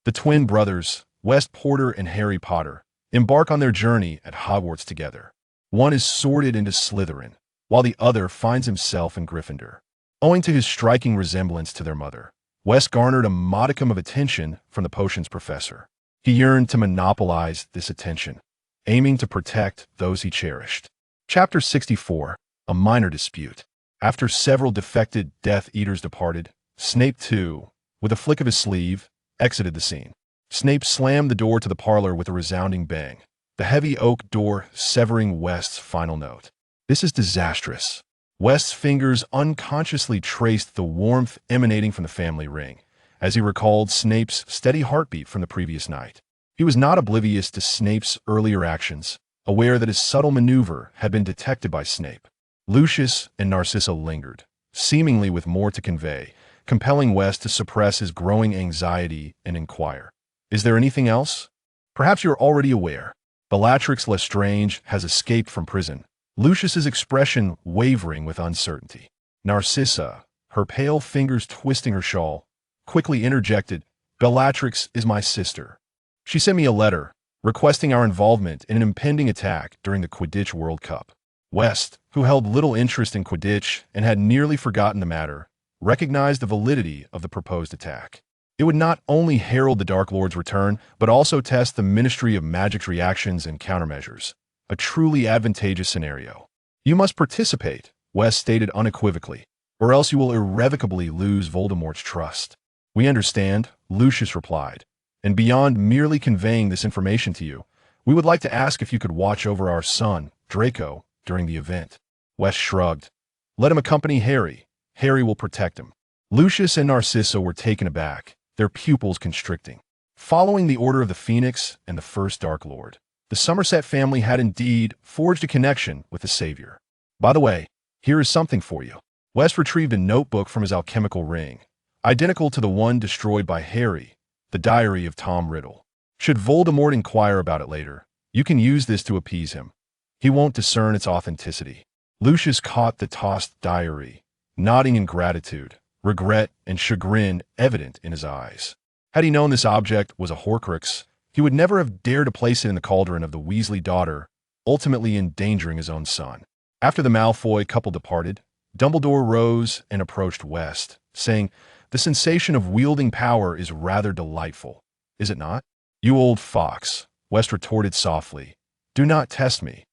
The twin brothers, West Porter and Harry Potter, embark on their journey at Hogwarts together. One is sorted into Slytherin, while the other finds himself in Gryffindor. Owing to his striking resemblance to their mother, West garnered a modicum of attention from the potions professor. He yearned to monopolize this attention, aiming to protect those he cherished. Chapter 64, A Minor Dispute. After several defected Death Eaters departed, Snape too, with a flick of his sleeve, exited the scene. Snape slammed the door to the parlor with a resounding bang, the heavy oak door severing West's final note. This is disastrous. West's fingers unconsciously traced the warmth emanating from the family ring, as he recalled Snape's steady heartbeat from the previous night. He was not oblivious to Snape's earlier actions, aware that his subtle maneuver had been detected by Snape. Lucius and Narcissa lingered, seemingly with more to convey, compelling West to suppress his growing anxiety and inquire. Is there anything else? Perhaps you're already aware. Bellatrix Lestrange has escaped from prison, Lucius's expression wavering with uncertainty. Narcissa, her pale fingers twisting her shawl, quickly interjected, Bellatrix is my sister. She sent me a letter, requesting our involvement in an impending attack during the Quidditch World Cup. West, who held little interest in Quidditch and had nearly forgotten the matter, recognized the validity of the proposed attack. It would not only herald the Dark Lord's return, but also test the Ministry of Magic's reactions and countermeasures. A truly advantageous scenario. You must participate, West stated unequivocally, or else you will irrevocably lose Voldemort's trust. We understand, Lucius replied, and beyond merely conveying this information to you, we would like to ask if you could watch over our son, Draco, during the event. West shrugged. Let him accompany Harry. Harry will protect him. Lucius and Narcissa were taken aback, their pupils constricting. Following the Order of the Phoenix and the First Dark Lord, the Somerset family had indeed forged a connection with the Savior. By the way, here is something for you. West retrieved a notebook from his alchemical ring, identical to the one destroyed by Harry, the diary of Tom Riddle. Should Voldemort inquire about it later, you can use this to appease him. He won't discern its authenticity. Lucius caught the tossed diary, nodding in gratitude, regret and chagrin evident in his eyes. Had he known this object was a Horcrux, he would never have dared to place it in the cauldron of the Weasley daughter, ultimately endangering his own son. After the Malfoy couple departed, Dumbledore rose and approached West, saying, The sensation of wielding power is rather delightful, is it not? You old fox, West retorted softly. Do not test me.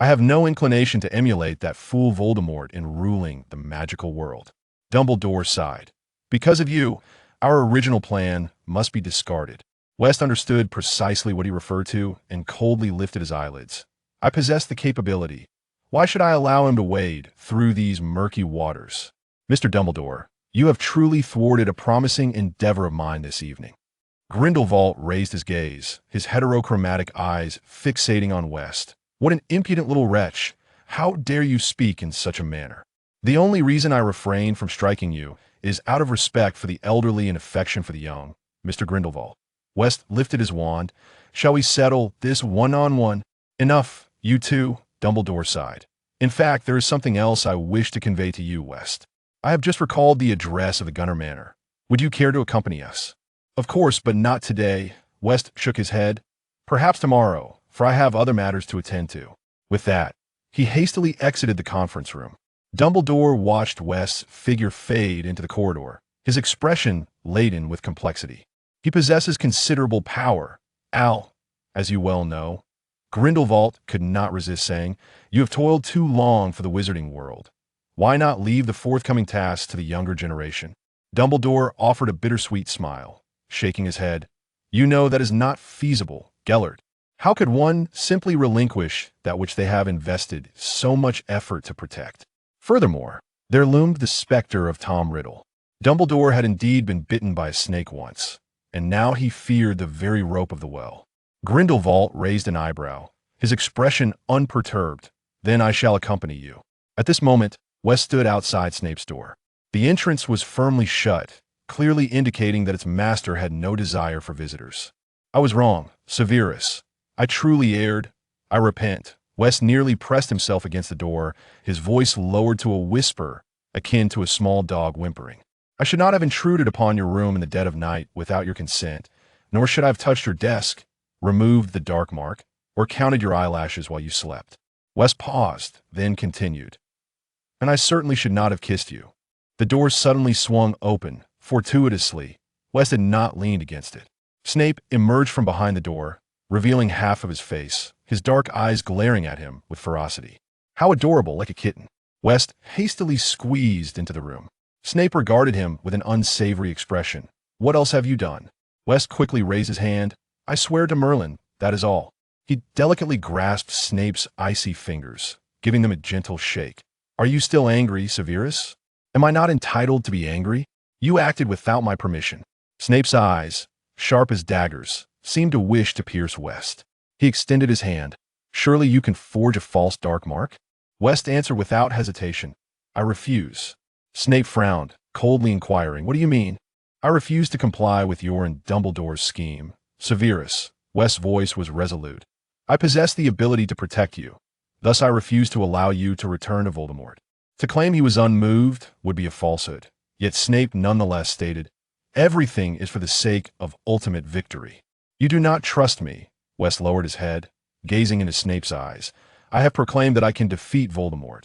I have no inclination to emulate that fool Voldemort in ruling the magical world. Dumbledore sighed. Because of you, our original plan must be discarded. West understood precisely what he referred to and coldly lifted his eyelids. I possess the capability. Why should I allow him to wade through these murky waters? Mr. Dumbledore, you have truly thwarted a promising endeavor of mine this evening. Grindelwald raised his gaze, his heterochromatic eyes fixating on West. What an impudent little wretch! How dare you speak in such a manner? The only reason I refrain from striking you is out of respect for the elderly and affection for the young, Mr. Grindelwald. West lifted his wand. Shall we settle this one-on-one? Enough, you two, Dumbledore sighed. In fact, there is something else I wish to convey to you, West. I have just recalled the address of the Gunner Manor. Would you care to accompany us? Of course, but not today. West shook his head. Perhaps tomorrow, for I have other matters to attend to. With that, he hastily exited the conference room. Dumbledore watched West's figure fade into the corridor, his expression laden with complexity. He possesses considerable power. Al, as you well know. Grindelwald could not resist saying, You have toiled too long for the wizarding world. Why not leave the forthcoming tasks to the younger generation? Dumbledore offered a bittersweet smile, shaking his head. You know that is not feasible, Gellert. How could one simply relinquish that which they have invested so much effort to protect? Furthermore, there loomed the specter of Tom Riddle. Dumbledore had indeed been bitten by a snake once, and now he feared the very rope of the well. Grindelwald raised an eyebrow, his expression unperturbed. Then I shall accompany you. At this moment, West stood outside Snape's door. The entrance was firmly shut, clearly indicating that its master had no desire for visitors. I was wrong, Severus. I truly erred. I repent. West nearly pressed himself against the door, his voice lowered to a whisper, akin to a small dog whimpering. I should not have intruded upon your room in the dead of night without your consent, Nor should I have touched your desk, removed the dark mark, or counted your eyelashes while you slept. West paused, then continued. And I certainly should not have kissed you. The door suddenly swung open, fortuitously. West had not leaned against it. Snape emerged from behind the door, revealing half of his face, his dark eyes glaring at him with ferocity. How adorable, like a kitten. West hastily squeezed into the room. Snape regarded him with an unsavory expression. What else have you done? West quickly raised his hand. I swear to Merlin, that is all. He delicately grasped Snape's icy fingers, giving them a gentle shake. Are you still angry, Severus? Am I not entitled to be angry? You acted without my permission. Snape's eyes, sharp as daggers, seemed to wish to pierce West. He extended his hand. Surely you can forge a false dark mark? West answered without hesitation. I refuse. Snape frowned, coldly inquiring, what do you mean? I refuse to comply with your and Dumbledore's scheme. Severus, West's voice was resolute. I possess the ability to protect you. Thus I refuse to allow you to return to Voldemort. To claim he was unmoved would be a falsehood. Yet Snape nonetheless stated, everything is for the sake of ultimate victory. You do not trust me. West lowered his head, gazing into Snape's eyes. I have proclaimed that I can defeat Voldemort.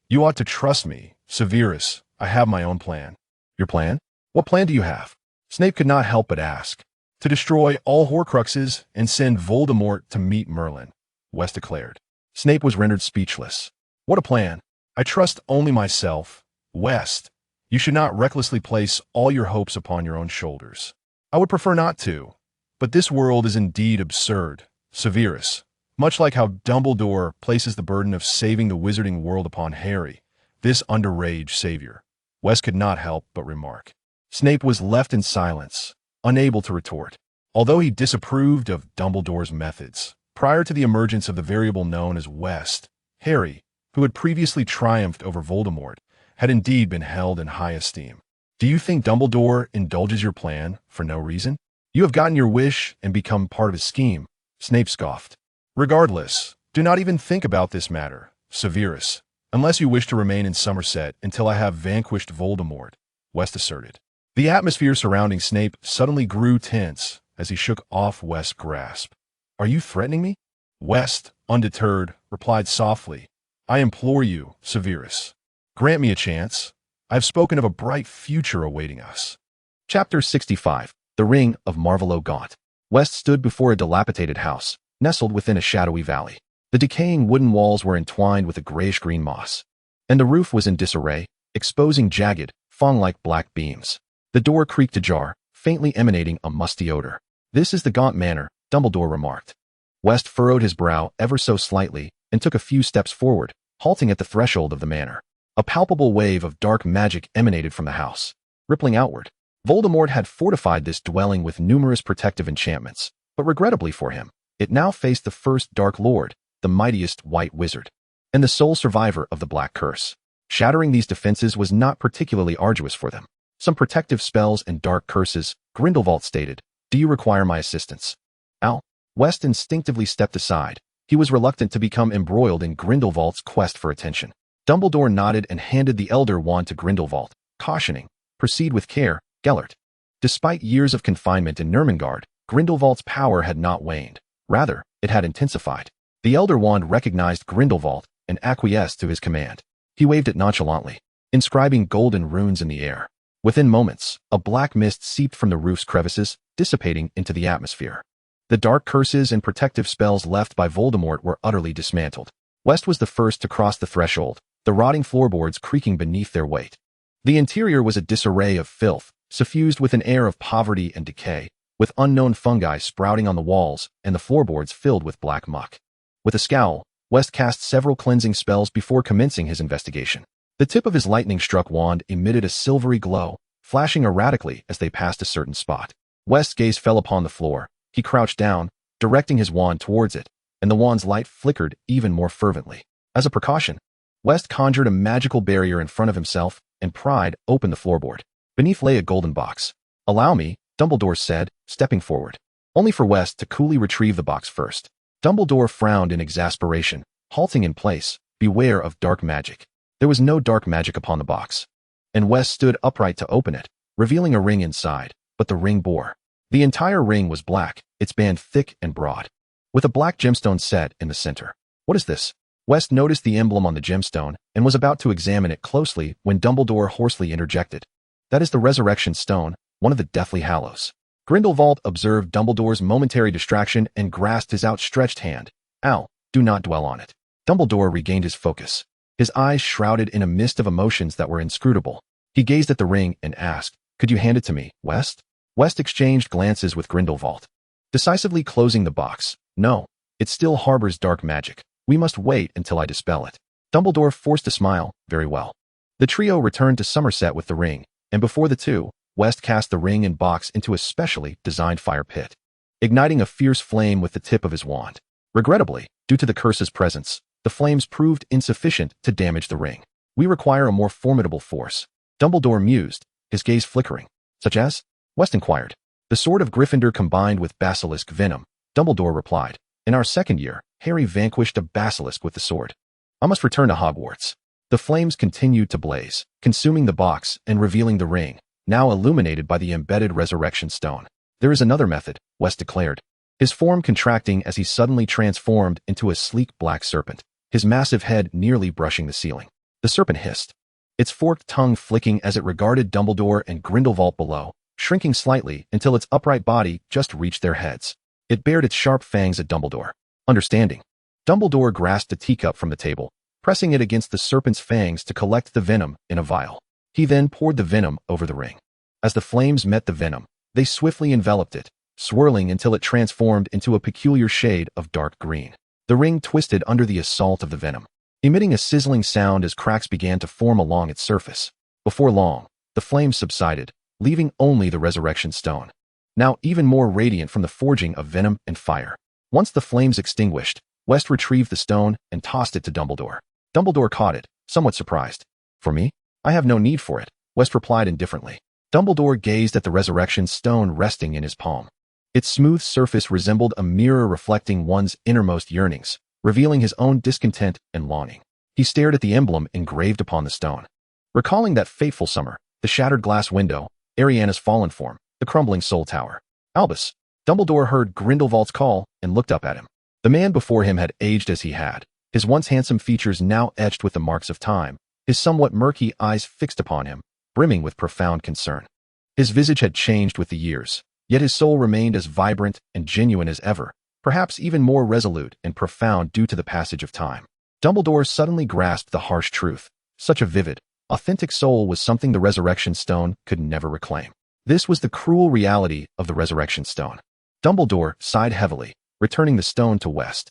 You ought to trust me. Severus, I have my own plan. Your plan? What plan do you have? Snape could not help but ask. To destroy all Horcruxes and send Voldemort to meet Merlin, West declared. Snape was rendered speechless. What a plan. I trust only myself. West, you should not recklessly place all your hopes upon your own shoulders. I would prefer not to, but this world is indeed absurd. Severus, much like how Dumbledore places the burden of saving the wizarding world upon Harry, this underage savior, West could not help but remark. Snape was left in silence, unable to retort. Although he disapproved of Dumbledore's methods, prior to the emergence of the variable known as West, Harry, who had previously triumphed over Voldemort, had indeed been held in high esteem. Do you think Dumbledore indulges your plan for no reason? You have gotten your wish and become part of his scheme, Snape scoffed. Regardless, do not even think about this matter, Severus, unless you wish to remain in Somerset until I have vanquished Voldemort, West asserted. The atmosphere surrounding Snape suddenly grew tense as he shook off West's grasp. Are you threatening me? West, undeterred, replied softly. I implore you, Severus. Grant me a chance. I have spoken of a bright future awaiting us. Chapter 65. The Ring of Marvolo Gaunt. West stood before a dilapidated house, nestled within a shadowy valley. The decaying wooden walls were entwined with a grayish-green moss, and the roof was in disarray, exposing jagged, fawn-like black beams. The door creaked ajar, faintly emanating a musty odor. This is the Gaunt Manor, Dumbledore remarked. West furrowed his brow ever so slightly and took a few steps forward, halting at the threshold of the manor. A palpable wave of dark magic emanated from the house, rippling outward. Voldemort had fortified this dwelling with numerous protective enchantments, but regrettably for him, it now faced the first Dark Lord, the mightiest White Wizard, and the sole survivor of the Black Curse. Shattering these defenses was not particularly arduous for them. Some protective spells and dark curses, Grindelwald stated. Do you require my assistance? Al? West instinctively stepped aside. He was reluctant to become embroiled in Grindelwald's quest for attention. Dumbledore nodded and handed the Elder Wand to Grindelwald, cautioning, proceed with care, Gellert. Despite years of confinement in Nurmengard, Grindelwald's power had not waned. Rather, it had intensified. The Elder Wand recognized Grindelwald and acquiesced to his command. He waved it nonchalantly, inscribing golden runes in the air. Within moments, a black mist seeped from the roof's crevices, dissipating into the atmosphere. The dark curses and protective spells left by Voldemort were utterly dismantled. West was the first to cross the threshold, the rotting floorboards creaking beneath their weight. The interior was a disarray of filth, suffused with an air of poverty and decay, with unknown fungi sprouting on the walls and the floorboards filled with black muck. With a scowl, West cast several cleansing spells before commencing his investigation. The tip of his lightning-struck wand emitted a silvery glow, flashing erratically as they passed a certain spot. West's gaze fell upon the floor. He crouched down, directing his wand towards it, and the wand's light flickered even more fervently. As a precaution, West conjured a magical barrier in front of himself and pried open the floorboard. Beneath lay a golden box. Allow me, Dumbledore said, stepping forward. Only for West to coolly retrieve the box first. Dumbledore frowned in exasperation, halting in place. Beware of dark magic. There was no dark magic upon the box, and West stood upright to open it, revealing a ring inside, but the ring bore The entire ring was black, its band thick and broad, with a black gemstone set in the center. What is this? West noticed the emblem on the gemstone and was about to examine it closely when Dumbledore hoarsely interjected. That is the Resurrection Stone, one of the Deathly Hallows. Grindelwald observed Dumbledore's momentary distraction and grasped his outstretched hand. Ow, do not dwell on it. Dumbledore regained his focus, his eyes shrouded in a mist of emotions that were inscrutable. He gazed at the ring and asked, "Could you hand it to me, West?" West exchanged glances with Grindelwald, decisively closing the box. "No, it still harbors dark magic. We must wait until I dispel it." Dumbledore forced a smile. "Very well." The trio returned to Somerset with the ring, and before the two, West cast the ring and box into a specially designed fire pit, igniting a fierce flame with the tip of his wand. Regrettably, due to the curse's presence, the flames proved insufficient to damage the ring. "We require a more formidable force," Dumbledore mused, his gaze flickering. "Such as?" West inquired. "The sword of Gryffindor combined with basilisk venom," Dumbledore replied. "In our second year, Harry vanquished a basilisk with the sword. I must return to Hogwarts." The flames continued to blaze, consuming the box and revealing the ring, now illuminated by the embedded Resurrection Stone. "There is another method," West declared, his form contracting as he suddenly transformed into a sleek black serpent, his massive head nearly brushing the ceiling. The serpent hissed, its forked tongue flicking as it regarded Dumbledore and Grindelwald below, shrinking slightly until its upright body just reached their heads. It bared its sharp fangs at Dumbledore. Understanding. Dumbledore grasped a teacup from the table, pressing it against the serpent's fangs to collect the venom in a vial. He then poured the venom over the ring. As the flames met the venom, they swiftly enveloped it, swirling until it transformed into a peculiar shade of dark green. The ring twisted under the assault of the venom, emitting a sizzling sound as cracks began to form along its surface. Before long, the flames subsided, leaving only the Resurrection Stone, now even more radiant from the forging of venom and fire. Once the flames extinguished, West retrieved the stone and tossed it to Dumbledore. Dumbledore caught it, somewhat surprised. "For me? I have no need for it," West replied indifferently. Dumbledore gazed at the Resurrection Stone resting in his palm. Its smooth surface resembled a mirror reflecting one's innermost yearnings, revealing his own discontent and longing. He stared at the emblem engraved upon the stone, recalling that fateful summer, the shattered glass window, Ariana's fallen form, the crumbling soul tower. "Albus!" Dumbledore heard Grindelwald's call and looked up at him. The man before him had aged as he had, his once handsome features now etched with the marks of time, his somewhat murky eyes fixed upon him, brimming with profound concern. His visage had changed with the years, yet his soul remained as vibrant and genuine as ever, perhaps even more resolute and profound due to the passage of time. Dumbledore suddenly grasped the harsh truth. Such a vivid, authentic soul was something the Resurrection Stone could never reclaim. This was the cruel reality of the Resurrection Stone. Dumbledore sighed heavily, returning the stone to West.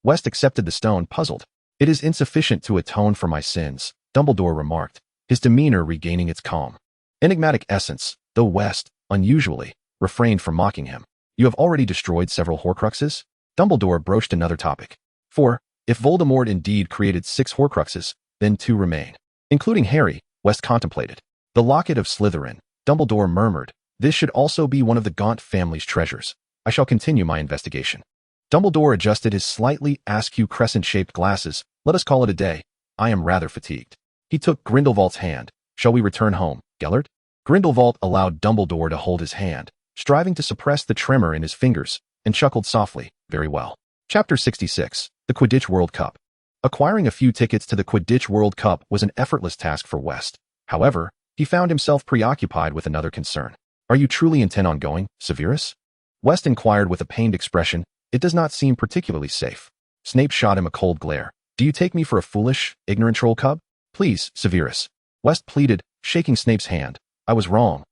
West accepted the stone, puzzled. "It is insufficient to atone for my sins," Dumbledore remarked, his demeanor regaining its calm. Enigmatic essence, though West, unusually, refrained from mocking him. "You have already destroyed several Horcruxes?" Dumbledore broached another topic. "4. If Voldemort indeed created 6 Horcruxes, then 2 remain." Including Harry, West contemplated. "The Locket of Slytherin," Dumbledore murmured. "This should also be one of the Gaunt family's treasures. I shall continue my investigation." Dumbledore adjusted his slightly askew crescent-shaped glasses. "Let us call it a day. I am rather fatigued." He took Grindelwald's hand. "Shall we return home, Gellert?" Grindelwald allowed Dumbledore to hold his hand, striving to suppress the tremor in his fingers, and chuckled softly. "Very well." Chapter 66. The Quidditch World Cup. Acquiring a few tickets to the Quidditch World Cup was an effortless task for West. However, he found himself preoccupied with another concern. "Are you truly intent on going, Severus?" West inquired with a pained expression. "It does not seem particularly safe." Snape shot him a cold glare. "Do you take me for a foolish, ignorant troll cub?" "Please, Severus," West pleaded, shaking Snape's hand. I was wrong.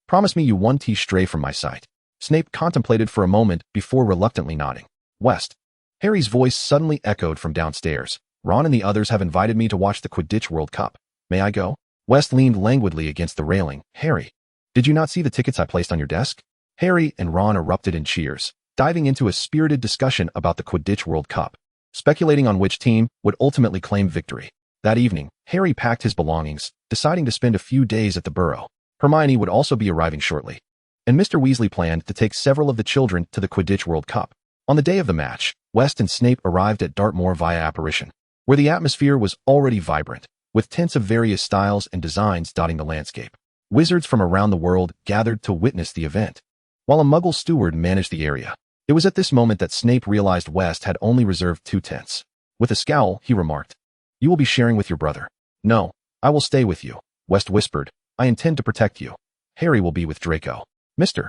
Promise me you won't stray from my sight." Snape contemplated for a moment before reluctantly nodding. "West." Harry's voice suddenly echoed from downstairs. "Ron and the others have invited me to watch the Quidditch World Cup. May I go?" West leaned languidly against the railing. "Harry, did you not see the tickets I placed on your desk?" Harry and Ron erupted in cheers, diving into a spirited discussion about the Quidditch World Cup, speculating on which team would ultimately claim victory. That evening, Harry packed his belongings, deciding to spend a few days at the Burrow. Hermione would also be arriving shortly, and Mr. Weasley planned to take several of the children to the Quidditch World Cup. On the day of the match, West and Snape arrived at Dartmoor via apparition, where the atmosphere was already vibrant, with tents of various styles and designs dotting the landscape. Wizards from around the world gathered to witness the event. while a Muggle steward managed the area. It was at this moment that Snape realized West had only reserved 2 tents. With a scowl, he remarked, "You will be sharing with your brother." "No, I will stay with you," West whispered. "I intend to protect you. Harry will be with Draco." Mr.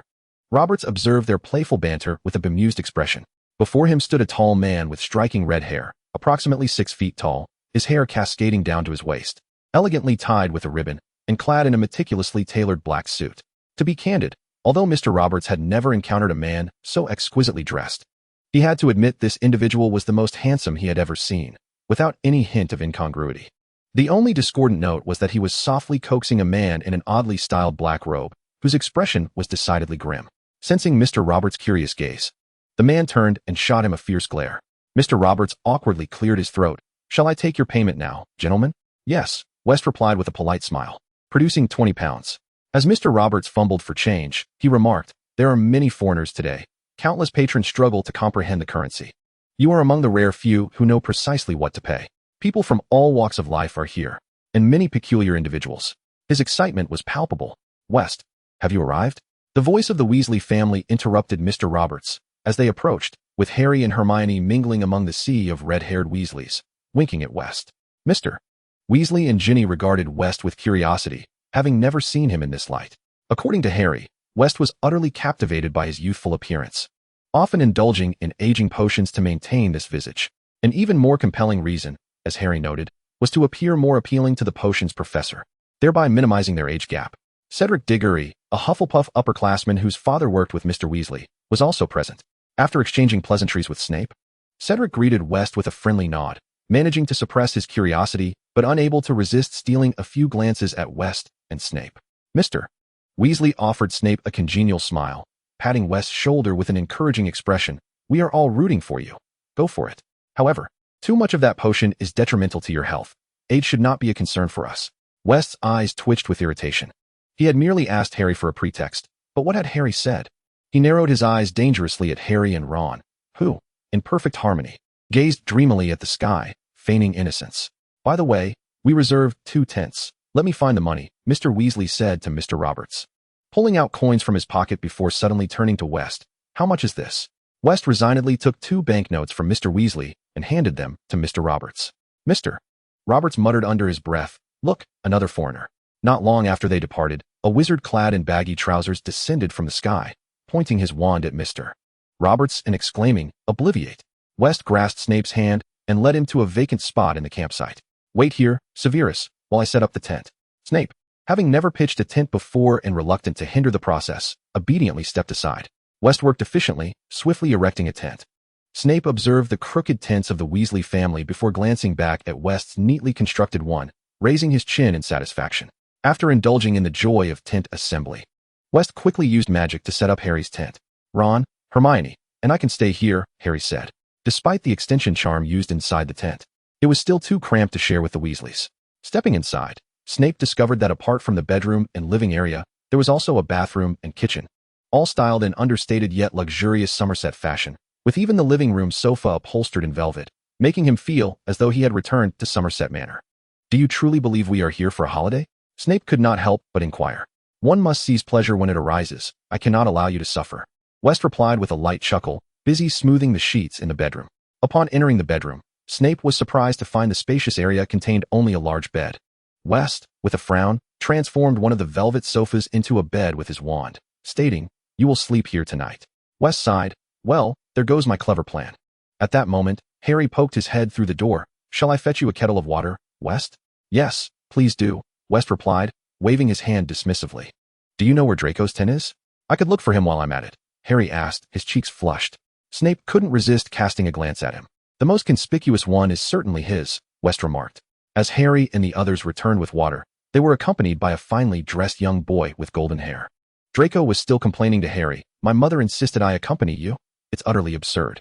Roberts observed their playful banter with a bemused expression. Before him stood a tall man with striking red hair, approximately 6 feet tall, his hair cascading down to his waist, elegantly tied with a ribbon, and clad in a meticulously tailored black suit. To be candid, although Mr. Roberts had never encountered a man so exquisitely dressed, he had to admit this individual was the most handsome he had ever seen, without any hint of incongruity. The only discordant note was that he was softly coaxing a man in an oddly styled black robe, whose expression was decidedly grim. Sensing Mr. Roberts' curious gaze, the man turned and shot him a fierce glare. Mr. Roberts awkwardly cleared his throat. "Shall I take your payment now, gentlemen?" "Yes," West replied with a polite smile, producing 20 pounds. As Mr. Roberts fumbled for change, he remarked, "There are many foreigners today. Countless patrons struggle to comprehend the currency. You are among the rare few who know precisely what to pay. People from all walks of life are here, and many peculiar individuals." His excitement was palpable. "West, have you arrived?" The voice of the Weasley family interrupted Mr. Roberts as they approached, with Harry and Hermione mingling among the sea of red-haired Weasleys, winking at West. Mr. Weasley and Ginny regarded West with curiosity, having never seen him in this light. According to Harry, West was utterly captivated by his youthful appearance, often indulging in aging potions to maintain this visage. An even more compelling reason, as Harry noted, was to appear more appealing to the potions professor, thereby minimizing their age gap. Cedric Diggory, a Hufflepuff upperclassman whose father worked with Mr. Weasley, was also present. After exchanging pleasantries with Snape, Cedric greeted West with a friendly nod, managing to suppress his curiosity but unable to resist stealing a few glances at West and Snape. Mr. Weasley offered Snape a congenial smile, patting West's shoulder with an encouraging expression. "We are all rooting for you. Go for it. However, too much of that potion is detrimental to your health. Age should not be a concern for us." West's eyes twitched with irritation. He had merely asked Harry for a pretext, but what had Harry said? He narrowed his eyes dangerously at Harry and Ron, who, in perfect harmony, gazed dreamily at the sky, feigning innocence. "By the way, we reserved 2 tents. Let me find the money," Mr. Weasley said to Mr. Roberts, pulling out coins from his pocket before suddenly turning to West. "How much is this?" West resignedly took 2 banknotes from Mr. Weasley and handed them to Mr. Roberts. Mr. Roberts muttered under his breath, "Look, another foreigner." Not long after they departed, a wizard clad in baggy trousers descended from the sky, pointing his wand at Mr. Roberts and exclaiming, "Obliviate." West grasped Snape's hand and led him to a vacant spot in the campsite. "Wait here, Severus, while I set up the tent." Snape, having never pitched a tent before and reluctant to hinder the process, obediently stepped aside. West worked efficiently, swiftly erecting a tent. Snape observed the crooked tents of the Weasley family before glancing back at West's neatly constructed one, raising his chin in satisfaction. After indulging in the joy of tent assembly, West quickly used magic to set up Harry's tent. "Ron, Hermione, and I can stay here," Harry said. Despite the extension charm used inside the tent, it was still too cramped to share with the Weasleys. Stepping inside, Snape discovered that apart from the bedroom and living area, there was also a bathroom and kitchen, all styled in understated yet luxurious Somerset fashion, with even the living room sofa upholstered in velvet, making him feel as though he had returned to Somerset Manor. "Do you truly believe we are here for a holiday?" Snape could not help but inquire. "One must seize pleasure when it arises. I cannot allow you to suffer." West replied with a light chuckle, busy smoothing the sheets in the bedroom. Upon entering the bedroom, Snape was surprised to find the spacious area contained only a large bed. West, with a frown, transformed one of the velvet sofas into a bed with his wand, stating, "You will sleep here tonight." West sighed. "Well, there goes my clever plan." At that moment, Harry poked his head through the door. "Shall I fetch you a kettle of water, West?" "Yes, please do," West replied, waving his hand dismissively. "Do you know where Draco's tent is?" "I could look for him while I'm at it," Harry asked, his cheeks flushed. Snape couldn't resist casting a glance at him. "The most conspicuous one is certainly his," West remarked. As Harry and the others returned with water, they were accompanied by a finely dressed young boy with golden hair. Draco was still complaining to Harry, "My mother insisted I accompany you. It's utterly absurd."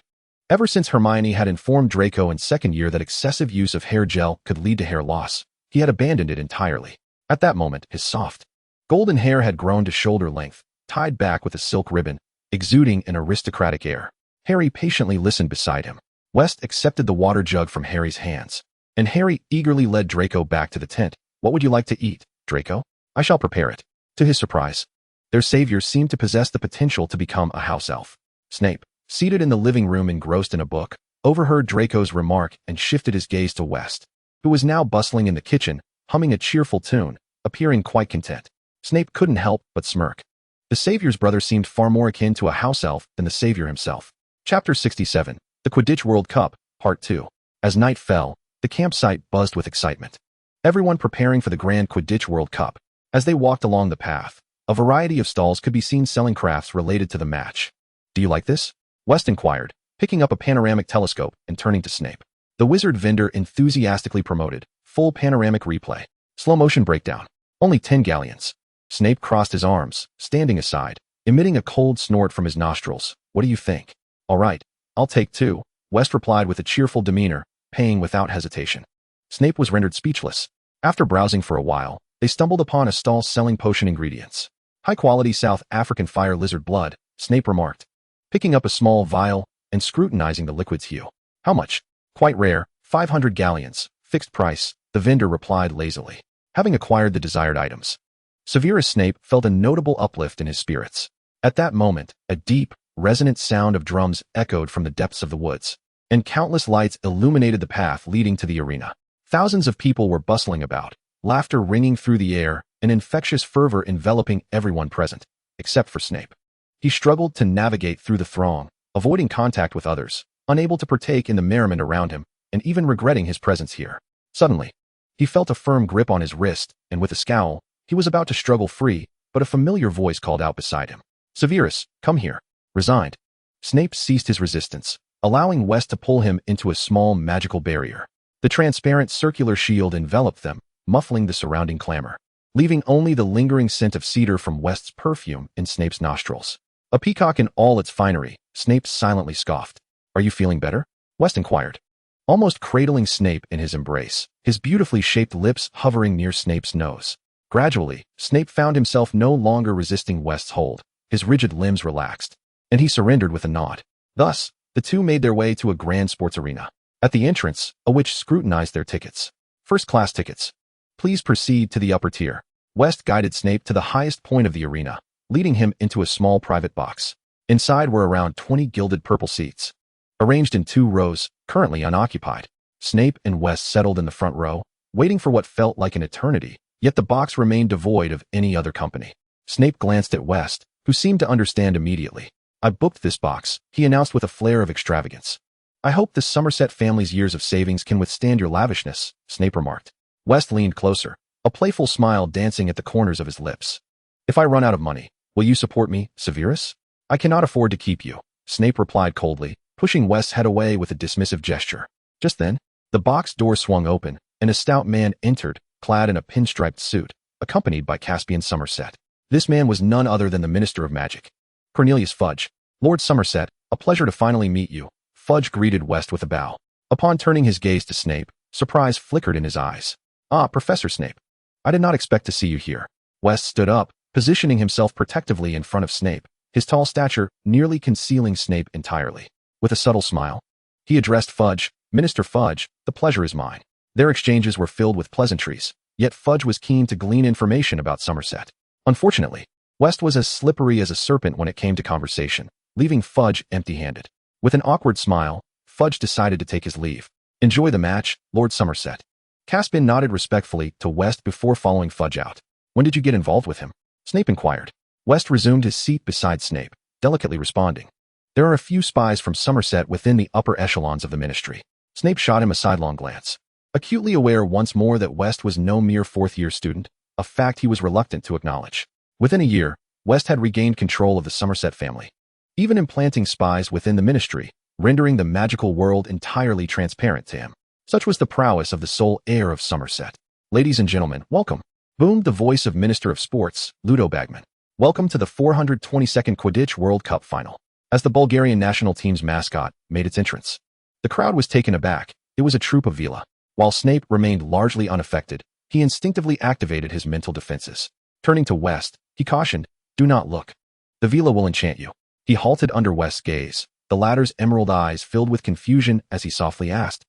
Ever since Hermione had informed Draco in second year that excessive use of hair gel could lead to hair loss, he had abandoned it entirely. At that moment, his soft, golden hair had grown to shoulder length, tied back with a silk ribbon, exuding an aristocratic air. Harry patiently listened beside him. West accepted the water jug from Harry's hands, and Harry eagerly led Draco back to the tent. "What would you like to eat, Draco? I shall prepare it." To his surprise, Their savior seemed to possess the potential to become a house elf. Snape, seated in the living room engrossed in a book, overheard Draco's remark and shifted his gaze to West, who was now bustling in the kitchen, humming a cheerful tune, appearing quite content. Snape couldn't help but smirk. The savior's brother seemed far more akin to a house elf than the savior himself. Chapter 67, The Quidditch World Cup, Part 2. As night fell, the campsite buzzed with excitement. Everyone preparing for the Grand Quidditch World Cup. As they walked along the path, a variety of stalls could be seen selling crafts related to the match. "Do you like this?" West inquired, picking up a panoramic telescope and turning to Snape. The wizard vendor enthusiastically promoted, "Full panoramic replay. Slow-motion breakdown. Only 10 galleons." Snape crossed his arms, standing aside, emitting a cold snort from his nostrils. "What do you think?" "All right, I'll take 2, West replied with a cheerful demeanor, paying without hesitation. Snape was rendered speechless. After browsing for a while, they stumbled upon a stall selling potion ingredients. "High-quality South African fire lizard blood," Snape remarked, picking up a small vial and scrutinizing the liquid's hue. "How much?" "Quite rare, 500 galleons, fixed price," the vendor replied lazily, having acquired the desired items. Severus Snape felt a notable uplift in his spirits. At that moment, a deep, resonant sound of drums echoed from the depths of the woods, and countless lights illuminated the path leading to the arena. Thousands of people were bustling about, laughter ringing through the air, an infectious fervor enveloping everyone present, except for Snape. He struggled to navigate through the throng, avoiding contact with others, unable to partake in the merriment around him, and even regretting his presence here. Suddenly, he felt a firm grip on his wrist, and with a scowl, he was about to struggle free, but a familiar voice called out beside him. "Severus, come here." Resigned, Snape ceased his resistance, allowing West to pull him into a small magical barrier. The transparent circular shield enveloped them, muffling the surrounding clamor, leaving only the lingering scent of cedar from West's perfume in Snape's nostrils. A peacock in all its finery, Snape silently scoffed. "Are you feeling better?" West inquired, almost cradling Snape in his embrace, his beautifully shaped lips hovering near Snape's nose. Gradually, Snape found himself no longer resisting West's hold. His rigid limbs relaxed, and he surrendered with a nod. Thus, the two made their way to a grand sports arena. At the entrance, a witch scrutinized their tickets. "First-class tickets. Please proceed to the upper tier." West guided Snape to the highest point of the arena, leading him into a small private box. Inside were around 20 gilded purple seats, arranged in 2 rows, currently unoccupied. Snape and West settled in the front row, waiting for what felt like an eternity, yet the box remained devoid of any other company. Snape glanced at West, who seemed to understand immediately. "I booked this box," he announced with a flair of extravagance. "I hope the Somerset family's years of savings can withstand your lavishness," Snape remarked. West leaned closer, a playful smile dancing at the corners of his lips. "If I run out of money, will you support me, Severus?" "I cannot afford to keep you," Snape replied coldly, pushing West's head away with a dismissive gesture. Just then, the box door swung open, and a stout man entered, clad in a pinstriped suit, accompanied by Caspian Somerset. This man was none other than the Minister of Magic, Cornelius Fudge. "Lord Somerset, a pleasure to finally meet you." Fudge greeted West with a bow. Upon turning his gaze to Snape, surprise flickered in his eyes. "Ah, Professor Snape. I did not expect to see you here." West stood up, positioning himself protectively in front of Snape, his tall stature nearly concealing Snape entirely. With a subtle smile, he addressed Fudge. "Minister Fudge, the pleasure is mine." Their exchanges were filled with pleasantries, yet Fudge was keen to glean information about Somerset. Unfortunately, West was as slippery as a serpent when it came to conversation, leaving Fudge empty-handed. With an awkward smile, Fudge decided to take his leave. "Enjoy the match, Lord Somerset." Caspian nodded respectfully to West before following Fudge out. "When did you get involved with him?" Snape inquired. West resumed his seat beside Snape, delicately responding. "There are a few spies from Somerset within the upper echelons of the ministry." Snape shot him a sidelong glance, acutely aware once more that West was no mere fourth-year student, a fact he was reluctant to acknowledge. Within a year, West had regained control of the Somerset family, even implanting spies within the ministry, rendering the magical world entirely transparent to him. Such was the prowess of the sole heir of Somerset. "Ladies and gentlemen, welcome," boomed the voice of Minister of Sports, Ludo Bagman. "Welcome to the 422nd Quidditch World Cup final." As the Bulgarian national team's mascot made its entrance, the crowd was taken aback. It was a troop of Vila. While Snape remained largely unaffected, he instinctively activated his mental defenses. Turning to West, he cautioned, "Do not look. The Vila will enchant you." He halted under West's gaze, the latter's emerald eyes filled with confusion as he softly asked,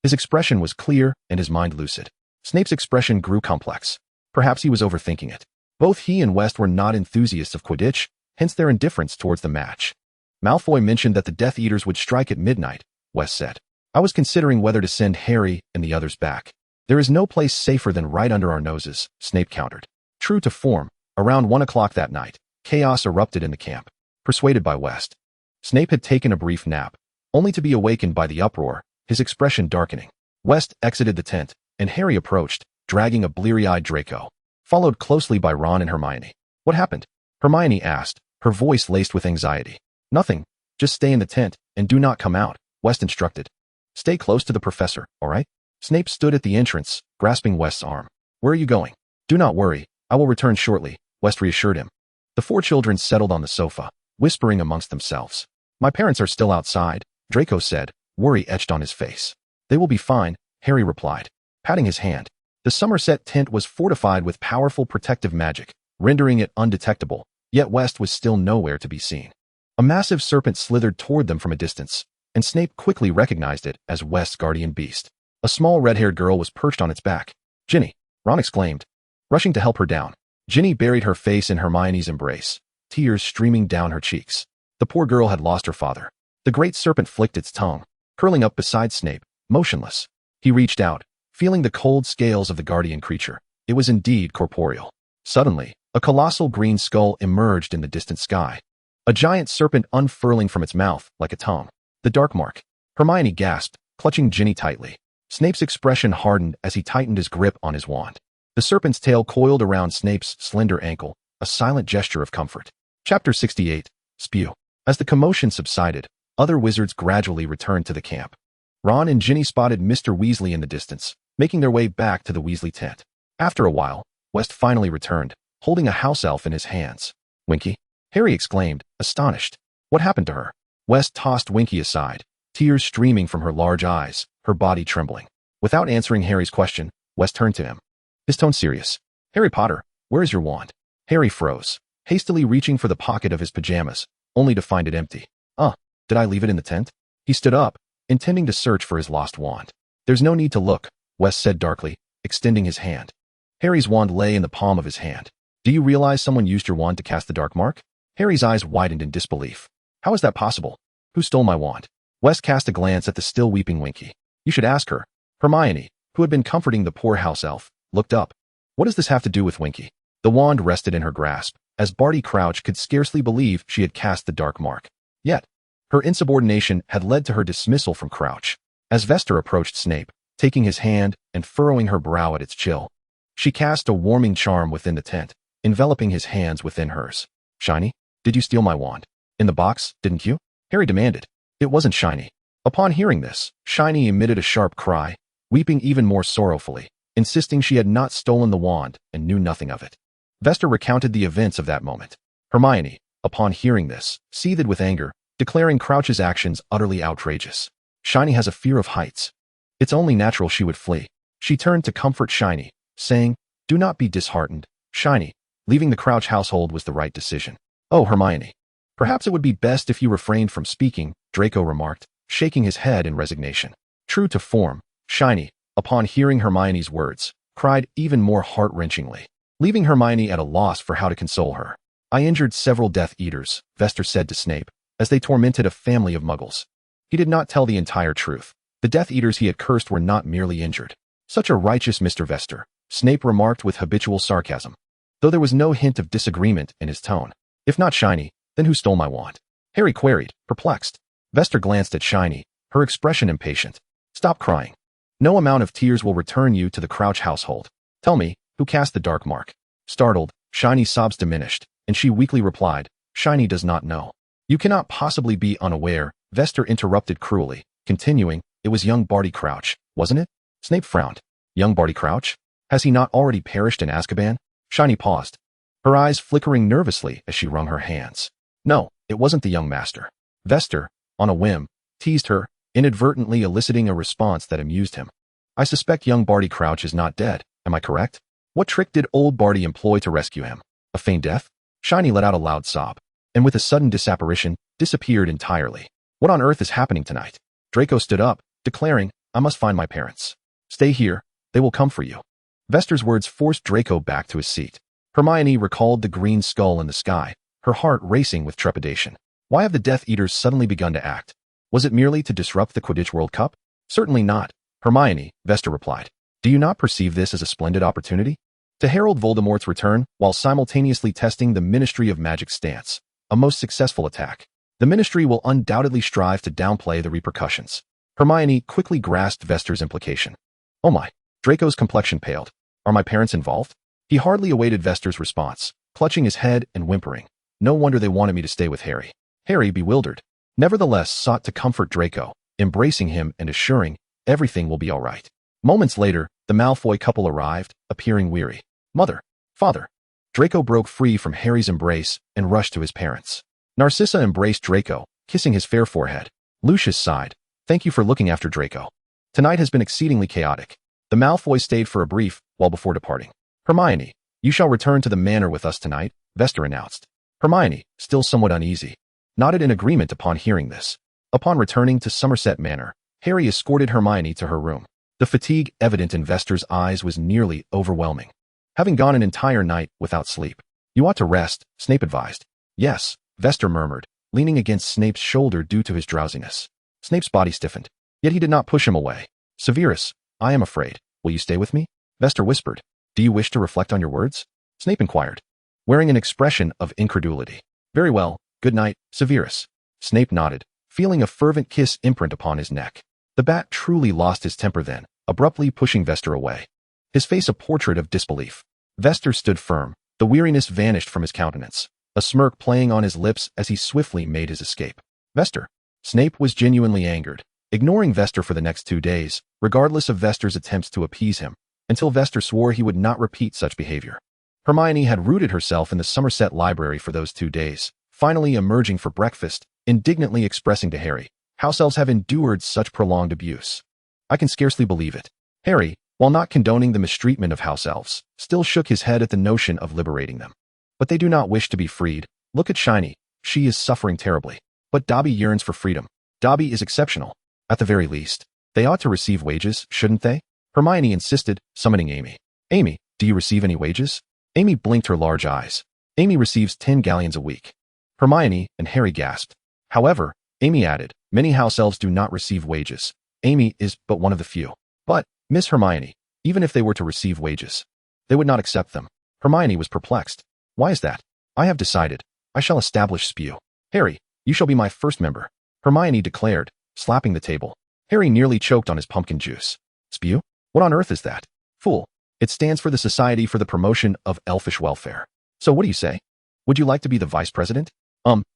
His expression was clear and his mind lucid. Snape's expression grew complex. Perhaps he was overthinking it. Both he and West were not enthusiasts of Quidditch, hence their indifference towards the match. Malfoy mentioned that the Death Eaters would strike at midnight, West said. I was considering whether to send Harry and the others back. There is no place safer than right under our noses, Snape countered. True to form, around 1 o'clock that night, chaos erupted in the camp. Persuaded by West. Snape had taken a brief nap, only to be awakened by the uproar, his expression darkening. West exited the tent, and Harry approached, dragging a bleary-eyed Draco, followed closely by Ron and Hermione. What happened? Hermione asked, her voice laced with anxiety. Nothing. Just stay in the tent, and do not come out, West instructed. Stay close to the professor, all right? Snape stood at the entrance, grasping West's arm. Where are you going? Do not worry, I will return shortly, West reassured him. The four children settled on the sofa, whispering amongst themselves. My parents are still outside, Draco said, worry etched on his face. They will be fine, Harry replied, patting his hand. The Somerset tent was fortified with powerful protective magic, rendering it undetectable, yet West was still nowhere to be seen. A massive serpent slithered toward them from a distance, and Snape quickly recognized it as West's guardian beast. A small red-haired girl was perched on its back. Ginny, Ron exclaimed, rushing to help her down. Ginny buried her face in Hermione's embrace, tears streaming down her cheeks. The poor girl had lost her father. The great serpent flicked its tongue, curling up beside Snape, motionless. He reached out, feeling the cold scales of the guardian creature. It was indeed corporeal. Suddenly, a colossal green skull emerged in the distant sky. A giant serpent unfurling from its mouth like a tongue. The dark mark. Hermione gasped, clutching Ginny tightly. Snape's expression hardened as he tightened his grip on his wand. The serpent's tail coiled around Snape's slender ankle, a silent gesture of comfort. Chapter 68. Spew. As the commotion subsided, other wizards gradually returned to the camp. Ron and Ginny spotted Mr. Weasley in the distance, making their way back to the Weasley tent. After a while, West finally returned, holding a house elf in his hands. Winky? Harry exclaimed, astonished. What happened to her? West tossed Winky aside, tears streaming from her large eyes, her body trembling. Without answering Harry's question, West turned to him, his tone serious. Harry Potter, where is your wand? Harry froze, hastily reaching for the pocket of his pajamas, only to find it empty. Did I leave it in the tent? He stood up, intending to search for his lost wand. There's no need to look, West said darkly, extending his hand. Harry's wand lay in the palm of his hand. Do you realize someone used your wand to cast the dark mark? Harry's eyes widened in disbelief. How is that possible? Who stole my wand? West cast a glance at the still weeping Winky. You should ask her. Hermione, who had been comforting the poor house elf, looked up. What does this have to do with Winky? The wand rested in her grasp, as Barty Crouch could scarcely believe she had cast the dark mark. Yet, her insubordination had led to her dismissal from Crouch. As Vester approached Snape, taking his hand and furrowing her brow at its chill, she cast a warming charm within the tent, enveloping his hands within hers. Shiny, did you steal my wand? In the box, didn't you? Harry demanded. It wasn't Shiny. Upon hearing this, Shiny emitted a sharp cry, weeping even more sorrowfully, insisting she had not stolen the wand and knew nothing of it. Vester recounted the events of that moment. Hermione, upon hearing this, seethed with anger, declaring Crouch's actions utterly outrageous. Shiny has a fear of heights. It's only natural she would flee. She turned to comfort Shiny, saying, do not be disheartened, Shiny. Leaving the Crouch household was the right decision. Oh, Hermione. Perhaps it would be best if you refrained from speaking, Draco remarked, shaking his head in resignation. True to form, Shiny, upon hearing Hermione's words, cried even more heart-wrenchingly, leaving Hermione at a loss for how to console her. I injured several Death Eaters, Vester said to Snape, as they tormented a family of muggles. He did not tell the entire truth. The Death Eaters he had cursed were not merely injured. Such a righteous Mr. Vester, Snape remarked with habitual sarcasm, though there was no hint of disagreement in his tone. If not Shiny, then who stole my wand? Harry queried, perplexed. Vester glanced at Shiny, her expression impatient. Stop crying. No amount of tears will return you to the Crouch household. Tell me, who cast the dark mark? Startled, Shiny's sobs diminished, and she weakly replied, Shiny does not know. You cannot possibly be unaware, Vester interrupted cruelly, continuing, it was young Barty Crouch, wasn't it? Snape frowned. Young Barty Crouch? Has he not already perished in Azkaban? Shiny paused, her eyes flickering nervously as she wrung her hands. No, it wasn't the young master. Vester, on a whim, teased her, inadvertently eliciting a response that amused him. I suspect young Barty Crouch is not dead, am I correct? What trick did old Barty employ to rescue him? A feigned death? Shiny let out a loud sob, and with a sudden disapparition, disappeared entirely. What on earth is happening tonight? Draco stood up, declaring, I must find my parents. Stay here, they will come for you. Vester's words forced Draco back to his seat. Hermione recalled the green skull in the sky, her heart racing with trepidation. Why have the Death Eaters suddenly begun to act? Was it merely to disrupt the Quidditch World Cup? Certainly not, Hermione, Vesta replied. Do you not perceive this as a splendid opportunity? To herald Voldemort's return while simultaneously testing the Ministry of Magic's stance. A most successful attack. The Ministry will undoubtedly strive to downplay the repercussions. Hermione quickly grasped Vesta's implication. Oh my, Draco's complexion paled. Are my parents involved? He hardly awaited Vesta's response, clutching his head and whimpering. No wonder they wanted me to stay with Harry. Harry, bewildered, nevertheless sought to comfort Draco, embracing him and assuring, everything will be all right. Moments later, the Malfoy couple arrived, appearing weary. Mother, father. Draco broke free from Harry's embrace and rushed to his parents. Narcissa embraced Draco, kissing his fair forehead. Lucius sighed. Thank you for looking after Draco. Tonight has been exceedingly chaotic. The Malfoy stayed for a brief while before departing. Hermione, you shall return to the manor with us tonight, Vesta announced. Hermione, still somewhat uneasy, nodded in agreement upon hearing this. Upon returning to Somerset Manor, Harry escorted Hermione to her room. The fatigue evident in Vesta's eyes was nearly overwhelming. Having gone an entire night without sleep. You ought to rest, Snape advised. Yes, Vesta murmured, leaning against Snape's shoulder due to his drowsiness. Snape's body stiffened, yet he did not push him away. Severus, I am afraid. Will you stay with me? Vesta whispered. Do you wish to reflect on your words? Snape inquired, wearing an expression of incredulity. Very well, good night, Severus. Snape nodded, feeling a fervent kiss imprint upon his neck. The bat truly lost his temper then, abruptly pushing Vesta away. His face a portrait of disbelief. Vesta stood firm, the weariness vanished from his countenance, a smirk playing on his lips as he swiftly made his escape. Vesta. Snape was genuinely angered, ignoring Vesta for the next 2 days, regardless of Vesta's attempts to appease him, until Vesta swore he would not repeat such behavior. Hermione had rooted herself in the Somerset Library for those 2 days, finally emerging for breakfast, indignantly expressing to Harry, house elves have endured such prolonged abuse. I can scarcely believe it. Harry, while not condoning the mistreatment of house elves, still shook his head at the notion of liberating them. But they do not wish to be freed. Look at Shiny, she is suffering terribly. But Dobby yearns for freedom. Dobby is exceptional. At the very least, they ought to receive wages, shouldn't they? Hermione insisted, summoning Amy. Amy, do you receive any wages? Amy blinked her large eyes. Amy receives 10 galleons a week. Hermione and Harry gasped. However, Amy added, many house elves do not receive wages. Amy is but one of the few. But, Miss Hermione, even if they were to receive wages, they would not accept them. Hermione was perplexed. Why is that? I have decided. I shall establish Spew. Harry, you shall be my first member, Hermione declared, slapping the table. Harry nearly choked on his pumpkin juice. Spew? What on earth is that? Fool. It stands for the Society for the Promotion of Elfish Welfare. So what do you say? Would you like to be the vice president?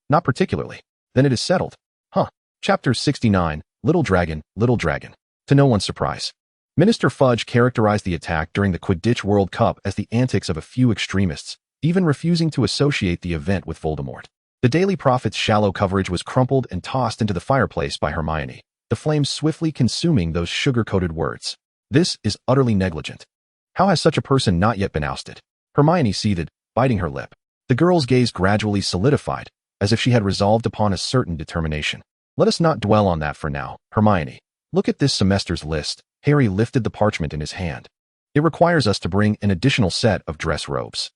Not particularly. Then it is settled. Huh. Chapter 69, Little Dragon, Little Dragon. To no one's surprise, Minister Fudge characterized the attack during the Quidditch World Cup as the antics of a few extremists, even refusing to associate the event with Voldemort. The Daily Prophet's shallow coverage was crumpled and tossed into the fireplace by Hermione, the flames swiftly consuming those sugar-coated words. This is utterly negligent. How has such a person not yet been ousted? Hermione seethed, biting her lip. The girl's gaze gradually solidified, as if she had resolved upon a certain determination. Let us not dwell on that for now, Hermione. Look at this semester's list. Harry lifted the parchment in his hand. It requires us to bring an additional set of dress robes.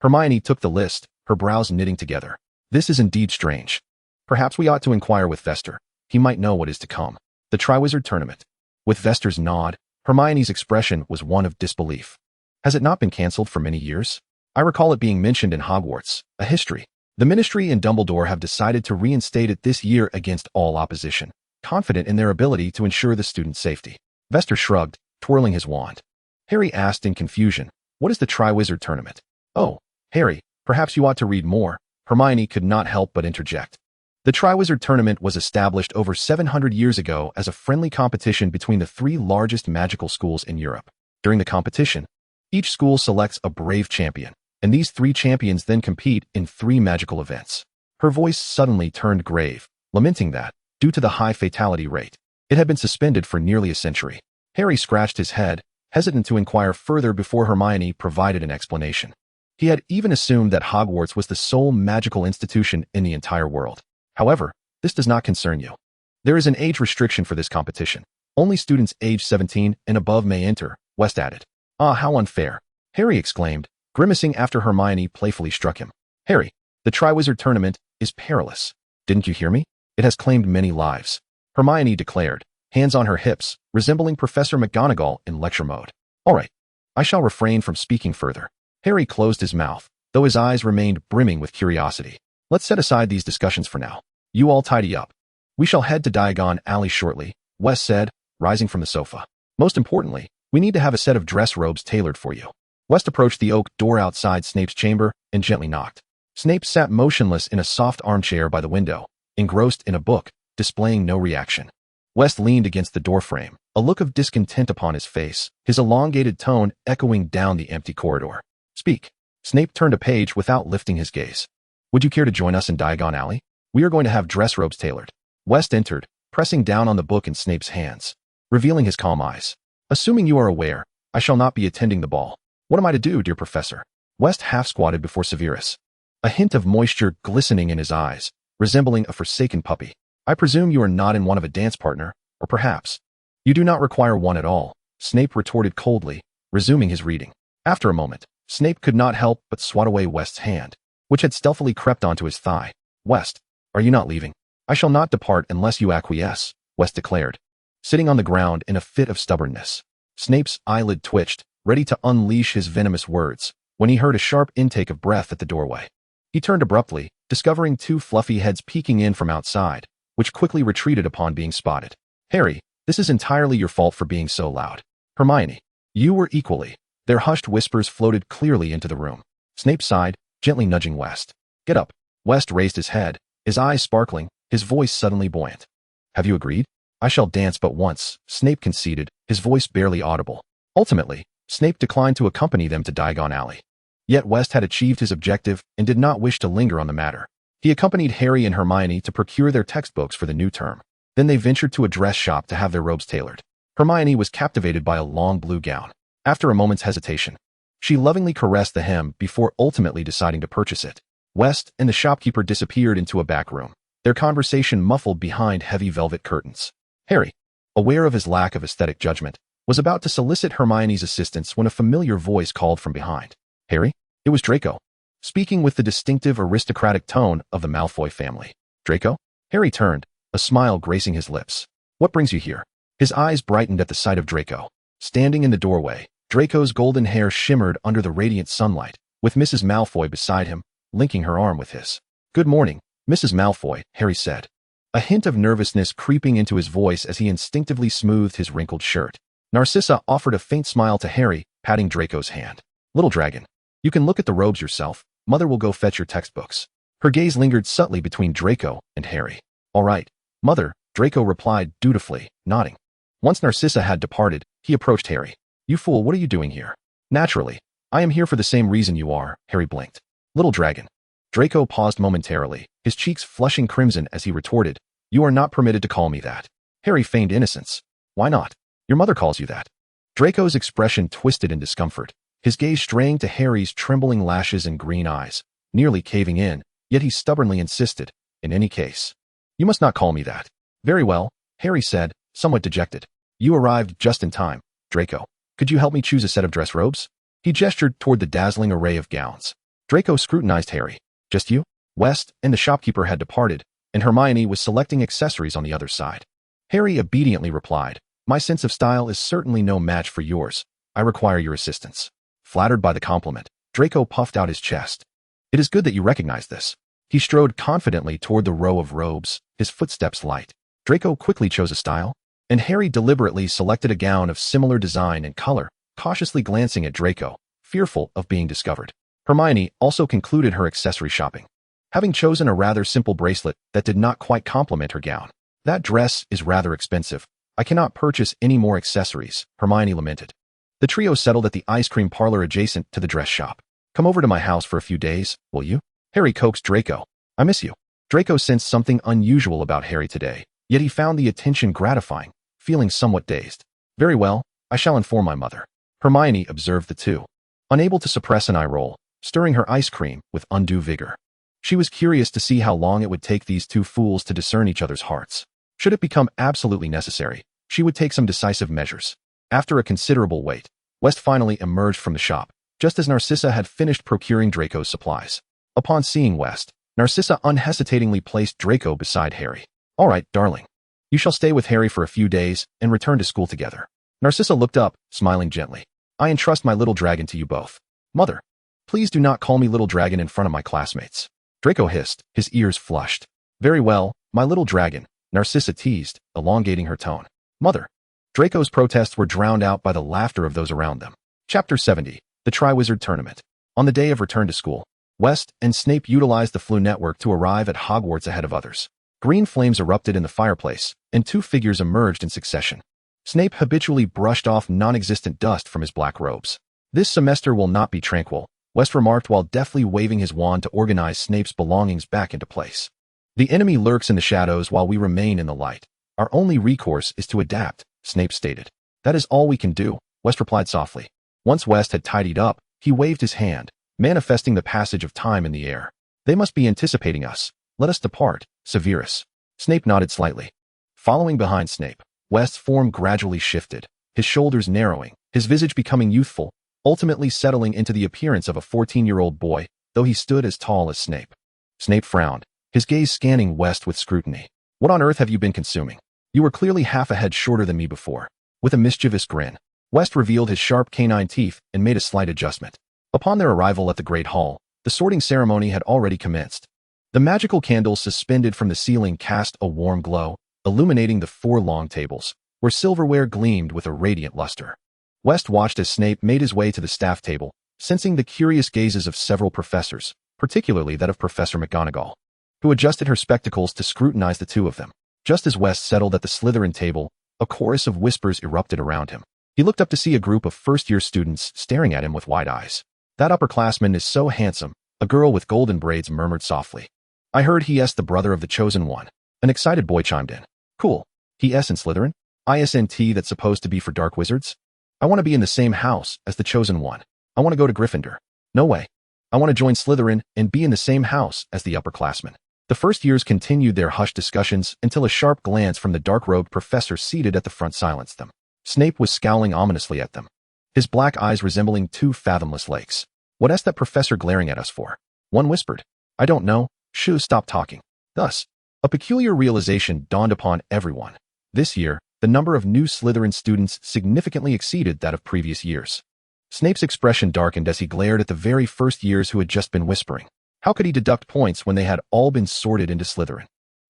Hermione took the list, her brows knitting together. This is indeed strange. Perhaps we ought to inquire with Vester. He might know what is to come. The Triwizard Tournament. With Vester's nod, Hermione's expression was one of disbelief. Has it not been cancelled for many years? I recall it being mentioned in Hogwarts, a history. The Ministry and Dumbledore have decided to reinstate it this year against all opposition, confident in their ability to ensure the student's safety. Vester shrugged, twirling his wand. Harry asked in confusion, what is the Triwizard Tournament? Oh, Harry, perhaps you ought to read more. Hermione could not help but interject. The Triwizard Tournament was established over 700 years ago as a friendly competition between the 3 largest magical schools in Europe. During the competition, each school selects a brave champion, and these 3 champions then compete in 3 magical events. Her voice suddenly turned grave, lamenting that, due to the high fatality rate, it had been suspended for nearly a century. Harry scratched his head, hesitant to inquire further before Hermione provided an explanation. He had even assumed that Hogwarts was the sole magical institution in the entire world. However, this does not concern you. There is an age restriction for this competition. Only students aged 17 and above may enter, West added. Ah, how unfair, Harry exclaimed, Grimacing after Hermione playfully struck him. Harry, the Triwizard Tournament is perilous. Didn't you hear me? It has claimed many lives. Hermione declared, hands on her hips, resembling Professor McGonagall in lecture mode. All right, I shall refrain from speaking further. Harry closed his mouth, though his eyes remained brimming with curiosity. Let's set aside these discussions for now. You all tidy up. We shall head to Diagon Alley shortly, Wes said, rising from the sofa. Most importantly, we need to have a set of dress robes tailored for you. West approached the oak door outside Snape's chamber and gently knocked. Snape sat motionless in a soft armchair by the window, engrossed in a book, displaying no reaction. West leaned against the doorframe, a look of discontent upon his face, his elongated tone echoing down the empty corridor. Speak. Snape turned a page without lifting his gaze. Would you care to join us in Diagon Alley? We are going to have dress robes tailored. West entered, pressing down on the book in Snape's hands, revealing his calm eyes. Assuming you are aware, I shall not be attending the ball. What am I to do, dear Professor? West half-squatted before Severus, a hint of moisture glistening in his eyes, resembling a forsaken puppy. I presume you are not in want of a dance partner, or perhaps you do not require one at all, Snape retorted coldly, resuming his reading. After a moment, Snape could not help but swat away West's hand, which had stealthily crept onto his thigh. West, are you not leaving? I shall not depart unless you acquiesce, West declared, sitting on the ground in a fit of stubbornness. Snape's eyelid twitched, ready to unleash his venomous words, when he heard a sharp intake of breath at the doorway. He turned abruptly, discovering two fluffy heads peeking in from outside, which quickly retreated upon being spotted. Harry, this is entirely your fault for being so loud. Hermione, you were equally. Their hushed whispers floated clearly into the room. Snape sighed, gently nudging West. Get up. West raised his head, his eyes sparkling, his voice suddenly buoyant. Have you agreed? I shall dance but once, Snape conceded, his voice barely audible. Ultimately, Snape declined to accompany them to Diagon Alley. Yet West had achieved his objective and did not wish to linger on the matter. He accompanied Harry and Hermione to procure their textbooks for the new term. Then they ventured to a dress shop to have their robes tailored. Hermione was captivated by a long blue gown. After a moment's hesitation, she lovingly caressed the hem before ultimately deciding to purchase it. West and the shopkeeper disappeared into a back room, their conversation muffled behind heavy velvet curtains. Harry, aware of his lack of aesthetic judgment, was about to solicit Hermione's assistance when a familiar voice called from behind. Harry? It was Draco, speaking with the distinctive aristocratic tone of the Malfoy family. Draco? Harry turned, a smile gracing his lips. What brings you here? His eyes brightened at the sight of Draco. Standing in the doorway, Draco's golden hair shimmered under the radiant sunlight, with Mrs. Malfoy beside him, linking her arm with his. Good morning, Mrs. Malfoy, Harry said, a hint of nervousness creeping into his voice as he instinctively smoothed his wrinkled shirt. Narcissa offered a faint smile to Harry, patting Draco's hand. Little dragon, you can look at the robes yourself. Mother will go fetch your textbooks. Her gaze lingered subtly between Draco and Harry. All right, Mother, Draco replied dutifully, nodding. Once Narcissa had departed, he approached Harry. You fool, what are you doing here? Naturally, I am here for the same reason you are, Harry blinked. Little dragon. Draco paused momentarily, his cheeks flushing crimson as he retorted, You are not permitted to call me that. Harry feigned innocence. Why not? Your mother calls you that. Draco's expression twisted in discomfort, his gaze straying to Harry's trembling lashes and green eyes, nearly caving in, yet he stubbornly insisted, in any case. You must not call me that. Very well, Harry said, somewhat dejected. You arrived just in time, Draco. Could you help me choose a set of dress robes? He gestured toward the dazzling array of gowns. Draco scrutinized Harry. Just you? West and the shopkeeper had departed, and Hermione was selecting accessories on the other side. Harry obediently replied, My sense of style is certainly no match for yours. I require your assistance. Flattered by the compliment, Draco puffed out his chest. It is good that you recognize this. He strode confidently toward the row of robes, his footsteps light. Draco quickly chose a style, and Harry deliberately selected a gown of similar design and color, cautiously glancing at Draco, fearful of being discovered. Hermione also concluded her accessory shopping, having chosen a rather simple bracelet that did not quite complement her gown. That dress is rather expensive. I cannot purchase any more accessories, Hermione lamented. The trio settled at the ice cream parlor adjacent to the dress shop. Come over to my house for a few days, will you? Harry coaxed Draco. I miss you. Draco sensed something unusual about Harry today, yet he found the attention gratifying, feeling somewhat dazed. Very well, I shall inform my mother. Hermione observed the two, unable to suppress an eye roll, stirring her ice cream with undue vigor. She was curious to see how long it would take these two fools to discern each other's hearts. Should it become absolutely necessary, she would take some decisive measures. After a considerable wait, West finally emerged from the shop, just as Narcissa had finished procuring Draco's supplies. Upon seeing West, Narcissa unhesitatingly placed Draco beside Harry. "All right, darling. You shall stay with Harry for a few days and return to school together." Narcissa looked up, smiling gently. "I entrust my little dragon to you both." "Mother, please do not call me little dragon in front of my classmates," Draco hissed, his ears flushed. "Very well, my little dragon," Narcissa teased, elongating her tone. "Mother." Draco's protests were drowned out by the laughter of those around them. Chapter 70, The Triwizard Tournament. On the day of return to school, West and Snape utilized the Floo network to arrive at Hogwarts ahead of others. Green flames erupted in the fireplace, and two figures emerged in succession. Snape habitually brushed off non-existent dust from his black robes. "This semester will not be tranquil," West remarked while deftly waving his wand to organize Snape's belongings back into place. "The enemy lurks in the shadows while we remain in the light. Our only recourse is to adapt," Snape stated. "That is all we can do," West replied softly. Once West had tidied up, he waved his hand, manifesting the passage of time in the air. "They must be anticipating us. Let us depart, Severus." Snape nodded slightly. Following behind Snape, West's form gradually shifted, his shoulders narrowing, his visage becoming youthful, ultimately settling into the appearance of a 14-year-old boy, though he stood as tall as Snape. Snape frowned, his gaze scanning West with scrutiny. "What on earth have you been consuming? You were clearly half a head shorter than me before." With a mischievous grin, West revealed his sharp canine teeth and made a slight adjustment. Upon their arrival at the Great Hall, the sorting ceremony had already commenced. The magical candles suspended from the ceiling cast a warm glow, illuminating the 4 long tables, where silverware gleamed with a radiant luster. West watched as Snape made his way to the staff table, sensing the curious gazes of several professors, particularly that of Professor McGonagall, who adjusted her spectacles to scrutinize the two of them. Just as West settled at the Slytherin table, a chorus of whispers erupted around him. He looked up to see a group of first-year students staring at him with wide eyes. "That upperclassman is so handsome," a girl with golden braids murmured softly. "I heard he's the brother of the Chosen One," an excited boy chimed in. "Cool. He's in Slytherin? ISNT that's supposed to be for dark wizards? I want to be in the same house as the Chosen One. I want to go to Gryffindor." "No way. I want to join Slytherin and be in the same house as the upperclassmen." The first years continued their hushed discussions until a sharp glance from the dark-robed professor seated at the front silenced them. Snape was scowling ominously at them, his black eyes resembling 2 fathomless lakes. "What's that professor glaring at us for?" one whispered. "I don't know. Shoo, stop talking." Thus, a peculiar realization dawned upon everyone. This year, the number of new Slytherin students significantly exceeded that of previous years. Snape's expression darkened as he glared at the very first years who had just been whispering. How could he deduct points when they had all been sorted into Slytherin?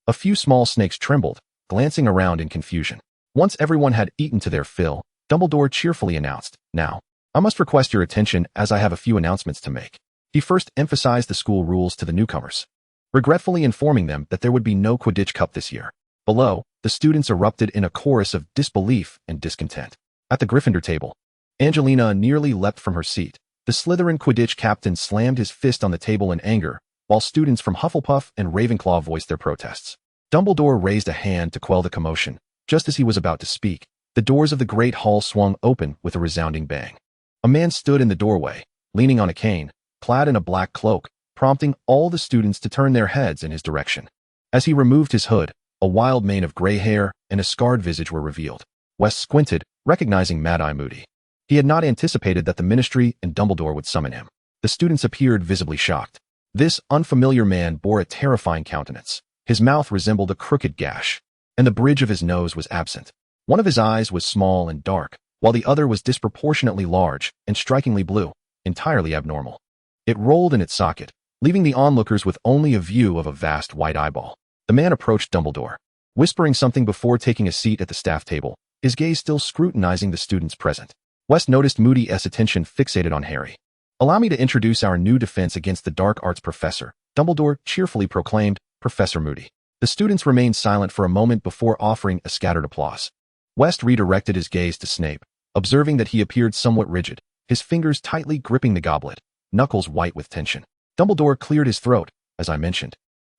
A few small snakes trembled, glancing around in confusion. Once everyone had eaten to their fill, Dumbledore cheerfully announced, "Now, I must request your attention as I have a few announcements to make." He first emphasized the school rules to the newcomers, regretfully informing them that there would be no Quidditch Cup this year. Below, the students erupted in a chorus of disbelief and discontent. At the Gryffindor table, Angelina nearly leapt from her seat. The Slytherin Quidditch captain slammed his fist on the table in anger, while students from Hufflepuff and Ravenclaw voiced their protests. Dumbledore raised a hand to quell the commotion. Just as he was about to speak, the doors of the Great Hall swung open with a resounding bang. A man stood in the doorway, leaning on a cane, clad in a black cloak, prompting all the students to turn their heads in his direction. As he removed his hood, a wild mane of gray hair and a scarred visage were revealed. West squinted, recognizing Mad-Eye Moody. He had not anticipated that the Ministry and Dumbledore would summon him. The students appeared visibly shocked. This unfamiliar man bore a terrifying countenance. His mouth resembled a crooked gash, and the bridge of his nose was absent. One of his eyes was small and dark, while the other was disproportionately large and strikingly blue, entirely abnormal. It rolled in its socket, leaving the onlookers with only a view of a vast white eyeball. The man approached Dumbledore, whispering something before taking a seat at the staff table, his gaze still scrutinizing the students present. West noticed Moody's attention fixated on Harry. "Allow me to introduce our new defense against the dark arts professor," Dumbledore cheerfully proclaimed, "Professor Moody." The students remained silent for a moment before offering a scattered applause. West redirected his gaze to Snape, observing that he appeared somewhat rigid, his fingers tightly gripping the goblet, knuckles white with tension. Dumbledore cleared his throat. "As I mentioned,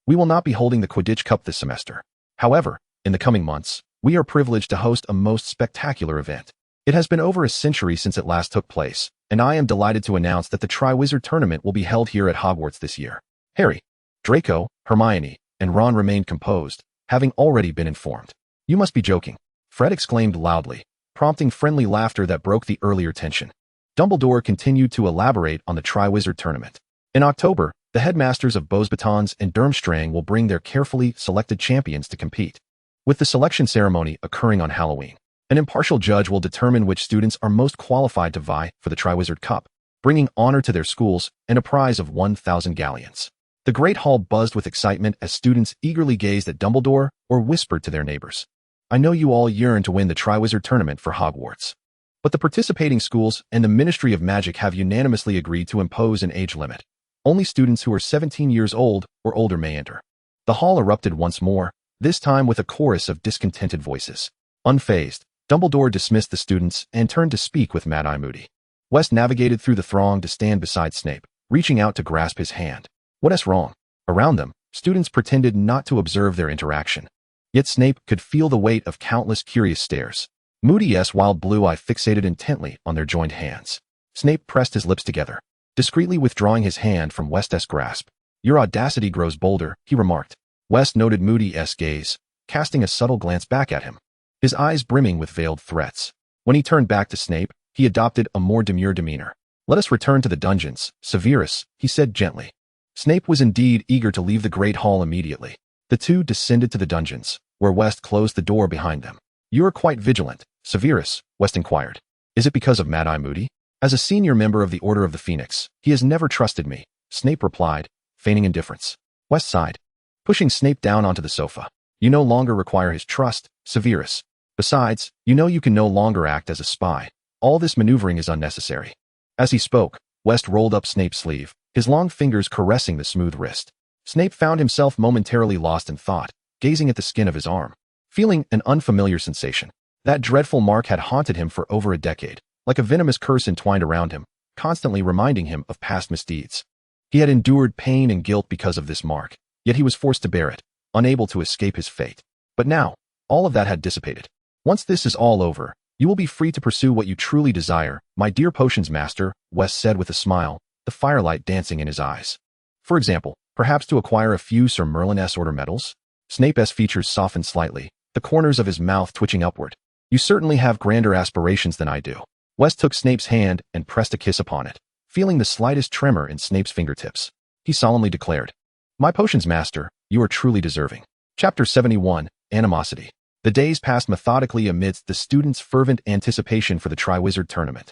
we will not be holding the Quidditch Cup this semester. However, in the coming months, we are privileged to host a most spectacular event. It has been over a century since it last took place, and I am delighted to announce that the Triwizard Tournament will be held here at Hogwarts this year." Harry, Draco, Hermione, and Ron remained composed, having already been informed. "You must be joking," Fred exclaimed loudly, prompting friendly laughter that broke the earlier tension. Dumbledore continued to elaborate on the Triwizard Tournament. In October, the headmasters of Beauxbatons and Durmstrang will bring their carefully selected champions to compete. With the selection ceremony occurring on Halloween, an impartial judge will determine which students are most qualified to vie for the Triwizard Cup, bringing honor to their schools and a prize of 1,000 galleons. The Great Hall buzzed with excitement as students eagerly gazed at Dumbledore or whispered to their neighbors, "I know you all yearn to win the Triwizard Tournament for Hogwarts." But the participating schools and the Ministry of Magic have unanimously agreed to impose an age limit. Only students who are 17 years old or older may enter. The hall erupted once more, this time with a chorus of discontented voices. Unfazed, Dumbledore dismissed the students and turned to speak with Mad-Eye Moody. West navigated through the throng to stand beside Snape, reaching out to grasp his hand. What's wrong? Around them, students pretended not to observe their interaction. Yet Snape could feel the weight of countless curious stares. Moody's wild blue eye fixated intently on their joined hands. Snape pressed his lips together, discreetly withdrawing his hand from West's grasp. "Your audacity grows bolder," he remarked. West noted Moody's gaze, casting a subtle glance back at him, his eyes brimming with veiled threats. When he turned back to Snape, he adopted a more demure demeanor. "Let us return to the dungeons, Severus," he said gently. Snape was indeed eager to leave the Great Hall immediately. The two descended to the dungeons, where West closed the door behind them. "You are quite vigilant, Severus," West inquired. "Is it because of Mad-Eye Moody?" "As a senior member of the Order of the Phoenix, he has never trusted me," Snape replied, feigning indifference. West sighed, pushing Snape down onto the sofa. "You no longer require his trust, Severus. Besides, you know you can no longer act as a spy. All this maneuvering is unnecessary." As he spoke, West rolled up Snape's sleeve, his long fingers caressing the smooth wrist. Snape found himself momentarily lost in thought, gazing at the skin of his arm, feeling an unfamiliar sensation. That dreadful mark had haunted him for over a decade, like a venomous curse entwined around him, constantly reminding him of past misdeeds. He had endured pain and guilt because of this mark, yet he was forced to bear it, unable to escape his fate. But now, all of that had dissipated. "Once this is all over, you will be free to pursue what you truly desire, my dear potions master," West said with a smile, the firelight dancing in his eyes. "For example, perhaps to acquire a few Sir Merlin's Order medals?" Snape's features softened slightly, the corners of his mouth twitching upward. "You certainly have grander aspirations than I do." West took Snape's hand and pressed a kiss upon it, feeling the slightest tremor in Snape's fingertips. He solemnly declared, "My potions master, you are truly deserving." Chapter 71, Animosity. The days passed methodically amidst the students' fervent anticipation for the Triwizard Tournament,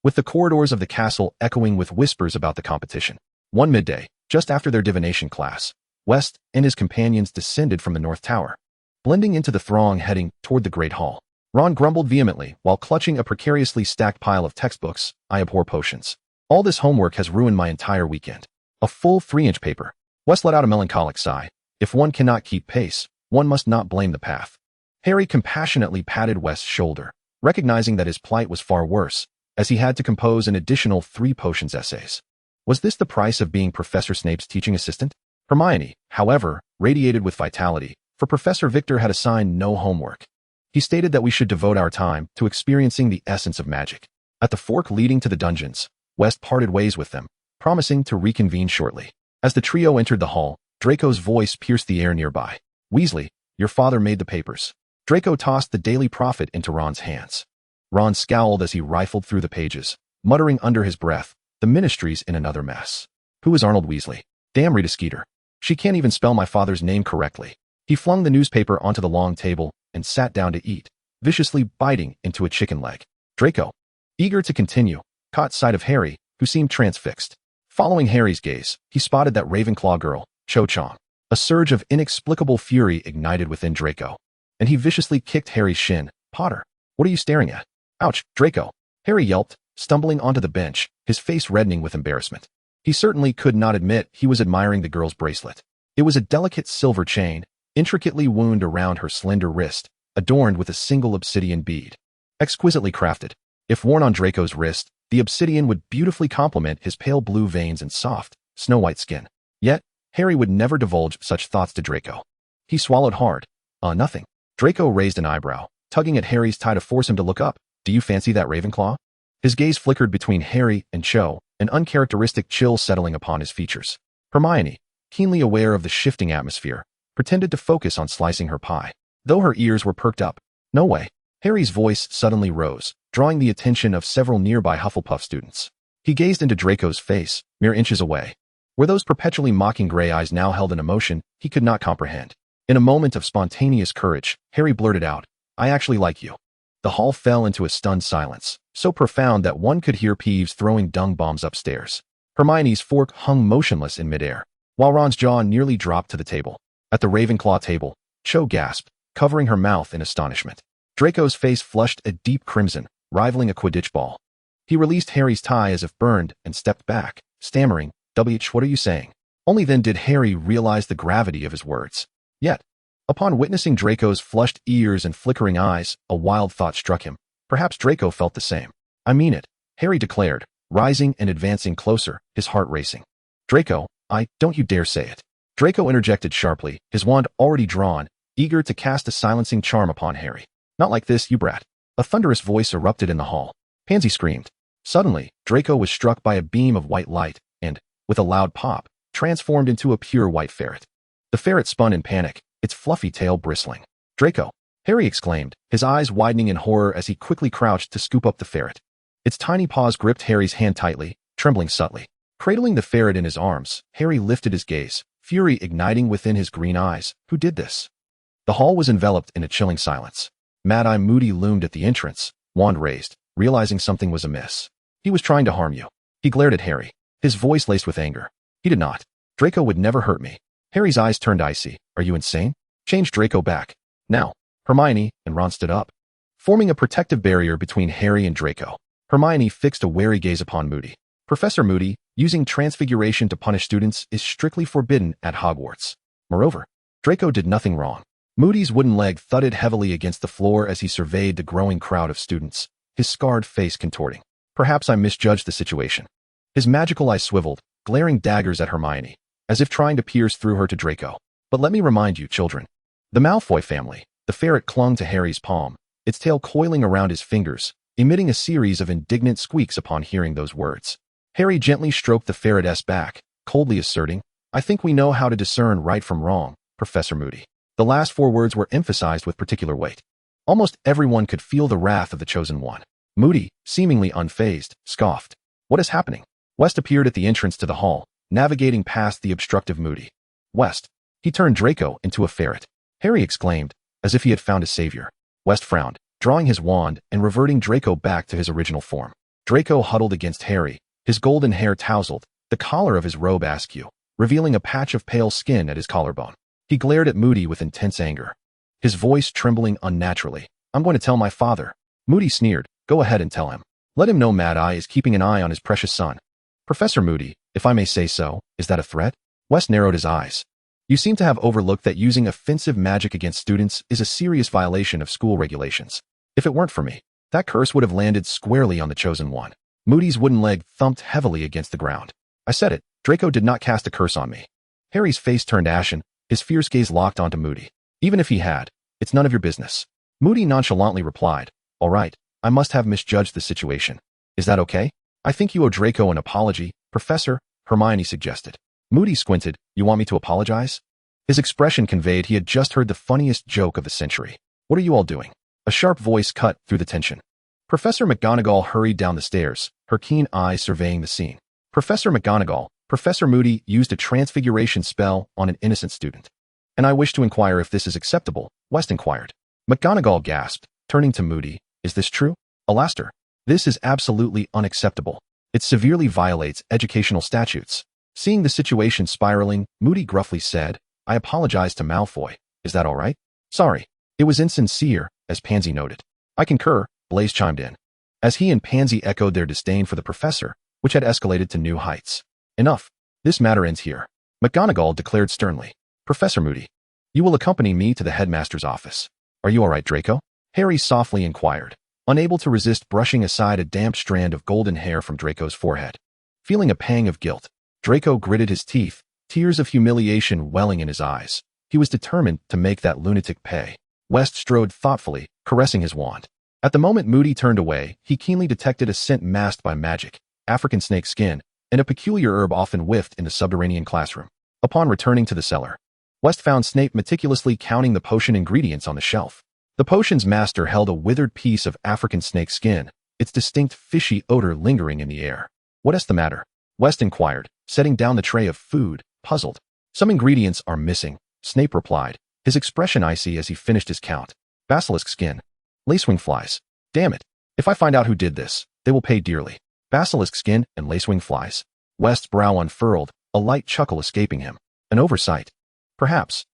with the corridors of the castle echoing with whispers about the competition. One midday, just after their divination class, West and his companions descended from the North Tower, blending into the throng heading toward the Great Hall. Ron grumbled vehemently while clutching a precariously stacked pile of textbooks. "I abhor potions. All this homework has ruined my entire weekend." A full 3-inch paper. West let out a melancholic sigh. If one cannot keep pace, one must not blame the path. Harry compassionately patted West's shoulder, recognizing that his plight was far worse, as he had to compose an additional 3 potions essays. Was this the price of being Professor Snape's teaching assistant? Hermione, however, radiated with vitality, for Professor Victor had assigned no homework. He stated that we should devote our time to experiencing the essence of magic. At the fork leading to the dungeons, West parted ways with them, promising to reconvene shortly. As the trio entered the hall, Draco's voice pierced the air nearby. "Weasley, your father made the papers." Draco tossed the Daily Prophet into Ron's hands. Ron scowled as he rifled through the pages, muttering under his breath, "The ministry's in another mess." "Who is Arnold Weasley?" "Damn Rita Skeeter. She can't even spell my father's name correctly." He flung the newspaper onto the long table and sat down to eat, viciously biting into a chicken leg. Draco, eager to continue, caught sight of Harry, who seemed transfixed. Following Harry's gaze, he spotted that Ravenclaw girl, Cho-Chang. A surge of inexplicable fury ignited within Draco, and he viciously kicked Harry's shin. "Potter, what are you staring at?" "Ouch, Draco," Harry yelped, stumbling onto the bench, his face reddening with embarrassment. He certainly could not admit he was admiring the girl's bracelet. It was a delicate silver chain, intricately wound around her slender wrist, adorned with a single obsidian bead. Exquisitely crafted. If worn on Draco's wrist, the obsidian would beautifully complement his pale blue veins and soft, snow-white skin. Yet, Harry would never divulge such thoughts to Draco. He swallowed hard. Nothing." Draco raised an eyebrow, tugging at Harry's tie to force him to look up. "Do you fancy that Ravenclaw?" His gaze flickered between Harry and Cho, an uncharacteristic chill settling upon his features. Hermione, keenly aware of the shifting atmosphere, pretended to focus on slicing her pie, though her ears were perked up. "No way." Harry's voice suddenly rose, drawing the attention of several nearby Hufflepuff students. He gazed into Draco's face, mere inches away. Where those perpetually mocking gray eyes now held an emotion he could not comprehend. In a moment of spontaneous courage, Harry blurted out, "I actually like you." The hall fell into a stunned silence, so profound that one could hear Peeves throwing dung bombs upstairs. Hermione's fork hung motionless in midair, while Ron's jaw nearly dropped to the table. At the Ravenclaw table, Cho gasped, covering her mouth in astonishment. Draco's face flushed a deep crimson, rivaling a Quidditch ball. He released Harry's tie as if burned and stepped back, stammering, "WH, what are you saying?" Only then did Harry realize the gravity of his words. Yet, upon witnessing Draco's flushed ears and flickering eyes, a wild thought struck him. Perhaps Draco felt the same. "I mean it," Harry declared, rising and advancing closer, his heart racing. "Draco, don't you dare say it." Draco interjected sharply, his wand already drawn, eager to cast a silencing charm upon Harry. "Not like this, you brat." A thunderous voice erupted in the hall. Pansy screamed. Suddenly, Draco was struck by a beam of white light, and, with a loud pop, transformed into a pure white ferret. The ferret spun in panic, its fluffy tail bristling. "Draco!" Harry exclaimed, his eyes widening in horror as he quickly crouched to scoop up the ferret. Its tiny paws gripped Harry's hand tightly, trembling subtly. Cradling the ferret in his arms, Harry lifted his gaze, fury igniting within his green eyes. Who did this? The hall was enveloped in a chilling silence. Mad-Eye Moody loomed at the entrance, wand raised, realizing something was amiss. "He was trying to harm you." He glared at Harry, his voice laced with anger. "He did not. Draco would never hurt me." Harry's eyes turned icy. "Are you insane? Change Draco back. Now." Hermione and Ron stood up, forming a protective barrier between Harry and Draco. Hermione fixed a wary gaze upon Moody. "Professor Moody, using transfiguration to punish students is strictly forbidden at Hogwarts. Moreover, Draco did nothing wrong." Moody's wooden leg thudded heavily against the floor as he surveyed the growing crowd of students, his scarred face contorting. "Perhaps I misjudged the situation." His magical eyes swiveled, glaring daggers at Hermione, as if trying to pierce through her to Draco. "But let me remind you, children. The Malfoy family." The ferret clung to Harry's palm, its tail coiling around his fingers, emitting a series of indignant squeaks upon hearing those words. Harry gently stroked the ferret's back, coldly asserting, "I think we know how to discern right from wrong, Professor Moody." The last 4 words were emphasized with particular weight. Almost everyone could feel the wrath of the chosen one. Moody, seemingly unfazed, scoffed. "What is happening?" West appeared at the entrance to the hall, navigating past the obstructive Moody. "West." He turned Draco into a ferret. Harry exclaimed, as if he had found a savior. West frowned, drawing his wand and reverting Draco back to his original form. Draco huddled against Harry, his golden hair tousled, the collar of his robe askew, revealing a patch of pale skin at his collarbone. He glared at Moody with intense anger, his voice trembling unnaturally. "I'm going to tell my father." Moody sneered. "Go ahead and tell him. Let him know Mad-Eye is keeping an eye on his precious son." "Professor Moody, if I may say so, is that a threat?" West narrowed his eyes. "You seem to have overlooked that using offensive magic against students is a serious violation of school regulations. If it weren't for me, that curse would have landed squarely on the chosen one." Moody's wooden leg thumped heavily against the ground. "I said it. Draco did not cast a curse on me." Harry's face turned ashen, his fierce gaze locked onto Moody. "Even if he had, it's none of your business." Moody nonchalantly replied, "All right, I must have misjudged the situation. Is that okay?" "I think you owe Draco an apology, Professor," Hermione suggested. Moody squinted. "You want me to apologize?" His expression conveyed he had just heard the funniest joke of the century. "What are you all doing?" A sharp voice cut through the tension. Professor McGonagall hurried down the stairs, her keen eyes surveying the scene. "Professor McGonagall, Professor Moody used a transfiguration spell on an innocent student. And I wish to inquire if this is acceptable," West inquired. McGonagall gasped, turning to Moody. "Is this true?" "Alastair, this is absolutely unacceptable. It severely violates educational statutes." Seeing the situation spiraling, Moody gruffly said, "I apologize to Malfoy. Is that all right?" "Sorry. It was insincere," as Pansy noted. "I concur," Blaise chimed in, as he and Pansy echoed their disdain for the professor, which had escalated to new heights. "Enough. This matter ends here," McGonagall declared sternly. "Professor Moody, you will accompany me to the headmaster's office." "Are you all right, Draco?" Harry softly inquired, unable to resist brushing aside a damp strand of golden hair from Draco's forehead. Feeling a pang of guilt, Draco gritted his teeth, tears of humiliation welling in his eyes. He was determined to make that lunatic pay. West strode thoughtfully, caressing his wand. At the moment Moody turned away, he keenly detected a scent masked by magic, African snake skin, and a peculiar herb often whiffed in the subterranean classroom. Upon returning to the cellar, West found Snape meticulously counting the potion ingredients on the shelf. The potion's master held a withered piece of African snake skin, its distinct fishy odor lingering in the air. "What is the matter?" West inquired, setting down the tray of food, puzzled. "Some ingredients are missing," Snape replied, his expression icy as he finished his count. "Basilisk skin. Lacewing flies. Damn it. If I find out who did this, they will pay dearly." Basilisk skin and lacewing flies. West's brow unfurled, a light chuckle escaping him. "An oversight. Perhaps."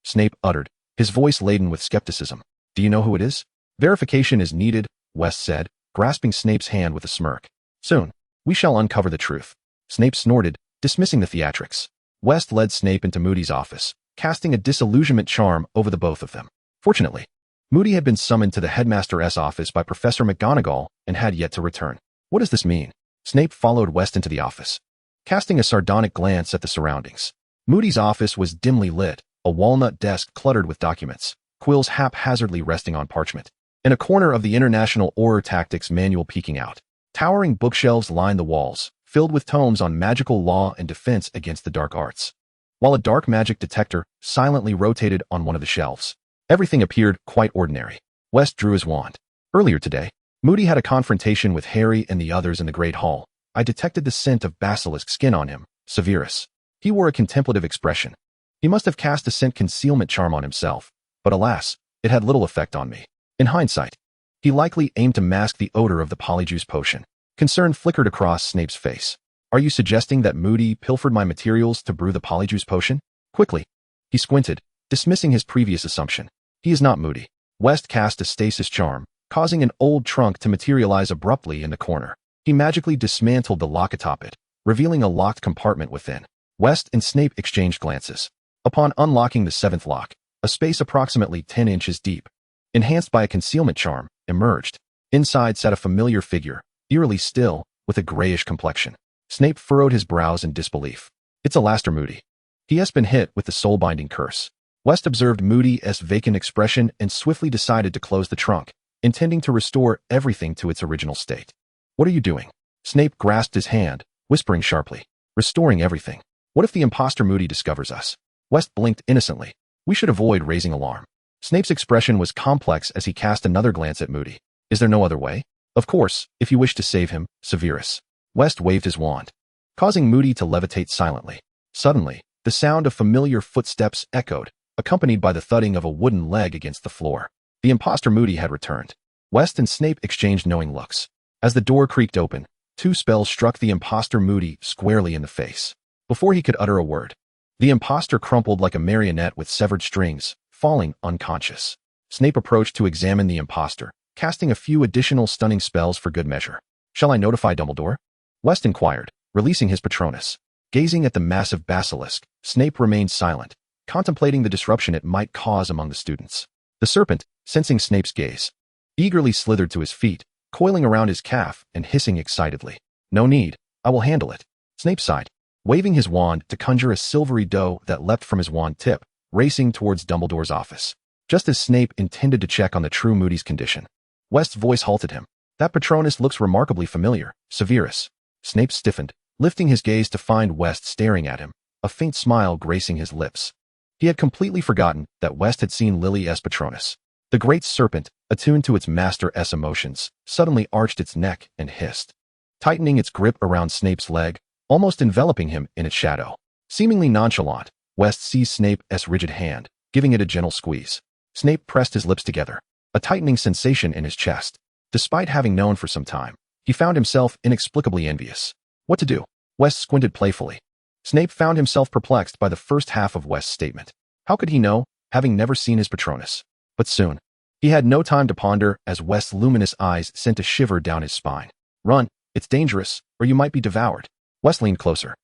Snape uttered, his voice laden with skepticism. "Do you know who it is?" "Verification is needed," West said, grasping Snape's hand with a smirk. "Soon, we shall uncover the truth." Snape snorted, dismissing the theatrics. West led Snape into Moody's office, casting a disillusionment charm over the both of them. Fortunately, Moody had been summoned to the headmaster's office by Professor McGonagall and had yet to return. "What does this mean?" Snape followed West into the office, casting a sardonic glance at the surroundings. Moody's office was dimly lit, a walnut desk cluttered with documents, quills haphazardly resting on parchment, and a corner of the International Auror Tactics manual peeking out. Towering bookshelves lined the walls, filled with tomes on magical law and defense against the dark arts, while a dark magic detector silently rotated on one of the shelves. Everything appeared quite ordinary. West drew his wand. "Earlier today, Moody had a confrontation with Harry and the others in the Great Hall. I detected the scent of basilisk skin on him, Severus. He wore a contemplative expression. He must have cast a scent concealment charm on himself, but alas, it had little effect on me. In hindsight, he likely aimed to mask the odor of the polyjuice potion." Concern flickered across Snape's face. "Are you suggesting that Moody pilfered my materials to brew the polyjuice potion?" Quickly, he squinted, dismissing his previous assumption. "He is not Moody." West cast a stasis charm, causing an old trunk to materialize abruptly in the corner. He magically dismantled the lock atop it, revealing a locked compartment within. West and Snape exchanged glances. Upon unlocking the seventh lock, a space approximately 10 inches deep, enhanced by a concealment charm, emerged. Inside sat a familiar figure, eerily still, with a grayish complexion. Snape furrowed his brows in disbelief. "It's Alastair Moody. He has been hit with the soul-binding curse." West observed Moody's vacant expression and swiftly decided to close the trunk, intending to restore everything to its original state. "What are you doing?" Snape grasped his hand, whispering sharply. "Restoring everything. What if the imposter Moody discovers us?" West blinked innocently. "We should avoid raising alarm." Snape's expression was complex as he cast another glance at Moody. "Is there no other way?" "Of course, if you wish to save him, Severus." West waved his wand, causing Moody to levitate silently. Suddenly, the sound of familiar footsteps echoed, accompanied by the thudding of a wooden leg against the floor. The imposter Moody had returned. West and Snape exchanged knowing looks. As the door creaked open, two spells struck the imposter Moody squarely in the face. Before he could utter a word, the imposter crumpled like a marionette with severed strings, falling unconscious. Snape approached to examine the imposter, casting a few additional stunning spells for good measure. "Shall I notify Dumbledore?" West inquired, releasing his Patronus. Gazing at the massive basilisk, Snape remained silent, contemplating the disruption it might cause among the students. The serpent, sensing Snape's gaze, eagerly slithered to his feet, coiling around his calf and hissing excitedly. "No need, I will handle it." Snape sighed, waving his wand to conjure a silvery doe that leapt from his wand tip, racing towards Dumbledore's office. Just as Snape intended to check on the true Moody's condition, West's voice halted him. "That Patronus looks remarkably familiar, Severus." Snape stiffened, lifting his gaze to find West staring at him, a faint smile gracing his lips. He had completely forgotten that West had seen Lily's Patronus. The great serpent, attuned to its master's emotions, suddenly arched its neck and hissed, tightening its grip around Snape's leg, almost enveloping him in its shadow. Seemingly nonchalant, West seized Snape's rigid hand, giving it a gentle squeeze. Snape pressed his lips together, a tightening sensation in his chest. Despite having known for some time, he found himself inexplicably envious. What to do? West squinted playfully. Snape found himself perplexed by the first half of West's statement. How could he know, having never seen his Patronus? But soon, he had no time to ponder as West's luminous eyes sent a shiver down his spine. "Run, it's dangerous, or you might be devoured." West leaned closer,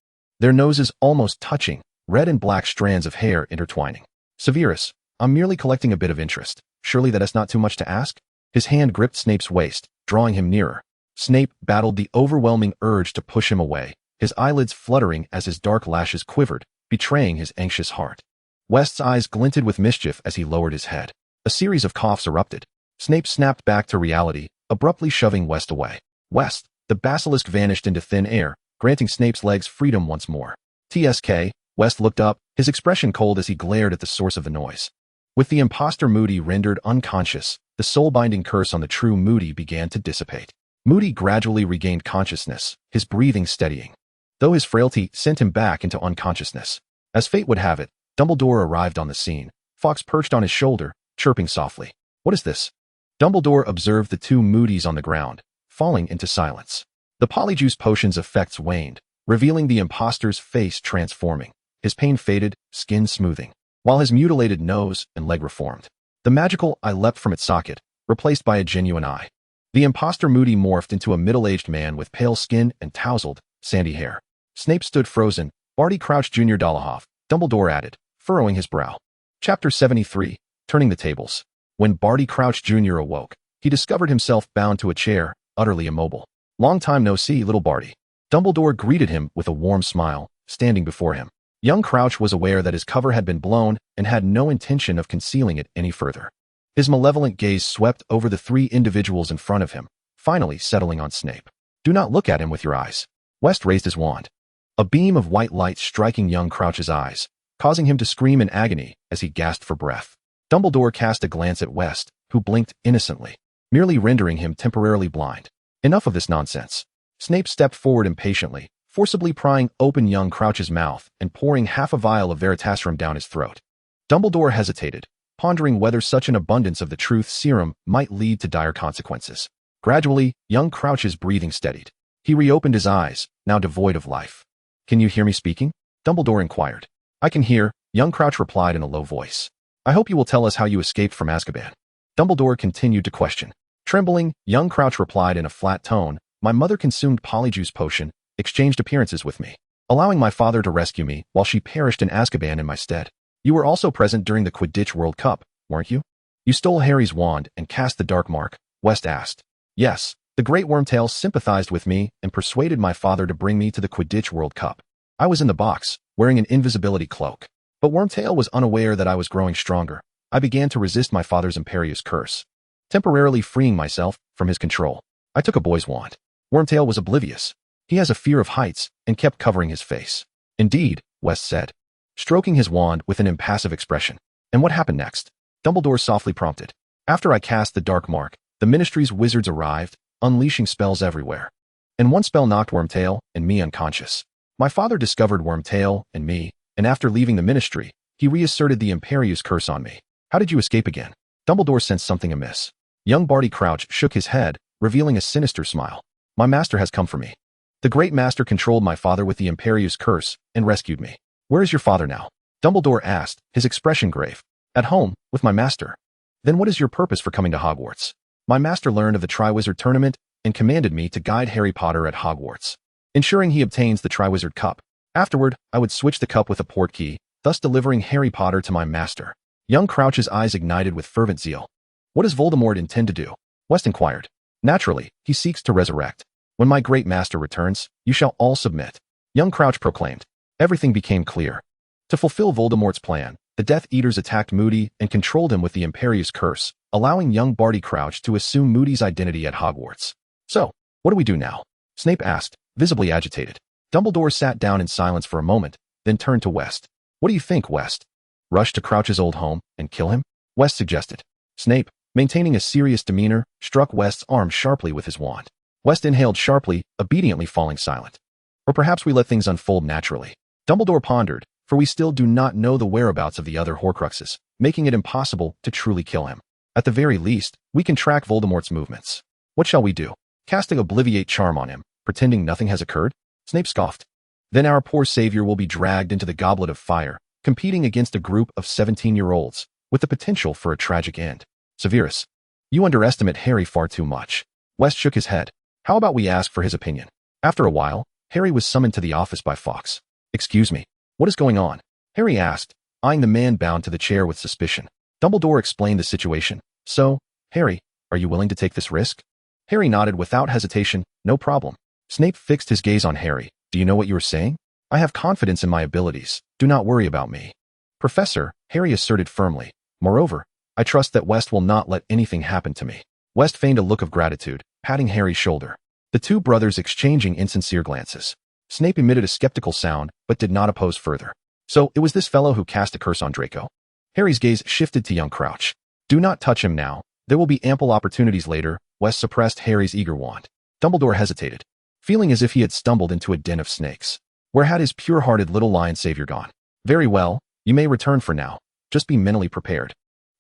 their noses almost touching, red and black strands of hair intertwining. "Severus, I'm merely collecting a bit of interest. Surely that is not too much to ask?" His hand gripped Snape's waist, drawing him nearer. Snape battled the overwhelming urge to push him away, his eyelids fluttering as his dark lashes quivered, betraying his anxious heart. West's eyes glinted with mischief as he lowered his head. A series of coughs erupted. Snape snapped back to reality, abruptly shoving West away. "West!" The basilisk vanished into thin air, granting Snape's legs freedom once more. "TSK," West looked up, his expression cold as he glared at the source of the noise. With the imposter Moody rendered unconscious, the soul-binding curse on the true Moody began to dissipate. Moody gradually regained consciousness, his breathing steadying, though his frailty sent him back into unconsciousness. As fate would have it, Dumbledore arrived on the scene. Fawkes perched on his shoulder, chirping softly. "What is this?" Dumbledore observed the two Moodies on the ground, falling into silence. The Polyjuice Potion's effects waned, revealing the imposter's face transforming. His pain faded, skin smoothing, while his mutilated nose and leg reformed. The magical eye leapt from its socket, replaced by a genuine eye. The imposter Moody morphed into a middle-aged man with pale skin and tousled, sandy hair. Snape stood frozen. Barty Crouch Jr. Dolohov, Dumbledore added, furrowing his brow. Chapter 73, Turning the Tables. When Barty Crouch Jr. awoke, he discovered himself bound to a chair, utterly immobile. "Long time no see, little Barty." Dumbledore greeted him with a warm smile, standing before him. Young Crouch was aware that his cover had been blown and had no intention of concealing it any further. His malevolent gaze swept over the three individuals in front of him, finally settling on Snape. "Do not look at him with your eyes." West raised his wand. A beam of white light striking young Crouch's eyes, causing him to scream in agony as he gasped for breath. Dumbledore cast a glance at West, who blinked innocently, merely rendering him temporarily blind. Enough of this nonsense. Snape stepped forward impatiently, forcibly prying open young Crouch's mouth and pouring half a vial of Veritaserum down his throat. Dumbledore hesitated, pondering whether such an abundance of the truth serum might lead to dire consequences. Gradually, young Crouch's breathing steadied. He reopened his eyes, now devoid of life. "Can you hear me speaking?" Dumbledore inquired. "I can hear," young Crouch replied in a low voice. "I hope you will tell us how you escaped from Azkaban." Dumbledore continued to question. Trembling, young Crouch replied in a flat tone, "My mother consumed Polyjuice Potion, exchanged appearances with me, allowing my father to rescue me while she perished in Azkaban in my stead. You were also present during the Quidditch World Cup, weren't you?" "You stole Harry's wand and cast the Dark Mark?" West asked. "Yes. The Great Wormtail sympathized with me and persuaded my father to bring me to the Quidditch World Cup. I was in the box, wearing an invisibility cloak. But Wormtail was unaware that I was growing stronger. I began to resist my father's imperious curse, temporarily freeing myself from his control. I took a boy's wand. Wormtail was oblivious. He has a fear of heights and kept covering his face." "Indeed," West said, stroking his wand with an impassive expression. "And what happened next?" Dumbledore softly prompted. "After I cast the Dark Mark, the Ministry's wizards arrived, unleashing spells everywhere. And one spell knocked Wormtail and me unconscious. My father discovered Wormtail and me, and after leaving the Ministry, he reasserted the Imperius curse on me." "How did you escape again?" Dumbledore sensed something amiss. Young Barty Crouch shook his head, revealing a sinister smile. "My master has come for me. The Great Master controlled my father with the Imperius curse and rescued me." "Where is your father now?" Dumbledore asked, his expression grave. "At home, with my master." "Then what is your purpose for coming to Hogwarts?" "My master learned of the Triwizard Tournament and commanded me to guide Harry Potter at Hogwarts, ensuring he obtains the Triwizard Cup. Afterward, I would switch the cup with a portkey, thus delivering Harry Potter to my master." Young Crouch's eyes ignited with fervent zeal. "What does Voldemort intend to do?" West inquired. "Naturally, he seeks to resurrect. When my great master returns, you shall all submit," young Crouch proclaimed. Everything became clear. To fulfill Voldemort's plan, the Death Eaters attacked Moody and controlled him with the Imperius curse, allowing young Barty Crouch to assume Moody's identity at Hogwarts. "So, what do we do now?" Snape asked, visibly agitated. Dumbledore sat down in silence for a moment, then turned to West. "What do you think, West? Rush to Crouch's old home and kill him?" West suggested. Snape, maintaining a serious demeanor, struck West's arm sharply with his wand. West inhaled sharply, obediently falling silent. "Or perhaps we let things unfold naturally." Dumbledore pondered, "for we still do not know the whereabouts of the other Horcruxes, making it impossible to truly kill him. At the very least, we can track Voldemort's movements. What shall we do? Casting Obliviate Charm on him, pretending nothing has occurred?" Snape scoffed. "Then our poor savior will be dragged into the Goblet of Fire, competing against a group of 17-year-olds, with the potential for a tragic end." "Severus, you underestimate Harry far too much." West shook his head. "How about we ask for his opinion?" After a while, Harry was summoned to the office by Fawkes. "Excuse me, what is going on?" Harry asked, eyeing the man bound to the chair with suspicion. Dumbledore explained the situation. "So, Harry, are you willing to take this risk?" Harry nodded without hesitation. "No problem." Snape fixed his gaze on Harry. "Do you know what you are saying?" "I have confidence in my abilities. Do not worry about me." "Professor," Harry asserted firmly. "Moreover, I trust that West will not let anything happen to me." West feigned a look of gratitude, patting Harry's shoulder. The two brothers exchanging insincere glances. Snape emitted a skeptical sound, but did not oppose further. "So, it was this fellow who cast a curse on Draco?" Harry's gaze shifted to young Crouch. "Do not touch him now. There will be ample opportunities later." West suppressed Harry's eager want. Dumbledore hesitated, feeling as if he had stumbled into a den of snakes. Where had his pure-hearted little lion savior gone? Very well, you may return for now. Just be mentally prepared,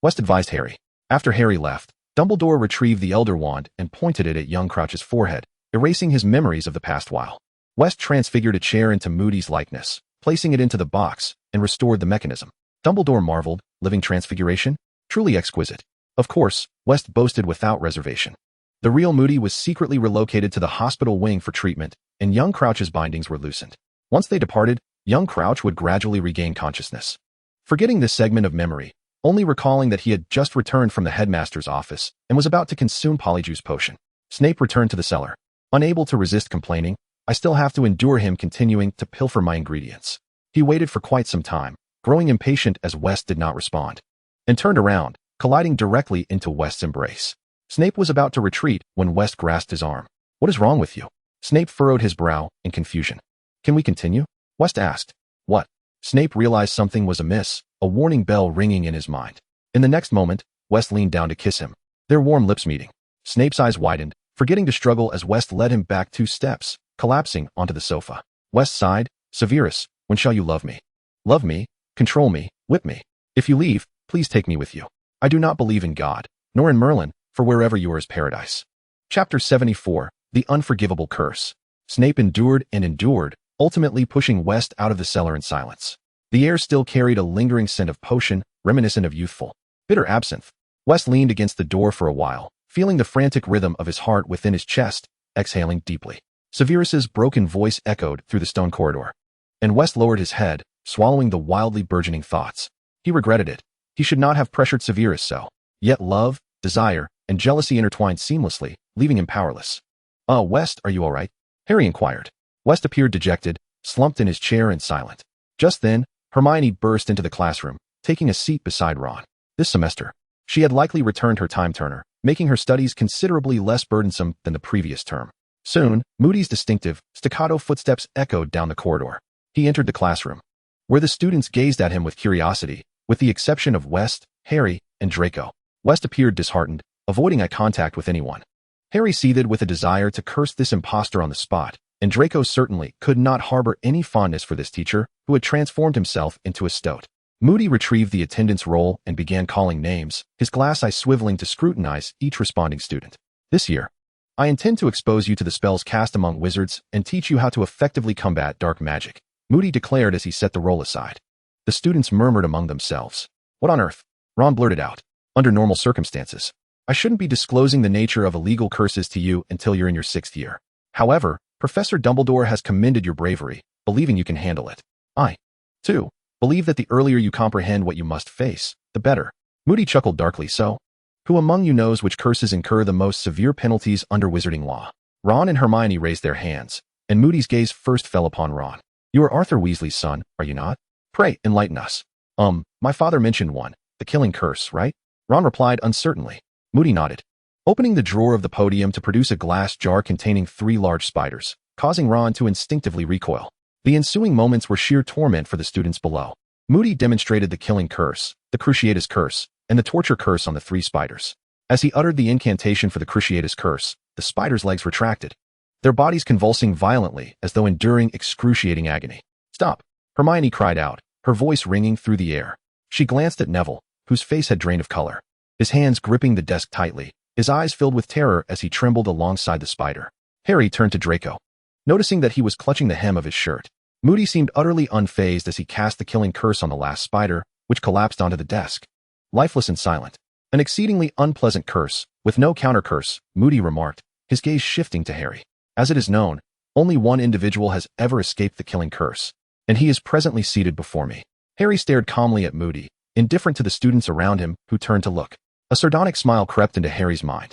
West advised Harry. After Harry left, Dumbledore retrieved the Elder Wand and pointed it at young Crouch's forehead, erasing his memories of the past while. West transfigured a chair into Moody's likeness, placing it into the box, and restored the mechanism. Dumbledore marveled, living transfiguration? Truly exquisite. Of course, West boasted without reservation. The real Moody was secretly relocated to the hospital wing for treatment, and young Crouch's bindings were loosened. Once they departed, young Crouch would gradually regain consciousness. Forgetting this segment of memory, only recalling that he had just returned from the headmaster's office and was about to consume Polyjuice Potion, Snape returned to the cellar. Unable to resist complaining, I still have to endure him continuing to pilfer my ingredients. He waited for quite some time, growing impatient as West did not respond, and turned around, colliding directly into West's embrace. Snape was about to retreat when West grasped his arm. What is wrong with you? Snape furrowed his brow in confusion. Can we continue? West asked. What? Snape realized something was amiss, a warning bell ringing in his mind. In the next moment, West leaned down to kiss him, their warm lips meeting. Snape's eyes widened, forgetting to struggle as West led him back 2 steps, collapsing onto the sofa. West sighed, Severus, when shall you love me? Love me, control me, whip me. If you leave, please take me with you. I do not believe in God, nor in Merlin, for wherever you are is paradise. Chapter 74, The Unforgivable Curse. Snape endured and endured, ultimately pushing West out of the cellar in silence. The air still carried a lingering scent of potion, reminiscent of youthful, bitter absinthe. West leaned against the door for a while, feeling the frantic rhythm of his heart within his chest, exhaling deeply. Severus's broken voice echoed through the stone corridor, and West lowered his head, swallowing the wildly burgeoning thoughts. He regretted it. He should not have pressured Severus so. Yet love, desire, and jealousy intertwined seamlessly, leaving him powerless. West, are you all right? Harry inquired. West appeared dejected, slumped in his chair and silent. Just then, Hermione burst into the classroom, taking a seat beside Ron. This semester, she had likely returned her time turner, making her studies considerably less burdensome than the previous term. Soon, Moody's distinctive, staccato footsteps echoed down the corridor. He entered the classroom, where the students gazed at him with curiosity, with the exception of West, Harry, and Draco. West appeared disheartened, avoiding eye contact with anyone. Harry seethed with a desire to curse this impostor on the spot, and Draco certainly could not harbor any fondness for this teacher who had transformed himself into a stoat. Moody retrieved the attendance roll and began calling names, his glass eye swiveling to scrutinize each responding student. This year, I intend to expose you to the spells cast among wizards and teach you how to effectively combat dark magic, Moody declared as he set the roll aside. The students murmured among themselves. What on earth? Ron blurted out. Under normal circumstances, I shouldn't be disclosing the nature of illegal curses to you until you're in your 6th year. However, Professor Dumbledore has commended your bravery, believing you can handle it. I, too, believe that the earlier you comprehend what you must face, the better. Moody chuckled darkly. So, who among you knows which curses incur the most severe penalties under wizarding law? Ron and Hermione raised their hands, and Moody's gaze first fell upon Ron. You are Arthur Weasley's son, are you not? Pray, enlighten us. My father mentioned one, the killing curse, right? Ron replied uncertainly. Moody nodded, opening the drawer of the podium to produce a glass jar containing 3 large spiders, causing Ron to instinctively recoil. The ensuing moments were sheer torment for the students below. Moody demonstrated the killing curse, the Cruciatus curse, and the torture curse on the 3 spiders. As he uttered the incantation for the Cruciatus curse, the spiders' legs retracted, their bodies convulsing violently as though enduring excruciating agony. Stop! Hermione cried out, her voice ringing through the air. She glanced at Neville, whose face had drained of color, his hands gripping the desk tightly, his eyes filled with terror as he trembled alongside the spider. Harry turned to Draco, noticing that he was clutching the hem of his shirt. Moody seemed utterly unfazed as he cast the killing curse on the last spider, which collapsed onto the desk. Lifeless and silent. An exceedingly unpleasant curse, with no counter-curse, Moody remarked, his gaze shifting to Harry. As it is known, only one individual has ever escaped the killing curse, and he is presently seated before me. Harry stared calmly at Moody, indifferent to the students around him who turned to look. A sardonic smile crept into Harry's mind.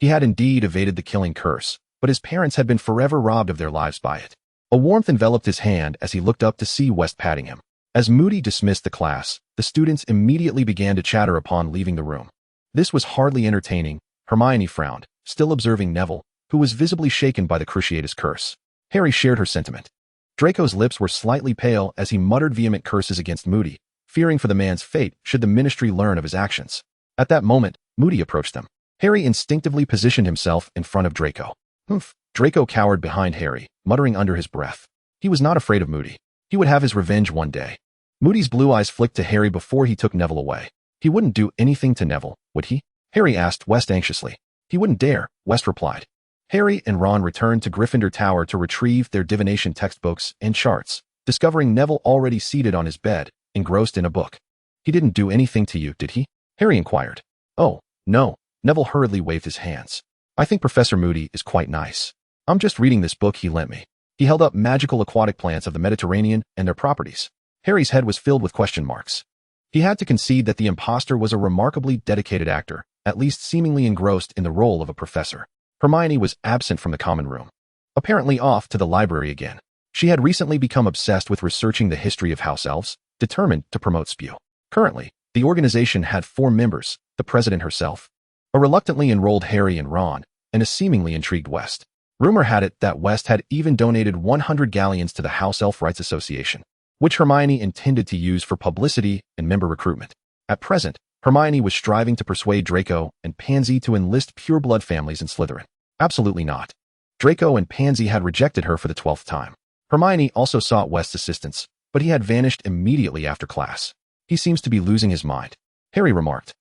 He had indeed evaded the killing curse, but his parents had been forever robbed of their lives by it. A warmth enveloped his hand as he looked up to see West patting him. As Moody dismissed the class, the students immediately began to chatter upon leaving the room. This was hardly entertaining. Hermione frowned, still observing Neville, who was visibly shaken by the Cruciatus curse. Harry shared her sentiment. Draco's lips were slightly pale as he muttered vehement curses against Moody, fearing for the man's fate should the ministry learn of his actions. At that moment, Moody approached them. Harry instinctively positioned himself in front of Draco. Humph. Draco cowered behind Harry, muttering under his breath. He was not afraid of Moody. He would have his revenge one day. Moody's blue eyes flicked to Harry before he took Neville away. He wouldn't do anything to Neville, would he? Harry asked West anxiously. He wouldn't dare, West replied. Harry and Ron returned to Gryffindor Tower to retrieve their divination textbooks and charts, discovering Neville already seated on his bed, engrossed in a book. He didn't do anything to you, did he? Harry inquired. Oh, no. Neville hurriedly waved his hands. I think Professor Moody is quite nice. I'm just reading this book he lent me. He held up magical aquatic plants of the Mediterranean and their properties. Harry's head was filled with question marks. He had to concede that the impostor was a remarkably dedicated actor, at least seemingly engrossed in the role of a professor. Hermione was absent from the common room. Apparently off to the library again. She had recently become obsessed with researching the history of house elves, determined to promote Spew. Currently, the organization had 4 members, the president herself, a reluctantly enrolled Harry and Ron, and a seemingly intrigued West. Rumor had it that West had even donated 100 galleons to the House Elf Rights Association, which Hermione intended to use for publicity and member recruitment. At present, Hermione was striving to persuade Draco and Pansy to enlist pureblood families in Slytherin. Absolutely not. Draco and Pansy had rejected her for the 12th time. Hermione also sought West's assistance, but he had vanished immediately after class. He seems to be losing his mind, Harry remarked.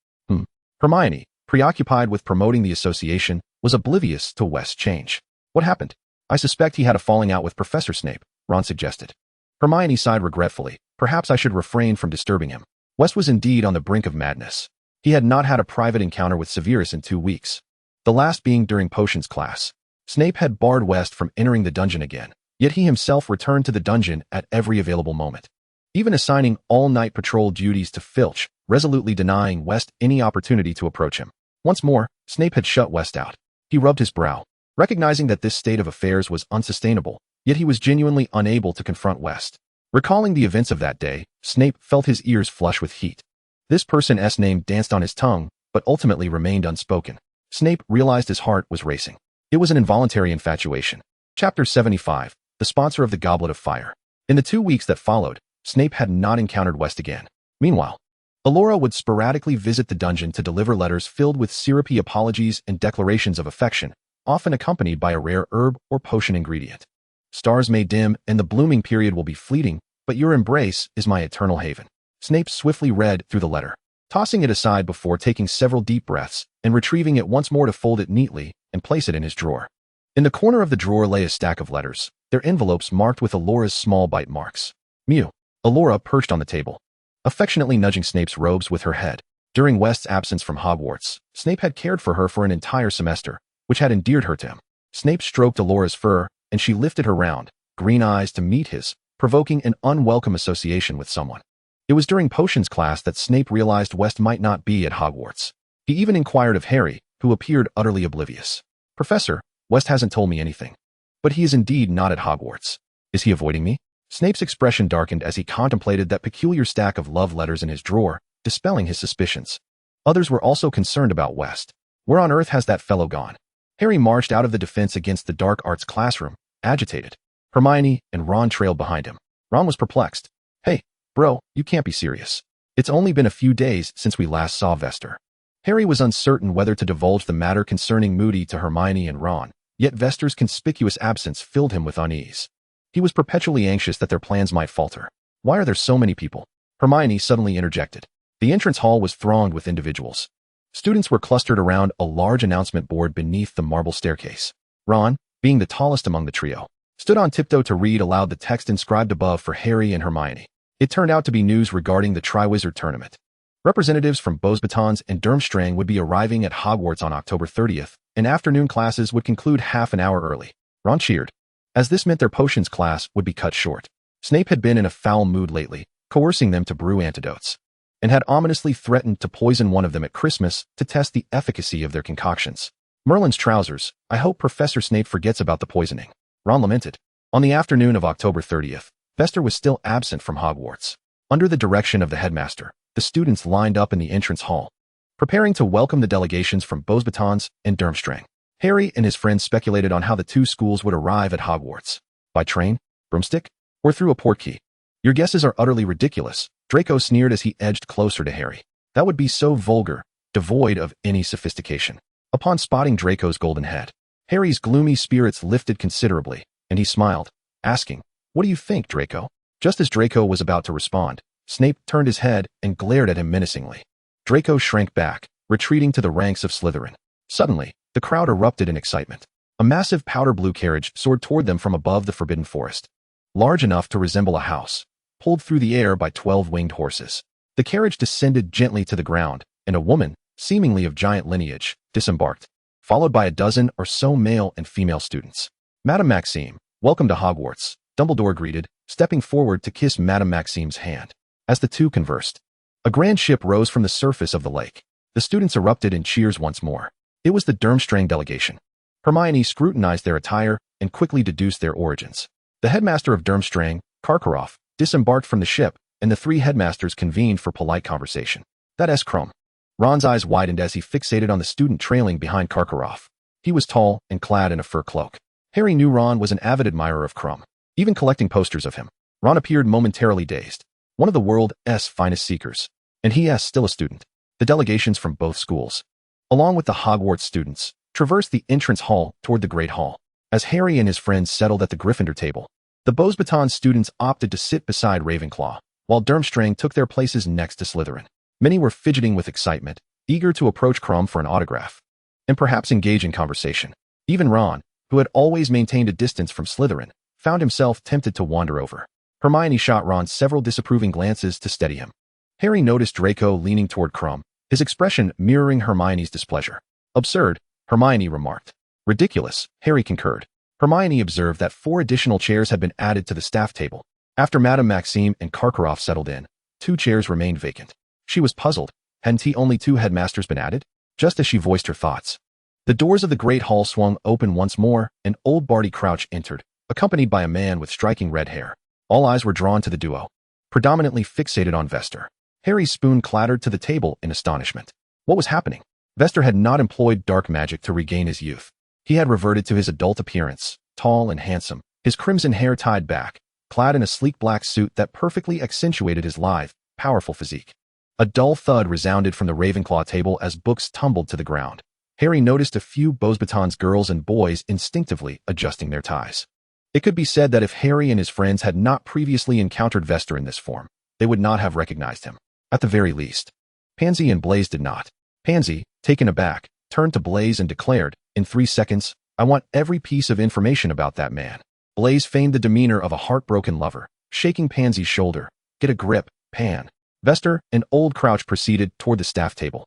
Hermione, preoccupied with promoting the association, was oblivious to West's change. What happened? I suspect he had a falling out with Professor Snape, Ron suggested. Hermione sighed regretfully. Perhaps I should refrain from disturbing him. West was indeed on the brink of madness. He had not had a private encounter with Severus in 2 weeks, the last being during potions class. Snape had barred West from entering the dungeon again, yet he himself returned to the dungeon at every available moment, even assigning all-night patrol duties to Filch, resolutely denying West any opportunity to approach him. Once more, Snape had shut West out. He rubbed his brow, recognizing that this state of affairs was unsustainable, yet he was genuinely unable to confront West. Recalling the events of that day, Snape felt his ears flush with heat. This person's name danced on his tongue, but ultimately remained unspoken. Snape realized his heart was racing. It was an involuntary infatuation. Chapter 75, the sponsor of the Goblet of Fire. In the 2 weeks that followed, Snape had not encountered West again. Meanwhile, Allura would sporadically visit the dungeon to deliver letters filled with syrupy apologies and declarations of affection, often accompanied by a rare herb or potion ingredient. Stars may dim and the blooming period will be fleeting, but your embrace is my eternal haven. Snape swiftly read through the letter, tossing it aside before taking several deep breaths and retrieving it once more to fold it neatly and place it in his drawer. In the corner of the drawer lay a stack of letters, their envelopes marked with Allura's small bite marks. Mew. Allura perched on the table, affectionately nudging Snape's robes with her head. During West's absence from Hogwarts, Snape had cared for her for an entire semester, which had endeared her to him. Snape stroked Allura's fur, and she lifted her round, green eyes to meet his, provoking an unwelcome association with someone. It was during potions class that Snape realized West might not be at Hogwarts. He even inquired of Harry, who appeared utterly oblivious. Professor, West hasn't told me anything. But he is indeed not at Hogwarts. Is he avoiding me? Snape's expression darkened as he contemplated that peculiar stack of love letters in his drawer, dispelling his suspicions. Others were also concerned about West. Where on earth has that fellow gone? Harry marched out of the Defense Against the Dark Arts classroom, agitated. Hermione and Ron trailed behind him. Ron was perplexed. Hey, bro, you can't be serious. It's only been a few days since we last saw Vester. Harry was uncertain whether to divulge the matter concerning Moody to Hermione and Ron, yet Vester's conspicuous absence filled him with unease. He was perpetually anxious that their plans might falter. Why are there so many people? Hermione suddenly interjected. The entrance hall was thronged with individuals. Students were clustered around a large announcement board beneath the marble staircase. Ron, being the tallest among the trio, stood on tiptoe to read aloud the text inscribed above for Harry and Hermione. It turned out to be news regarding the Triwizard Tournament. Representatives from Beauxbatons and Durmstrang would be arriving at Hogwarts on October 30th, and afternoon classes would conclude half an hour early. Ron cheered, as this meant their potions class would be cut short. Snape had been in a foul mood lately, coercing them to brew antidotes, and had ominously threatened to poison one of them at Christmas to test the efficacy of their concoctions. Merlin's trousers, I hope Professor Snape forgets about the poisoning. Ron lamented. On the afternoon of October 30th, Vester was still absent from Hogwarts. Under the direction of the headmaster, the students lined up in the entrance hall, preparing to welcome the delegations from Beauxbatons and Durmstrang. Harry and his friends speculated on how the two schools would arrive at Hogwarts. By train, broomstick, or through a portkey. Your guesses are utterly ridiculous, Draco sneered as he edged closer to Harry. That would be so vulgar, devoid of any sophistication. Upon spotting Draco's golden head, Harry's gloomy spirits lifted considerably, and he smiled, asking, "What do you think, Draco?" Just as Draco was about to respond, Snape turned his head and glared at him menacingly. Draco shrank back, retreating to the ranks of Slytherin. Suddenly, the crowd erupted in excitement. A massive powder blue carriage soared toward them from above the Forbidden Forest. Large enough to resemble a house, pulled through the air by 12 winged horses. The carriage descended gently to the ground, and a woman, seemingly of giant lineage, disembarked, followed by a dozen or so male and female students. "Madame Maxime, welcome to Hogwarts," Dumbledore greeted, stepping forward to kiss Madame Maxime's hand. As the two conversed, a grand ship rose from the surface of the lake. The students erupted in cheers once more. It was the Durmstrang delegation. Hermione scrutinized their attire and quickly deduced their origins. The headmaster of Durmstrang, Karkaroff, disembarked from the ship, and the three headmasters convened for polite conversation. "That's Krum." Ron's eyes widened as he fixated on the student trailing behind Karkaroff. He was tall and clad in a fur cloak. Harry knew Ron was an avid admirer of Krum, even collecting posters of him. Ron appeared momentarily dazed. One of the world's finest seekers. And he is still a student. The delegations from both schools, along with the Hogwarts students, traversed the entrance hall toward the Great Hall. As Harry and his friends settled at the Gryffindor table, the Beauxbatons students opted to sit beside Ravenclaw, while Durmstrang took their places next to Slytherin. Many were fidgeting with excitement, eager to approach Krum for an autograph, and perhaps engage in conversation. Even Ron, who had always maintained a distance from Slytherin, found himself tempted to wander over. Hermione shot Ron several disapproving glances to steady him. Harry noticed Draco leaning toward Krum, his expression mirroring Hermione's displeasure. "Absurd," Hermione remarked. "Ridiculous," Harry concurred. Hermione observed that 4 additional chairs had been added to the staff table. After Madame Maxime and Karkaroff settled in, 2 chairs remained vacant. She was puzzled. Hadn't only 2 headmasters been added? Just as she voiced her thoughts, the doors of the Great Hall swung open once more, and old Barty Crouch entered, accompanied by a man with striking red hair. All eyes were drawn to the duo, predominantly fixated on Vester. Harry's spoon clattered to the table in astonishment. What was happening? Vester had not employed dark magic to regain his youth. He had reverted to his adult appearance, tall and handsome, his crimson hair tied back, clad in a sleek black suit that perfectly accentuated his lithe, powerful physique. A dull thud resounded from the Ravenclaw table as books tumbled to the ground. Harry noticed a few Beauxbatons girls and boys instinctively adjusting their ties. It could be said that if Harry and his friends had not previously encountered Vester in this form, they would not have recognized him. At the very least. Pansy and Blaise did not. Pansy, taken aback, turned to Blaise and declared, "In 3 seconds, I want every piece of information about that man." Blaise feigned the demeanor of a heartbroken lover, shaking Pansy's shoulder. "Get a grip, Pan." Vester and Old Crouch proceeded toward the staff table.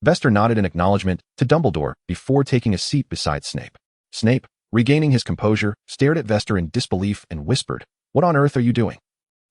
Vester nodded in acknowledgement to Dumbledore before taking a seat beside Snape. Snape, regaining his composure, stared at Vester in disbelief and whispered, "What on earth are you doing?"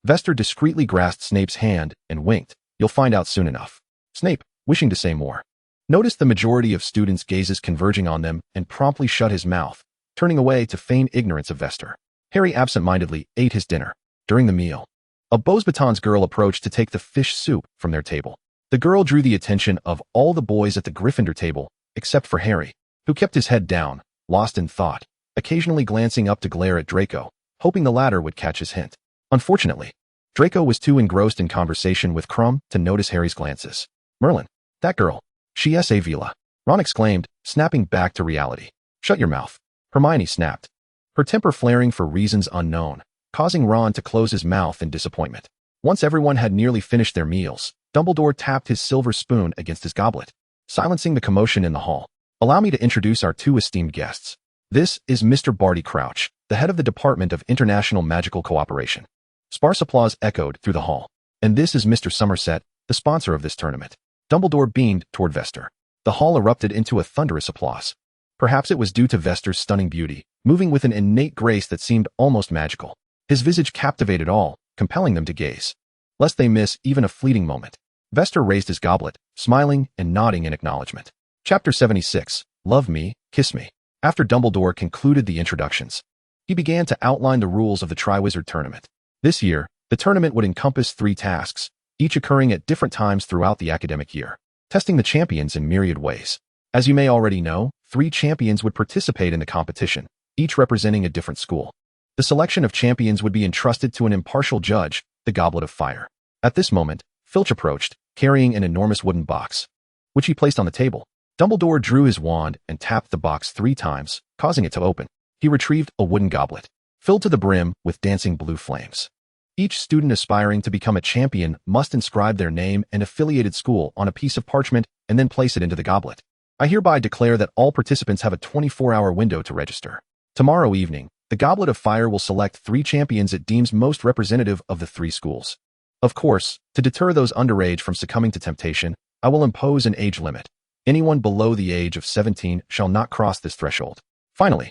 Vester discreetly grasped Snape's hand and winked. "You'll find out soon enough." Snape, wishing to say more, noticed the majority of students' gazes converging on them and promptly shut his mouth, turning away to feign ignorance of Vester. Harry absent-mindedly ate his dinner. During the meal, a Beauxbatons girl approached to take the fish soup from their table. The girl drew the attention of all the boys at the Gryffindor table, except for Harry, who kept his head down, lost in thought, occasionally glancing up to glare at Draco, hoping the latter would catch his hint. Unfortunately, Draco was too engrossed in conversation with Krum to notice Harry's glances. "Merlin, that girl, she's a Vila," Ron exclaimed, snapping back to reality. "Shut your mouth," Hermione snapped, her temper flaring for reasons unknown, causing Ron to close his mouth in disappointment. Once everyone had nearly finished their meals, Dumbledore tapped his silver spoon against his goblet, silencing the commotion in the hall. "Allow me to introduce our 2 esteemed guests. This is Mr. Barty Crouch, the head of the Department of International Magical Cooperation." Sparse applause echoed through the hall. "And this is Mr. Somerset, the sponsor of this tournament." Dumbledore beamed toward Vester. The hall erupted into a thunderous applause. Perhaps it was due to Vester's stunning beauty, moving with an innate grace that seemed almost magical. His visage captivated all, compelling them to gaze, lest they miss even a fleeting moment. Vester raised his goblet, smiling and nodding in acknowledgement. Chapter 76, Love Me, Kiss Me. After Dumbledore concluded the introductions, he began to outline the rules of the Triwizard Tournament. This year, the tournament would encompass 3 tasks, each occurring at different times throughout the academic year, testing the champions in myriad ways. As you may already know, 3 champions would participate in the competition, each representing a different school. The selection of champions would be entrusted to an impartial judge, the Goblet of Fire. At this moment, Filch approached, carrying an enormous wooden box, which he placed on the table. Dumbledore drew his wand and tapped the box 3 times, causing it to open. He retrieved a wooden goblet, filled to the brim with dancing blue flames. Each student aspiring to become a champion must inscribe their name and affiliated school on a piece of parchment and then place it into the goblet. I hereby declare that all participants have a 24-hour window to register. Tomorrow evening, the Goblet of Fire will select 3 champions it deems most representative of the 3 schools. Of course, to deter those underage from succumbing to temptation, I will impose an age limit. Anyone below the age of 17 shall not cross this threshold. Finally,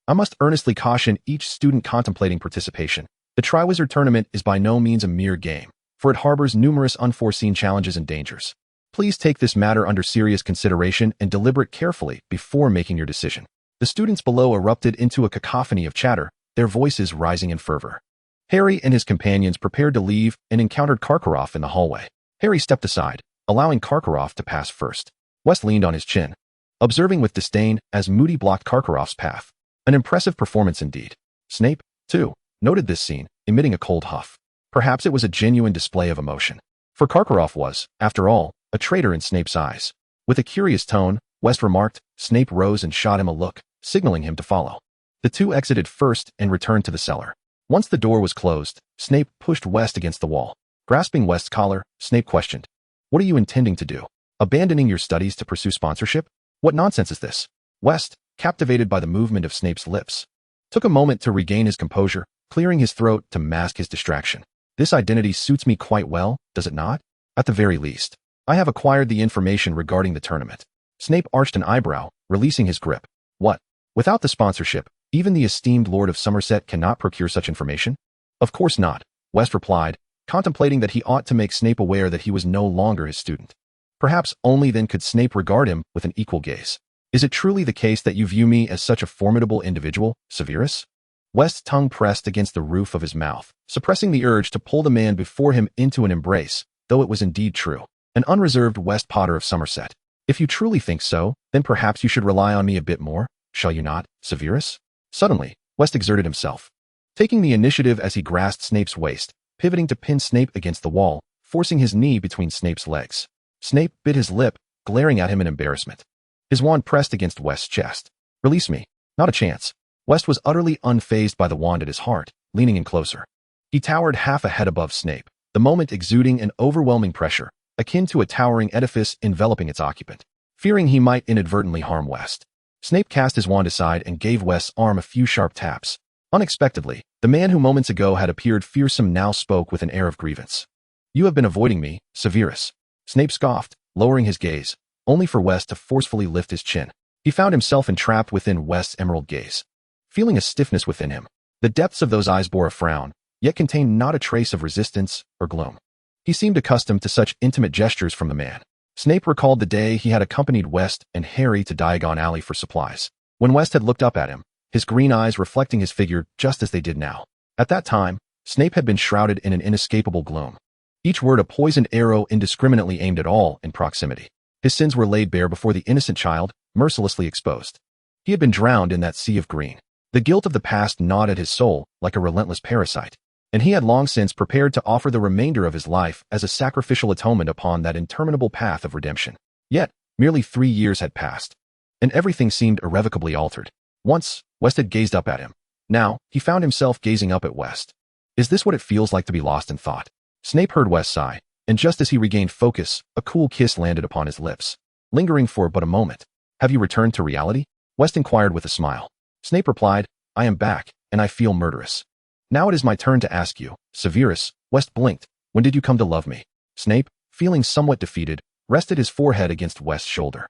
I must earnestly caution each student contemplating participation. The Triwizard Tournament is by no means a mere game, for it harbors numerous unforeseen challenges and dangers. Please take this matter under serious consideration and deliberate carefully before making your decision. The students below erupted into a cacophony of chatter, their voices rising in fervor. Harry and his companions prepared to leave and encountered Karkaroff in the hallway. Harry stepped aside, allowing Karkaroff to pass first. West leaned on his chin, observing with disdain as Moody blocked Karkaroff's path. An impressive performance indeed. Snape, too, noted this scene, emitting a cold huff. Perhaps it was a genuine display of emotion. For Karkaroff was, after all, a traitor in Snape's eyes. With a curious tone, West remarked. Snape rose and shot him a look, signaling him to follow. The 2 exited first and returned to the cellar. Once the door was closed, Snape pushed West against the wall. Grasping West's collar, Snape questioned, "What are you intending to do? Abandoning your studies to pursue sponsorship? What nonsense is this?" West, captivated by the movement of Snape's lips, took a moment to regain his composure, clearing his throat to mask his distraction. "This identity suits me quite well, does it not? At the very least, I have acquired the information regarding the tournament." Snape arched an eyebrow, releasing his grip. "What? Without the sponsorship, even the esteemed Lord of Somerset cannot procure such information?" "Of course not," West replied, contemplating that he ought to make Snape aware that he was no longer his student. Perhaps only then could Snape regard him with an equal gaze. "Is it truly the case that you view me as such a formidable individual, Severus?" West's tongue pressed against the roof of his mouth, suppressing the urge to pull the man before him into an embrace, though it was indeed true. An unreserved West Potter of Somerset. "If you truly think so, then perhaps you should rely on me a bit more, shall you not, Severus?" Suddenly, West exerted himself, taking the initiative as he grasped Snape's waist, pivoting to pin Snape against the wall, forcing his knee between Snape's legs. Snape bit his lip, glaring at him in embarrassment. His wand pressed against West's chest. "Release me. Not a chance." West was utterly unfazed by the wand at his heart, leaning in closer. He towered half a head above Snape, the moment exuding an overwhelming pressure, akin to a towering edifice enveloping its occupant. Fearing he might inadvertently harm West, Snape cast his wand aside and gave West's arm a few sharp taps. Unexpectedly, the man who moments ago had appeared fearsome now spoke with an air of grievance. "You have been avoiding me, Severus." Snape scoffed, lowering his gaze, only for West to forcefully lift his chin. He found himself entrapped within West's emerald gaze. Feeling a stiffness within him, the depths of those eyes bore a frown, yet contained not a trace of resistance or gloom. He seemed accustomed to such intimate gestures from the man. Snape recalled the day he had accompanied West and Harry to Diagon Alley for supplies. When West had looked up at him, his green eyes reflecting his figure just as they did now. At that time, Snape had been shrouded in an inescapable gloom. Each word a poisoned arrow indiscriminately aimed at all in proximity. His sins were laid bare before the innocent child, mercilessly exposed. He had been drowned in that sea of green. The guilt of the past gnawed at his soul like a relentless parasite, and he had long since prepared to offer the remainder of his life as a sacrificial atonement upon that interminable path of redemption. Yet, merely 3 years had passed, and everything seemed irrevocably altered. Once, West had gazed up at him. Now, he found himself gazing up at West. Is this what it feels like to be lost in thought? Snape heard West sigh, and just as he regained focus, a cool kiss landed upon his lips, lingering for but a moment. "Have you returned to reality?" West inquired with a smile. Snape replied, "I am back, and I feel murderous. Now it is my turn to ask you, Severus." West blinked. "When did you come to love me?" Snape, feeling somewhat defeated, rested his forehead against West's shoulder.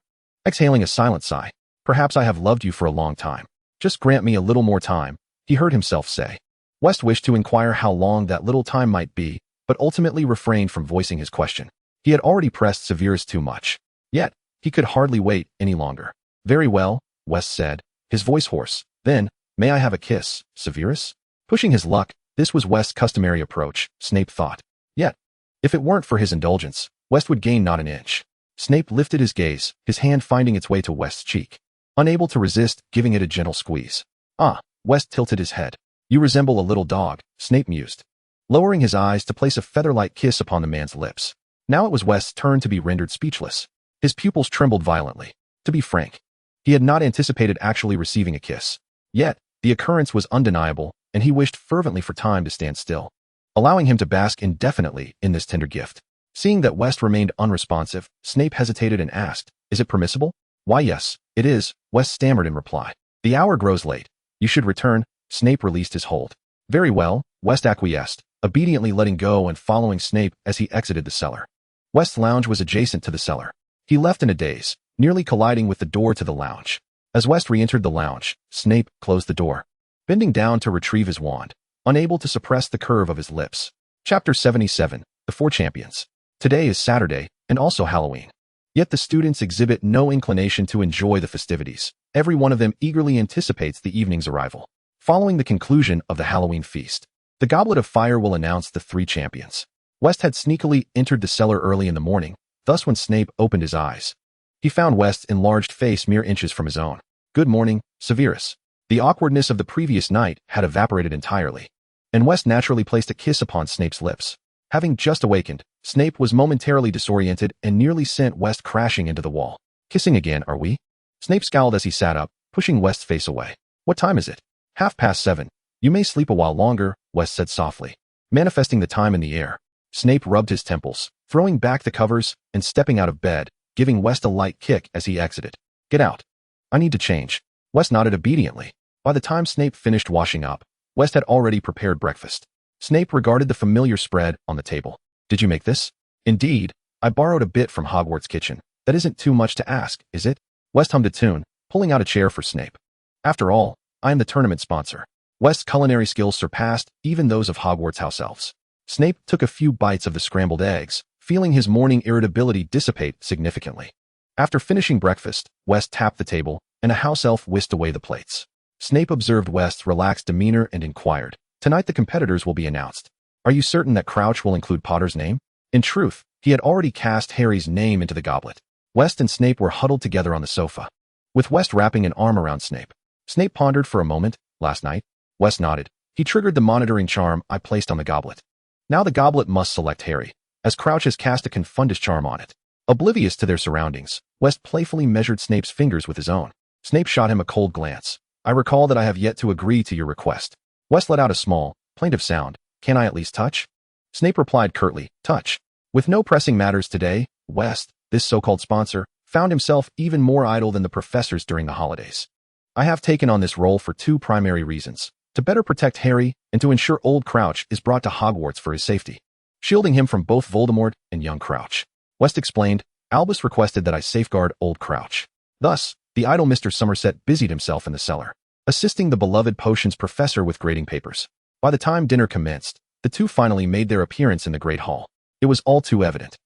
Exhaling a silent sigh, "Perhaps I have loved you for a long time. Just grant me a little more time," he heard himself say. West wished to inquire how long that little time might be, but ultimately refrained from voicing his question. He had already pressed Severus too much. Yet, he could hardly wait any longer. "Very well," West said, his voice hoarse. "Then, may I have a kiss, Severus?" Pushing his luck, this was West's customary approach, Snape thought. Yet, if it weren't for his indulgence, West would gain not an inch. Snape lifted his gaze, his hand finding its way to West's cheek. Unable to resist, giving it a gentle squeeze. "Ah," West tilted his head. "You resemble a little dog," Snape mused, lowering his eyes to place a feather-like kiss upon the man's lips. Now it was West's turn to be rendered speechless. His pupils trembled violently. To be frank, he had not anticipated actually receiving a kiss. Yet, the occurrence was undeniable, and he wished fervently for time to stand still, allowing him to bask indefinitely in this tender gift. Seeing that West remained unresponsive, Snape hesitated and asked, "Is it permissible?" "Why, yes, it is," West stammered in reply. "The hour grows late. You should return." Snape released his hold. "Very well," West acquiesced, obediently letting go and following Snape as he exited the cellar. West's lounge was adjacent to the cellar. He left in a daze, nearly colliding with the door to the lounge. As West re-entered the lounge, Snape closed the door, bending down to retrieve his wand, unable to suppress the curve of his lips. Chapter 77, The Four Champions. Today is Saturday, and also Halloween. Yet the students exhibit no inclination to enjoy the festivities. Every one of them eagerly anticipates the evening's arrival. Following the conclusion of the Halloween feast, the Goblet of Fire will announce the three champions. West had sneakily entered the cellar early in the morning, thus when Snape opened his eyes, he found West's enlarged face mere inches from his own. "Good morning, Severus." The awkwardness of the previous night had evaporated entirely, and West naturally placed a kiss upon Snape's lips. Having just awakened, Snape was momentarily disoriented and nearly sent West crashing into the wall. "Kissing again, are we?" Snape scowled as he sat up, pushing West's face away. "What time is it?" "7:30. You may sleep a while longer," West said softly, manifesting the time in the air. Snape rubbed his temples, throwing back the covers and stepping out of bed, giving West a light kick as he exited. "Get out. I need to change." West nodded obediently. By the time Snape finished washing up, West had already prepared breakfast. Snape regarded the familiar spread on the table. "Did you make this?" "Indeed. I borrowed a bit from Hogwarts' kitchen. That isn't too much to ask, is it?" West hummed a tune, pulling out a chair for Snape. "After all, I am the tournament sponsor." West's culinary skills surpassed even those of Hogwarts house elves. Snape took a few bites of the scrambled eggs, feeling his morning irritability dissipate significantly. After finishing breakfast, West tapped the table, and a house elf whisked away the plates. Snape observed West's relaxed demeanor and inquired, "Tonight the competitors will be announced. Are you certain that Crouch will include Potter's name?" In truth, he had already cast Harry's name into the goblet. West and Snape were huddled together on the sofa, with West wrapping an arm around Snape. Snape pondered for a moment. "Last night?" West nodded. "He triggered the monitoring charm I placed on the goblet. Now the goblet must select Harry, as Crouch has cast a Confundus charm on it." Oblivious to their surroundings, West playfully measured Snape's fingers with his own. Snape shot him a cold glance. "I recall that I have yet to agree to your request." West let out a small, plaintive sound. "Can I at least touch?" Snape replied curtly, "Touch." With no pressing matters today, West, this so-called sponsor, found himself even more idle than the professors during the holidays. "I have taken on this role for two primary reasons: to better protect Harry and to ensure old Crouch is brought to Hogwarts for his safety, shielding him from both Voldemort and young Crouch." West explained, "Albus requested that I safeguard old Crouch." Thus, the idle Mr. Somerset busied himself in the cellar, assisting the beloved potions professor with grading papers. By the time dinner commenced, the two finally made their appearance in the Great Hall. It was all too evident.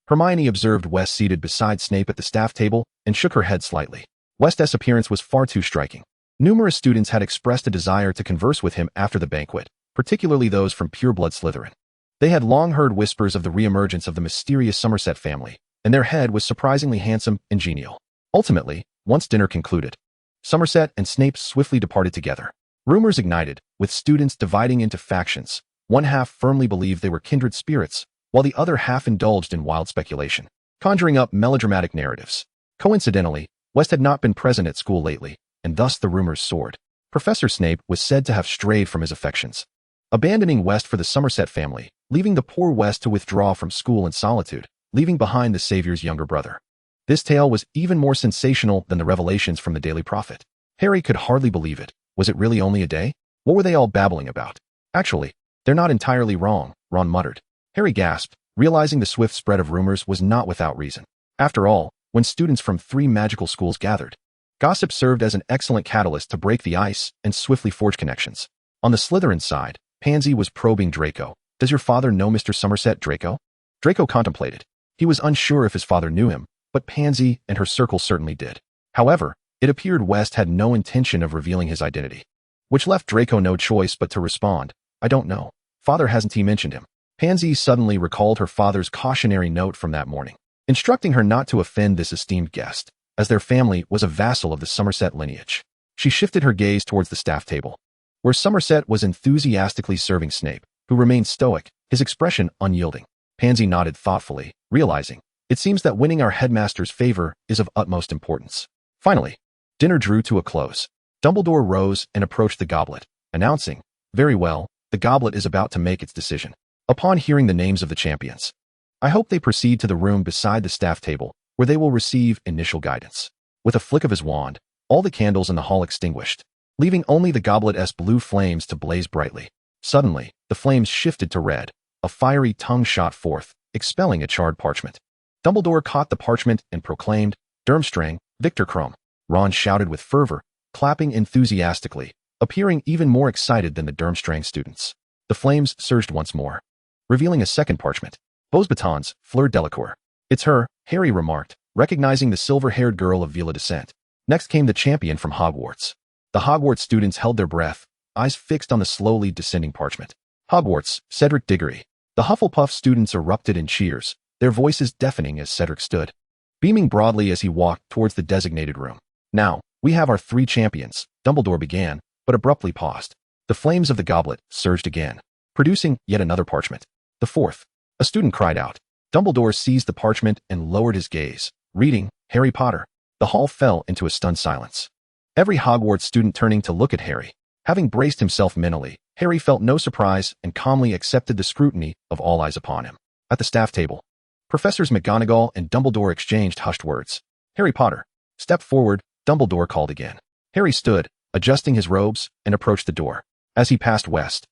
Hermione observed West seated beside Snape at the staff table and shook her head slightly. West's appearance was far too striking. Numerous students had expressed a desire to converse with him after the banquet, particularly those from pureblood Slytherin. They had long heard whispers of the reemergence of the mysterious Somerset family, and their head was surprisingly handsome and genial. Ultimately, once dinner concluded, Somerset and Snape swiftly departed together. Rumors ignited, with students dividing into factions. One half firmly believed they were kindred spirits, while the other half indulged in wild speculation, conjuring up melodramatic narratives. Coincidentally, West had not been present at school lately, and thus the rumors soared. Professor Snape was said to have strayed from his affections, abandoning West for the Somerset family, leaving the poor West to withdraw from school in solitude, leaving behind the Savior's younger brother. This tale was even more sensational than the revelations from the Daily Prophet. Harry could hardly believe it. Was it really only a day? What were they all babbling about? "Actually, they're not entirely wrong," Ron muttered. Harry gasped, realizing the swift spread of rumors was not without reason. After all, when students from 3 magical schools gathered, gossip served as an excellent catalyst to break the ice and swiftly forge connections. On the Slytherin side, Pansy was probing Draco. "Does your father know Mr. Somerset, Draco?" Draco contemplated. He was unsure if his father knew him, but Pansy and her circle certainly did. However, it appeared West had no intention of revealing his identity, which left Draco no choice but to respond, "I don't know. Father hasn't he mentioned him." Pansy suddenly recalled her father's cautionary note from that morning, instructing her not to offend this esteemed guest, as their family was a vassal of the Somerset lineage. She shifted her gaze towards the staff table, where Somerset was enthusiastically serving Snape, who remained stoic, his expression unyielding. Pansy nodded thoughtfully, realizing, "It seems that winning our headmaster's favor is of utmost importance." Finally, dinner drew to a close. Dumbledore rose and approached the goblet, announcing, "Very well, the goblet is about to make its decision." Upon hearing the names of the champions, I hope they proceed to the room beside the staff table, where they will receive initial guidance. With a flick of his wand, all the candles in the hall extinguished, leaving only the goblet's blue flames to blaze brightly. Suddenly, the flames shifted to red. A fiery tongue shot forth, expelling a charred parchment. Dumbledore caught the parchment and proclaimed, "Durmstrang, Victor Krum." Ron shouted with fervor, clapping enthusiastically, appearing even more excited than the Durmstrang students. The flames surged once more, revealing a second parchment. Beaux batons, Fleur Delacour. "It's her," Harry remarked, recognizing the silver-haired girl of Vila Descent. Next came the champion from Hogwarts. The Hogwarts students held their breath, eyes fixed on the slowly descending parchment. "Hogwarts, Cedric Diggory." The Hufflepuff students erupted in cheers, their voices deafening as Cedric stood, beaming broadly as he walked towards the designated room. "Now, we have our 3 champions," Dumbledore began, but abruptly paused. The flames of the goblet surged again, producing yet another parchment. "The 4th," a student cried out. Dumbledore seized the parchment and lowered his gaze, reading, "Harry Potter." The hall fell into a stunned silence. Every Hogwarts student turning to look at Harry. Having braced himself mentally, Harry felt no surprise and calmly accepted the scrutiny of all eyes upon him. At the staff table, Professors McGonagall and Dumbledore exchanged hushed words. "Harry Potter, step forward," Dumbledore called again. Harry stood, adjusting his robes, and approached the door. As he passed West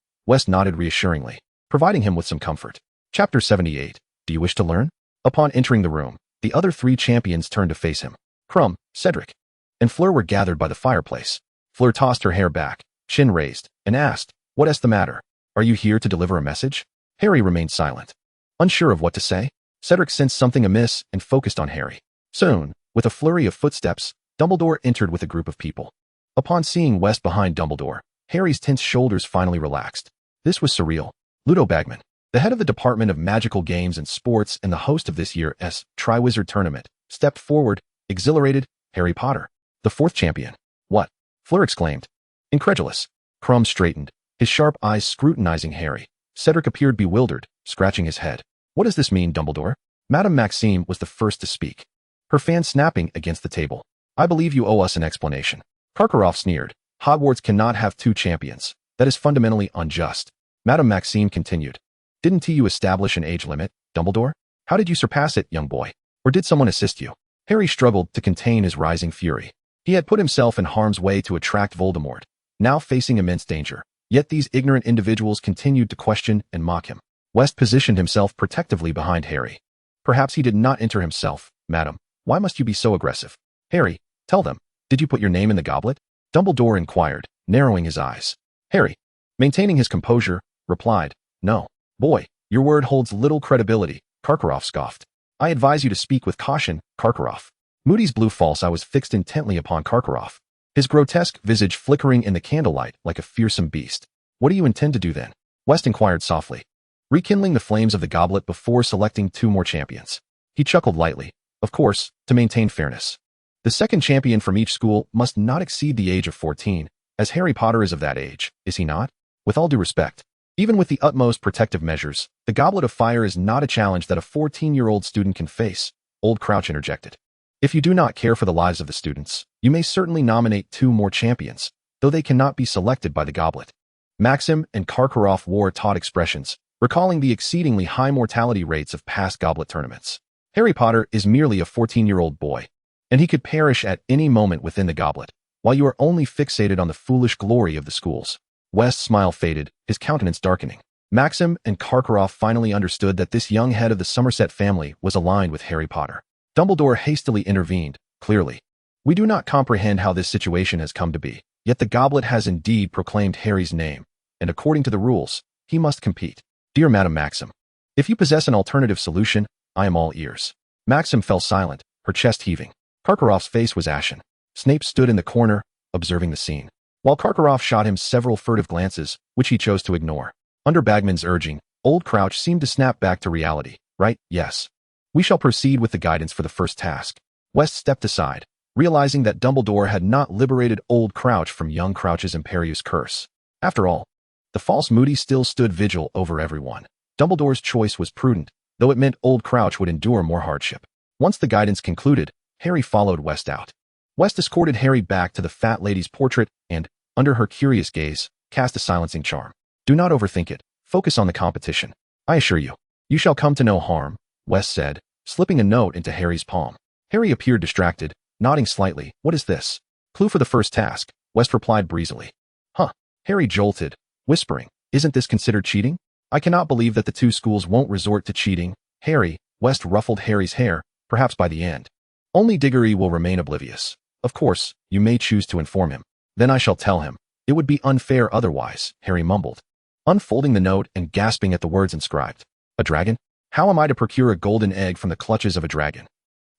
nodded reassuringly, providing him with some comfort. Chapter 78. Do you wish to learn? Upon entering the room, the other 3 champions turned to face him. Krum, Cedric, and Fleur were gathered by the fireplace. Fleur tossed her hair back, chin raised, and asked, "What is the matter? Are you here to deliver a message?" Harry remained silent, unsure of what to say. Cedric sensed something amiss and focused on Harry. Soon, with a flurry of footsteps, Dumbledore entered with a group of people. Upon seeing West behind Dumbledore, Harry's tense shoulders finally relaxed. This was surreal. Ludo Bagman, the head of the Department of Magical Games and Sports and the host of this year's Triwizard Tournament, stepped forward, exhilarated. "Harry Potter, the 4th champion." "What?" Fleur exclaimed. Incredulous. Krum straightened, his sharp eyes scrutinizing Harry. Cedric appeared bewildered, scratching his head. "What does this mean, Dumbledore?" Madame Maxime was the first to speak, her fan snapping against the table. "I believe you owe us an explanation." Karkaroff sneered. "Hogwarts cannot have 2 champions. That is fundamentally unjust." Madame Maxime continued. "Didn't you establish an age limit, Dumbledore? How did you surpass it, young boy? Or did someone assist you?" Harry struggled to contain his rising fury. He had put himself in harm's way to attract Voldemort, now facing immense danger. Yet these ignorant individuals continued to question and mock him. West positioned himself protectively behind Harry. "Perhaps he did not enter himself, madam. Why must you be so aggressive?" "Harry, tell them, did you put your name in the goblet?" Dumbledore inquired, narrowing his eyes. Harry, maintaining his composure, replied, "No. Boy, your word holds little credibility," Karkaroff scoffed. "I advise you to speak with caution, Karkaroff." Moody's blue false eye was fixed intently upon Karkaroff, his grotesque visage flickering in the candlelight like a fearsome beast. "What do you intend to do then?" West inquired softly, rekindling the flames of the goblet before selecting 2 more champions. He chuckled lightly. "Of course, to maintain fairness. The 2nd champion from each school must not exceed the age of 14, as Harry Potter is of that age, is he not? With all due respect, even with the utmost protective measures, the Goblet of Fire is not a challenge that a 14-year-old student can face," Old Crouch interjected. "If you do not care for the lives of the students, you may certainly nominate 2 more champions, though they cannot be selected by the goblet." Maxim and Karkaroff wore taut expressions, recalling the exceedingly high mortality rates of past goblet tournaments. Harry Potter is merely a 14-year-old boy, and he could perish at any moment within the goblet, while you are only fixated on the foolish glory of the schools. West's smile faded, his countenance darkening. Maxim and Karkaroff finally understood that this young head of the Somerset family was aligned with Harry Potter. Dumbledore hastily intervened, clearly. "We do not comprehend how this situation has come to be, yet the goblet has indeed proclaimed Harry's name, and according to the rules, he must compete. Dear Madame Maxim, if you possess an alternative solution, I am all ears." Maxim fell silent, her chest heaving. Karkaroff's face was ashen. Snape stood in the corner, observing the scene, while Karkaroff shot him several furtive glances, which he chose to ignore. Under Bagman's urging, Old Crouch seemed to snap back to reality. "Right, yes. We shall proceed with the guidance for the first task." West stepped aside, realizing that Dumbledore had not liberated Old Crouch from young Crouch's imperious curse. After all, the false Moody still stood vigil over everyone. Dumbledore's choice was prudent, though it meant Old Crouch would endure more hardship. Once the guidance concluded, Harry followed West out. West escorted Harry back to the fat lady's portrait and, under her curious gaze, cast a silencing charm. Do not overthink it. Focus on the competition. I assure you, you shall come to no harm, West said, slipping a note into Harry's palm. Harry appeared distracted, nodding slightly. What is this? Clue for the first task, West replied breezily. Huh. Harry jolted, whispering, isn't this considered cheating? I cannot believe that the two schools won't resort to cheating. Harry, West ruffled Harry's hair, perhaps by the end. Only Diggory will remain oblivious. Of course, you may choose to inform him. Then I shall tell him. It would be unfair otherwise, Harry mumbled, unfolding the note and gasping at the words inscribed. A dragon? How am I to procure a golden egg from the clutches of a dragon?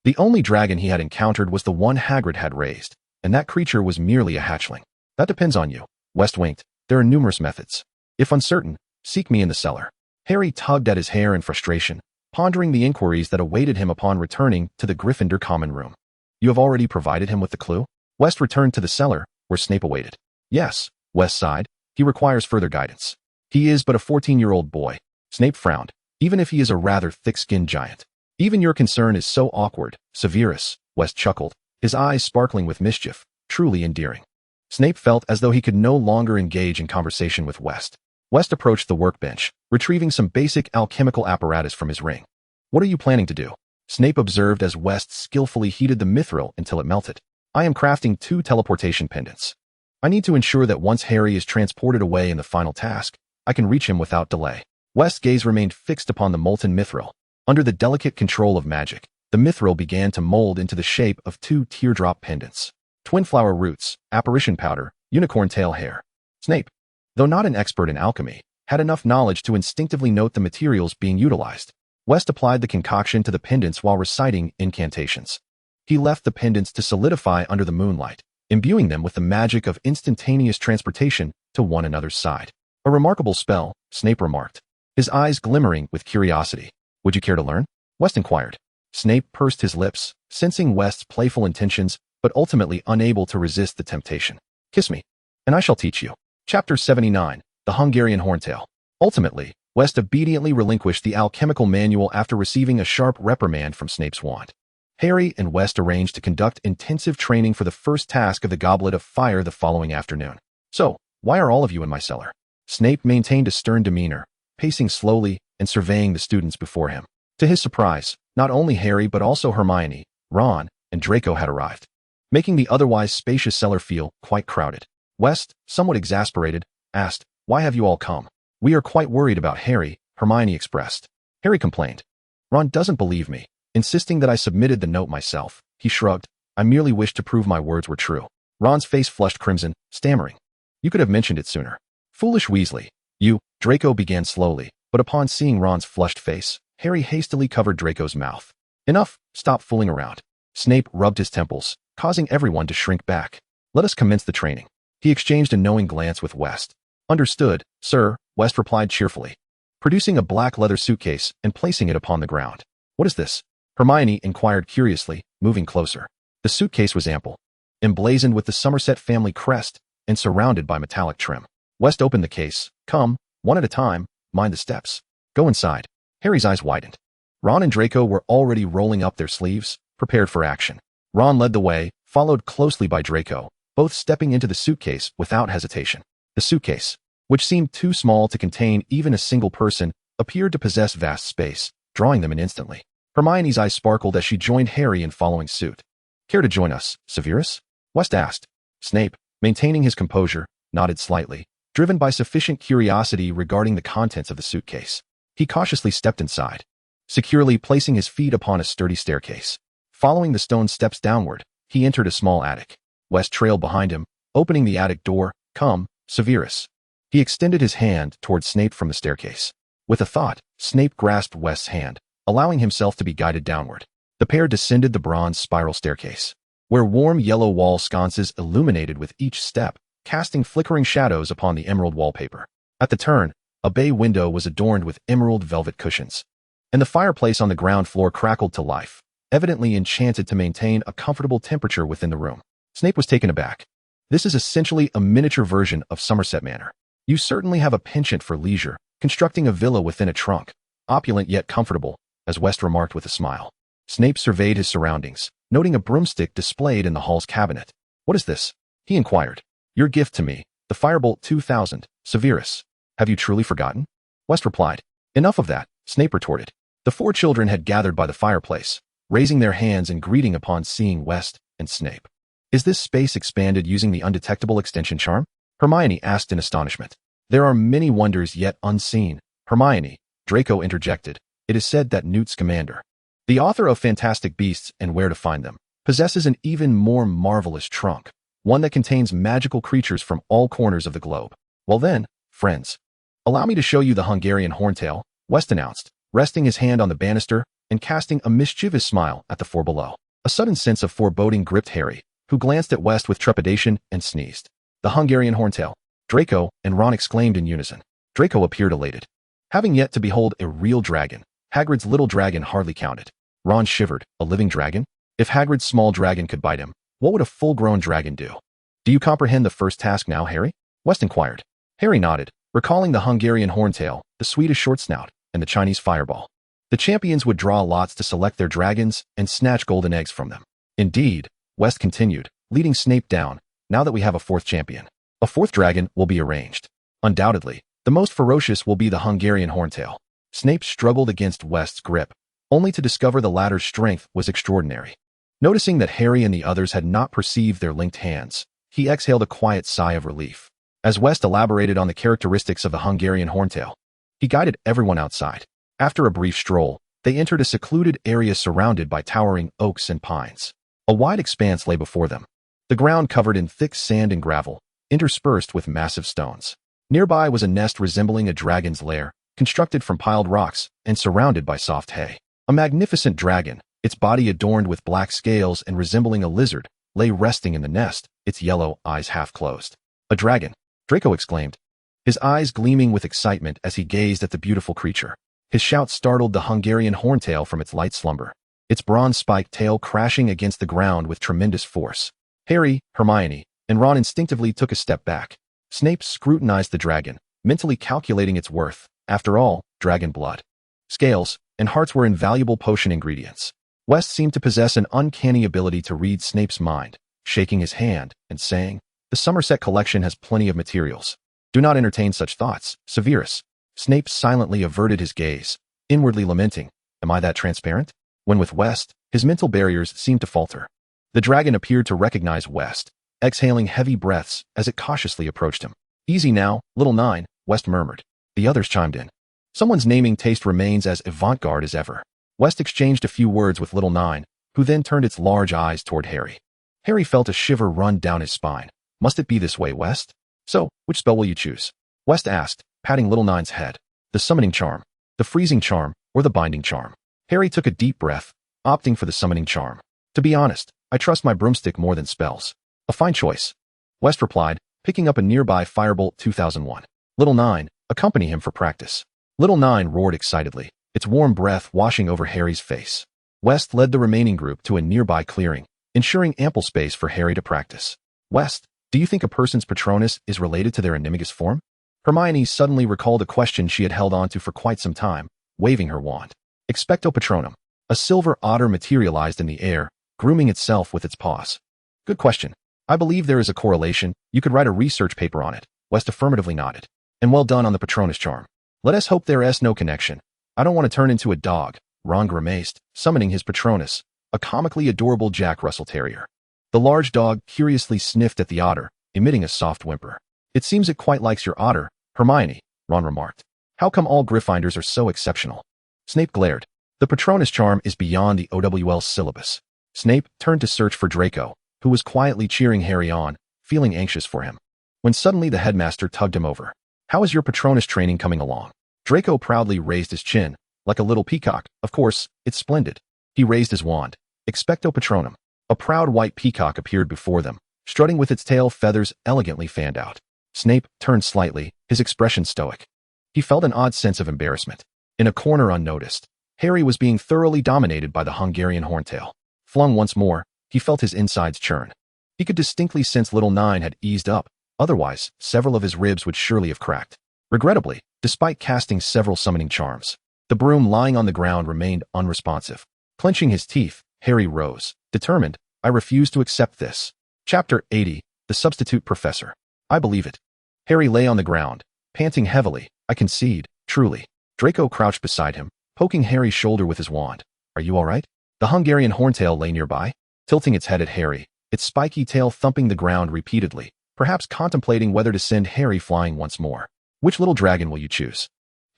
The only dragon he had encountered was the one Hagrid had raised, and that creature was merely a hatchling. That depends on you, West winked. There are numerous methods. If uncertain, seek me in the cellar. Harry tugged at his hair in frustration, pondering the inquiries that awaited him upon returning to the Gryffindor common room. You have already provided him with the clue? West returned to the cellar, where Snape awaited. Yes, West sighed. He requires further guidance. He is but a 14-year-old boy. Snape frowned. Even if he is a rather thick-skinned giant. Even your concern is so awkward, Severus, West chuckled, his eyes sparkling with mischief, truly endearing. Snape felt as though he could no longer engage in conversation with West. West approached the workbench, retrieving some basic alchemical apparatus from his ring. What are you planning to do? Snape observed as West skillfully heated the mithril until it melted. I am crafting 2 teleportation pendants. I need to ensure that once Harry is transported away in the final task, I can reach him without delay. West's gaze remained fixed upon the molten mithril. Under the delicate control of magic, the mithril began to mold into the shape of 2 teardrop pendants. Twin flower roots, apparition powder, unicorn tail hair. Snape, though not an expert in alchemy, had enough knowledge to instinctively note the materials being utilized. West applied the concoction to the pendants while reciting incantations. He left the pendants to solidify under the moonlight, imbuing them with the magic of instantaneous transportation to one another's side. A remarkable spell, Snape remarked, his eyes glimmering with curiosity. Would you care to learn? West inquired. Snape pursed his lips, sensing West's playful intentions, but ultimately unable to resist the temptation. Kiss me, and I shall teach you. Chapter 79, The Hungarian Horntail. Ultimately, West obediently relinquished the alchemical manual after receiving a sharp reprimand from Snape's wand. Harry and West arranged to conduct intensive training for the first task of the Goblet of Fire the following afternoon. So, why are all of you in my cellar? Snape maintained a stern demeanor, pacing slowly and surveying the students before him. To his surprise, not only Harry but also Hermione, Ron, and Draco had arrived, making the otherwise spacious cellar feel quite crowded. West, somewhat exasperated, asked, Why have you all come? We are quite worried about Harry, Hermione expressed. Harry complained. Ron doesn't believe me, insisting that I submitted the note myself. He shrugged. I merely wished to prove my words were true. Ron's face flushed crimson, stammering. You could have mentioned it sooner. Foolish Weasley. You, Draco began slowly, but upon seeing Ron's flushed face, Harry hastily covered Draco's mouth. Enough, stop fooling around. Snape rubbed his temples, causing everyone to shrink back. Let us commence the training. He exchanged a knowing glance with West. Understood, sir, West replied cheerfully, producing a black leather suitcase and placing it upon the ground. What is this? Hermione inquired curiously, moving closer. The suitcase was ample, emblazoned with the Somerset family crest and surrounded by metallic trim. West opened the case. Come, one at a time, mind the steps. Go inside. Harry's eyes widened. Ron and Draco were already rolling up their sleeves, prepared for action. Ron led the way, followed closely by Draco, both stepping into the suitcase without hesitation. The suitcase, which seemed too small to contain even a single person, appeared to possess vast space, drawing them in instantly. Hermione's eyes sparkled as she joined Harry in following suit. Care to join us, Severus? West asked. Snape, maintaining his composure, nodded slightly, driven by sufficient curiosity regarding the contents of the suitcase. He cautiously stepped inside, securely placing his feet upon a sturdy staircase. Following the stone steps downward, he entered a small attic. West trailed behind him, opening the attic door. Come, Severus. He extended his hand towards Snape from the staircase. With a thought, Snape grasped West's hand, allowing himself to be guided downward. The pair descended the bronze spiral staircase, where warm yellow wall sconces illuminated with each step, casting flickering shadows upon the emerald wallpaper. At the turn, a bay window was adorned with emerald velvet cushions, and the fireplace on the ground floor crackled to life, evidently enchanted to maintain a comfortable temperature within the room. Snape was taken aback. This is essentially a miniature version of Somerset Manor. You certainly have a penchant for leisure, constructing a villa within a trunk, opulent yet comfortable, as West remarked with a smile. Snape surveyed his surroundings, noting a broomstick displayed in the hall's cabinet. "What is this?" he inquired. "Your gift to me, the Firebolt 2000, Severus. Have you truly forgotten?" West replied. "Enough of that," Snape retorted. The four children had gathered by the fireplace, raising their hands in greeting upon seeing West and Snape. "Is this space expanded using the undetectable extension charm?" Hermione asked in astonishment. "There are many wonders yet unseen, Hermione," Draco interjected. "It is said that Newt Scamander, the author of Fantastic Beasts and Where to Find Them, possesses an even more marvelous trunk, one that contains magical creatures from all corners of the globe. Well then, friends, allow me to show you the Hungarian horntail," West announced, resting his hand on the banister and casting a mischievous smile at the four below. A sudden sense of foreboding gripped Harry, who glanced at West with trepidation and sneezed. "The Hungarian horntail," Draco and Ron exclaimed in unison. Draco appeared elated. Having yet to behold a real dragon, Hagrid's little dragon hardly counted. Ron shivered. A living dragon? If Hagrid's small dragon could bite him, what would a full-grown dragon do? "Do you comprehend the first task now, Harry?" West inquired. Harry nodded, recalling the Hungarian horntail, the Swedish short snout, and the Chinese fireball. The champions would draw lots to select their dragons and snatch golden eggs from them. "Indeed," West continued, leading Snape down. "Now that we have a fourth champion, a fourth dragon will be arranged. Undoubtedly, the most ferocious will be the Hungarian horntail." Snape struggled against West's grip, only to discover the latter's strength was extraordinary. Noticing that Harry and the others had not perceived their linked hands, he exhaled a quiet sigh of relief. As West elaborated on the characteristics of the Hungarian horntail, he guided everyone outside. After a brief stroll, they entered a secluded area surrounded by towering oaks and pines. A wide expanse lay before them, the ground covered in thick sand and gravel, interspersed with massive stones. Nearby was a nest resembling a dragon's lair, constructed from piled rocks and surrounded by soft hay. A magnificent dragon, its body adorned with black scales and resembling a lizard, lay resting in the nest, its yellow eyes half closed. "A dragon!" Draco exclaimed, his eyes gleaming with excitement as he gazed at the beautiful creature. His shout startled the Hungarian horntail from its light slumber, its bronze-spiked tail crashing against the ground with tremendous force. Harry, Hermione, and Ron instinctively took a step back. Snape scrutinized the dragon, mentally calculating its worth. After all, dragon blood, scales, and hearts were invaluable potion ingredients. West seemed to possess an uncanny ability to read Snape's mind, shaking his hand and saying, "The Somerset collection has plenty of materials. Do not entertain such thoughts, Severus." Snape silently averted his gaze, inwardly lamenting, "Am I that transparent?" When with West, his mental barriers seemed to falter. The dragon appeared to recognize West, exhaling heavy breaths as it cautiously approached him. "Easy now, little nine," West murmured. The others chimed in. Someone's naming taste remains as avant-garde as ever. West exchanged a few words with little nine, who then turned its large eyes toward Harry. Harry felt a shiver run down his spine. "Must it be this way, West? So, which spell will you choose?" West asked, patting little nine's head. "The summoning charm, the freezing charm, or the binding charm?" Harry took a deep breath, opting for the summoning charm. "To be honest, I trust my broomstick more than spells." "A fine choice," West replied, picking up a nearby Firebolt 2001. "Little nine, accompany him for practice." Little nine roared excitedly, its warm breath washing over Harry's face. West led the remaining group to a nearby clearing, ensuring ample space for Harry to practice. "West, do you think a person's Patronus is related to their animagus form?" Hermione suddenly recalled a question she had held on to for quite some time, waving her wand. "Expecto Patronum." A silver otter materialized in the air, grooming itself with its paws. "Good question. I believe there is a correlation. You could write a research paper on it." West affirmatively nodded. "And well done on the Patronus charm. Let us hope there is no connection. I don't want to turn into a dog," Ron grimaced, summoning his Patronus, a comically adorable Jack Russell Terrier. The large dog curiously sniffed at the otter, emitting a soft whimper. "It seems it quite likes your otter, Hermione," Ron remarked. "How come all Gryffindors are so exceptional?" Snape glared. "The Patronus charm is beyond the OWL syllabus." Snape turned to search for Draco, who was quietly cheering Harry on, feeling anxious for him. When suddenly the headmaster tugged him over. "How is your Patronus training coming along?" Draco proudly raised his chin, like a little peacock. "Of course, it's splendid." He raised his wand. "Expecto Patronum." A proud white peacock appeared before them, strutting with its tail feathers elegantly fanned out. Snape turned slightly, his expression stoic. He felt an odd sense of embarrassment. In a corner unnoticed, Harry was being thoroughly dominated by the Hungarian horntail. Flung once more, he felt his insides churn. He could distinctly sense little nine had eased up, otherwise, several of his ribs would surely have cracked. Regrettably, despite casting several summoning charms, the broom lying on the ground remained unresponsive. Clenching his teeth, Harry rose. Determined, I refuse to accept this. Chapter 80, The Substitute Professor. I believe it. Harry lay on the ground, panting heavily. I concede, truly. Draco crouched beside him, poking Harry's shoulder with his wand. Are you all right? The Hungarian horntail lay nearby, tilting its head at Harry, its spiky tail thumping the ground repeatedly, perhaps contemplating whether to send Harry flying once more. Which little dragon will you choose?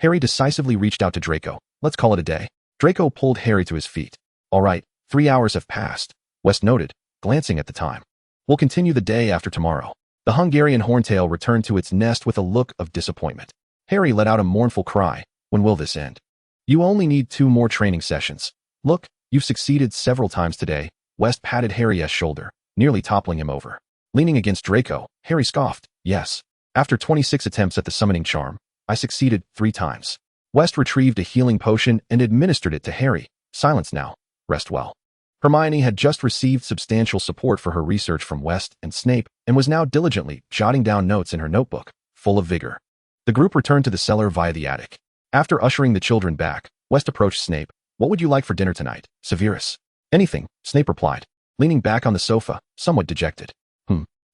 Harry decisively reached out to Draco. Let's call it a day. Draco pulled Harry to his feet. All right, 3 hours have passed, West noted, glancing at the time. We'll continue the day after tomorrow. The Hungarian horntail returned to its nest with a look of disappointment. Harry let out a mournful cry. When will this end? You only need 2 more training sessions. Look, you've succeeded several times today. West patted Harry's shoulder, nearly toppling him over. Leaning against Draco, Harry scoffed. Yes. After 26 attempts at the summoning charm, I succeeded 3 times. West retrieved a healing potion and administered it to Harry. Silence now. Rest well. Hermione had just received substantial support for her research from West and Snape and was now diligently jotting down notes in her notebook, full of vigor. The group returned to the cellar via the attic. After ushering the children back, West approached Snape. What would you like for dinner tonight, Severus? Anything, Snape replied, leaning back on the sofa, somewhat dejected.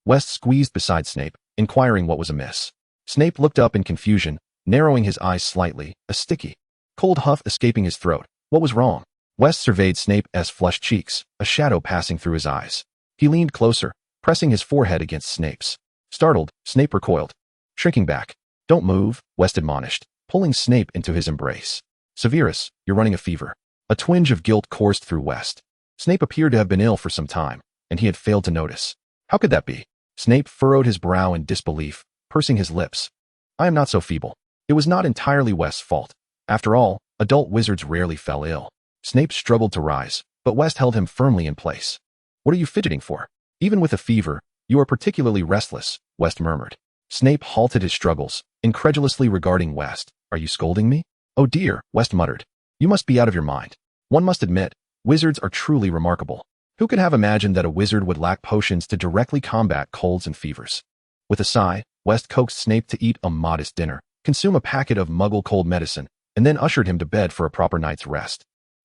West squeezed beside Snape, inquiring what was amiss. Snape looked up in confusion, narrowing his eyes slightly, a sticky, cold huff escaping his throat. What was wrong? West surveyed Snape's flushed cheeks, a shadow passing through his eyes. He leaned closer, pressing his forehead against Snape's. Startled, Snape recoiled, shrinking back. Don't move, West admonished, pulling Snape into his embrace. Severus, you're running a fever. A twinge of guilt coursed through West. Snape appeared to have been ill for some time, and he had failed to notice. How could that be? Snape furrowed his brow in disbelief, pursing his lips. I am not so feeble. It was not entirely West's fault. After all, adult wizards rarely fell ill. Snape struggled to rise, but West held him firmly in place. What are you fidgeting for? Even with a fever, you are particularly restless, West murmured. Snape halted his struggles, incredulously regarding West. Are you scolding me? Oh dear, West muttered. You must be out of your mind. One must admit, wizards are truly remarkable. Who could have imagined that a wizard would lack potions to directly combat colds and fevers? With a sigh, West coaxed Snape to eat a modest dinner, consume a packet of muggle cold medicine, and then ushered him to bed for a proper night's rest.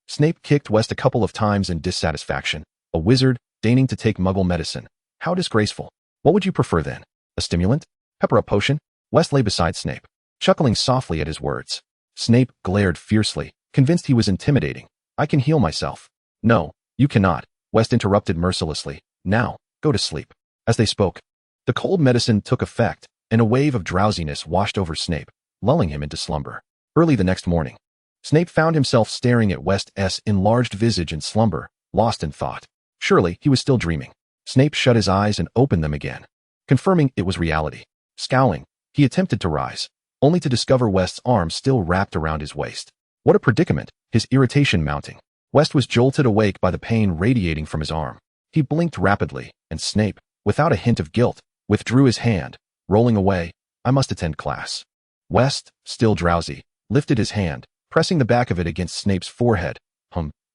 Snape kicked West a couple of times in dissatisfaction. A wizard, deigning to take muggle medicine. How disgraceful. What would you prefer then? A stimulant? Pepper up potion? West lay beside Snape, chuckling softly at his words. Snape glared fiercely, convinced he was intimidating. I can heal myself. No, you cannot, West interrupted mercilessly. Now, go to sleep. As they spoke, the cold medicine took effect, and a wave of drowsiness washed over Snape, lulling him into slumber. Early the next morning, Snape found himself staring at West's enlarged visage in slumber, lost in thought. Surely he was still dreaming. Snape shut his eyes and opened them again, confirming it was reality. Scowling, he attempted to rise, only to discover West's arm still wrapped around his waist. What a predicament, his irritation mounting. West was jolted awake by the pain radiating from his arm. He blinked rapidly, and Snape, without a hint of guilt, withdrew his hand, rolling away. I must attend class. West, still drowsy, lifted his hand, pressing the back of it against Snape's forehead.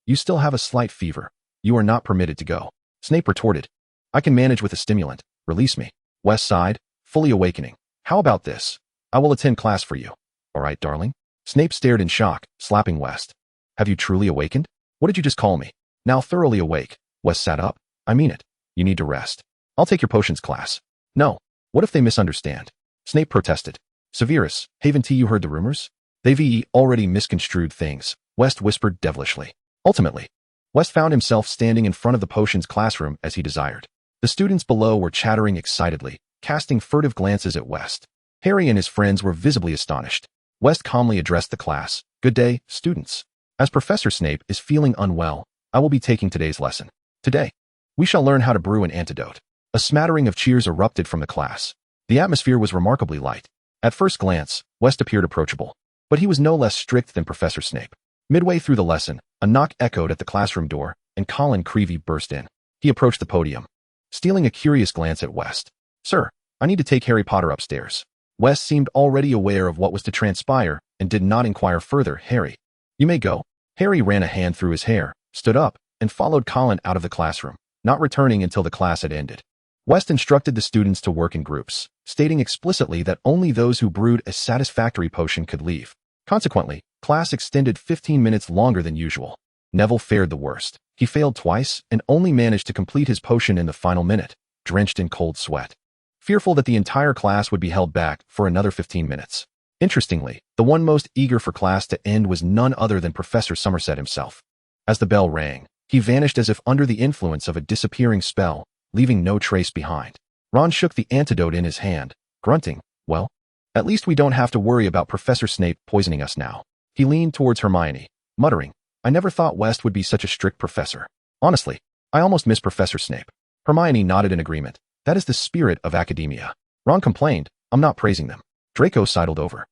You still have a slight fever. You are not permitted to go. Snape retorted. I can manage with a stimulant. Release me. West sighed, fully awakening. How about this? I will attend class for you. All right, darling? Snape stared in shock, slapping West. Have you truly awakened? What did you just call me? Now thoroughly awake, West sat up. I mean it. You need to rest. I'll take your potions class. No. What if they misunderstand? Snape protested. Severus, haven't you heard the rumors? They've already misconstrued things, West whispered devilishly. Ultimately, West found himself standing in front of the potions classroom as he desired. The students below were chattering excitedly, casting furtive glances at West. Harry and his friends were visibly astonished. West calmly addressed the class. Good day, students. As Professor Snape is feeling unwell, I will be taking today's lesson. Today, we shall learn how to brew an antidote. A smattering of cheers erupted from the class. The atmosphere was remarkably light. At first glance, West appeared approachable, but he was no less strict than Professor Snape. Midway through the lesson, a knock echoed at the classroom door, and Colin Creevey burst in. He approached the podium, stealing a curious glance at West. Sir, I need to take Harry Potter upstairs. West seemed already aware of what was to transpire and did not inquire further. Harry, you may go. Harry ran a hand through his hair, stood up, and followed Colin out of the classroom, not returning until the class had ended. West instructed the students to work in groups, stating explicitly that only those who brewed a satisfactory potion could leave. Consequently, class extended 15 minutes longer than usual. Neville fared the worst. He failed twice and only managed to complete his potion in the final minute, drenched in cold sweat. Fearful that the entire class would be held back for another 15 minutes. Interestingly, the one most eager for class to end was none other than Professor Somerset himself. As the bell rang, he vanished as if under the influence of a disappearing spell, leaving no trace behind. Ron shook the antidote in his hand, grunting, "Well, at least we don't have to worry about Professor Snape poisoning us now." He leaned towards Hermione, muttering, "I never thought West would be such a strict professor. Honestly, I almost miss Professor Snape." Hermione nodded in agreement. "That is the spirit of academia." Ron complained, "I'm not praising them." Draco sidled over,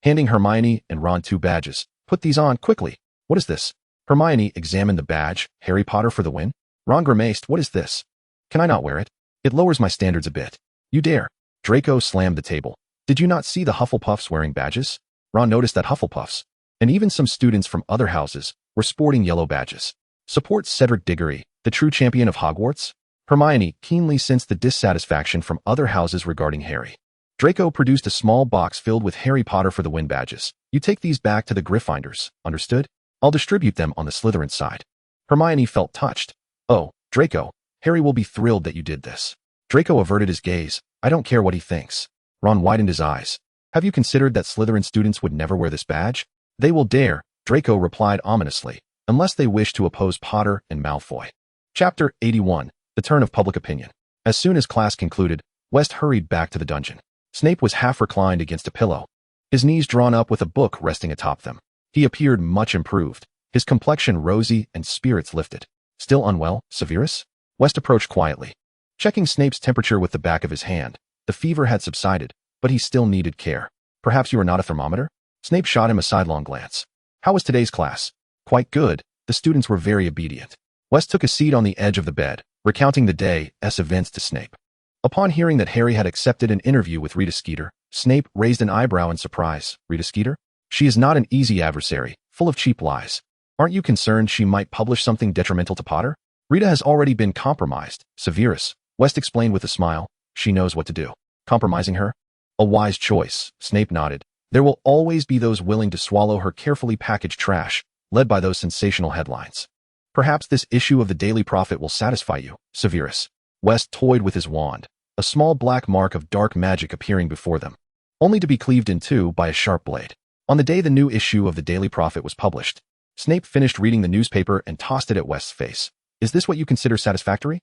handing Hermione and Ron 2 badges. "Put these on quickly." "What is this?" Hermione examined the badge. "Harry Potter for the win." Ron grimaced. "What is this? Can I not wear it? It lowers my standards a bit." "You dare." Draco slammed the table. "Did you not see the Hufflepuffs wearing badges?" Ron noticed that Hufflepuffs, and even some students from other houses, were sporting yellow badges. "Support Cedric Diggory, the true champion of Hogwarts?" Hermione keenly sensed the dissatisfaction from other houses regarding Harry. Draco produced a small box filled with Harry Potter for the win badges. "You take these back to the Gryffindors, understood? I'll distribute them on the Slytherin side." Hermione felt touched. "Oh, Draco, Harry will be thrilled that you did this." Draco averted his gaze. "I don't care what he thinks." Ron widened his eyes. "Have you considered that Slytherin students would never wear this badge?" "They will dare," Draco replied ominously, "unless they wish to oppose Potter and Malfoy." Chapter 81. The Turn of Public Opinion. As soon as class concluded, West hurried back to the dungeon. Snape was half reclined against a pillow, his knees drawn up with a book resting atop them. He appeared much improved, his complexion rosy and spirits lifted. "Still unwell, Severus?" West approached quietly, checking Snape's temperature with the back of his hand. The fever had subsided, but he still needed care. "Perhaps you are not a thermometer?" Snape shot him a sidelong glance. "How was today's class?" "Quite good. The students were very obedient." West took a seat on the edge of the bed, recounting the day's events to Snape. Upon hearing that Harry had accepted an interview with Rita Skeeter, Snape raised an eyebrow in surprise. "Rita Skeeter? She is not an easy adversary, full of cheap lies. Aren't you concerned she might publish something detrimental to Potter?" "Rita has already been compromised, Severus," West explained with a smile. "She knows what to do." "Compromising her?" "A wise choice," Snape nodded. "There will always be those willing to swallow her carefully packaged trash, led by those sensational headlines. Perhaps this issue of the Daily Prophet will satisfy you, Severus." West toyed with his wand, a small black mark of dark magic appearing before them, only to be cleaved in two by a sharp blade. On the day the new issue of the Daily Prophet was published, Snape finished reading the newspaper and tossed it at West's face. "Is this what you consider satisfactory?"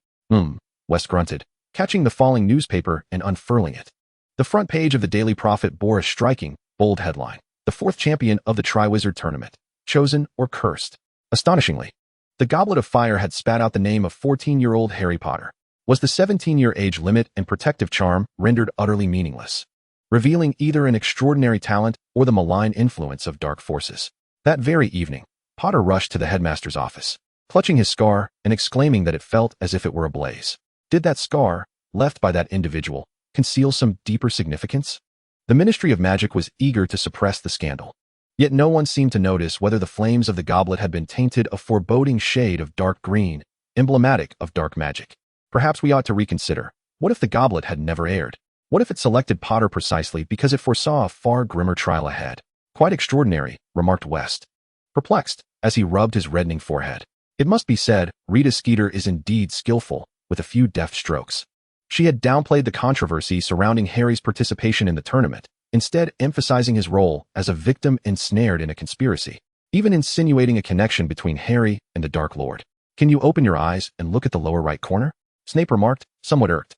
West grunted, catching the falling newspaper and unfurling it. The front page of the Daily Prophet bore a striking, bold headline: "The fourth champion of the Triwizard Tournament, chosen or cursed." Astonishingly, the Goblet of Fire had spat out the name of 14-year-old Harry Potter. Was the 17-year age limit and protective charm rendered utterly meaningless, revealing either an extraordinary talent or the malign influence of dark forces? That very evening, Potter rushed to the headmaster's office, clutching his scar and exclaiming that it felt as if it were ablaze. Did that scar, left by that individual, conceal some deeper significance? The Ministry of Magic was eager to suppress the scandal, yet no one seemed to notice whether the flames of the goblet had been tainted a foreboding shade of dark green, emblematic of dark magic. Perhaps we ought to reconsider. What if the goblet had never aired? What if it selected Potter precisely because it foresaw a far grimmer trial ahead? "Quite extraordinary," remarked West, perplexed, as he rubbed his reddening forehead. It must be said, Rita Skeeter is indeed skillful, with a few deft strokes. She had downplayed the controversy surrounding Harry's participation in the tournament, instead emphasizing his role as a victim ensnared in a conspiracy, even insinuating a connection between Harry and the Dark Lord. "Can you open your eyes and look at the lower right corner?" Snape remarked, somewhat irked.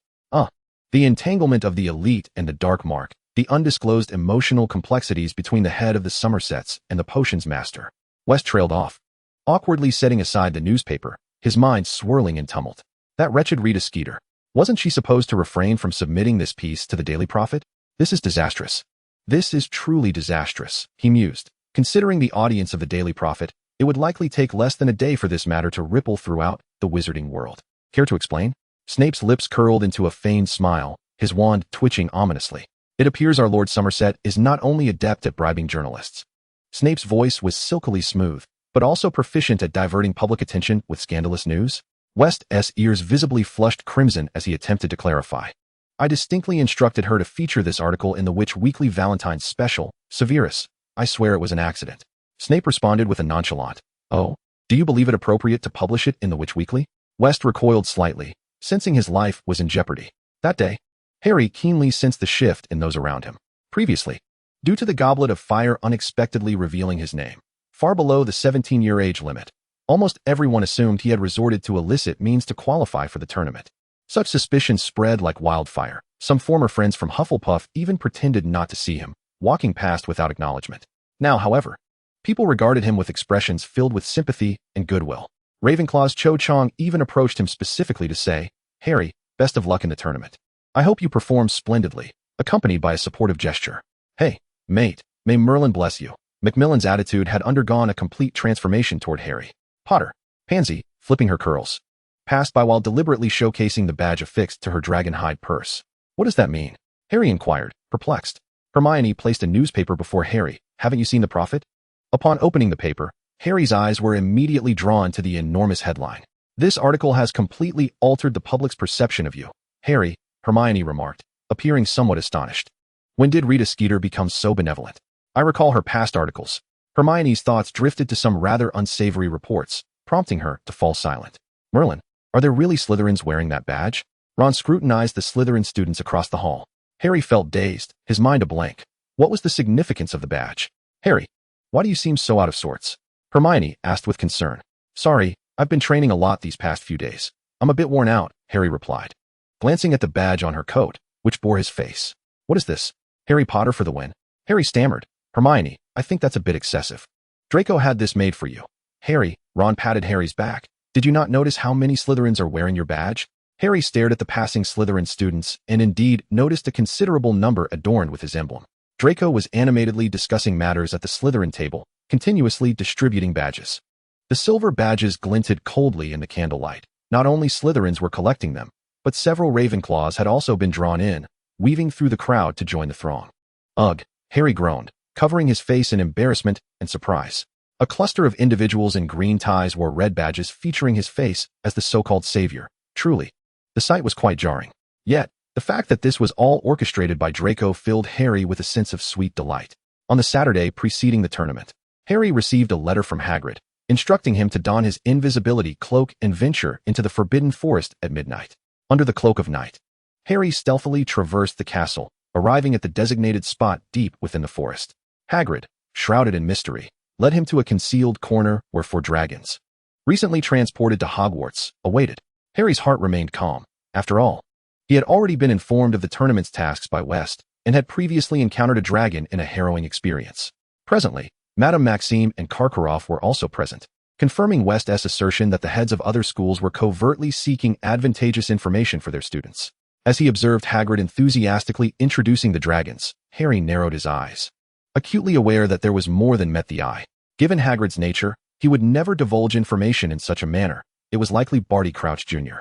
The entanglement of the elite and the Dark Mark, the undisclosed emotional complexities between the head of the Somersets and the potions master. West trailed off, awkwardly setting aside the newspaper, his mind swirling in tumult. That wretched Rita Skeeter. Wasn't she supposed to refrain from submitting this piece to the Daily Prophet? This is disastrous. This is truly disastrous, he mused. Considering the audience of the Daily Prophet, it would likely take less than a day for this matter to ripple throughout the wizarding world. Care to explain? Snape's lips curled into a feigned smile, his wand twitching ominously. "It appears our Lord Somerset is not only adept at bribing journalists." Snape's voice was silkily smooth, but also proficient at diverting public attention with scandalous news. West's ears visibly flushed crimson as he attempted to clarify. "I distinctly instructed her to feature this article in the Witch Weekly Valentine's Special, Severus. I swear it was an accident." Snape responded with a nonchalant, "Oh, Do you believe it appropriate to publish it in the Witch Weekly? West recoiled slightly, sensing his life was in jeopardy. That day, Harry keenly sensed the shift in those around him. Previously, due to the Goblet of Fire unexpectedly revealing his name, far below the 17-year age limit, almost everyone assumed he had resorted to illicit means to qualify for the tournament. Such suspicions spread like wildfire. Some former friends from Hufflepuff even pretended not to see him, walking past without acknowledgement. Now, however, people regarded him with expressions filled with sympathy and goodwill. Ravenclaw's Cho Chang even approached him specifically to say, "Harry, best of luck in the tournament. I hope you perform splendidly," accompanied by a supportive gesture. "Hey, mate, may Merlin bless you." Macmillan's attitude had undergone a complete transformation toward Harry Potter. Pansy, flipping her curls, passed by while deliberately showcasing the badge affixed to her dragon hide purse. "What does that mean?" Harry inquired, perplexed. Hermione placed a newspaper before Harry. "Haven't you seen the prophet?" Upon opening the paper, Harry's eyes were immediately drawn to the enormous headline. "This article has completely altered the public's perception of you, Harry," Hermione remarked, appearing somewhat astonished. "When did Rita Skeeter become so benevolent? I recall her past articles." Hermione's thoughts drifted to some rather unsavory reports, prompting her to fall silent. "Merlin, are there really Slytherins wearing that badge?" Ron scrutinized the Slytherin students across the hall. Harry felt dazed, his mind a blank. What was the significance of the badge? "Harry, why do you seem so out of sorts?" Hermione asked with concern. "Sorry, I've been training a lot these past few days. I'm a bit worn out," Harry replied, glancing at the badge on her coat, which bore his face. "What is this? Harry Potter for the win?" Harry stammered. "Hermione, I think that's a bit excessive. Draco had this made for you." "Harry," Ron patted Harry's back. "Did you not notice how many Slytherins are wearing your badge?" Harry stared at the passing Slytherin students and indeed noticed a considerable number adorned with his emblem. Draco was animatedly discussing matters at the Slytherin table, continuously distributing badges. The silver badges glinted coldly in the candlelight. Not only Slytherins were collecting them, but several Ravenclaws had also been drawn in, weaving through the crowd to join the throng. "Ugh," Harry groaned, covering his face in embarrassment and surprise. A cluster of individuals in green ties wore red badges featuring his face as the so-called savior. Truly, the sight was quite jarring. Yet, the fact that this was all orchestrated by Draco filled Harry with a sense of sweet delight. On the Saturday preceding the tournament, Harry received a letter from Hagrid, instructing him to don his invisibility cloak and venture into the Forbidden Forest at midnight. Under the cloak of night, Harry stealthily traversed the castle, arriving at the designated spot deep within the forest. Hagrid, shrouded in mystery, led him to a concealed corner where 4 dragons, recently transported to Hogwarts, awaited. Harry's heart remained calm. After all, he had already been informed of the tournament's tasks by West, and had previously encountered a dragon in a harrowing experience. Presently, Madame Maxime and Karkaroff were also present, confirming West's assertion that the heads of other schools were covertly seeking advantageous information for their students. As he observed Hagrid enthusiastically introducing the dragons, Harry narrowed his eyes, acutely aware that there was more than met the eye. Given Hagrid's nature, he would never divulge information in such a manner. It was likely Barty Crouch Jr.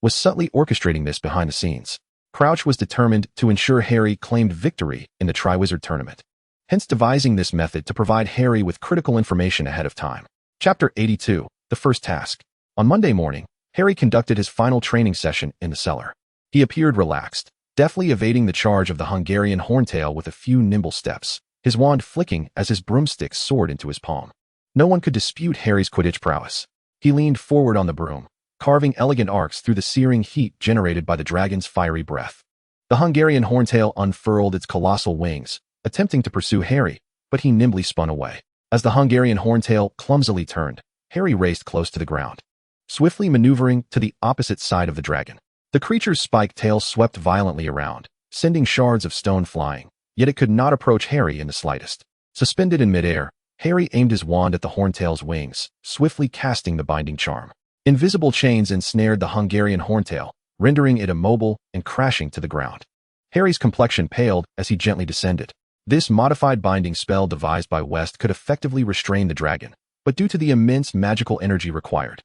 was subtly orchestrating this behind the scenes. Crouch was determined to ensure Harry claimed victory in the Triwizard Tournament, hence devising this method to provide Harry with critical information ahead of time. Chapter 82, The First Task. On Monday morning, Harry conducted his final training session in the cellar. He appeared relaxed, deftly evading the charge of the Hungarian Horntail with a few nimble steps, his wand flicking as his broomstick soared into his palm. No one could dispute Harry's Quidditch prowess. He leaned forward on the broom, carving elegant arcs through the searing heat generated by the dragon's fiery breath. The Hungarian Horntail unfurled its colossal wings, attempting to pursue Harry, but he nimbly spun away. As the Hungarian Horntail clumsily turned, Harry raced close to the ground, swiftly maneuvering to the opposite side of the dragon. The creature's spiked tail swept violently around, sending shards of stone flying, yet it could not approach Harry in the slightest. Suspended in midair, Harry aimed his wand at the Horntail's wings, swiftly casting the binding charm. Invisible chains ensnared the Hungarian Horntail, rendering it immobile and crashing to the ground. Harry's complexion paled as he gently descended. This modified binding spell devised by West could effectively restrain the dragon, but due to the immense magical energy required,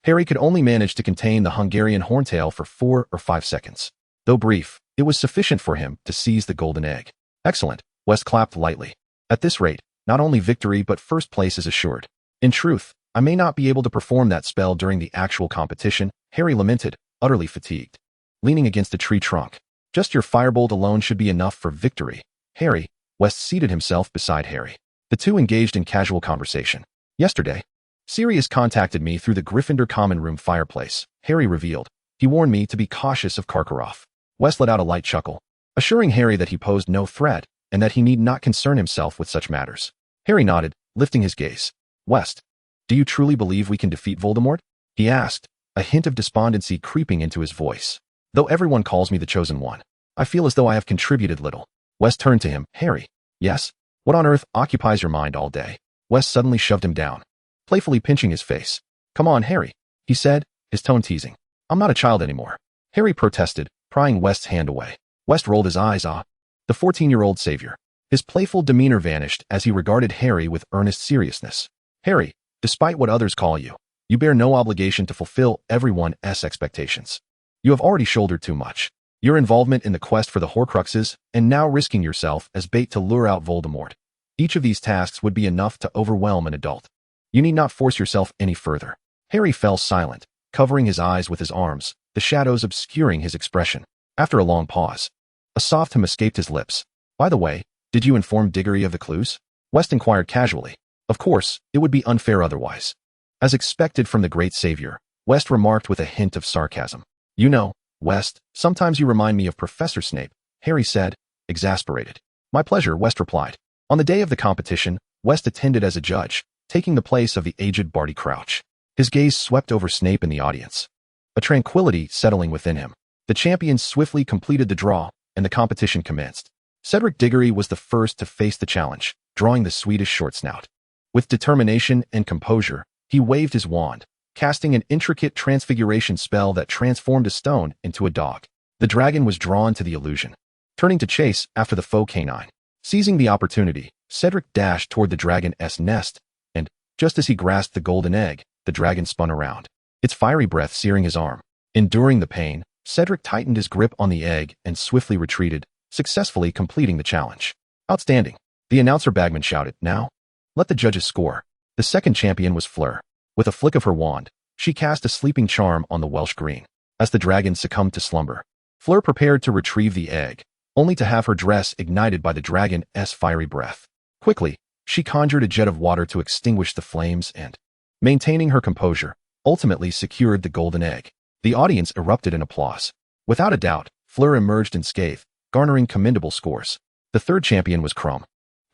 Harry could only manage to contain the Hungarian Horntail for 4 or 5 seconds. Though brief, it was sufficient for him to seize the golden egg. "Excellent," West clapped lightly. "At this rate, not only victory but first place is assured." "In truth, I may not be able to perform that spell during the actual competition," Harry lamented, utterly fatigued, leaning against a tree trunk. "Just your firebolt alone should be enough for victory." "Harry," West seated himself beside Harry. The two engaged in casual conversation. "Yesterday, Sirius contacted me through the Gryffindor common room fireplace, Harry revealed. He warned me to be cautious of Karkaroff. West let out a light chuckle, assuring Harry that he posed no threat and that he need not concern himself with such matters. Harry nodded, lifting his gaze. West, do you truly believe we can defeat Voldemort? He asked, a hint of despondency creeping into his voice. Though everyone calls me the chosen one, I feel as though I have contributed little. West turned to him. Harry, yes? What on earth occupies your mind all day? West suddenly shoved him down, playfully pinching his face. Come on, Harry, he said, his tone teasing. I'm not a child anymore. Harry protested, prying West's hand away. West rolled his eyes. The 14-year-old savior. His playful demeanor vanished as he regarded Harry with earnest seriousness. Harry, despite what others call you, you bear no obligation to fulfill everyone's expectations. You have already shouldered too much. Your involvement in the quest for the Horcruxes, and now risking yourself as bait to lure out Voldemort. Each of these tasks would be enough to overwhelm an adult. You need not force yourself any further. Harry fell silent, covering his eyes with his arms, the shadows obscuring his expression. After a long pause, a soft hum escaped his lips. By the way, did you inform Diggory of the clues? West inquired casually. Of course, it would be unfair otherwise. As expected from the great savior, West remarked with a hint of sarcasm. You know, West, sometimes you remind me of Professor Snape, Harry said, exasperated. My pleasure, West replied. On the day of the competition, West attended as a judge, taking the place of the aged Barty Crouch. His gaze swept over Snape and the audience, a tranquility settling within him. The champions swiftly completed the draw, and the competition commenced. Cedric Diggory was the first to face the challenge, drawing the Swedish short snout. With determination and composure, he waved his wand, casting an intricate transfiguration spell that transformed a stone into a dog. The dragon was drawn to the illusion, turning to chase after the foe canine. Seizing the opportunity, Cedric dashed toward the dragon's nest, and, just as he grasped the golden egg, the dragon spun around, its fiery breath searing his arm. Enduring the pain, Cedric tightened his grip on the egg and swiftly retreated, successfully completing the challenge. Outstanding, the announcer Bagman shouted. Now, let the judges score. The second champion was Fleur. With a flick of her wand, she cast a sleeping charm on the Welsh green. As the dragon succumbed to slumber, Fleur prepared to retrieve the egg, only to have her dress ignited by the dragon's fiery breath. Quickly, she conjured a jet of water to extinguish the flames and, maintaining her composure, ultimately secured the golden egg. The audience erupted in applause. Without a doubt, Fleur emerged unscathed, garnering commendable scores. The third champion was Krum,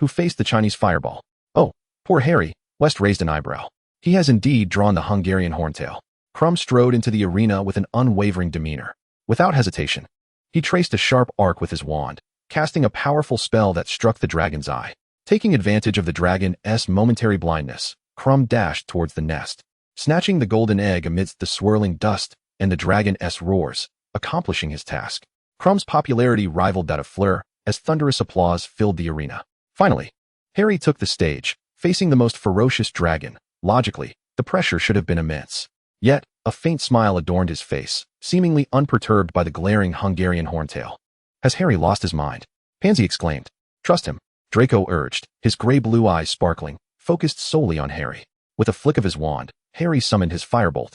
who faced the Chinese fireball. Oh, poor Harry, West raised an eyebrow. He has indeed drawn the Hungarian horntail. Krum strode into the arena with an unwavering demeanor. Without hesitation, he traced a sharp arc with his wand, casting a powerful spell that struck the dragon's eye. Taking advantage of the dragon's momentary blindness, Krum dashed towards the nest, snatching the golden egg amidst the swirling dust and the dragon's roars, accomplishing his task. Krum's popularity rivaled that of Fleur, as thunderous applause filled the arena. Finally, Harry took the stage, facing the most ferocious dragon. Logically, the pressure should have been immense. Yet, a faint smile adorned his face, seemingly unperturbed by the glaring Hungarian horntail. Has Harry lost his mind? Pansy exclaimed. Trust him, Draco urged, his gray-blue eyes sparkling, focused solely on Harry. With a flick of his wand, Harry summoned his firebolt.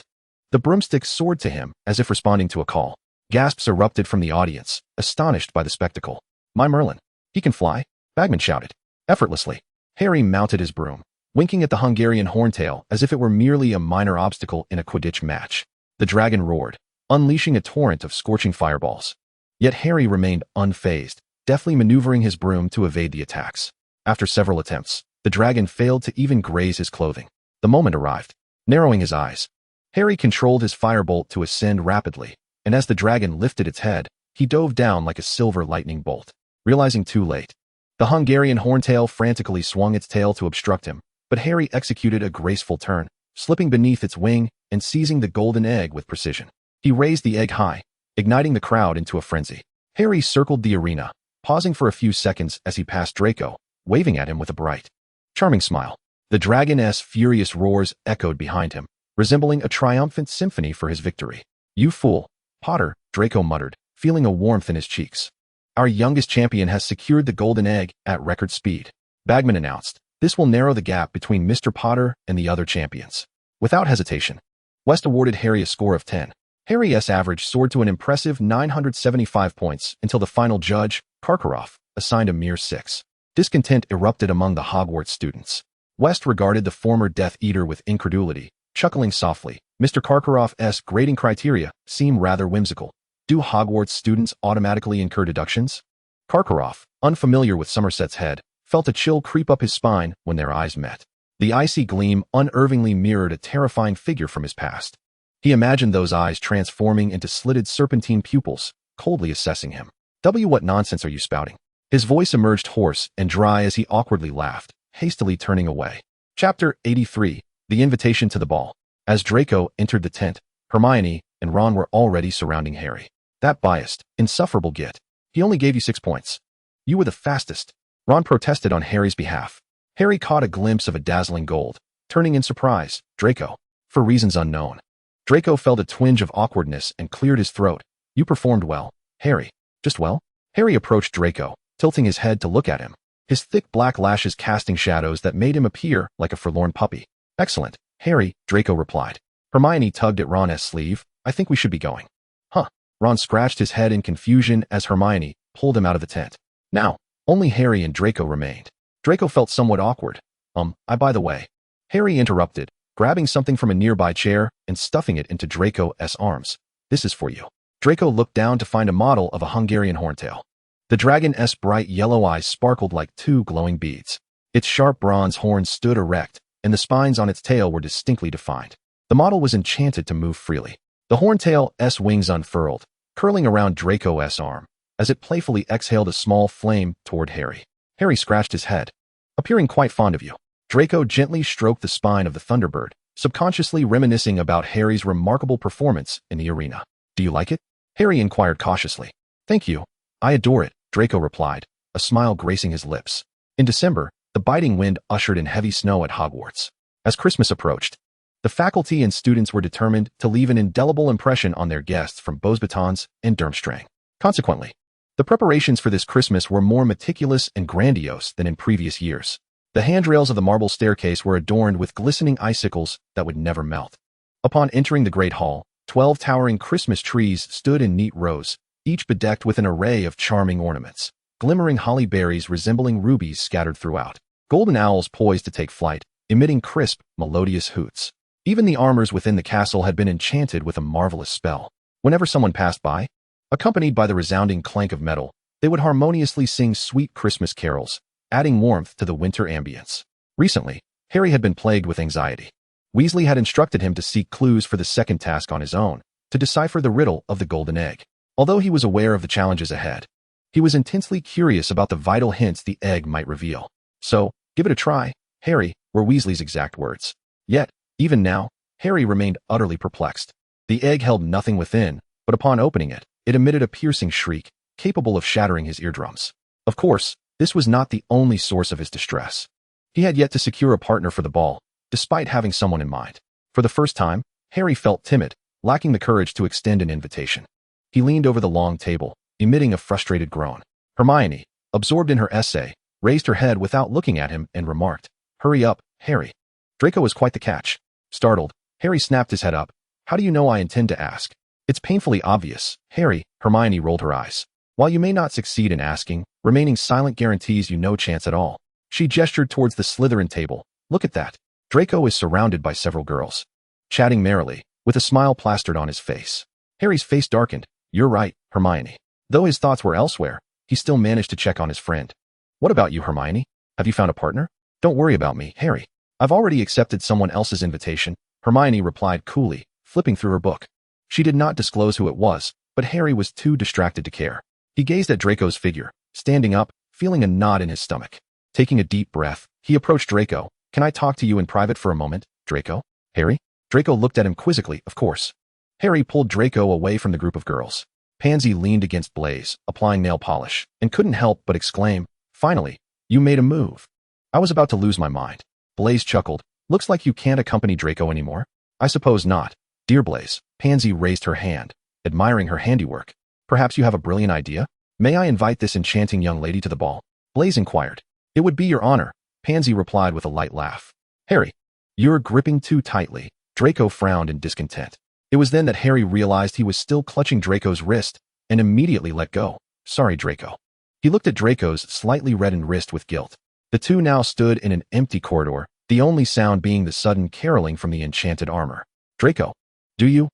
The broomstick soared to him, as if responding to a call. Gasps erupted from the audience, astonished by the spectacle. My Merlin, he can fly, Bagman shouted. Effortlessly, Harry mounted his broom, winking at the Hungarian horntail as if it were merely a minor obstacle in a Quidditch match. The dragon roared, unleashing a torrent of scorching fireballs. Yet Harry remained unfazed, deftly maneuvering his broom to evade the attacks. After several attempts, the dragon failed to even graze his clothing. The moment arrived. Narrowing his eyes, Harry controlled his firebolt to ascend rapidly, and as the dragon lifted its head, he dove down like a silver lightning bolt. Realizing too late, the Hungarian horntail frantically swung its tail to obstruct him, but Harry executed a graceful turn, slipping beneath its wing and seizing the golden egg with precision. He raised the egg high, igniting the crowd into a frenzy. Harry circled the arena, pausing for a few seconds as he passed Draco, waving at him with a bright, charming smile. The dragon's furious roars echoed behind him, resembling a triumphant symphony for his victory. You fool, Potter, Draco muttered, feeling a warmth in his cheeks. Our youngest champion has secured the golden egg at record speed, Bagman announced. This will narrow the gap between Mr. Potter and the other champions. Without hesitation, West awarded Harry a score of 10. Harry's average soared to an impressive 975 points until the final judge, Karkaroff, assigned a mere 6. Discontent erupted among the Hogwarts students. West regarded the former Death Eater with incredulity, chuckling softly. Mr. Karkaroff's grading criteria seem rather whimsical. Do Hogwarts students automatically incur deductions? Karkaroff, unfamiliar with Somerset's head, felt a chill creep up his spine when their eyes met. The icy gleam unervingly mirrored a terrifying figure from his past. He imagined those eyes transforming into slitted serpentine pupils, coldly assessing him. What nonsense are you spouting? His voice emerged hoarse and dry as he awkwardly laughed, hastily turning away. Chapter 83, The Invitation to the Ball. As Draco entered the tent, Hermione and Ron were already surrounding Harry. That biased, insufferable git. He only gave you 6 points. You were the fastest. Ron protested on Harry's behalf. Harry caught a glimpse of a dazzling gold, turning in surprise. Draco. For reasons unknown. Draco felt a twinge of awkwardness and cleared his throat. You performed well, Harry. Just well? Harry approached Draco, tilting his head to look at him, his thick black lashes casting shadows that made him appear like a forlorn puppy. Excellent, Harry, Draco replied. Hermione tugged at Ron's sleeve. I think we should be going. Huh. Ron scratched his head in confusion as Hermione pulled him out of the tent. Now, only Harry and Draco remained. Draco felt somewhat awkward. By the way. Harry interrupted, grabbing something from a nearby chair and stuffing it into Draco's arms. This is for you. Draco looked down to find a model of a Hungarian horntail. The dragon's bright yellow eyes sparkled like 2 glowing beads. Its sharp bronze horns stood erect, and the spines on its tail were distinctly defined. The model was enchanted to move freely. The horntail's wings unfurled, curling around Draco's arm, as it playfully exhaled a small flame toward Harry. Harry scratched his head. Appearing quite fond of you. Draco gently stroked the spine of the Thunderbird, subconsciously reminiscing about Harry's remarkable performance in the arena. Do you like it? Harry inquired cautiously. Thank you. I adore it, Draco replied, a smile gracing his lips. In December, the biting wind ushered in heavy snow at Hogwarts. As Christmas approached, the faculty and students were determined to leave an indelible impression on their guests from Beauxbatons and Durmstrang. Consequently, the preparations for this Christmas were more meticulous and grandiose than in previous years. The handrails of the marble staircase were adorned with glistening icicles that would never melt. Upon entering the Great Hall, 12 towering Christmas trees stood in neat rows, each bedecked with an array of charming ornaments, glimmering holly berries resembling rubies scattered throughout, golden owls poised to take flight, emitting crisp, melodious hoots. Even the armors within the castle had been enchanted with a marvelous spell. Whenever someone passed by, accompanied by the resounding clank of metal, they would harmoniously sing sweet Christmas carols, adding warmth to the winter ambience. Recently, Harry had been plagued with anxiety. Weasley had instructed him to seek clues for the second task on his own, to decipher the riddle of the golden egg. Although he was aware of the challenges ahead, he was intensely curious about the vital hints the egg might reveal. So, give it a try, Harry, were Weasley's exact words. Yet, even now, Harry remained utterly perplexed. The egg held nothing within, but upon opening it, it emitted a piercing shriek, capable of shattering his eardrums. Of course, this was not the only source of his distress. He had yet to secure a partner for the ball, despite having someone in mind. For the first time, Harry felt timid, lacking the courage to extend an invitation. He leaned over the long table, emitting a frustrated groan. Hermione, absorbed in her essay, raised her head without looking at him and remarked, "Hurry up, Harry." Draco was quite the catch. Startled, Harry snapped his head up. "How do you know I intend to ask?" "It's painfully obvious, Harry," Hermione rolled her eyes. "While you may not succeed in asking, remaining silent guarantees you no chance at all." She gestured towards the Slytherin table. "Look at that." Draco is surrounded by several girls, chatting merrily, with a smile plastered on his face. Harry's face darkened. "You're right, Hermione." Though his thoughts were elsewhere, he still managed to check on his friend. "What about you, Hermione? Have you found a partner?" "Don't worry about me, Harry. I've already accepted someone else's invitation," Hermione replied coolly, flipping through her book. She did not disclose who it was, but Harry was too distracted to care. He gazed at Draco's figure, standing up, feeling a knot in his stomach. Taking a deep breath, he approached Draco. "Can I talk to you in private for a moment, Draco?" "Harry?" Draco looked at him quizzically. "Of course." Harry pulled Draco away from the group of girls. Pansy leaned against Blaze, applying nail polish, and couldn't help but exclaim, "Finally, you made a move." "I was about to lose my mind." Blaze chuckled. "Looks like you can't accompany Draco anymore." "I suppose not, dear Blaze." Pansy raised her hand, admiring her handiwork. "Perhaps you have a brilliant idea? May I invite this enchanting young lady to the ball?" Blaze inquired. "It would be your honor," Pansy replied with a light laugh. "Harry, you're gripping too tightly." Draco frowned in discontent. It was then that Harry realized he was still clutching Draco's wrist and immediately let go. "Sorry, Draco." He looked at Draco's slightly reddened wrist with guilt. The two now stood in an empty corridor, the only sound being the sudden caroling from the enchanted armor. Draco, do you,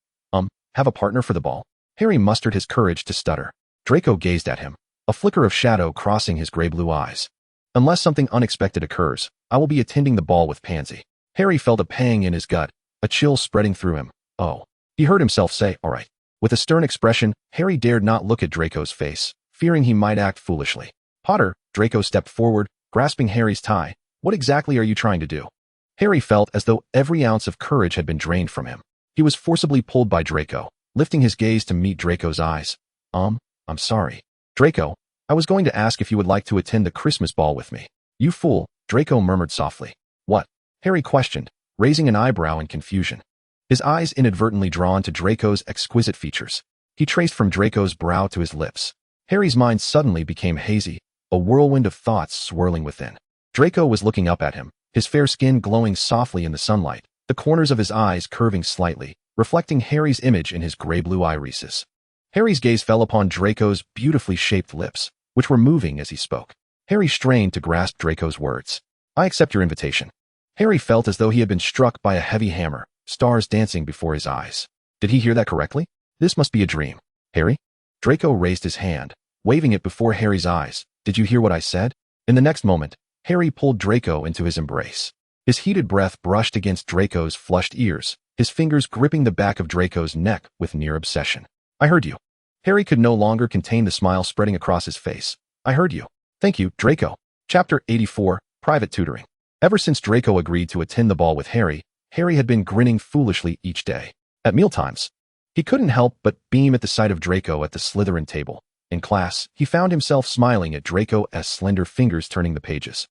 have a partner for the ball? Harry mustered his courage to stutter. Draco gazed at him, a flicker of shadow crossing his gray-blue eyes. Unless something unexpected occurs, I will be attending the ball with Pansy. Harry felt a pang in his gut, a chill spreading through him. Oh. He heard himself say, all right. With a stern expression, Harry dared not look at Draco's face, fearing he might act foolishly. Potter, Draco stepped forward, grasping Harry's tie. What exactly are you trying to do? Harry felt as though every ounce of courage had been drained from him. He was forcibly pulled by Draco, lifting his gaze to meet Draco's eyes. I'm sorry. Draco, I was going to ask if you would like to attend the Christmas ball with me. You fool, Draco murmured softly. What? Harry questioned, raising an eyebrow in confusion. His eyes inadvertently drawn to Draco's exquisite features. He traced from Draco's brow to his lips. Harry's mind suddenly became hazy, a whirlwind of thoughts swirling within. Draco was looking up at him, his fair skin glowing softly in the sunlight, the corners of his eyes curving slightly, reflecting Harry's image in his gray-blue irises. Harry's gaze fell upon Draco's beautifully shaped lips, which were moving as he spoke. Harry strained to grasp Draco's words. I accept your invitation. Harry felt as though he had been struck by a heavy hammer, stars dancing before his eyes. Did he hear that correctly? This must be a dream. Harry? Draco raised his hand, waving it before Harry's eyes. Did you hear what I said? In the next moment, Harry pulled Draco into his embrace. His heated breath brushed against Draco's flushed ears, his fingers gripping the back of Draco's neck with near obsession. I heard you. Harry could no longer contain the smile spreading across his face. I heard you. Thank you, Draco. Chapter 84, Private Tutoring. Ever since Draco agreed to attend the ball with Harry, Harry had been grinning foolishly each day. At mealtimes, he couldn't help but beam at the sight of Draco at the Slytherin table. In class, he found himself smiling at Draco's slender fingers turning the pages.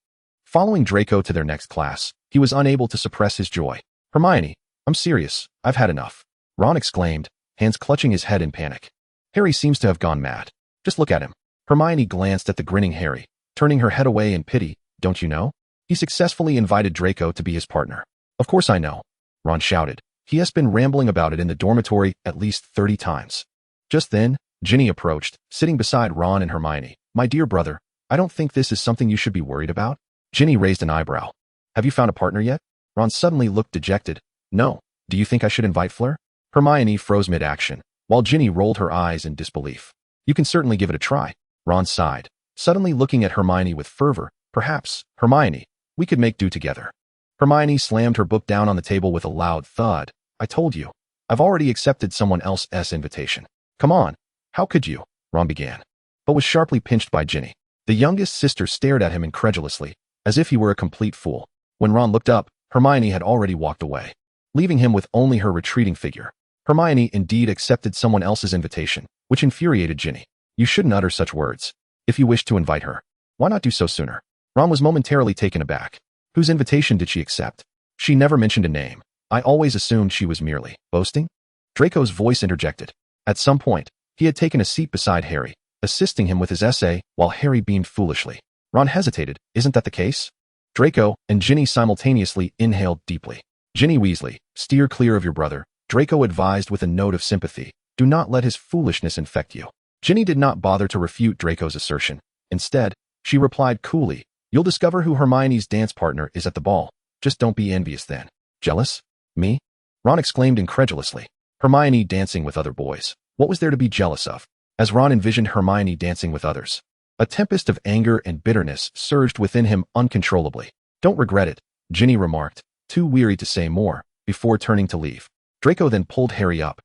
Following Draco to their next class, he was unable to suppress his joy. Hermione, I'm serious. I've had enough. Ron exclaimed, hands clutching his head in panic. Harry seems to have gone mad. Just look at him. Hermione glanced at the grinning Harry, turning her head away in pity. Don't you know? He successfully invited Draco to be his partner. Of course I know. Ron shouted. He has been rambling about it in the dormitory at least 30 times. Just then, Ginny approached, sitting beside Ron and Hermione. My dear brother, I don't think this is something you should be worried about. Ginny raised an eyebrow. Have you found a partner yet? Ron suddenly looked dejected. No. Do you think I should invite Fleur? Hermione froze mid-action, while Ginny rolled her eyes in disbelief. You can certainly give it a try. Ron sighed, suddenly looking at Hermione with fervor. Perhaps, Hermione, we could make do together. Hermione slammed her book down on the table with a loud thud. I told you. I've already accepted someone else's invitation. Come on. How could you? Ron began, but was sharply pinched by Ginny. The youngest sister stared at him incredulously, as if he were a complete fool. When Ron looked up, Hermione had already walked away, leaving him with only her retreating figure. Hermione indeed accepted someone else's invitation, which infuriated Ginny. You shouldn't utter such words. If you wish to invite her, why not do so sooner? Ron was momentarily taken aback. Whose invitation did she accept? She never mentioned a name. I always assumed she was merely boasting. Draco's voice interjected. At some point, he had taken a seat beside Harry, assisting him with his essay, while Harry beamed foolishly. Ron hesitated. Isn't that the case? Draco and Ginny simultaneously inhaled deeply. Ginny Weasley, steer clear of your brother, Draco advised with a note of sympathy. Do not let his foolishness infect you. Ginny did not bother to refute Draco's assertion. Instead, she replied coolly, you'll discover who Hermione's dance partner is at the ball. Just don't be envious then. Jealous? Me? Ron exclaimed incredulously. Hermione dancing with other boys. What was there to be jealous of? As Ron envisioned Hermione dancing with others, a tempest of anger and bitterness surged within him uncontrollably. Don't regret it, Ginny remarked, too weary to say more, before turning to leave. Draco then pulled Harry up.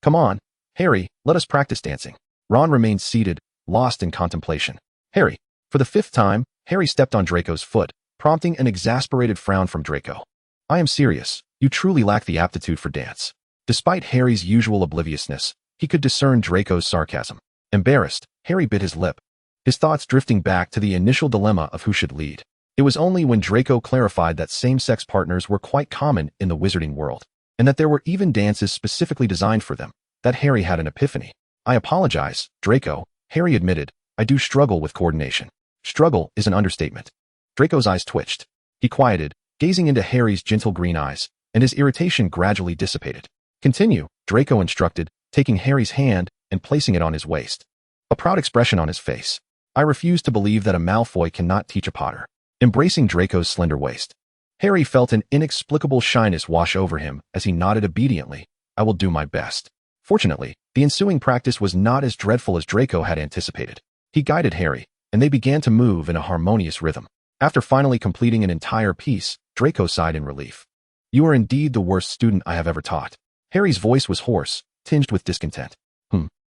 Come on, Harry, let us practice dancing. Ron remained seated, lost in contemplation. Harry. For the 5th time, Harry stepped on Draco's foot, prompting an exasperated frown from Draco. I am serious. You truly lack the aptitude for dance. Despite Harry's usual obliviousness, he could discern Draco's sarcasm. Embarrassed, Harry bit his lip, his thoughts drifting back to the initial dilemma of who should lead. It was only when Draco clarified that same-sex partners were quite common in the wizarding world, and that there were even dances specifically designed for them, that Harry had an epiphany. I apologize, Draco, Harry admitted. I do struggle with coordination. Struggle is an understatement. Draco's eyes twitched. He quieted, gazing into Harry's gentle green eyes, and his irritation gradually dissipated. Continue, Draco instructed, taking Harry's hand and placing it on his waist. A proud expression on his face. I refuse to believe that a Malfoy cannot teach a Potter. Embracing Draco's slender waist. Harry felt an inexplicable shyness wash over him as he nodded obediently. I will do my best. Fortunately, the ensuing practice was not as dreadful as Draco had anticipated. He guided Harry, and they began to move in a harmonious rhythm. After finally completing an entire piece, Draco sighed in relief. You are indeed the worst student I have ever taught. Harry's voice was hoarse, tinged with discontent.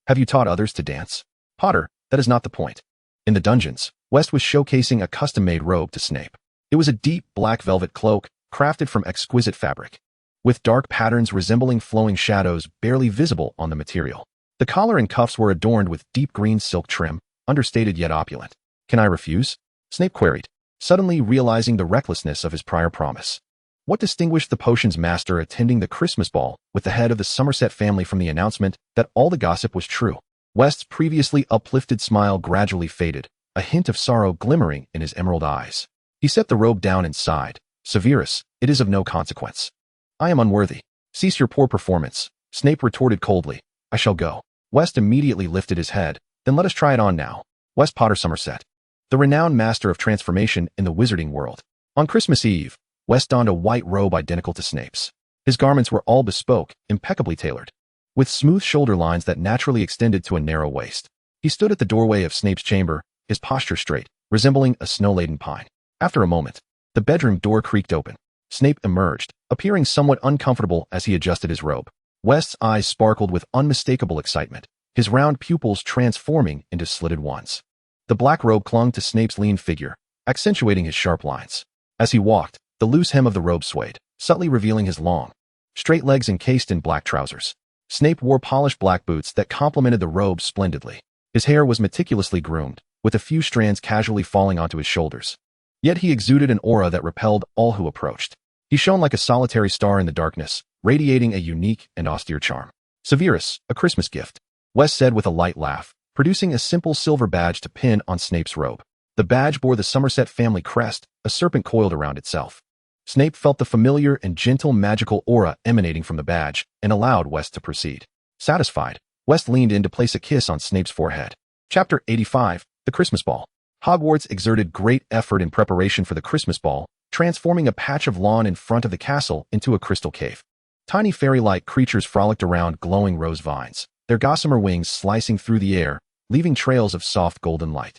Have you taught others to dance? Potter, that is not the point. In the dungeons, West was showcasing a custom-made robe to Snape. It was a deep black velvet cloak, crafted from exquisite fabric, with dark patterns resembling flowing shadows barely visible on the material. The collar and cuffs were adorned with deep green silk trim, understated yet opulent. Can I refuse? Snape queried, suddenly realizing the recklessness of his prior promise. What distinguished the potions master attending the Christmas ball with the head of the Somerset family from the announcement that all the gossip was true? West's previously uplifted smile gradually faded, a hint of sorrow glimmering in his emerald eyes. He set the robe down and sighed. Severus, it is of no consequence. I am unworthy. Cease your poor performance, Snape retorted coldly. I shall go. West immediately lifted his head. Then let us try it on now. West Potter Somerset, the renowned master of transformation in the wizarding world. On Christmas Eve, West donned a white robe identical to Snape's. His garments were all bespoke, impeccably tailored, with smooth shoulder lines that naturally extended to a narrow waist. He stood at the doorway of Snape's chamber, his posture straight, resembling a snow-laden pine. After a moment, the bedroom door creaked open. Snape emerged, appearing somewhat uncomfortable as he adjusted his robe. West's eyes sparkled with unmistakable excitement, his round pupils transforming into slitted ones. The black robe clung to Snape's lean figure, accentuating his sharp lines. As he walked, the loose hem of the robe swayed, subtly revealing his long, straight legs encased in black trousers. Snape wore polished black boots that complemented the robe splendidly. His hair was meticulously groomed, with a few strands casually falling onto his shoulders. Yet he exuded an aura that repelled all who approached. He shone like a solitary star in the darkness, radiating a unique and austere charm. Severus, a Christmas gift, West said with a light laugh, producing a simple silver badge to pin on Snape's robe. The badge bore the Somerset family crest, a serpent coiled around itself. Snape felt the familiar and gentle magical aura emanating from the badge and allowed West to proceed. Satisfied, West leaned in to place a kiss on Snape's forehead. Chapter 85, The Christmas Ball. Hogwarts exerted great effort in preparation for the Christmas ball, transforming a patch of lawn in front of the castle into a crystal cave. Tiny fairy-like creatures frolicked around glowing rose vines, their gossamer wings slicing through the air, leaving trails of soft golden light.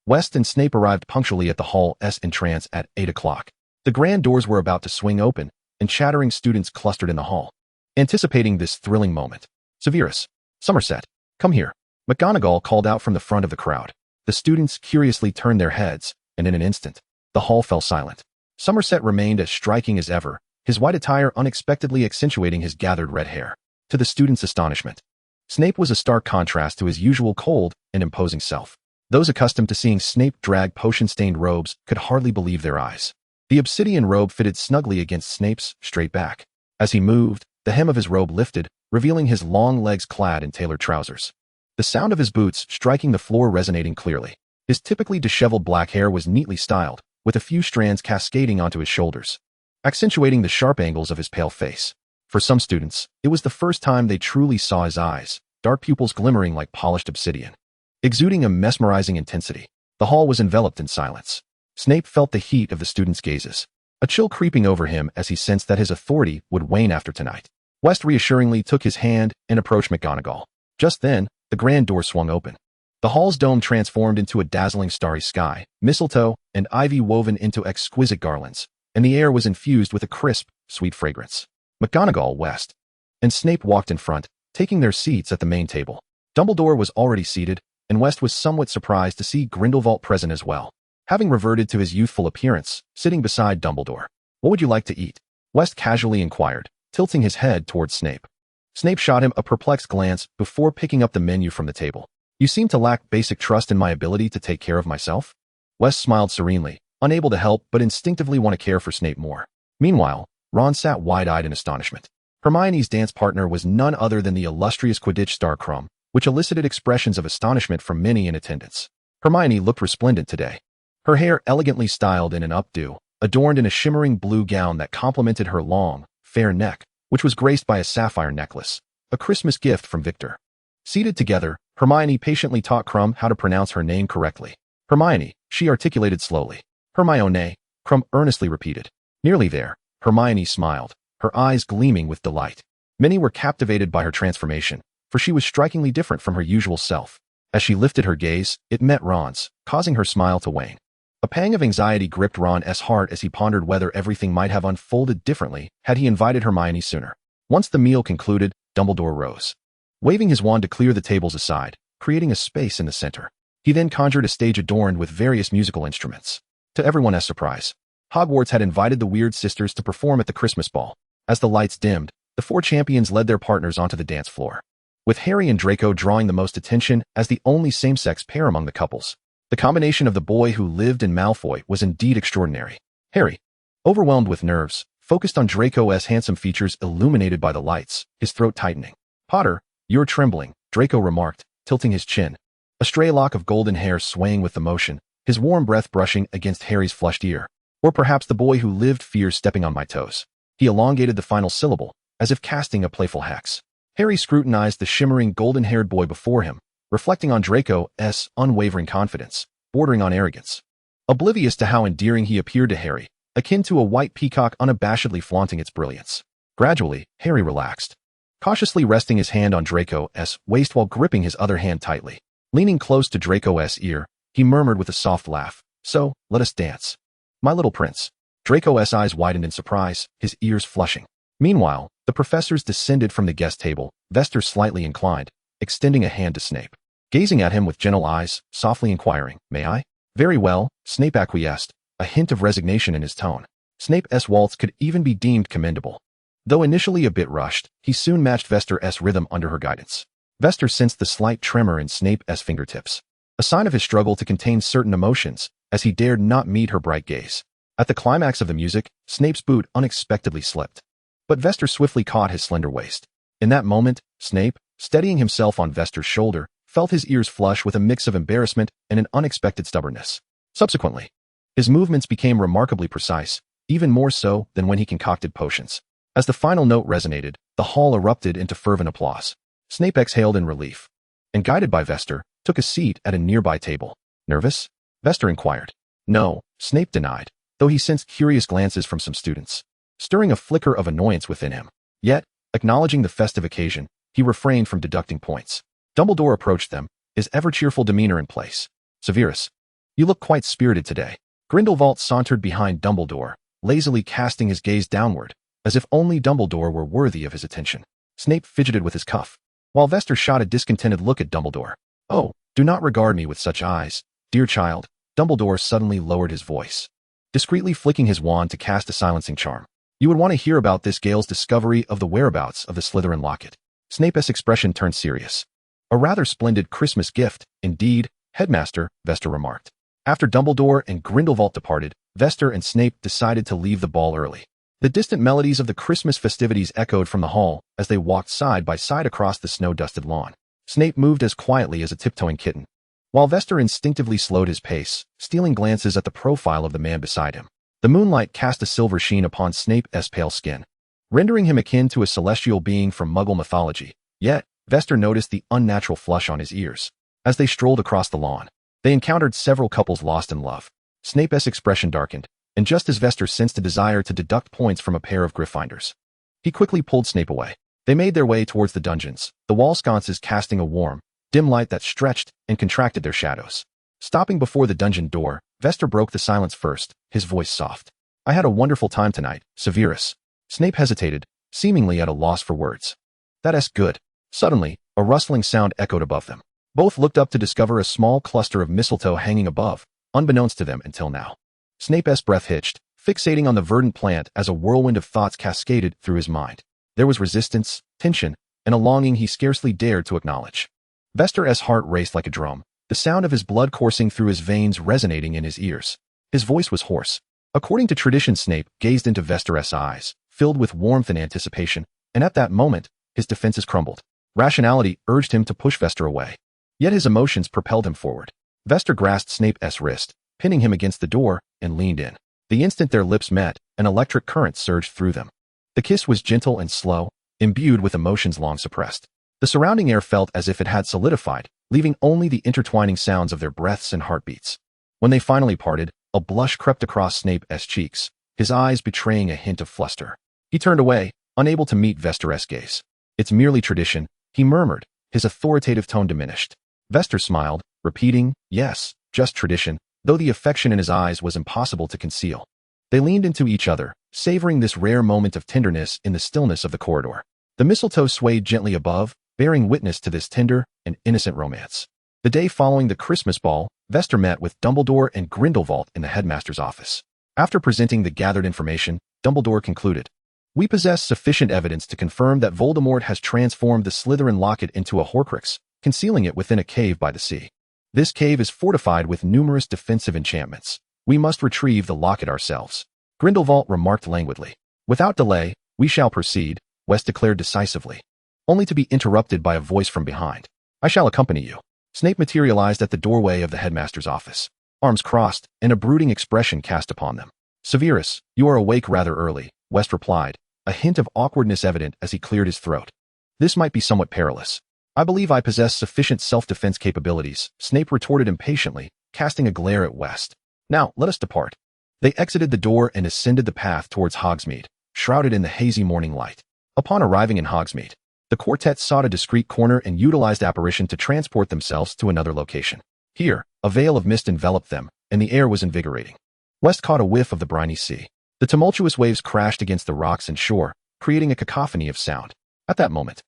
West and Snape arrived punctually at the hall's entrance at 8 o'clock. The grand doors were about to swing open, and chattering students clustered in the hall, anticipating this thrilling moment. Severus, Somerset, come here. McGonagall called out from the front of the crowd. The students curiously turned their heads, and in an instant, the hall fell silent. Somerset remained as striking as ever, his white attire unexpectedly accentuating his gathered red hair. To the students' astonishment, Snape was a stark contrast to his usual cold and imposing self. Those accustomed to seeing Snape drag potion-stained robes could hardly believe their eyes. The obsidian robe fitted snugly against Snape's straight back. As he moved, the hem of his robe lifted, revealing his long legs clad in tailored trousers. The sound of his boots striking the floor resonating clearly. His typically disheveled black hair was neatly styled, with a few strands cascading onto his shoulders, accentuating the sharp angles of his pale face. For some students, it was the first time they truly saw his eyes, dark pupils glimmering like polished obsidian, exuding a mesmerizing intensity. The hall was enveloped in silence. Snape felt the heat of the students' gazes, a chill creeping over him as he sensed that his authority would wane after tonight. West reassuringly took his hand and approached McGonagall. Just then, the grand door swung open. The hall's dome transformed into a dazzling starry sky, mistletoe and ivy woven into exquisite garlands, and the air was infused with a crisp, sweet fragrance. McGonagall, West, and Snape walked in front, taking their seats at the main table. Dumbledore was already seated, and West was somewhat surprised to see Grindelwald present as well, having reverted to his youthful appearance, sitting beside Dumbledore. What would you like to eat? West casually inquired, tilting his head towards Snape. Snape shot him a perplexed glance before picking up the menu from the table. You seem to lack basic trust in my ability to take care of myself? West smiled serenely, unable to help but instinctively want to care for Snape more. Meanwhile, Ron sat wide-eyed in astonishment. Hermione's dance partner was none other than the illustrious Quidditch star Crumb, which elicited expressions of astonishment from many in attendance. Hermione looked resplendent today. Her hair elegantly styled in an updo, adorned in a shimmering blue gown that complemented her long, fair neck, which was graced by a sapphire necklace, a Christmas gift from Victor. Seated together, Hermione patiently taught Crumb how to pronounce her name correctly. Hermione, she articulated slowly. Hermione, Crumb earnestly repeated. Nearly there, Hermione smiled, her eyes gleaming with delight. Many were captivated by her transformation, for she was strikingly different from her usual self. As she lifted her gaze, it met Ron's, causing her smile to wane. A pang of anxiety gripped Ron's heart as he pondered whether everything might have unfolded differently had he invited Hermione sooner. Once the meal concluded, Dumbledore rose, waving his wand to clear the tables aside, creating a space in the center. He then conjured a stage adorned with various musical instruments. To everyone's surprise, Hogwarts had invited the Weird Sisters to perform at the Christmas ball. As the lights dimmed, the four champions led their partners onto the dance floor, with Harry and Draco drawing the most attention as the only same-sex pair among the couples. The combination of the boy who lived in Malfoy was indeed extraordinary. Harry, overwhelmed with nerves, focused on Draco's handsome features illuminated by the lights, his throat tightening. "Potter, you're trembling," Draco remarked, tilting his chin, a stray lock of golden hair swaying with the motion, his warm breath brushing against Harry's flushed ear. "Or perhaps the boy who lived fears stepping on my toes." He elongated the final syllable, as if casting a playful hex. Harry scrutinized the shimmering golden-haired boy before him, reflecting on Draco's unwavering confidence, bordering on arrogance. Oblivious to how endearing he appeared to Harry, akin to a white peacock unabashedly flaunting its brilliance. Gradually, Harry relaxed, cautiously resting his hand on Draco's waist while gripping his other hand tightly. Leaning close to Draco's ear, he murmured with a soft laugh, "So, let us dance, my little prince." Draco's eyes widened in surprise, his ears flushing. Meanwhile, the professors descended from the guest table, Vester slightly inclined, extending a hand to Snape. Gazing at him with gentle eyes, softly inquiring, "May I?" "Very well," Snape acquiesced, a hint of resignation in his tone. Snape's waltz could even be deemed commendable. Though initially a bit rushed, he soon matched Vester's rhythm under her guidance. Vester sensed the slight tremor in Snape's fingertips, a sign of his struggle to contain certain emotions, as he dared not meet her bright gaze. At the climax of the music, Snape's boot unexpectedly slipped, but Vester swiftly caught his slender waist. In that moment, Snape, steadying himself on Vester's shoulder, felt his ears flush with a mix of embarrassment and an unexpected stubbornness. Subsequently, his movements became remarkably precise, even more so than when he concocted potions. As the final note resonated, the hall erupted into fervent applause. Snape exhaled in relief, and guided by Vester, took a seat at a nearby table. "Nervous?" Vester inquired. "No," Snape denied, though he sensed curious glances from some students, stirring a flicker of annoyance within him. Yet, acknowledging the festive occasion, he refrained from deducting points. Dumbledore approached them, his ever-cheerful demeanor in place. "Severus, you look quite spirited today." Grindelwald sauntered behind Dumbledore, lazily casting his gaze downward, as if only Dumbledore were worthy of his attention. Snape fidgeted with his cuff, while Vester shot a discontented look at Dumbledore. "Oh, do not regard me with such eyes, dear child." Dumbledore suddenly lowered his voice, discreetly flicking his wand to cast a silencing charm. "You would want to hear about this Gale's discovery of the whereabouts of the Slytherin locket." Snape's expression turned serious. "A rather splendid Christmas gift, indeed, Headmaster," Vester remarked. After Dumbledore and Grindelwald departed, Vester and Snape decided to leave the ball early. The distant melodies of the Christmas festivities echoed from the hall as they walked side by side across the snow-dusted lawn. Snape moved as quietly as a tiptoeing kitten, while Vester instinctively slowed his pace, stealing glances at the profile of the man beside him. The moonlight cast a silver sheen upon Snape's pale skin, rendering him akin to a celestial being from Muggle mythology. Yet, Vester noticed the unnatural flush on his ears. As they strolled across the lawn, they encountered several couples lost in love. Snape's expression darkened, and just as Vester sensed a desire to deduct points from a pair of Gryffindors, he quickly pulled Snape away. They made their way towards the dungeons, the wall sconces casting a warm, dim light that stretched and contracted their shadows. Stopping before the dungeon door, Vester broke the silence first, his voice soft. "I had a wonderful time tonight, Severus." Snape hesitated, seemingly at a loss for words. "That's good." Suddenly, a rustling sound echoed above them. Both looked up to discover a small cluster of mistletoe hanging above, unbeknownst to them until now. Snape's breath hitched, fixating on the verdant plant as a whirlwind of thoughts cascaded through his mind. There was resistance, tension, and a longing he scarcely dared to acknowledge. Vester's heart raced like a drum, the sound of his blood coursing through his veins resonating in his ears. His voice was hoarse. According to tradition, Snape gazed into Vester's eyes, filled with warmth and anticipation, and at that moment, his defenses crumbled. Rationality urged him to push Vester away. Yet his emotions propelled him forward. Vester grasped Snape's wrist, pinning him against the door, and leaned in. The instant their lips met, an electric current surged through them. The kiss was gentle and slow, imbued with emotions long suppressed. The surrounding air felt as if it had solidified, leaving only the intertwining sounds of their breaths and heartbeats. When they finally parted, a blush crept across Snape's cheeks, his eyes betraying a hint of fluster. He turned away, unable to meet Vester's gaze. "It's merely tradition," he murmured, his authoritative tone diminished. Vester smiled, repeating, "Yes, just tradition," though the affection in his eyes was impossible to conceal. They leaned into each other, savoring this rare moment of tenderness in the stillness of the corridor. The mistletoe swayed gently above, bearing witness to this tender and innocent romance. The day following the Christmas ball, Vester met with Dumbledore and Grindelwald in the headmaster's office. After presenting the gathered information, Dumbledore concluded, "We possess sufficient evidence to confirm that Voldemort has transformed the Slytherin locket into a Horcrux, concealing it within a cave by the sea. This cave is fortified with numerous defensive enchantments. We must retrieve the locket ourselves." Grindelwald remarked languidly. "Without delay, we shall proceed," West declared decisively, only to be interrupted by a voice from behind. "I shall accompany you." Snape materialized at the doorway of the headmaster's office, arms crossed and a brooding expression cast upon them. "Severus, you are awake rather early," West replied, a hint of awkwardness evident as he cleared his throat. "This might be somewhat perilous." "I believe I possess sufficient self-defense capabilities," Snape retorted impatiently, casting a glare at West. "Now, let us depart." They exited the door and ascended the path towards Hogsmeade, shrouded in the hazy morning light. Upon arriving in Hogsmeade, the quartet sought a discreet corner and utilized apparition to transport themselves to another location. Here, a veil of mist enveloped them, and the air was invigorating. West caught a whiff of the briny sea. The tumultuous waves crashed against the rocks and shore, creating a cacophony of sound. At that moment,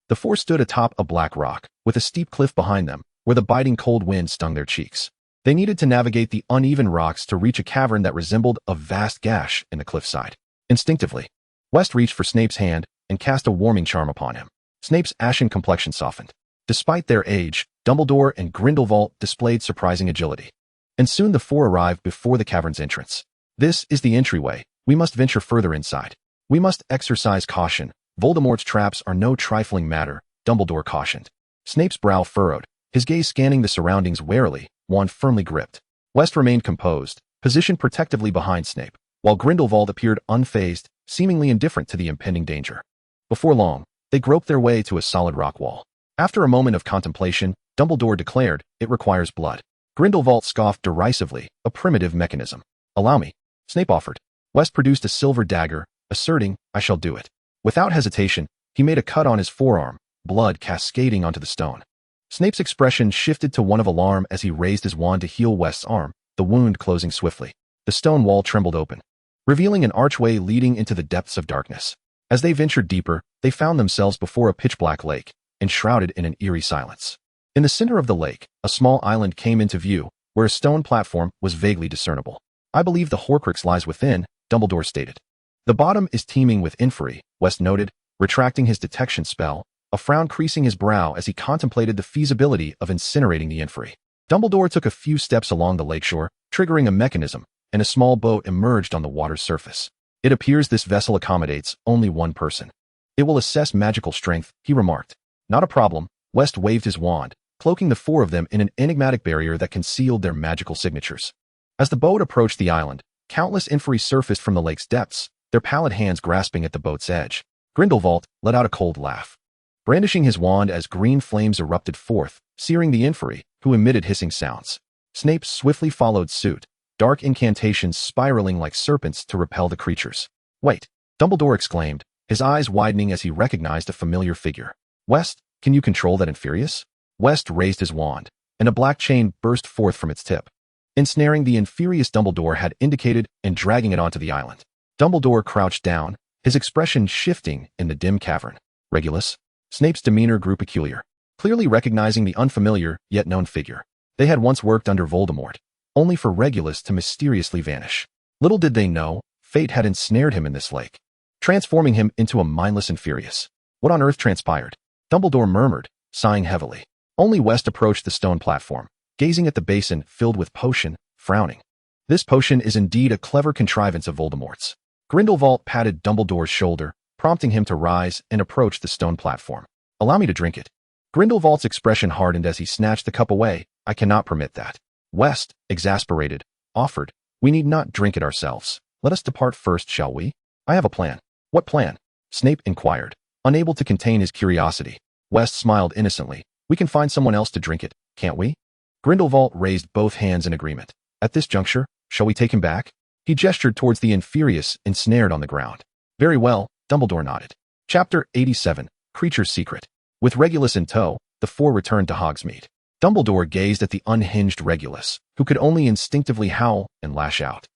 the four stood atop a black rock, with a steep cliff behind them, where the biting cold wind stung their cheeks. They needed to navigate the uneven rocks to reach a cavern that resembled a vast gash in the cliffside. Instinctively, West reached for Snape's hand and cast a warming charm upon him. Snape's ashen complexion softened. Despite their age, Dumbledore and Grindelwald displayed surprising agility. And soon the four arrived before the cavern's entrance. "This is the entryway. We must venture further inside. We must exercise caution. Voldemort's traps are no trifling matter," Dumbledore cautioned. Snape's brow furrowed, his gaze scanning the surroundings warily, wand firmly gripped. West remained composed, positioned protectively behind Snape, while Grindelwald appeared unfazed, seemingly indifferent to the impending danger. Before long, they groped their way to a solid rock wall. After a moment of contemplation, Dumbledore declared, "It requires blood." Grindelwald scoffed derisively, "A primitive mechanism." "Allow me," Snape offered. West produced a silver dagger, asserting, "I shall do it." Without hesitation, he made a cut on his forearm, blood cascading onto the stone. Snape's expression shifted to one of alarm as he raised his wand to heal West's arm, the wound closing swiftly. The stone wall trembled open, revealing an archway leading into the depths of darkness. As they ventured deeper, they found themselves before a pitch-black lake, enshrouded in an eerie silence. In the center of the lake, a small island came into view, where a stone platform was vaguely discernible. "I believe the Horcrux lies within," Dumbledore stated. "The bottom is teeming with inferi," West noted, retracting his detection spell, a frown creasing his brow as he contemplated the feasibility of incinerating the inferi. Dumbledore took a few steps along the lakeshore, triggering a mechanism, and a small boat emerged on the water's surface. "It appears this vessel accommodates only one person. It will assess magical strength," he remarked. "Not a problem," West waved his wand, cloaking the four of them in an enigmatic barrier that concealed their magical signatures. As the boat approached the island, countless inferi surfaced from the lake's depths, their pallid hands grasping at the boat's edge. Grindelwald let out a cold laugh, brandishing his wand as green flames erupted forth, searing the inferi, who emitted hissing sounds. Snape swiftly followed suit, dark incantations spiraling like serpents to repel the creatures. "Wait," Dumbledore exclaimed, his eyes widening as he recognized a familiar figure. "West, can you control that Inferius?" West raised his wand, and a black chain burst forth from its tip, ensnaring the Inferius Dumbledore had indicated and dragging it onto the island. Dumbledore crouched down, his expression shifting in the dim cavern. "Regulus?" Snape's demeanor grew peculiar, clearly recognizing the unfamiliar yet known figure. They had once worked under Voldemort, only for Regulus to mysteriously vanish. Little did they know, fate had ensnared him in this lake, transforming him into a mindless Inferius. What on earth transpired? Dumbledore murmured, sighing heavily. Only West approached the stone platform, gazing at the basin filled with potion, frowning. "This potion is indeed a clever contrivance of Voldemort's." Grindelwald patted Dumbledore's shoulder, prompting him to rise and approach the stone platform. "Allow me to drink it." Grindelwald's expression hardened as he snatched the cup away. "I cannot permit that." West, exasperated, offered, "We need not drink it ourselves. Let us depart first, shall we? I have a plan." "What plan?" Snape inquired, unable to contain his curiosity. West smiled innocently. "We can find someone else to drink it, can't we?" Grindelwald raised both hands in agreement. "At this juncture, shall we take him back?" He gestured towards the infurious ensnared on the ground. Very well, Dumbledore nodded. Chapter 87, Creature's Secret. With Regulus in tow, the four returned to Hogsmeade. Dumbledore gazed at the unhinged Regulus, who could only instinctively howl and lash out.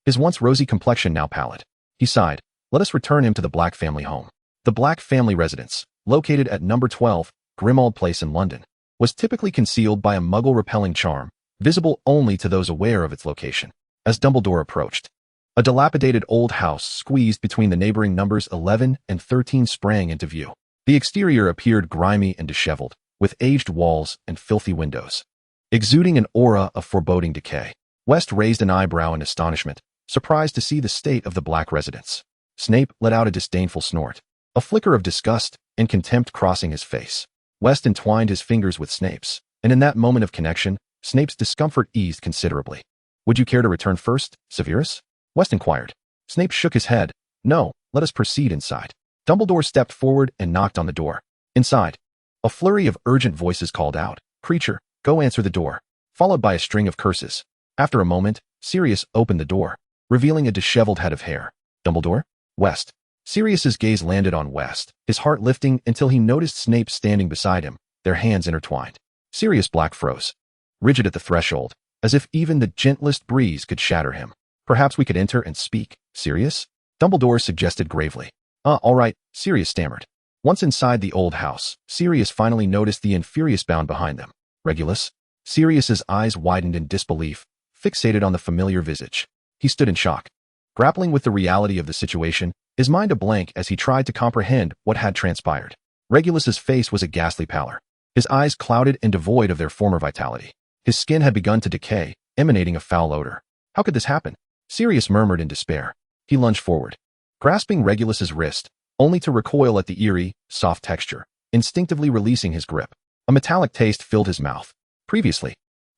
His once rosy complexion now pallid. He sighed, let us return him to the Black family home. The Black family residence, located at number 12, Grimmauld Place in London, was typically concealed by a muggle-repelling charm, visible only to those aware of its location. As Dumbledore approached, a dilapidated old house squeezed between the neighboring numbers 11 and 13 sprang into view. The exterior appeared grimy and disheveled, with aged walls and filthy windows, exuding an aura of foreboding decay. West raised an eyebrow in astonishment, surprised to see the state of the Black residence. Snape let out a disdainful snort, a flicker of disgust and contempt crossing his face. West entwined his fingers with Snape's, and in that moment of connection, Snape's discomfort eased considerably. Would you care to return first, Severus? West inquired. Snape shook his head. No, let us proceed inside. Dumbledore stepped forward and knocked on the door. Inside, a flurry of urgent voices called out, Creature, go answer the door, followed by a string of curses. After a moment, Sirius opened the door, revealing a disheveled head of hair. Dumbledore? West. Sirius's gaze landed on West, his heart lifting until he noticed Snape standing beside him, their hands intertwined. Sirius Black froze, rigid at the threshold, as if even the gentlest breeze could shatter him. Perhaps we could enter and speak, Sirius? Dumbledore suggested gravely. All right, Sirius stammered. Once inside the old house, Sirius finally noticed the infurious bound behind them. Regulus? Sirius's eyes widened in disbelief, fixated on the familiar visage. He stood in shock, grappling with the reality of the situation, his mind a blank as he tried to comprehend what had transpired. Regulus's face was a ghastly pallor, his eyes clouded and devoid of their former vitality. His skin had begun to decay, emanating a foul odor. How could this happen? Sirius murmured in despair. He lunged forward, grasping Regulus's wrist, only to recoil at the eerie, soft texture, instinctively releasing his grip. A metallic taste filled his mouth. Previously,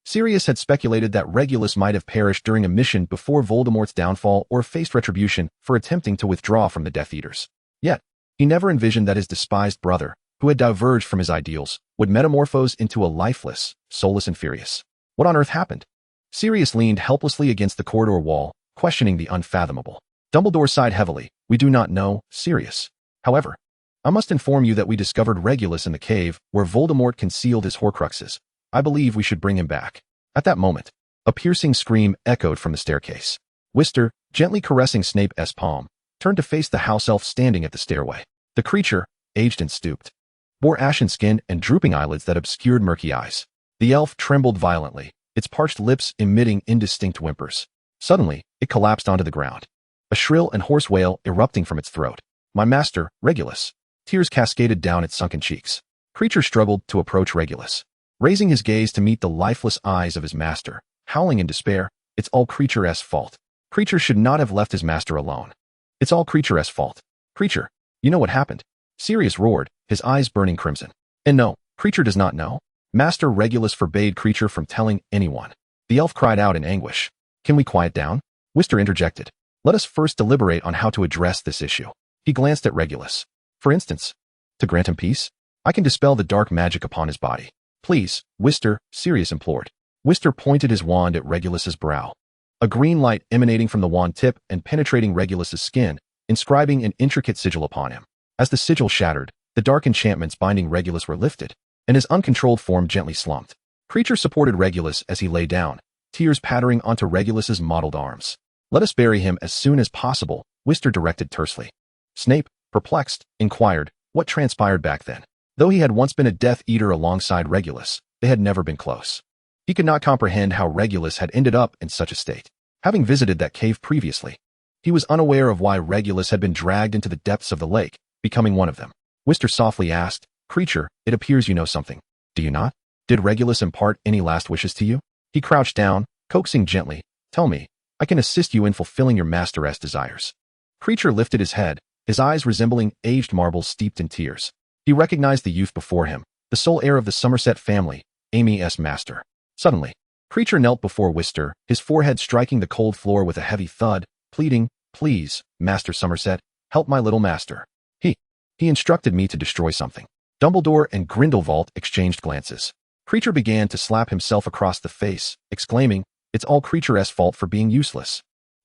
Sirius had speculated that Regulus might have perished during a mission before Voldemort's downfall or faced retribution for attempting to withdraw from the Death Eaters. Yet, he never envisioned that his despised brother, who had diverged from his ideals, would metamorphose into a lifeless, soulless infurious. What on earth happened? Sirius leaned helplessly against the corridor wall, questioning the unfathomable. Dumbledore sighed heavily. We do not know, Sirius. However, I must inform you that we discovered Regulus in the cave where Voldemort concealed his Horcruxes. I believe we should bring him back. At that moment, a piercing scream echoed from the staircase. Wister, gently caressing Snape's palm, turned to face the house elf standing at the stairway. The creature, aged and stooped, bore ashen skin and drooping eyelids that obscured murky eyes. The elf trembled violently, its parched lips emitting indistinct whimpers. Suddenly, it collapsed onto the ground, a shrill and hoarse wail erupting from its throat. My master, Regulus. Tears cascaded down its sunken cheeks. Creature struggled to approach Regulus, raising his gaze to meet the lifeless eyes of his master, howling in despair. It's all Creature's fault. Creature should not have left his master alone. It's all Creature's fault. Creature, you know what happened? Sirius roared, his eyes burning crimson. And no, Creature does not know. Master Regulus forbade Creature from telling anyone. The elf cried out in anguish. Can we quiet down? Wister interjected. Let us first deliberate on how to address this issue. He glanced at Regulus. For instance, to grant him peace, I can dispel the dark magic upon his body. Please, Wister, Sirius implored. Wister pointed his wand at Regulus's brow. A green light emanating from the wand tip and penetrating Regulus's skin, inscribing an intricate sigil upon him. As the sigil shattered, the dark enchantments binding Regulus were lifted, and his uncontrolled form gently slumped. Creature supported Regulus as he lay down, tears pattering onto Regulus's mottled arms. Let us bury him as soon as possible, Wister directed tersely. Snape, perplexed, inquired, what transpired back then? Though he had once been a Death Eater alongside Regulus, they had never been close. He could not comprehend how Regulus had ended up in such a state. Having visited that cave previously, he was unaware of why Regulus had been dragged into the depths of the lake, becoming one of them. Wister softly asked, Creature, it appears you know something. Do you not? Did Regulus impart any last wishes to you? He crouched down, coaxing gently. Tell me, I can assist you in fulfilling your master's desires. Creature lifted his head, his eyes resembling aged marble steeped in tears. He recognized the youth before him, the sole heir of the Somerset family, Amy's master. Suddenly, Creature knelt before Wister, his forehead striking the cold floor with a heavy thud, pleading, Please, Master Somerset, help my little master. He instructed me to destroy something. Dumbledore and Grindelwald exchanged glances. Creature began to slap himself across the face, exclaiming, It's all Creature's fault for being useless.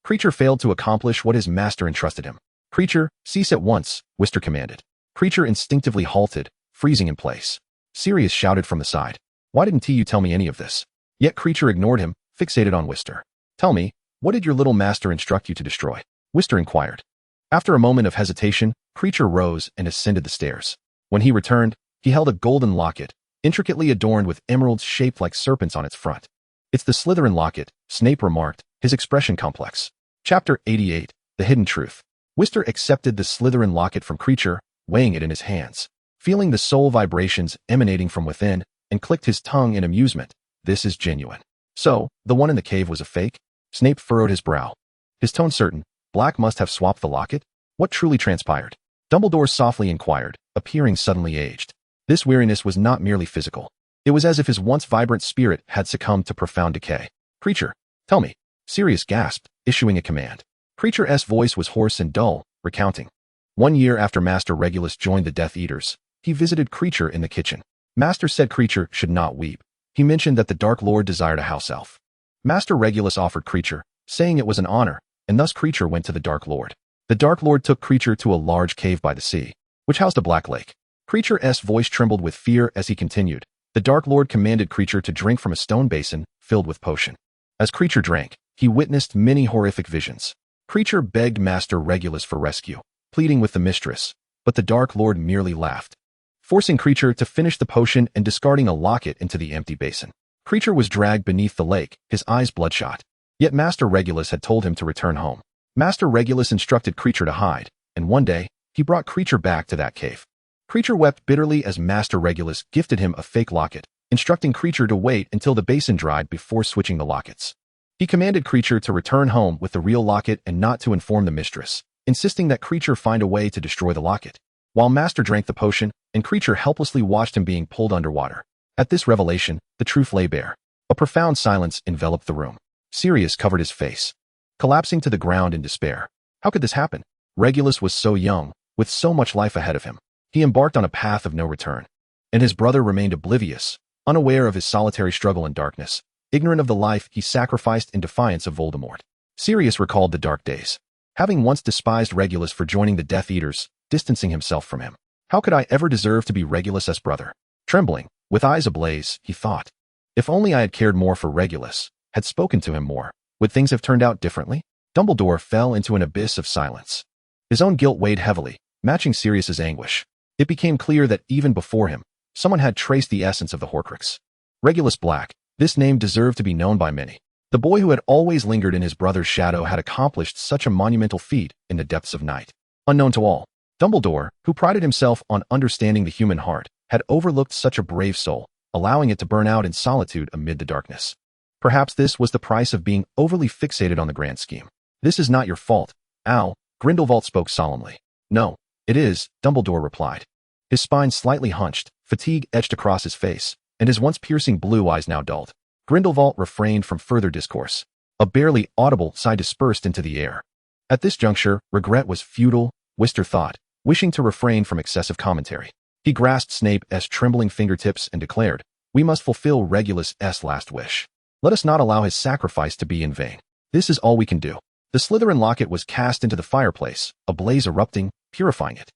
Creature failed to accomplish what his master entrusted him. Creature, cease at once, Wister commanded. Creature instinctively halted, freezing in place. Sirius shouted from the side. Why didn't you tell me any of this? Yet Creature ignored him, fixated on Wister. Tell me, what did your little master instruct you to destroy? Wister inquired. After a moment of hesitation, Creature rose and ascended the stairs. When he returned, he held a golden locket, intricately adorned with emeralds shaped like serpents on its front. It's the Slytherin locket, Snape remarked, his expression complex. Chapter 88, The Hidden Truth. Wister accepted the Slytherin locket from Creature, weighing it in his hands. Feeling the soul vibrations emanating from within, and clicked his tongue in amusement. This is genuine. So, the one in the cave was a fake? Snape furrowed his brow. His tone certain. Black must have swapped the locket? What truly transpired? Dumbledore softly inquired, appearing suddenly aged. This weariness was not merely physical. It was as if his once vibrant spirit had succumbed to profound decay. Creature, tell me. Sirius gasped, issuing a command. Creature's voice was hoarse and dull, recounting. 1 year after Master Regulus joined the Death Eaters, he visited Creature in the kitchen. Master said Creature should not weep. He mentioned that the Dark Lord desired a house elf. Master Regulus offered Creature, saying it was an honor, and thus Creature went to the Dark Lord. The Dark Lord took Creature to a large cave by the sea, which housed a black lake. Creature's voice trembled with fear as he continued. The Dark Lord commanded Creature to drink from a stone basin filled with potion. As Creature drank, he witnessed many horrific visions. Creature begged Master Regulus for rescue, pleading with the mistress, but the Dark Lord merely laughed, forcing Creature to finish the potion and discarding a locket into the empty basin. Creature was dragged beneath the lake, his eyes bloodshot. Yet Master Regulus had told him to return home. Master Regulus instructed Creature to hide, and one day, he brought Creature back to that cave. Creature wept bitterly as Master Regulus gifted him a fake locket, instructing Creature to wait until the basin dried before switching the lockets. He commanded Creature to return home with the real locket and not to inform the mistress, insisting that Creature find a way to destroy the locket. While Master drank the potion, and Creature helplessly watched him being pulled underwater. At this revelation, the truth lay bare. A profound silence enveloped the room. Sirius covered his face, collapsing to the ground in despair. How could this happen? Regulus was so young, with so much life ahead of him. He embarked on a path of no return. And his brother remained oblivious, unaware of his solitary struggle in darkness, ignorant of the life he sacrificed in defiance of Voldemort. Sirius recalled the dark days. Having once despised Regulus for joining the Death Eaters, distancing himself from him. How could I ever deserve to be Regulus's brother? Trembling, with eyes ablaze, he thought. If only I had cared more for Regulus, had spoken to him more, would things have turned out differently? Dumbledore fell into an abyss of silence. His own guilt weighed heavily, matching Sirius's anguish. It became clear that even before him, someone had traced the essence of the Horcrux. Regulus Black, this name deserved to be known by many. The boy who had always lingered in his brother's shadow had accomplished such a monumental feat in the depths of night. Unknown to all, Dumbledore, who prided himself on understanding the human heart, had overlooked such a brave soul, allowing it to burn out in solitude amid the darkness. Perhaps this was the price of being overly fixated on the grand scheme. This is not your fault, Al, Grindelwald spoke solemnly. No, it is, Dumbledore replied. His spine slightly hunched, fatigue etched across his face, and his once piercing blue eyes now dulled. Grindelwald refrained from further discourse. A barely audible sigh dispersed into the air. At this juncture, regret was futile, Wister thought, wishing to refrain from excessive commentary. He grasped Snape's trembling fingertips and declared, "We must fulfill Regulus's last wish. Let us not allow his sacrifice to be in vain. This is all we can do." The Slytherin locket was cast into the fireplace, a blaze erupting, purifying it,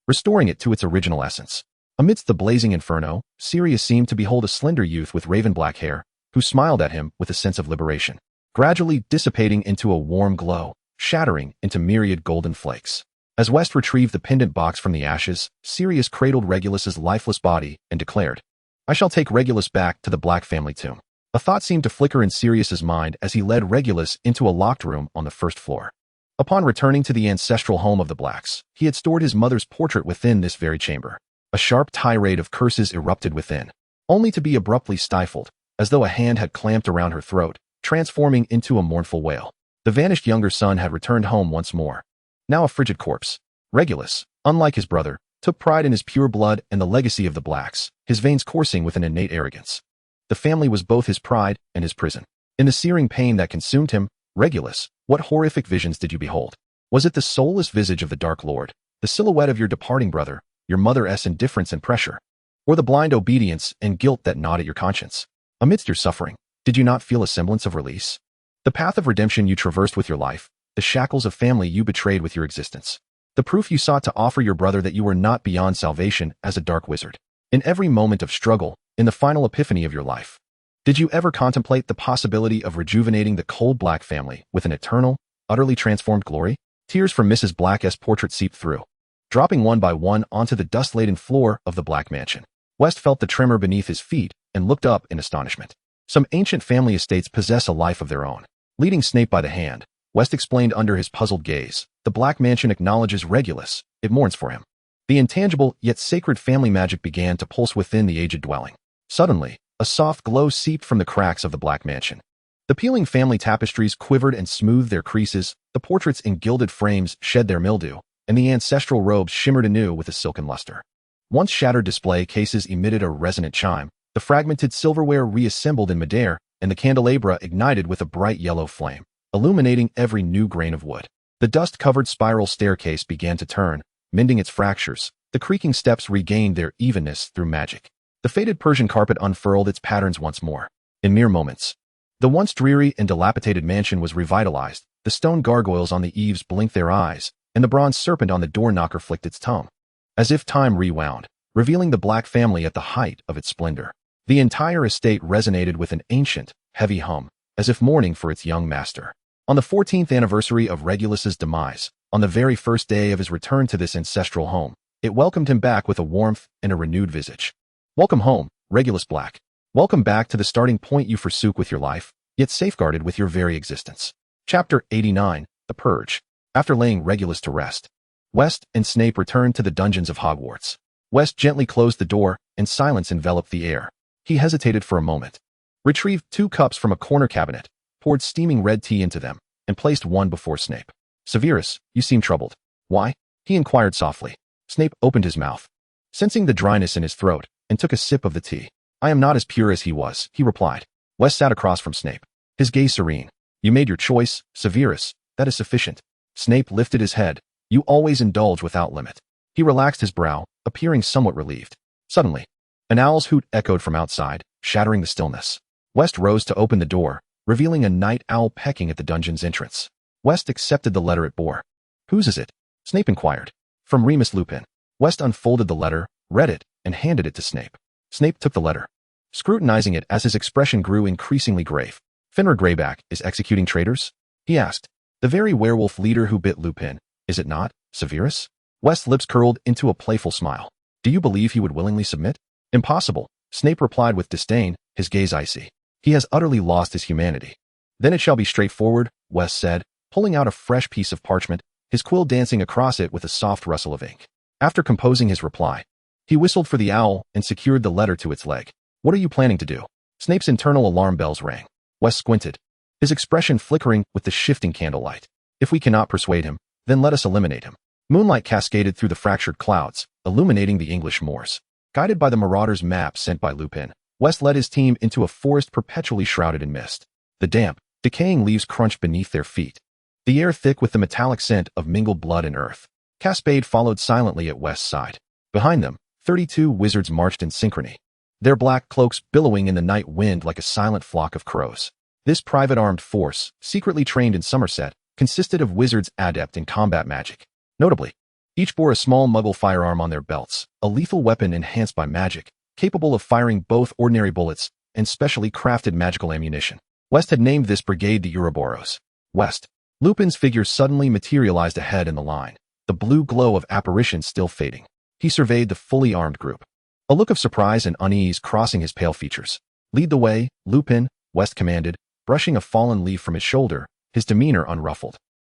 restoring it to its original essence. Amidst the blazing inferno, Sirius seemed to behold a slender youth with raven black hair, who smiled at him with a sense of liberation, gradually dissipating into a warm glow, shattering into myriad golden flakes. As West retrieved the pendant box from the ashes, Sirius cradled Regulus's lifeless body and declared, "I shall take Regulus back to the Black family tomb." A thought seemed to flicker in Sirius's mind as he led Regulus into a locked room on the first floor. Upon returning to the ancestral home of the Blacks, he had stored his mother's portrait within this very chamber. A sharp tirade of curses erupted within, only to be abruptly stifled, as though a hand had clamped around her throat, transforming into a mournful wail. The vanished younger son had returned home once more. Now a frigid corpse. Regulus, unlike his brother, took pride in his pure blood and the legacy of the Blacks, his veins coursing with an innate arrogance. The family was both his pride and his prison. In the searing pain that consumed him, Regulus, what horrific visions did you behold? Was it the soulless visage of the Dark Lord, the silhouette of your departing brother, your mother's indifference and pressure, or the blind obedience and guilt that gnawed at your conscience? Amidst your suffering, did you not feel a semblance of release? The path of redemption you traversed with your life, the shackles of family you betrayed with your existence. The proof you sought to offer your brother that you were not beyond salvation as a dark wizard. In every moment of struggle, in the final epiphany of your life, did you ever contemplate the possibility of rejuvenating the cold Black family with an eternal, utterly transformed glory? Tears from Mrs. Black's portrait seeped through, dropping one by one onto the dust-laden floor of the Black mansion. West felt the tremor beneath his feet and looked up in astonishment. Some ancient family estates possess a life of their own. Leading Snape by the hand, West explained under his puzzled gaze, the Black mansion acknowledges Regulus, it mourns for him. The intangible yet sacred family magic began to pulse within the aged dwelling. Suddenly, a soft glow seeped from the cracks of the Black mansion. The peeling family tapestries quivered and smoothed their creases, the portraits in gilded frames shed their mildew, and the ancestral robes shimmered anew with a silken luster. Once shattered display cases emitted a resonant chime, the fragmented silverware reassembled in midair, and the candelabra ignited with a bright yellow flame, illuminating every new grain of wood. The dust-covered spiral staircase began to turn, mending its fractures. The creaking steps regained their evenness through magic. The faded Persian carpet unfurled its patterns once more. In mere moments, the once dreary and dilapidated mansion was revitalized. The stone gargoyles on the eaves blinked their eyes, and the bronze serpent on the door-knocker flicked its tongue. As if time rewound, revealing the Black family at the height of its splendor. The entire estate resonated with an ancient, heavy hum, as if mourning for its young master. On the 14th anniversary of Regulus's demise, on the very first day of his return to this ancestral home, it welcomed him back with a warmth and a renewed visage. Welcome home, Regulus Black. Welcome back to the starting point you forsook with your life, yet safeguarded with your very existence. Chapter 89, The Purge. After laying Regulus to rest, West and Snape returned to the dungeons of Hogwarts. West gently closed the door, and silence enveloped the air. He hesitated for a moment, retrieved 2 cups from a corner cabinet, poured steaming red tea into them, and placed one before Snape. Severus, you seem troubled. Why? He inquired softly. Snape opened his mouth, sensing the dryness in his throat, and took a sip of the tea. I am not as pure as he was, he replied. West sat across from Snape, his gaze serene. You made your choice, Severus. That is sufficient. Snape lifted his head. You always indulge without limit. He relaxed his brow, appearing somewhat relieved. Suddenly, an owl's hoot echoed from outside, shattering the stillness. West rose to open the door, revealing a night owl pecking at the dungeon's entrance. West accepted the letter it bore. Whose is it? Snape inquired. From Remus Lupin. West unfolded the letter, read it, and handed it to Snape. Snape took the letter, scrutinizing it as his expression grew increasingly grave. Fenrir Greyback is executing traitors? He asked. The very werewolf leader who bit Lupin, is it not, Severus? West's lips curled into a playful smile. Do you believe he would willingly submit? Impossible, Snape replied with disdain, his gaze icy. He has utterly lost his humanity. Then it shall be straightforward, West said, pulling out a fresh piece of parchment, his quill dancing across it with a soft rustle of ink. After composing his reply, he whistled for the owl and secured the letter to its leg. What are you planning to do? Snape's internal alarm bells rang. West squinted, his expression flickering with the shifting candlelight. If we cannot persuade him, then let us eliminate him. Moonlight cascaded through the fractured clouds, illuminating the English moors. Guided by the marauder's map sent by Lupin, West led his team into a forest perpetually shrouded in mist. The damp, decaying leaves crunched beneath their feet, the air thick with the metallic scent of mingled blood and earth. Caspade followed silently at West's side. Behind them, 32 wizards marched in synchrony, their black cloaks billowing in the night wind like a silent flock of crows. This private armed force, secretly trained in Somerset, consisted of wizards adept in combat magic. Notably, each bore a small muggle firearm on their belts, a lethal weapon enhanced by magic, capable of firing both ordinary bullets and specially crafted magical ammunition. West had named this brigade the Ouroboros. West. Lupin's figure suddenly materialized ahead in the line, the blue glow of apparition still fading. He surveyed the fully armed group, a look of surprise and unease crossing his pale features. Lead the way, Lupin, West commanded, brushing a fallen leaf from his shoulder, his demeanor unruffled.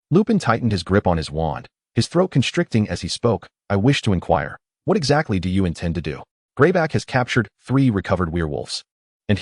Lupin tightened his grip on his wand, his throat constricting as he spoke. I wish to inquire, what exactly do you intend to do? Greyback has captured 3 recovered werewolves. And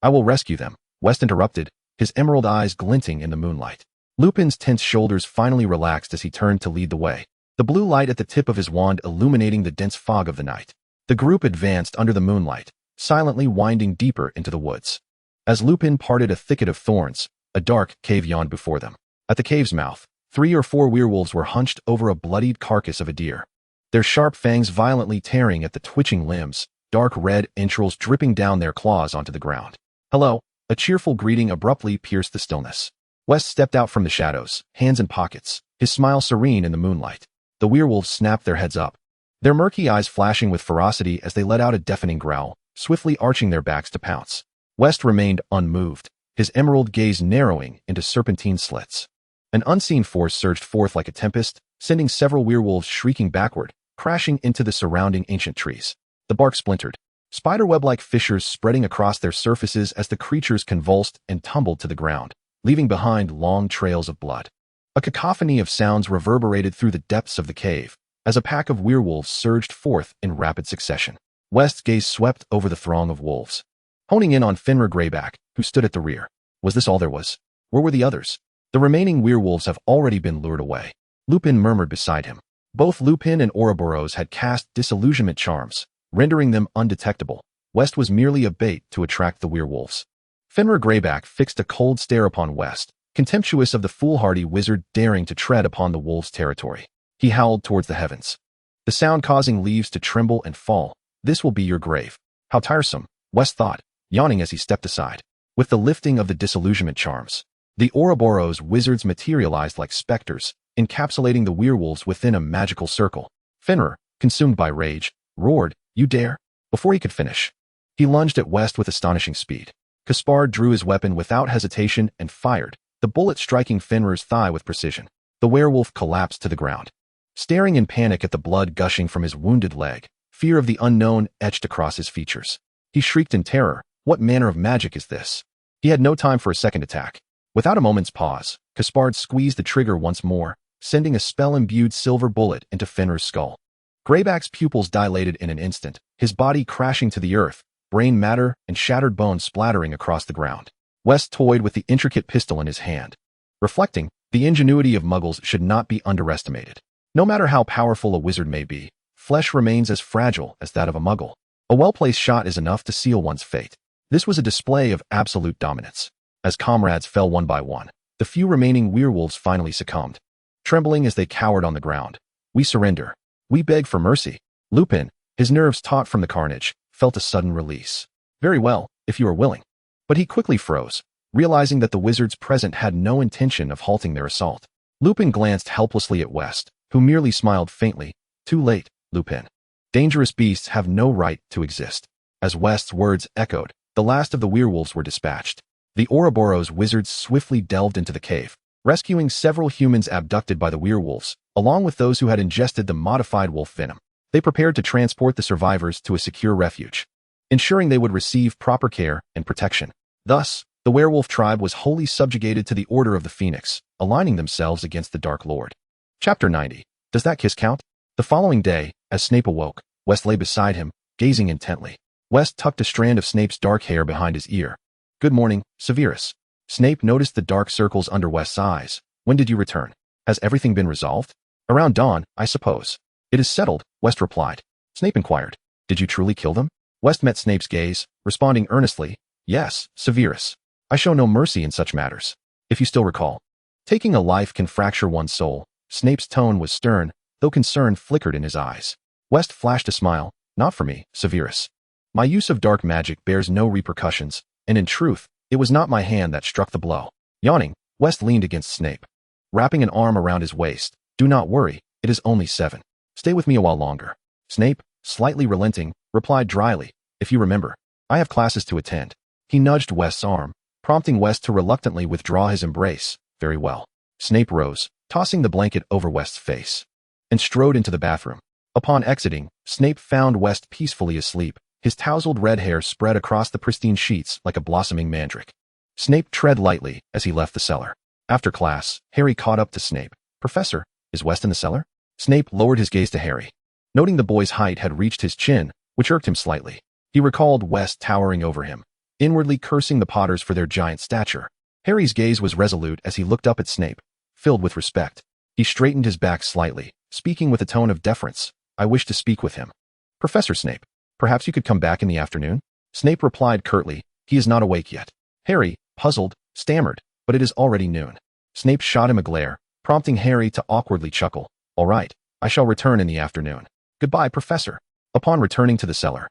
I will rescue them, West interrupted, his emerald eyes glinting in the moonlight. Lupin's tense shoulders finally relaxed as he turned to lead the way, the blue light at the tip of his wand illuminating the dense fog of the night. The group advanced under the moonlight, silently winding deeper into the woods. As Lupin parted a thicket of thorns, a dark cave yawned before them. At the cave's mouth, 3 or 4 werewolves were hunched over a bloodied carcass of a deer, their sharp fangs violently tearing at the twitching limbs, dark red entrails dripping down their claws onto the ground. Hello, a cheerful greeting abruptly pierced the stillness. West stepped out from the shadows, hands in pockets, his smile serene in the moonlight. The werewolves snapped their heads up, their murky eyes flashing with ferocity as they let out a deafening growl, swiftly arching their backs to pounce. West remained unmoved, his emerald gaze narrowing into serpentine slits. An unseen force surged forth like a tempest, sending several werewolves shrieking backward, crashing into the surrounding ancient trees. The bark splintered, spiderweb-like fissures spreading across their surfaces as the creatures convulsed and tumbled to the ground, leaving behind long trails of blood. A cacophony of sounds reverberated through the depths of the cave, as a pack of werewolves surged forth in rapid succession. West's gaze swept over the throng of wolves, honing in on Fenrir Greyback, who stood at the rear. Was this all there was? Where were the others? The remaining werewolves have already been lured away. Lupin murmured beside him. Both Lupin and Ouroboros had cast disillusionment charms, rendering them undetectable. West was merely a bait to attract the werewolves. Fenrir Greyback fixed a cold stare upon West, contemptuous of the foolhardy wizard daring to tread upon the wolves' territory. He howled towards the heavens, the sound causing leaves to tremble and fall. This will be your grave. How tiresome, West thought, yawning as he stepped aside. With the lifting of the disillusionment charms, the Ouroboros wizards materialized like specters, encapsulating the werewolves within a magical circle. Fenrir, consumed by rage, roared, "You dare!" Before he could finish, he lunged at West with astonishing speed. Caspar drew his weapon without hesitation and fired, the bullet striking Fenrir's thigh with precision. The werewolf collapsed to the ground, staring in panic at the blood gushing from his wounded leg. Fear of the unknown etched across his features. He shrieked in terror, "What manner of magic is this?" He had no time for a second attack. Without a moment's pause, Caspar squeezed the trigger once more, sending a spell-imbued silver bullet into Fenrir's skull. Greyback's pupils dilated in an instant, his body crashing to the earth, brain matter and shattered bones splattering across the ground. West toyed with the intricate pistol in his hand. Reflecting, the ingenuity of muggles should not be underestimated. No matter how powerful a wizard may be, flesh remains as fragile as that of a muggle. A well-placed shot is enough to seal one's fate. This was a display of absolute dominance. As comrades fell one by one, the few remaining werewolves finally succumbed. Trembling as they cowered on the ground. "We surrender. We beg for mercy." Lupin, his nerves taut from the carnage, felt a sudden release. "Very well, if you are willing." But he quickly froze, realizing that the wizards present had no intention of halting their assault. Lupin glanced helplessly at West, who merely smiled faintly. "Too late, Lupin. Dangerous beasts have no right to exist." As West's words echoed, the last of the werewolves were dispatched. The Ouroboros wizards swiftly delved into the cave, rescuing several humans abducted by the werewolves, along with those who had ingested the modified wolf venom. They prepared to transport the survivors to a secure refuge, ensuring they would receive proper care and protection. Thus, the werewolf tribe was wholly subjugated to the Order of the Phoenix, aligning themselves against the Dark Lord. Chapter 90. Does that kiss count? The following day, as Snape awoke, West lay beside him, gazing intently. West tucked a strand of Snape's dark hair behind his ear. "Good morning, Severus." Snape noticed the dark circles under West's eyes. "When did you return? Has everything been resolved?" "Around dawn, I suppose." "It is settled," West replied. Snape inquired, "Did you truly kill them?" West met Snape's gaze, responding earnestly, "Yes, Severus. I show no mercy in such matters. If you still recall, taking a life can fracture one's soul." Snape's tone was stern, though concern flickered in his eyes. West flashed a smile. "Not for me, Severus. My use of dark magic bears no repercussions, and in truth, it was not my hand that struck the blow." Yawning, West leaned against Snape, wrapping an arm around his waist. "Do not worry, it is only 7. Stay with me a while longer." Snape, slightly relenting, replied dryly, "If you remember, I have classes to attend." He nudged West's arm, prompting West to reluctantly withdraw his embrace. "Very well." Snape rose, tossing the blanket over West's face, and strode into the bathroom. Upon exiting, Snape found West peacefully asleep, his tousled red hair spread across the pristine sheets like a blossoming mandrake. Snape tread lightly as he left the cellar. After class, Harry caught up to Snape. "Professor, is West in the cellar?" Snape lowered his gaze to Harry, noting the boy's height had reached his chin, which irked him slightly. He recalled West towering over him, inwardly cursing the Potters for their giant stature. Harry's gaze was resolute as he looked up at Snape, filled with respect. He straightened his back slightly, speaking with a tone of deference. "I wish to speak with him. Professor Snape, perhaps you could come back in the afternoon?" Snape replied curtly, "He is not awake yet." Harry, puzzled, stammered, "But it is already noon." Snape shot him a glare, prompting Harry to awkwardly chuckle. "All right, I shall return in the afternoon. Goodbye, Professor." Upon returning to the cellar,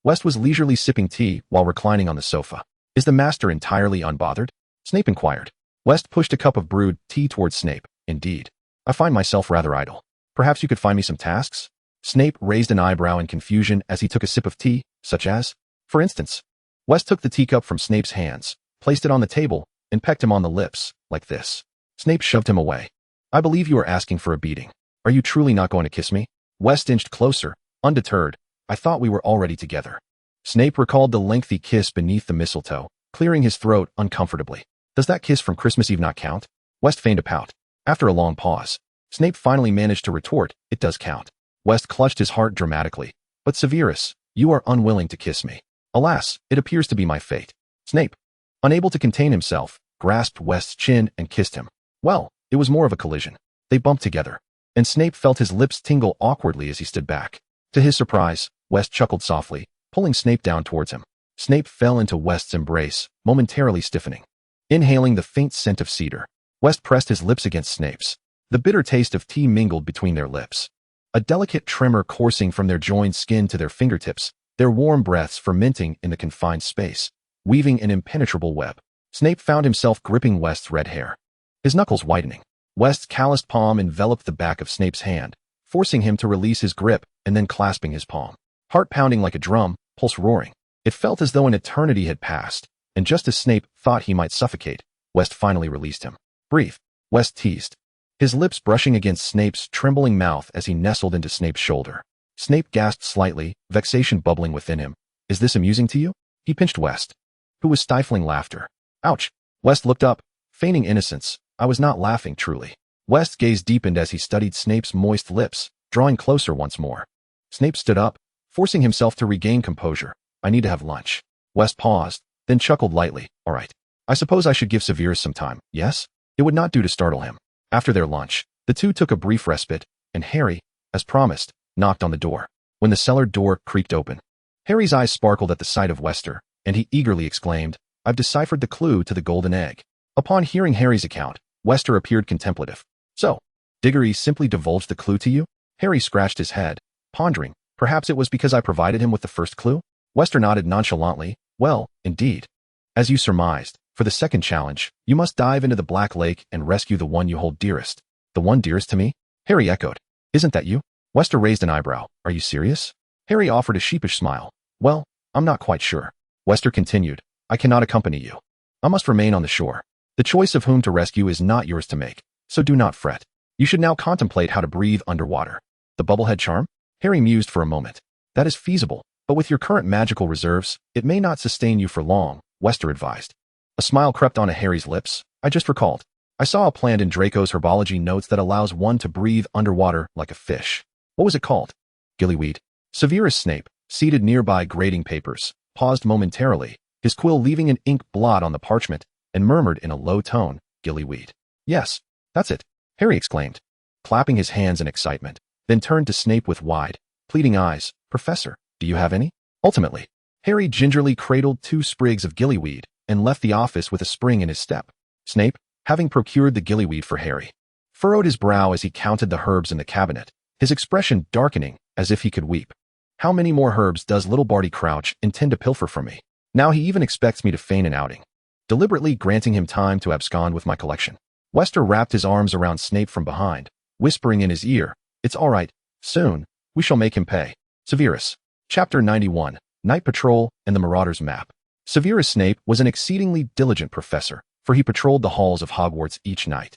West was leisurely sipping tea while reclining on the sofa. "Is the master entirely unbothered?" Snape inquired. West pushed a cup of brewed tea towards Snape. Indeed. I find myself rather idle. Perhaps you could find me some tasks? Snape raised an eyebrow in confusion as he took a sip of tea, such as, for instance. West took the teacup from Snape's hands, placed it on the table, and pecked him on the lips, like this. Snape shoved him away. I believe you are asking for a beating. Are you truly not going to kiss me? West inched closer, undeterred. I thought we were already together. Snape recalled the lengthy kiss beneath the mistletoe, clearing his throat uncomfortably. Does that kiss from Christmas Eve not count? West feigned a pout. After a long pause, Snape finally managed to retort, it does count. West clutched his heart dramatically. But Severus, you are unwilling to kiss me. Alas, it appears to be my fate. Snape, unable to contain himself, grasped West's chin and kissed him. Well, it was more of a collision. They bumped together, and Snape felt his lips tingle awkwardly as he stood back. To his surprise, West chuckled softly, pulling Snape down towards him. Snape fell into West's embrace, momentarily stiffening. Inhaling the faint scent of cedar, West pressed his lips against Snape's. The bitter taste of tea mingled between their lips. A delicate tremor coursing from their joined skin to their fingertips, their warm breaths fermenting in the confined space, weaving an impenetrable web. Snape found himself gripping West's red hair, his knuckles whitening. West's calloused palm enveloped the back of Snape's hand, forcing him to release his grip and then clasping his palm. Heart pounding like a drum, pulse roaring. It felt as though an eternity had passed, and just as Snape thought he might suffocate, West finally released him. Breathe, West teased, his lips brushing against Snape's trembling mouth as he nestled into Snape's shoulder. Snape gasped slightly, vexation bubbling within him. Is this amusing to you? He pinched West, who was stifling laughter. Ouch. West looked up, feigning innocence. I was not laughing, truly. West's gaze deepened as he studied Snape's moist lips, drawing closer once more. Snape stood up, forcing himself to regain composure. I need to have lunch. West paused, then chuckled lightly. All right. I suppose I should give Severus some time, yes? It would not do to startle him. After their lunch, the two took a brief respite, and Harry, as promised, knocked on the door. When the cellar door creaked open, Harry's eyes sparkled at the sight of Wester, and he eagerly exclaimed, I've deciphered the clue to the golden egg. Upon hearing Harry's account, Wester appeared contemplative. So, Diggory simply divulged the clue to you? Harry scratched his head, pondering, perhaps it was because I provided him with the first clue? Wester nodded nonchalantly. Well, indeed. As you surmised, for the second challenge, you must dive into the Black Lake and rescue the one you hold dearest. The one dearest to me? Harry echoed. Isn't that you? Wester raised an eyebrow. Are you serious? Harry offered a sheepish smile. Well, I'm not quite sure. Wester continued. I cannot accompany you. I must remain on the shore. The choice of whom to rescue is not yours to make, so do not fret. You should now contemplate how to breathe underwater. The bubblehead charm? Harry mused for a moment. That is feasible, but with your current magical reserves, it may not sustain you for long, Wester advised. A smile crept onto Harry's lips. I just recalled. I saw a plant in Draco's herbology notes that allows one to breathe underwater like a fish. What was it called? Gillyweed. Severus Snape, seated nearby grading papers, paused momentarily, his quill leaving an ink blot on the parchment, and murmured in a low tone, Gillyweed. Yes, that's it, Harry exclaimed, clapping his hands in excitement, then turned to Snape with wide, pleading eyes. Professor, do you have any? Ultimately, Harry gingerly cradled 2 sprigs of gillyweed and left the office with a spring in his step. Snape, having procured the gillyweed for Harry, furrowed his brow as he counted the herbs in the cabinet, his expression darkening as if he could weep. How many more herbs does little Barty Crouch intend to pilfer from me? Now he even expects me to feign an outing, deliberately granting him time to abscond with my collection. Wester wrapped his arms around Snape from behind, whispering in his ear, It's all right, soon, we shall make him pay. Severus. Chapter 91, Night Patrol and the Marauder's Map. Severus Snape was an exceedingly diligent professor, for he patrolled the halls of Hogwarts each night,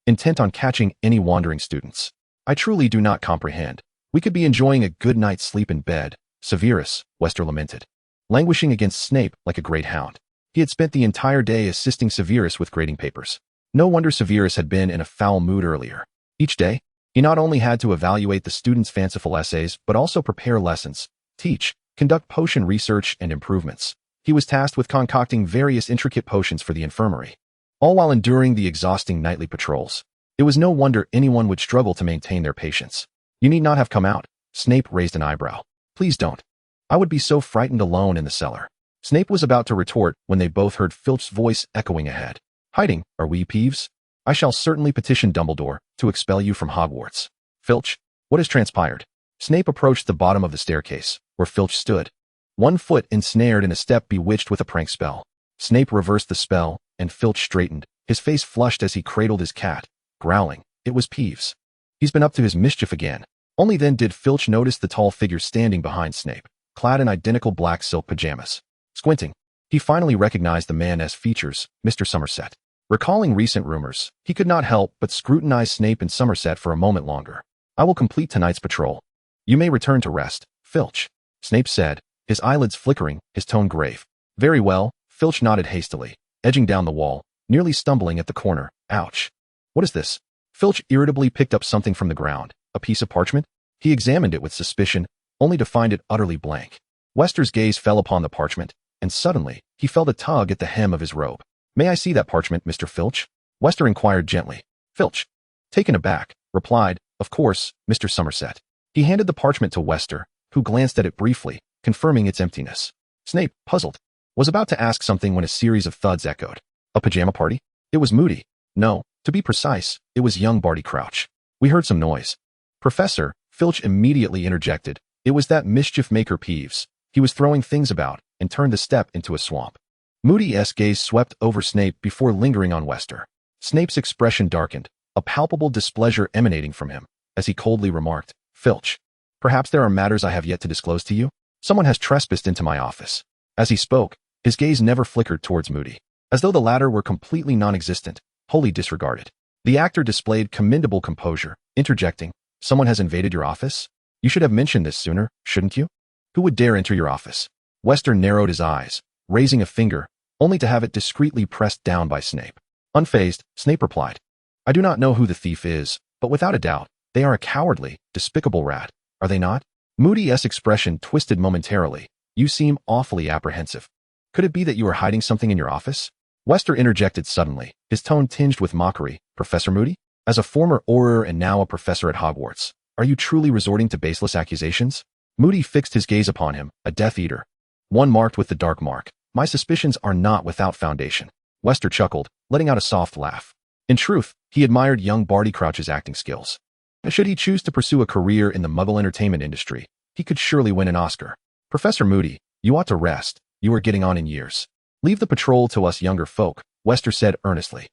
intent on catching any wandering students. I truly do not comprehend. We could be enjoying a good night's sleep in bed, Severus, Wester lamented, languishing against Snape like a great hound. He had spent the entire day assisting Severus with grading papers. No wonder Severus had been in a foul mood earlier. Each day, he not only had to evaluate the students' fanciful essays, but also prepare lessons, teach, conduct potion research and improvements. He was tasked with concocting various intricate potions for the infirmary, all while enduring the exhausting nightly patrols. It was no wonder anyone would struggle to maintain their patience. You need not have come out. Snape raised an eyebrow. Please don't. I would be so frightened alone in the cellar. Snape was about to retort when they both heard Filch's voice echoing ahead. Hiding, are we, Peeves? I shall certainly petition Dumbledore to expel you from Hogwarts. Filch, what has transpired? Snape approached the bottom of the staircase, where Filch stood, 1 foot ensnared in a step bewitched with a prank spell. Snape reversed the spell, and Filch straightened, His face flushed as he cradled his cat, growling. It was Peeves. He's been up to his mischief again. Only then did Filch notice the tall figure standing behind Snape, clad in identical black silk pajamas. Squinting, he finally recognized the man as features, Mr. Somerset. Recalling recent rumors, he could not help but scrutinize Snape and Somerset for a moment longer. I will complete tonight's patrol. You may return to rest, Filch, Snape said, his eyelids flickering, his tone grave. Very well, Filch nodded hastily, edging down the wall, nearly stumbling at the corner. Ouch. What is this? Filch irritably picked up something from the ground, a piece of parchment. He examined it with suspicion, only to find it utterly blank. Wester's gaze fell upon the parchment, and suddenly, he felt a tug at the hem of his robe. May I see that parchment, Mr. Filch? Wester inquired gently. Filch, taken aback, replied, Of course, Mr. Somerset. He handed the parchment to Wester, who glanced at it briefly, confirming its emptiness. Snape, puzzled, was about to ask something when a series of thuds echoed. A pajama party? It was Moody. No, to be precise, it was young Barty Crouch. We heard some noise. Professor, Filch immediately interjected. It was that mischief-maker Peeves. He was throwing things about, and turned the step into a swamp. Moody's gaze swept over Snape before lingering on Wester. Snape's expression darkened, a palpable displeasure emanating from him, as he coldly remarked, Filch, perhaps there are matters I have yet to disclose to you? Someone has trespassed into my office. As he spoke, his gaze never flickered towards Moody, as though the latter were completely non-existent, wholly disregarded. The actor displayed commendable composure, interjecting, Someone has invaded your office? You should have mentioned this sooner, shouldn't you? Who would dare enter your office? Wester narrowed his eyes, raising a finger, only to have it discreetly pressed down by Snape. Unfazed, Snape replied, I do not know who the thief is, but without a doubt, they are a cowardly, despicable rat, are they not? Moody's expression twisted momentarily. You seem awfully apprehensive. Could it be that you are hiding something in your office? Wester interjected suddenly, his tone tinged with mockery. Professor Moody? As a former Auror and now a professor at Hogwarts, are you truly resorting to baseless accusations? Moody fixed his gaze upon him, a Death Eater. One marked with the dark mark. My suspicions are not without foundation. Wester chuckled, letting out a soft laugh. In truth, he admired young Barty Crouch's acting skills. Should he choose to pursue a career in the Muggle entertainment industry, he could surely win an Oscar. Professor Moody, you ought to rest. You are getting on in years. Leave the patrol to us younger folk, Wester said earnestly.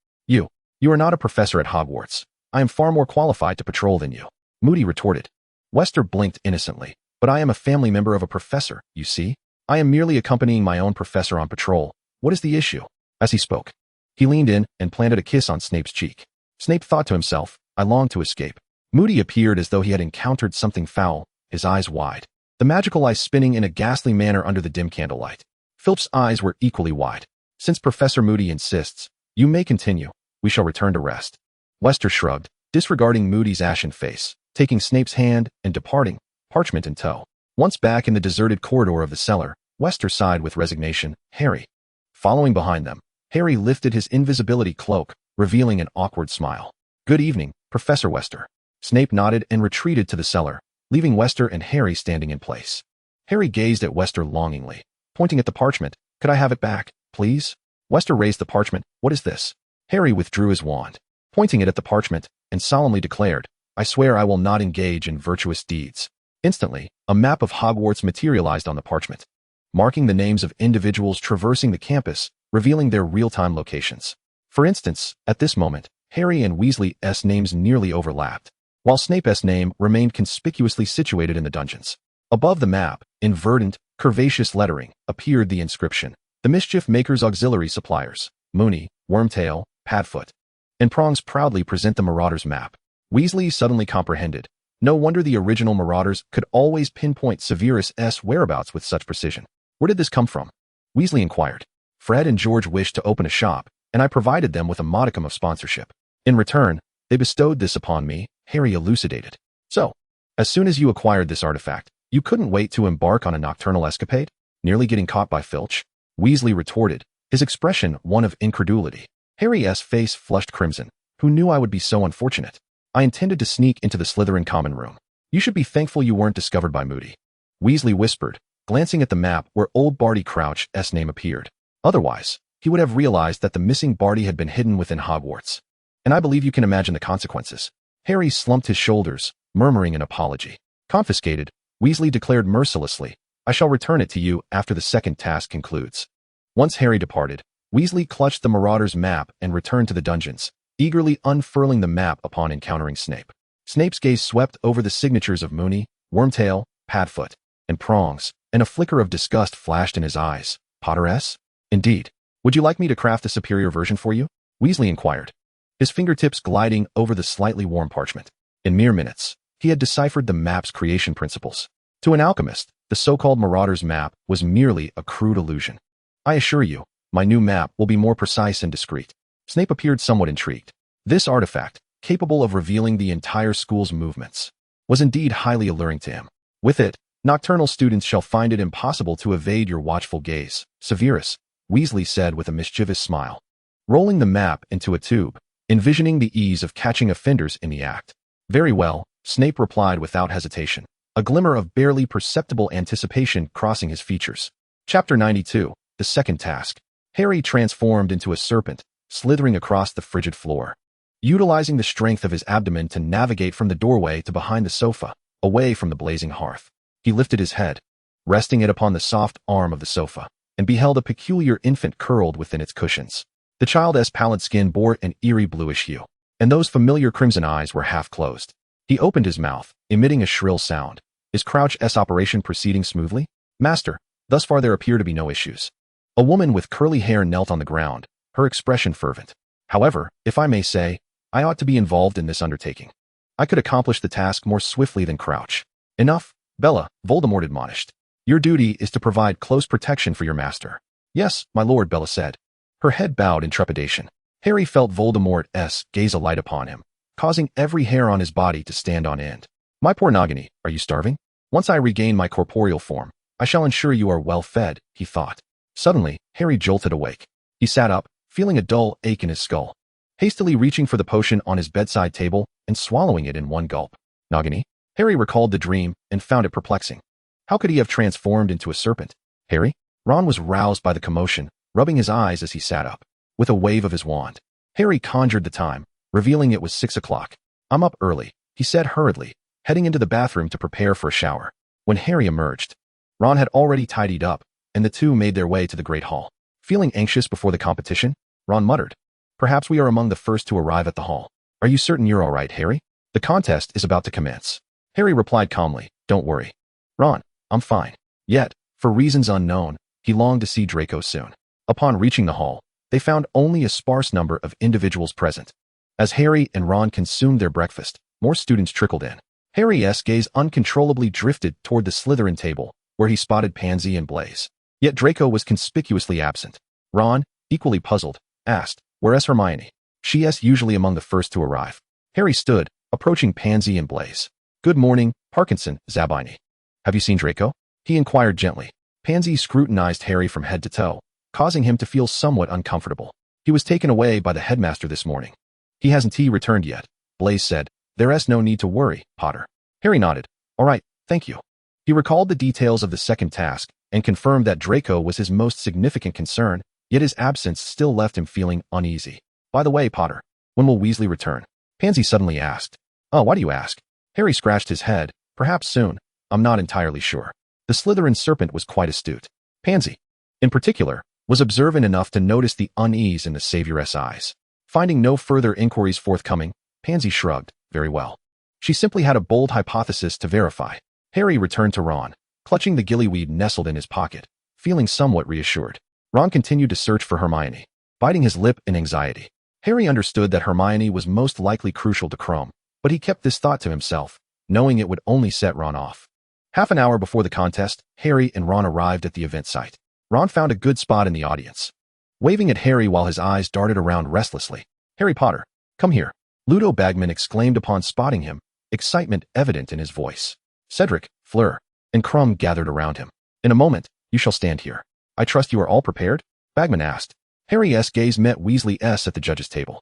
You are not a professor at Hogwarts. I am far more qualified to patrol than you. Moody retorted. Wester blinked innocently. But I am a family member of a professor, you see? I am merely accompanying my own professor on patrol. What is the issue? As he spoke, he leaned in and planted a kiss on Snape's cheek. Snape thought to himself, I long to escape. Moody appeared as though he had encountered something foul, his eyes wide, the magical eyes spinning in a ghastly manner under the dim candlelight. Filch's eyes were equally wide. Since Professor Moody insists, you may continue. We shall return to rest. Wester shrugged, disregarding Moody's ashen face, taking Snape's hand and departing, parchment in tow. Once back in the deserted corridor of the cellar, Wester sighed with resignation. Harry. Following behind them, Harry lifted his invisibility cloak, revealing an awkward smile. Good evening, Professor Wester. Snape nodded and retreated to the cellar, leaving Wester and Harry standing in place. Harry gazed at Wester longingly, pointing at the parchment. Could I have it back, please? Wester raised the parchment. What is this? Harry withdrew his wand, pointing it at the parchment, and solemnly declared, I swear I will not engage in virtuous deeds. Instantly, a map of Hogwarts materialized on the parchment, marking the names of individuals traversing the campus, revealing their real-time locations. For instance, at this moment, Harry and Weasley's names nearly overlapped, while Snape's name remained conspicuously situated in the dungeons. Above the map, in verdant, curvaceous lettering, appeared the inscription, The Mischief Maker's Auxiliary Suppliers, Moony, Wormtail, Padfoot, and Prongs proudly present the Marauders map. Weasley suddenly comprehended. No wonder the original Marauders could always pinpoint Severus' whereabouts with such precision. Where did this come from? Weasley inquired. Fred and George wished to open a shop, and I provided them with a modicum of sponsorship. In return, they bestowed this upon me, Harry elucidated. So, as soon as you acquired this artifact, you couldn't wait to embark on a nocturnal escapade? Nearly getting caught by Filch? Weasley retorted, his expression one of incredulity. Harry's face flushed crimson. Who knew I would be so unfortunate? I intended to sneak into the Slytherin common room. You should be thankful you weren't discovered by Moody. Weasley whispered, glancing at the map where old Barty Crouch's name appeared. Otherwise, he would have realized that the missing Barty had been hidden within Hogwarts. And I believe you can imagine the consequences. Harry slumped his shoulders, murmuring an apology. Confiscated, Weasley declared mercilessly, I shall return it to you after the second task concludes. Once Harry departed, Weasley clutched the Marauder's map and returned to the dungeons, eagerly unfurling the map upon encountering Snape. Snape's gaze swept over the signatures of Moony, Wormtail, Padfoot, and Prongs, and a flicker of disgust flashed in his eyes. Potter S? Indeed. Would you like me to craft a superior version for you? Weasley inquired, his fingertips gliding over the slightly warm parchment. In mere minutes, he had deciphered the map's creation principles. To an alchemist, the so-called Marauder's map was merely a crude illusion. I assure you, my new map will be more precise and discreet. Snape appeared somewhat intrigued. This artifact, capable of revealing the entire school's movements, was indeed highly alluring to him. With it, nocturnal students shall find it impossible to evade your watchful gaze. Severus, Weasley said with a mischievous smile, rolling the map into a tube, envisioning the ease of catching offenders in the act. Very well, Snape replied without hesitation, a glimmer of barely perceptible anticipation crossing his features. Chapter 92, The Second Task. Harry transformed into a serpent, slithering across the frigid floor, utilizing the strength of his abdomen to navigate from the doorway to behind the sofa, away from the blazing hearth. He lifted his head, resting it upon the soft arm of the sofa, and beheld a peculiar infant curled within its cushions. The child's pallid skin bore an eerie bluish hue, and those familiar crimson eyes were half closed. He opened his mouth, emitting a shrill sound. Is Crouch's operation proceeding smoothly? Master, thus far there appear to be no issues. A woman with curly hair knelt on the ground, her expression fervent. However, if I may say, I ought to be involved in this undertaking. I could accomplish the task more swiftly than Crouch. Enough, Bella, Voldemort admonished. Your duty is to provide close protection for your master. Yes, my lord, Bella said. Her head bowed in trepidation. Harry felt Voldemort's gaze alight upon him, causing every hair on his body to stand on end. My poor Nagini, are you starving? Once I regain my corporeal form, I shall ensure you are well fed, he thought. Suddenly, Harry jolted awake. He sat up, feeling a dull ache in his skull, hastily reaching for the potion on his bedside table and swallowing it in one gulp. Nagini? Harry recalled the dream and found it perplexing. How could he have transformed into a serpent? Harry? Ron was roused by the commotion, rubbing his eyes as he sat up. With a wave of his wand, Harry conjured the time, revealing it was 6 o'clock. I'm up early, he said hurriedly, heading into the bathroom to prepare for a shower. When Harry emerged, Ron had already tidied up, and the two made their way to the Great Hall. Feeling anxious before the competition, Ron muttered, Perhaps we are among the first to arrive at the hall. Are you certain you're all right, Harry? The contest is about to commence. Harry replied calmly, Don't worry. Ron, I'm fine. Yet, for reasons unknown, he longed to see Draco soon. Upon reaching the hall, they found only a sparse number of individuals present. As Harry and Ron consumed their breakfast, more students trickled in. Harry's gaze uncontrollably drifted toward the Slytherin table, where he spotted Pansy and Blaise. Yet Draco was conspicuously absent. Ron, equally puzzled, asked, Where's Hermione? She's usually among the first to arrive. Harry stood, approaching Pansy and Blaise. Good morning, Parkinson, Zabini. Have you seen Draco? He inquired gently. Pansy scrutinized Harry from head to toe, causing him to feel somewhat uncomfortable. He was taken away by the headmaster this morning. He hasn't returned yet, Blaise said. There's no need to worry, Potter. Harry nodded. All right, thank you. He recalled the details of the second task and confirmed that Draco was his most significant concern, yet his absence still left him feeling uneasy. By the way, Potter, when will Weasley return? Pansy suddenly asked. Oh, why do you ask? Harry scratched his head. Perhaps soon. I'm not entirely sure. The Slytherin serpent was quite astute. Pansy, in particular, was observant enough to notice the unease in the Savior's eyes. Finding no further inquiries forthcoming, Pansy shrugged. Very well. She simply had a bold hypothesis to verify. Harry returned to Ron, clutching the gillyweed nestled in his pocket, feeling somewhat reassured. Ron continued to search for Hermione, biting his lip in anxiety. Harry understood that Hermione was most likely crucial to Chrome, but he kept this thought to himself, knowing it would only set Ron off. Half an hour before the contest, Harry and Ron arrived at the event site. Ron found a good spot in the audience, waving at Harry while his eyes darted around restlessly. Harry Potter, come here. Ludo Bagman exclaimed upon spotting him, excitement evident in his voice. Cedric, Fleur, and Crumb gathered around him. In a moment, you shall stand here. I trust you are all prepared? Bagman asked. Harry's gaze met Weasley's at the judges' table,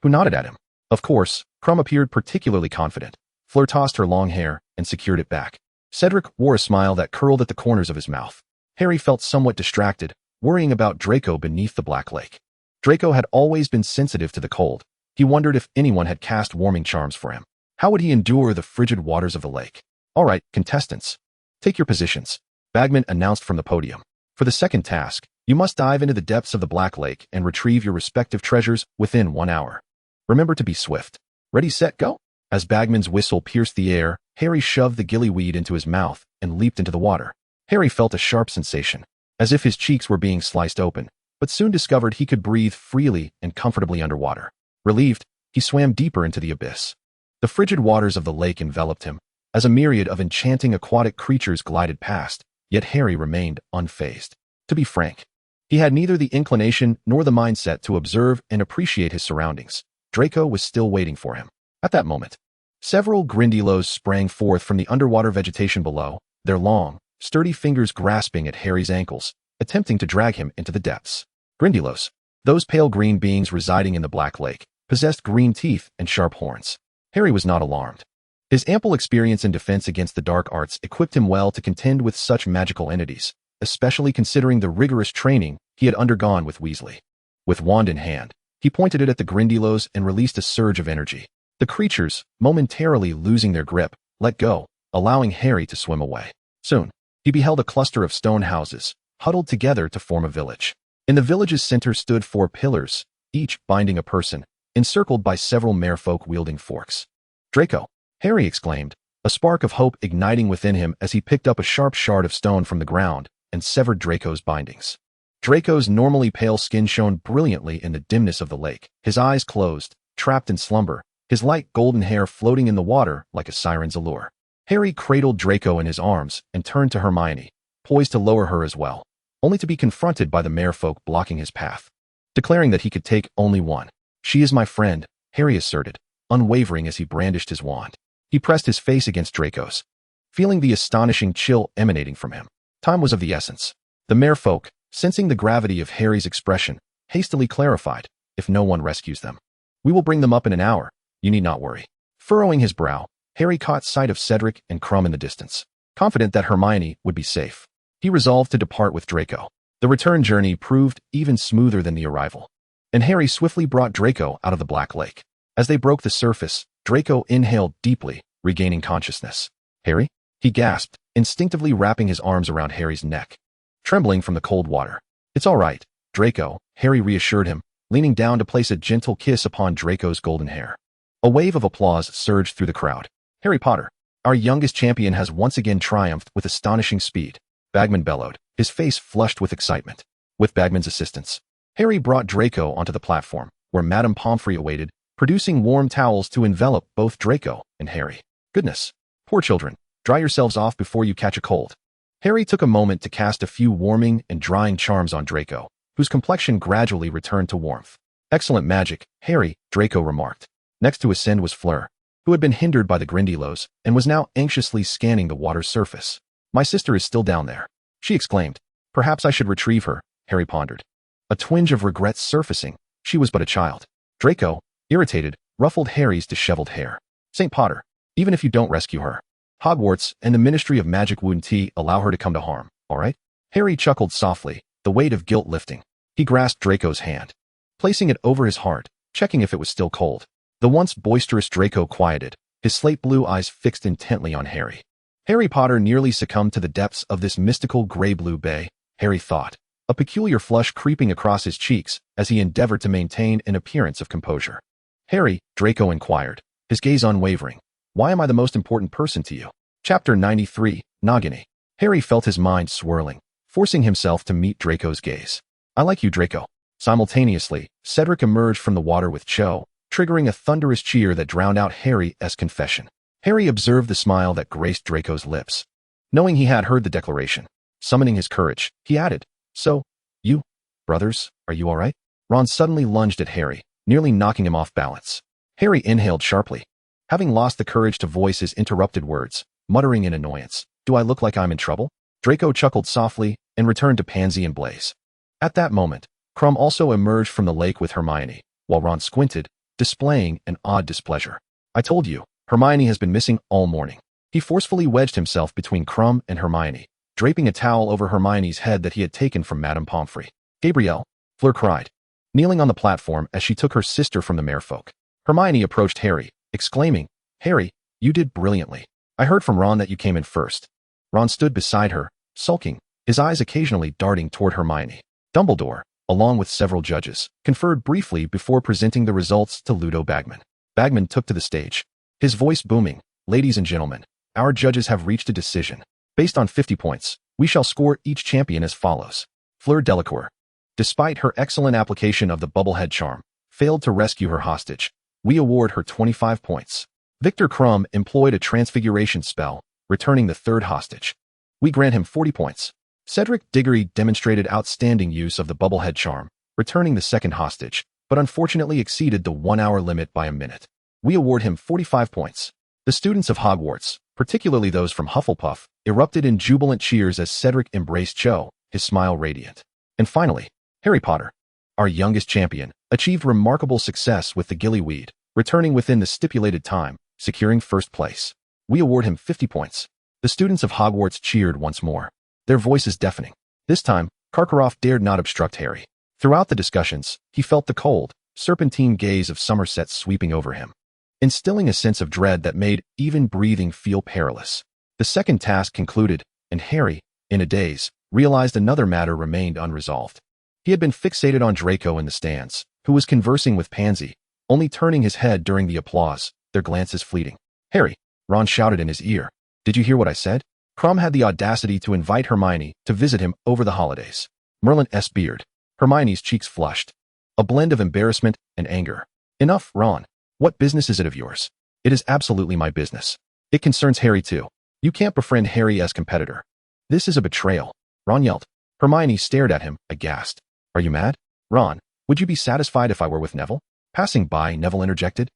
who nodded at him. Of course, Crumb appeared particularly confident. Fleur tossed her long hair and secured it back. Cedric wore a smile that curled at the corners of his mouth. Harry felt somewhat distracted, worrying about Draco beneath the Black Lake. Draco had always been sensitive to the cold. He wondered if anyone had cast warming charms for him. How would he endure the frigid waters of the lake? All right, contestants. Take your positions, Bagman announced from the podium. For the second task, You must dive into the depths of the Black Lake and retrieve your respective treasures within 1 hour. Remember to be swift. Ready, set, go? As Bagman's whistle pierced the air, Harry shoved the gillyweed into his mouth and leaped into the water. Harry felt a sharp sensation, as if his cheeks were being sliced open, but soon discovered he could breathe freely and comfortably underwater. Relieved, he swam deeper into the abyss. The frigid waters of the lake enveloped him, as a myriad of enchanting aquatic creatures glided past, yet Harry remained unfazed. To be frank, he had neither the inclination nor the mindset to observe and appreciate his surroundings. Draco was still waiting for him. At that moment, several Grindylows sprang forth from the underwater vegetation below, their long, sturdy fingers grasping at Harry's ankles, attempting to drag him into the depths. Grindylows, those pale green beings residing in the Black Lake, possessed green teeth and sharp horns. Harry was not alarmed. His ample experience in defense against the dark arts equipped him well to contend with such magical entities, especially considering the rigorous training he had undergone with Weasley. With wand in hand, he pointed it at the Grindylows and released a surge of energy. The creatures, momentarily losing their grip, let go, allowing Harry to swim away. Soon, he beheld a cluster of stone houses, huddled together to form a village. In the village's center stood 4 pillars, each binding a person, encircled by several merfolk wielding forks. Draco! Harry exclaimed, a spark of hope igniting within him as he picked up a sharp shard of stone from the ground and severed Draco's bindings. Draco's normally pale skin shone brilliantly in the dimness of the lake, his eyes closed, trapped in slumber, his light golden hair floating in the water like a siren's allure. Harry cradled Draco in his arms and turned to Hermione, poised to lower her as well, only to be confronted by the merfolk blocking his path. Declaring that he could take only one. She is my friend, Harry asserted, unwavering as he brandished his wand. He pressed his face against Draco's, feeling the astonishing chill emanating from him. Time was of the essence. The merfolk, sensing the gravity of Harry's expression, hastily clarified, if no one rescues them, we will bring them up in an hour, you need not worry. Furrowing his brow, Harry caught sight of Cedric and Crumb in the distance. Confident that Hermione would be safe, he resolved to depart with Draco. The return journey proved even smoother than the arrival, and Harry swiftly brought Draco out of the Black Lake. As they broke the surface, Draco inhaled deeply, regaining consciousness. Harry? He gasped, instinctively wrapping his arms around Harry's neck, trembling from the cold water. It's all right, Draco, Harry reassured him, leaning down to place a gentle kiss upon Draco's golden hair. A wave of applause surged through the crowd. Harry Potter, our youngest champion has once again triumphed with astonishing speed, Bagman bellowed, his face flushed with excitement. With Bagman's assistance, Harry brought Draco onto the platform, where Madame Pomfrey awaited, producing warm towels to envelop both Draco and Harry. Goodness, poor children, dry yourselves off before you catch a cold. Harry took a moment to cast a few warming and drying charms on Draco, whose complexion gradually returned to warmth. Excellent magic, Harry, Draco remarked. Next to ascend was Fleur, who had been hindered by the Grindylows and was now anxiously scanning the water's surface. My sister is still down there, she exclaimed. Perhaps I should retrieve her, Harry pondered. A twinge of regret surfacing. She was but a child. Draco, irritated, ruffled Harry's disheveled hair. St. Potter, even if you don't rescue her, Hogwarts and the Ministry of Magic wouldn't allow her to come to harm, all right? Harry chuckled softly, the weight of guilt lifting. He grasped Draco's hand, placing it over his heart, checking if it was still cold. The once boisterous Draco quieted, his slate blue eyes fixed intently on Harry. Harry Potter nearly succumbed to the depths of this mystical gray-blue bay, Harry thought, a peculiar flush creeping across his cheeks as he endeavored to maintain an appearance of composure. Harry, Draco inquired, his gaze unwavering. Why am I the most important person to you? Chapter 93, Nagini. Harry felt his mind swirling, forcing himself to meet Draco's gaze. I like you, Draco. Simultaneously, Cedric emerged from the water with Cho, triggering a thunderous cheer that drowned out Harry's confession. Harry observed the smile that graced Draco's lips. Knowing he had heard the declaration, summoning his courage, he added, So, you, brothers, are you all right? Ron suddenly lunged at Harry, nearly knocking him off balance. Harry inhaled sharply, having lost the courage to voice his interrupted words, muttering in annoyance, Do I look like I'm in trouble? Draco chuckled softly and returned to Pansy and Blaze. At that moment, Crumb also emerged from the lake with Hermione, while Ron squinted, displaying an odd displeasure. I told you, Hermione has been missing all morning. He forcefully wedged himself between Crumb and Hermione, draping a towel over Hermione's head that he had taken from Madame Pomfrey. Gabrielle, Fleur cried, kneeling on the platform as she took her sister from the merfolk. Hermione approached Harry, exclaiming, Harry, you did brilliantly. I heard from Ron that you came in first. Ron stood beside her, sulking, his eyes occasionally darting toward Hermione. Dumbledore, along with several judges, conferred briefly before presenting the results to Ludo Bagman. Bagman took to the stage, his voice booming. Ladies and gentlemen, our judges have reached a decision. Based on 50 points, we shall score each champion as follows. Fleur Delacour, despite her excellent application of the bubblehead charm, failed to rescue her hostage. We award her 25 points. Victor Crumb employed a transfiguration spell, returning the third hostage. We grant him 40 points. Cedric Diggory demonstrated outstanding use of the bubblehead charm, returning the second hostage, but unfortunately exceeded the 1-hour limit by a minute. We award him 45 points. The students of Hogwarts, particularly those from Hufflepuff, erupted in jubilant cheers as Cedric embraced Cho, his smile radiant. And finally, Harry Potter, our youngest champion, achieved remarkable success with the gillyweed, returning within the stipulated time, securing first place. We award him 50 points. The students of Hogwarts cheered once more, their voices deafening. This time, Karkaroff dared not obstruct Harry. Throughout the discussions, he felt the cold, serpentine gaze of Somerset sweeping over him, instilling a sense of dread that made even breathing feel perilous. The second task concluded, and Harry, in a daze, realized another matter remained unresolved. He had been fixated on Draco in the stands, who was conversing with Pansy, only turning his head during the applause, their glances fleeting. Harry, Ron shouted in his ear. Did you hear what I said? Crumb had the audacity to invite Hermione to visit him over the holidays. Merlin S. Beard. Hermione's cheeks flushed, a blend of embarrassment and anger. Enough, Ron. What business is it of yours? It is absolutely my business. It concerns Harry too. You can't befriend Harry as competitor. This is a betrayal. Ron yelled. Hermione stared at him, aghast. Are you mad? Ron, would you be satisfied if I were with Neville? Passing by, Neville interjected.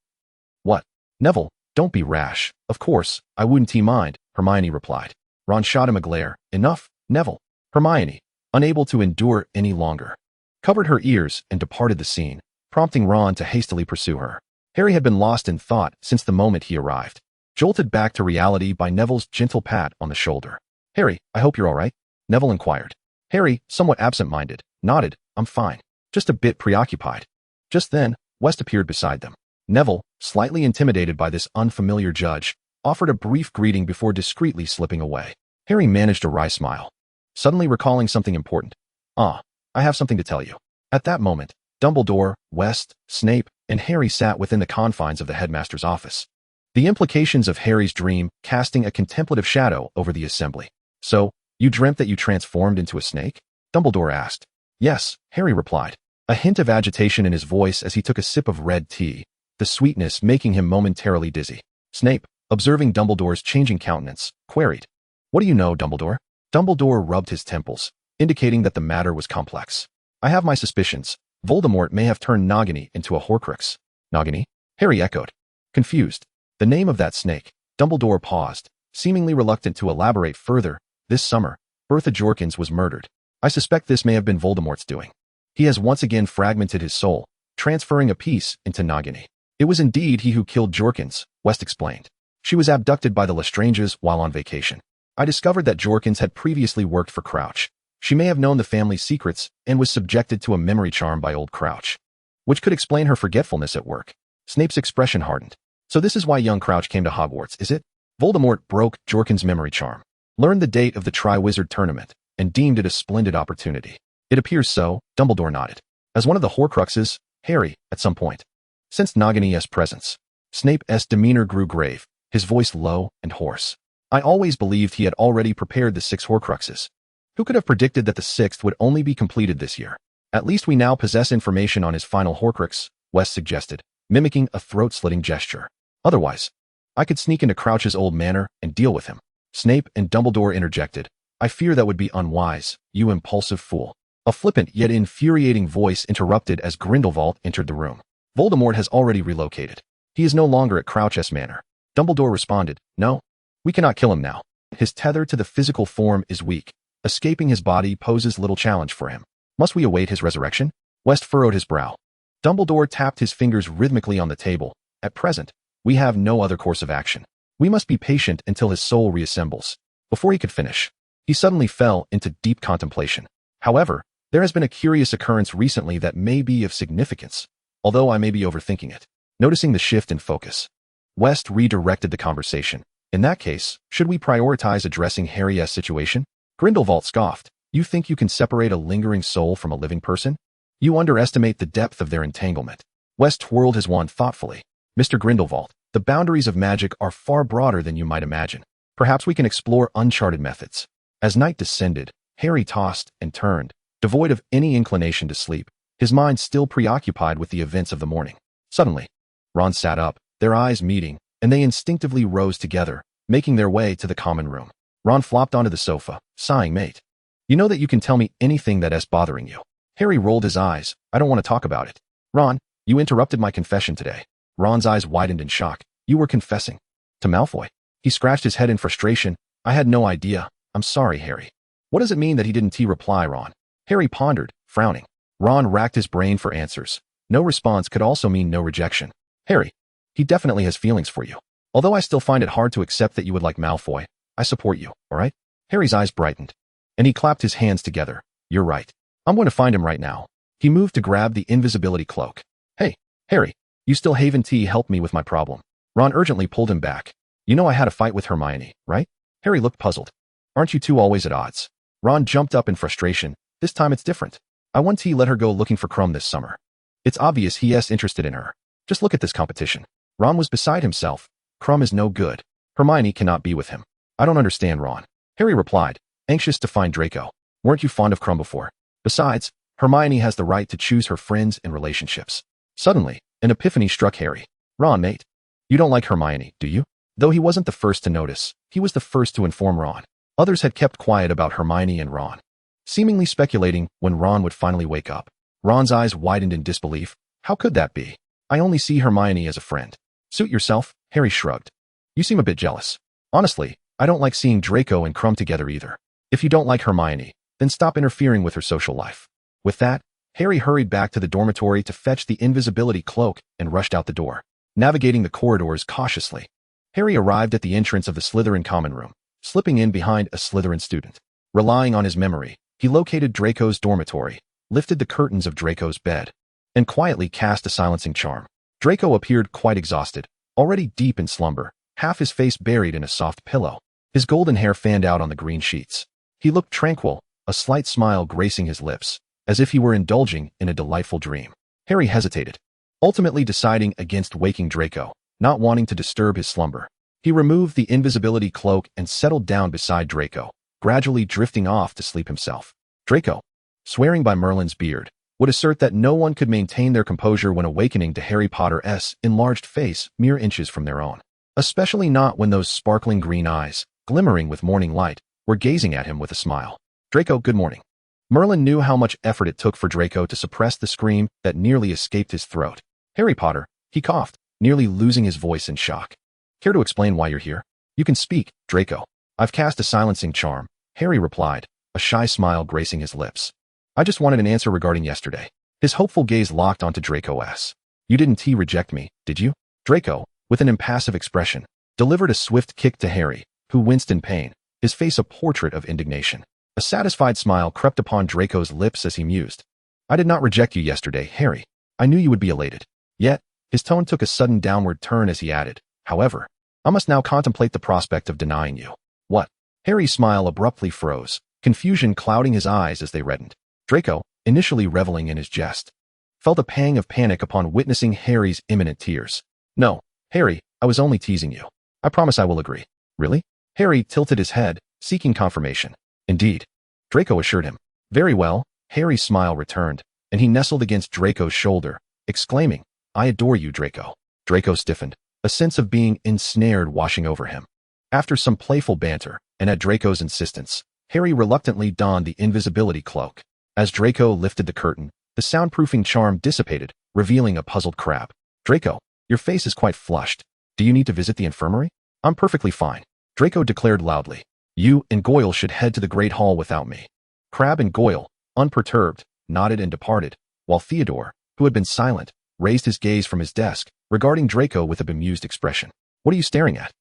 What? Neville, don't be rash. Of course, I wouldn't mind, Hermione replied. Ron shot him a glare. Enough, Neville. Hermione, unable to endure any longer, covered her ears and departed the scene, prompting Ron to hastily pursue her. Harry had been lost in thought since the moment he arrived, jolted back to reality by Neville's gentle pat on the shoulder. Harry, I hope you're all right, Neville inquired. Harry, somewhat absent-minded, nodded. I'm fine. Just a bit preoccupied. Just then, West appeared beside them. Neville, slightly intimidated by this unfamiliar judge, offered a brief greeting before discreetly slipping away. Harry managed a wry smile, suddenly recalling something important. I have something to tell you. At that moment, Dumbledore, West, Snape, and Harry sat within the confines of the headmaster's office, the implications of Harry's dream casting a contemplative shadow over the assembly. So, you dreamt that you transformed into a snake? Dumbledore asked. Yes, Harry replied, a hint of agitation in his voice as he took a sip of red tea, the sweetness making him momentarily dizzy. Snape, observing Dumbledore's changing countenance, queried. What do you know, Dumbledore? Dumbledore rubbed his temples, indicating that the matter was complex. I have my suspicions. Voldemort may have turned Nagini into a Horcrux. Nagini? Harry echoed, confused. The name of that snake. Dumbledore paused, seemingly reluctant to elaborate further. This summer, Bertha Jorkins was murdered. I suspect this may have been Voldemort's doing. He has once again fragmented his soul, transferring a piece into Nagini. It was indeed he who killed Jorkins, West explained. She was abducted by the Lestranges while on vacation. I discovered that Jorkins had previously worked for Crouch. She may have known the family's secrets and was subjected to a memory charm by old Crouch, which could explain her forgetfulness at work. Snape's expression hardened. So this is why young Crouch came to Hogwarts, is it? Voldemort broke Jorkins' memory charm, learned the date of the Triwizard Tournament, and deemed it a splendid opportunity. It appears so, Dumbledore nodded. As one of the Horcruxes, Harry, at some point, sensed Nagini's presence. Snape's demeanor grew grave, his voice low and hoarse. I always believed he had already prepared the 6 Horcruxes. Who could have predicted that the 6th would only be completed this year? At least we now possess information on his final Horcrux, West suggested, mimicking a throat-slitting gesture. Otherwise, I could sneak into Crouch's old manor and deal with him. Snape and Dumbledore interjected. I fear that would be unwise, you impulsive fool. A flippant yet infuriating voice interrupted as Grindelwald entered the room. Voldemort has already relocated. He is no longer at Crouch's manor. Dumbledore responded. No, we cannot kill him now. His tether to the physical form is weak. Escaping his body poses little challenge for him. Must we await his resurrection? West furrowed his brow. Dumbledore tapped his fingers rhythmically on the table. At present, we have no other course of action. We must be patient until his soul reassembles. Before he could finish, he suddenly fell into deep contemplation. However, there has been a curious occurrence recently that may be of significance, although I may be overthinking it. Noticing the shift in focus, West redirected the conversation. In that case, should we prioritize addressing Harry's situation? Grindelwald scoffed. You think you can separate a lingering soul from a living person? You underestimate the depth of their entanglement. West twirled his wand thoughtfully. Mr. Grindelwald, the boundaries of magic are far broader than you might imagine. Perhaps we can explore uncharted methods. As night descended, Harry tossed and turned, devoid of any inclination to sleep, his mind still preoccupied with the events of the morning. Suddenly, Ron sat up, their eyes meeting, and they instinctively rose together, making their way to the common room. Ron flopped onto the sofa, sighing, "Mate, you know that you can tell me anything that's bothering you." Harry rolled his eyes. "I don't want to talk about it." "Ron, you interrupted my confession today." Ron's eyes widened in shock. "You were confessing to Malfoy?" He scratched his head in frustration. "I had no idea. I'm sorry, Harry." "What does it mean that he didn't reply, Ron?" Harry pondered, frowning. Ron racked his brain for answers. No response could also mean no rejection. "Harry, he definitely has feelings for you. Although I still find it hard to accept that you would like Malfoy, I support you, all right?" Harry's eyes brightened, and he clapped his hands together. "You're right. I'm going to find him right now." He moved to grab the invisibility cloak. "Hey, Harry, you still haven't helped me with my problem." Ron urgently pulled him back. "You know I had a fight with Hermione, right?" Harry looked puzzled. "Aren't you two always at odds?" Ron jumped up in frustration. "This time it's different. I want to let her go looking for Crumb this summer. It's obvious he's interested in her. Just look at this competition." Ron was beside himself. "Crumb is no good. Hermione cannot be with him." "I don't understand, Ron." Harry replied, anxious to find Draco. "Weren't you fond of Crumb before? Besides, Hermione has the right to choose her friends and relationships." Suddenly, an epiphany struck Harry. "Ron, mate, you don't like Hermione, do you?" Though he wasn't the first to notice, he was the first to inform Ron. Others had kept quiet about Hermione and Ron, seemingly speculating when Ron would finally wake up. Ron's eyes widened in disbelief. "How could that be? I only see Hermione as a friend." "Suit yourself," Harry shrugged. "You seem a bit jealous." "Honestly, I don't like seeing Draco and Crumb together either. If you don't like Hermione, then stop interfering with her social life." With that, Harry hurried back to the dormitory to fetch the invisibility cloak and rushed out the door, navigating the corridors cautiously. Harry arrived at the entrance of the Slytherin common room, slipping in behind a Slytherin student. Relying on his memory, he located Draco's dormitory, lifted the curtains of Draco's bed, and quietly cast a silencing charm. Draco appeared quite exhausted, already deep in slumber, half his face buried in a soft pillow. His golden hair fanned out on the green sheets. He looked tranquil, a slight smile gracing his lips, as if he were indulging in a delightful dream. Harry hesitated, ultimately deciding against waking Draco, not wanting to disturb his slumber. He removed the invisibility cloak and settled down beside Draco, gradually drifting off to sleep himself. Draco, swearing by Merlin's beard, would assert that no one could maintain their composure when awakening to Harry Potter's enlarged face mere inches from their own, especially not when those sparkling green eyes, glimmering with morning light, were gazing at him with a smile. "Draco, good morning." Merlin knew how much effort it took for Draco to suppress the scream that nearly escaped his throat. "Harry Potter," he coughed, nearly losing his voice in shock. "Care to explain why you're here?" "You can speak, Draco." "I've cast a silencing charm," Harry replied, a shy smile gracing his lips. "I just wanted an answer regarding yesterday." His hopeful gaze locked onto Draco's. "You didn't reject me, did you?" Draco, with an impassive expression, delivered a swift kick to Harry, who winced in pain, his face a portrait of indignation. A satisfied smile crept upon Draco's lips as he mused. "I did not reject you yesterday, Harry. I knew you would be elated." Yet, his tone took a sudden downward turn as he added, "However, I must now contemplate the prospect of denying you." "What?" Harry's smile abruptly froze, confusion clouding his eyes as they reddened. Draco, initially reveling in his jest, felt a pang of panic upon witnessing Harry's imminent tears. "No, Harry, I was only teasing you. I promise I will agree." "Really?" Harry tilted his head, seeking confirmation. "Indeed," Draco assured him. "Very well." Harry's smile returned, and he nestled against Draco's shoulder, exclaiming, "I adore you, Draco." Draco stiffened, a sense of being ensnared washing over him. After some playful banter, and at Draco's insistence, Harry reluctantly donned the invisibility cloak. As Draco lifted the curtain, the soundproofing charm dissipated, revealing a puzzled Crabbe. "Draco, your face is quite flushed. Do you need to visit the infirmary?" "I'm perfectly fine," Draco declared loudly. "You and Goyle should head to the Great Hall without me." Crabbe and Goyle, unperturbed, nodded and departed, while Theodore, who had been silent, raised his gaze from his desk, regarding Draco with a bemused expression. "What are you staring at?"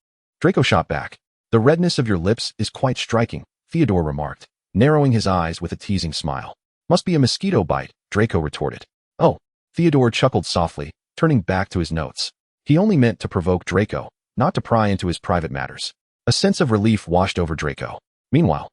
Draco shot back. "The redness of your lips is quite striking," Theodore remarked, narrowing his eyes with a teasing smile. "Must be a mosquito bite," Draco retorted. "Oh," Theodore chuckled softly, turning back to his notes. He only meant to provoke Draco, not to pry into his private matters. A sense of relief washed over Draco. Meanwhile,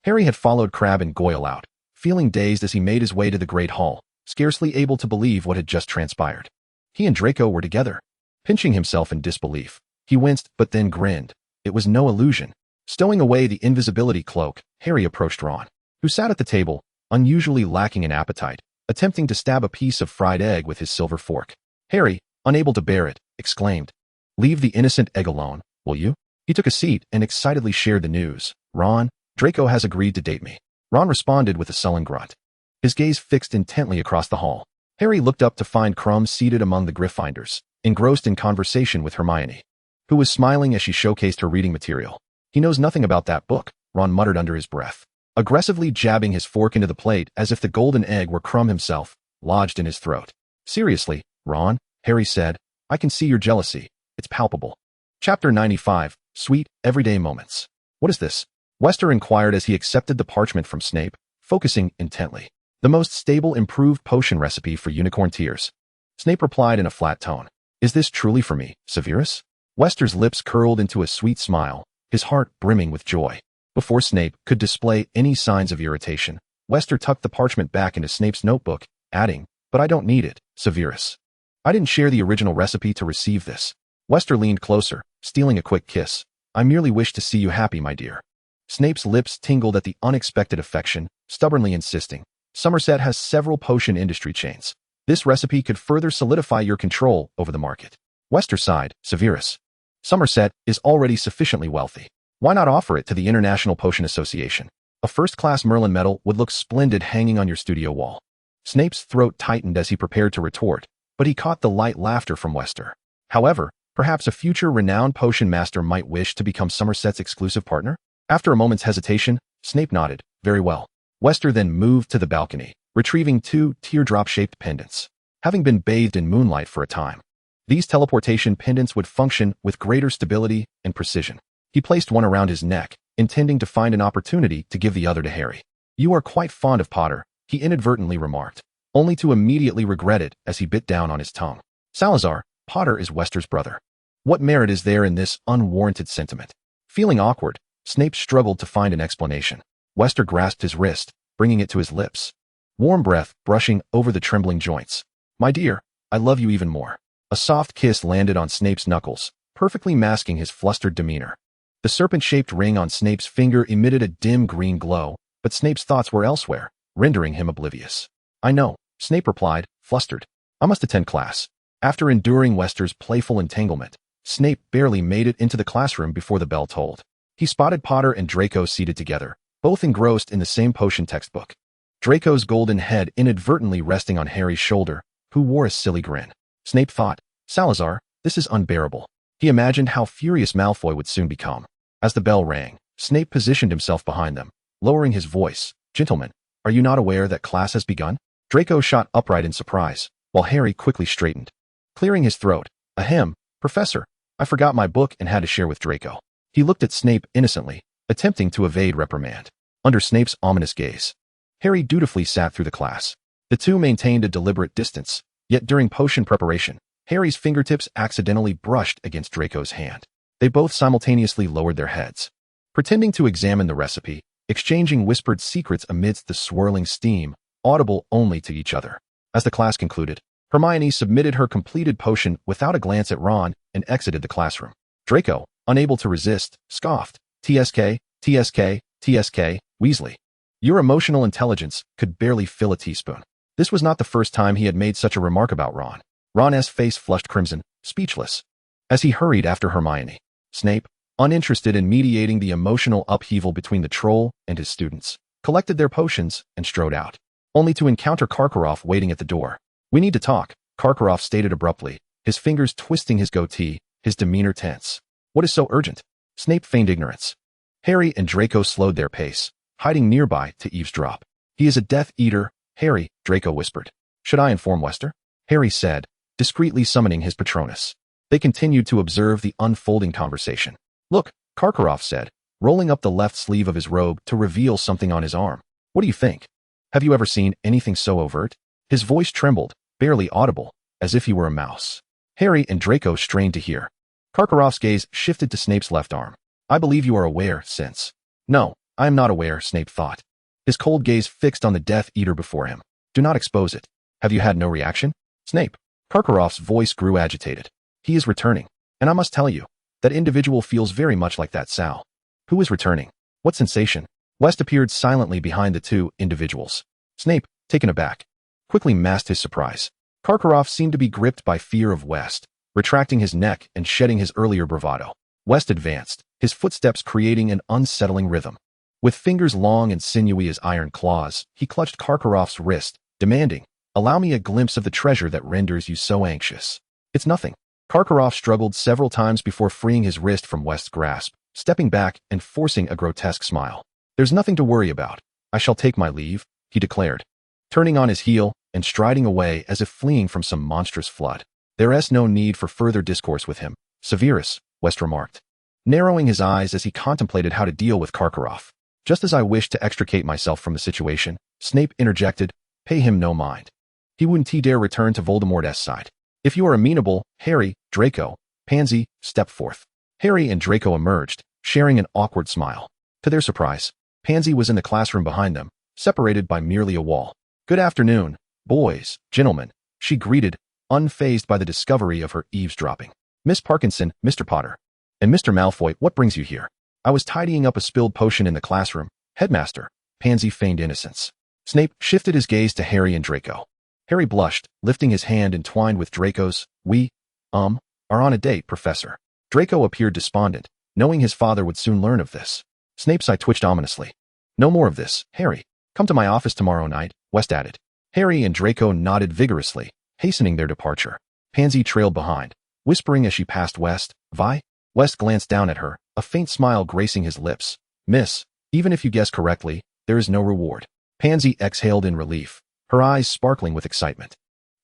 Harry had followed Crabbe and Goyle out, feeling dazed as he made his way to the Great Hall, scarcely able to believe what had just transpired. He and Draco were together. Pinching himself in disbelief, he winced but then grinned. It was no illusion. Stowing away the invisibility cloak, Harry approached Ron, who sat at the table, unusually lacking in appetite, attempting to stab a piece of fried egg with his silver fork. Harry, unable to bear it, exclaimed, "Leave the innocent egg alone, will you?" He took a seat and excitedly shared the news. "Ron, Draco has agreed to date me." Ron responded with a sullen grunt. His gaze fixed intently across the hall. Harry looked up to find Crumb seated among the Gryffindors, engrossed in conversation with Hermione, who was smiling as she showcased her reading material. "He knows nothing about that book," Ron muttered under his breath, aggressively jabbing his fork into the plate as if the golden egg were Crumb himself, lodged in his throat. "Seriously, Ron," Harry said, "I can see your jealousy. It's palpable." Chapter 95, Sweet, Everyday Moments. "What is this?" Wester inquired as he accepted the parchment from Snape, focusing intently. "The most stable improved potion recipe for unicorn tears." Snape replied in a flat tone. "Is this truly for me, Severus?" Wester's lips curled into a sweet smile, his heart brimming with joy. Before Snape could display any signs of irritation, Wester tucked the parchment back into Snape's notebook, adding, "But I don't need it, Severus. I didn't share the original recipe to receive this." Wester leaned closer, stealing a quick kiss. "I merely wish to see you happy, my dear." Snape's lips tingled at the unexpected affection, stubbornly insisting, "Somerset has several potion industry chains. This recipe could further solidify your control over the market." Wester sighed. "Severus, Somerset is already sufficiently wealthy. Why not offer it to the International Potion Association? A first-class Merlin medal would look splendid hanging on your studio wall." Snape's throat tightened as he prepared to retort, but he caught the light laughter from Wester. However, perhaps a future renowned potion master might wish to become Somerset's exclusive partner? After a moment's hesitation, Snape nodded. "Very well." Wester then moved to the balcony, retrieving 2 teardrop-shaped pendants. Having been bathed in moonlight for a time, these teleportation pendants would function with greater stability and precision. He placed one around his neck, intending to find an opportunity to give the other to Harry. "You are quite fond of Potter," he inadvertently remarked, only to immediately regret it as he bit down on his tongue. "Salazar, Potter is Wester's brother. What merit is there in this unwarranted sentiment?" Feeling awkward, Snape struggled to find an explanation. Wester grasped his wrist, bringing it to his lips. Warm breath brushing over the trembling joints. "My dear, I love you even more." A soft kiss landed on Snape's knuckles, perfectly masking his flustered demeanor. The serpent-shaped ring on Snape's finger emitted a dim green glow, but Snape's thoughts were elsewhere, rendering him oblivious. "I know," Snape replied, flustered. "I must attend class." After enduring Wester's playful entanglement, Snape barely made it into the classroom before the bell tolled. He spotted Potter and Draco seated together, both engrossed in the same potion textbook. Draco's golden head inadvertently resting on Harry's shoulder, who wore a silly grin. Snape thought, "Salazar, this is unbearable." He imagined how furious Malfoy would soon become. As the bell rang, Snape positioned himself behind them, lowering his voice. "Gentlemen, are you not aware that class has begun?" Draco shot upright in surprise, while Harry quickly straightened. Clearing his throat, "Ahem, Professor, I forgot my book and had to share with Draco." He looked at Snape innocently, attempting to evade reprimand. Under Snape's ominous gaze, Harry dutifully sat through the class. The two maintained a deliberate distance, yet during potion preparation, Harry's fingertips accidentally brushed against Draco's hand. They both simultaneously lowered their heads, pretending to examine the recipe, exchanging whispered secrets amidst the swirling steam, audible only to each other. As the class concluded, Hermione submitted her completed potion without a glance at Ron and exited the classroom. Draco, unable to resist, scoffed, "TSK, TSK, TSK, Weasley. Your emotional intelligence could barely fill a teaspoon." This was not the first time he had made such a remark about Ron. Ron's face flushed crimson, speechless, as he hurried after Hermione. Snape, uninterested in mediating the emotional upheaval between the troll and his students, collected their potions and strode out, only to encounter Karkaroff waiting at the door. "We need to talk," Karkaroff stated abruptly, his fingers twisting his goatee, his demeanor tense. "What is so urgent?" Snape feigned ignorance. Harry and Draco slowed their pace, hiding nearby to eavesdrop. "He is a Death Eater, Harry," Draco whispered. "Should I inform Wester?" Harry said, discreetly summoning his Patronus. They continued to observe the unfolding conversation. "Look," Karkaroff said, rolling up the left sleeve of his robe to reveal something on his arm. "What do you think? Have you ever seen anything so overt?" His voice trembled, barely audible, as if he were a mouse. Harry and Draco strained to hear. Karkaroff's gaze shifted to Snape's left arm. "I believe you are aware, since—" "No," I am not aware, Snape thought. His cold gaze fixed on the Death Eater before him. Do not expose it. Have you had no reaction? Snape. Karkaroff's voice grew agitated. He is returning. And I must tell you, that individual feels very much like that Sal. Who is returning? What sensation? West appeared silently behind the two individuals. Snape, taken aback, quickly masked his surprise. Karkaroff seemed to be gripped by fear of West, retracting his neck and shedding his earlier bravado. West advanced, his footsteps creating an unsettling rhythm. With fingers long and sinewy as iron claws, he clutched Karkaroff's wrist, demanding, "Allow me a glimpse of the treasure that renders you so anxious." It's nothing. Karkaroff struggled several times before freeing his wrist from West's grasp, stepping back and forcing a grotesque smile. There's nothing to worry about. I shall take my leave, he declared, turning on his heel and striding away as if fleeing from some monstrous flood. There is no need for further discourse with him, Severus, West remarked, narrowing his eyes as he contemplated how to deal with Karkaroff. Just as I wished to extricate myself from the situation, Snape interjected, pay him no mind. He wouldn't dare return to Voldemort's side. If you are amenable, Harry, Draco, Pansy, step forth. Harry and Draco emerged, sharing an awkward smile. To their surprise, Pansy was in the classroom behind them, separated by merely a wall. Good afternoon, boys, gentlemen, she greeted, unfazed by the discovery of her eavesdropping. Miss Parkinson, Mr. Potter, and Mr. Malfoy, what brings you here? I was tidying up a spilled potion in the classroom, Headmaster. Pansy feigned innocence. Snape shifted his gaze to Harry and Draco. Harry blushed, lifting his hand entwined with Draco's. We, are on a date, Professor. Draco appeared despondent, knowing his father would soon learn of this. Snape's eye twitched ominously. No more of this, Harry. Come to my office tomorrow night, West added. Harry and Draco nodded vigorously, hastening their departure. Pansy trailed behind, whispering as she passed West, Vi? West glanced down at her, a faint smile gracing his lips. Miss, even if you guess correctly, there is no reward. Pansy exhaled in relief, her eyes sparkling with excitement.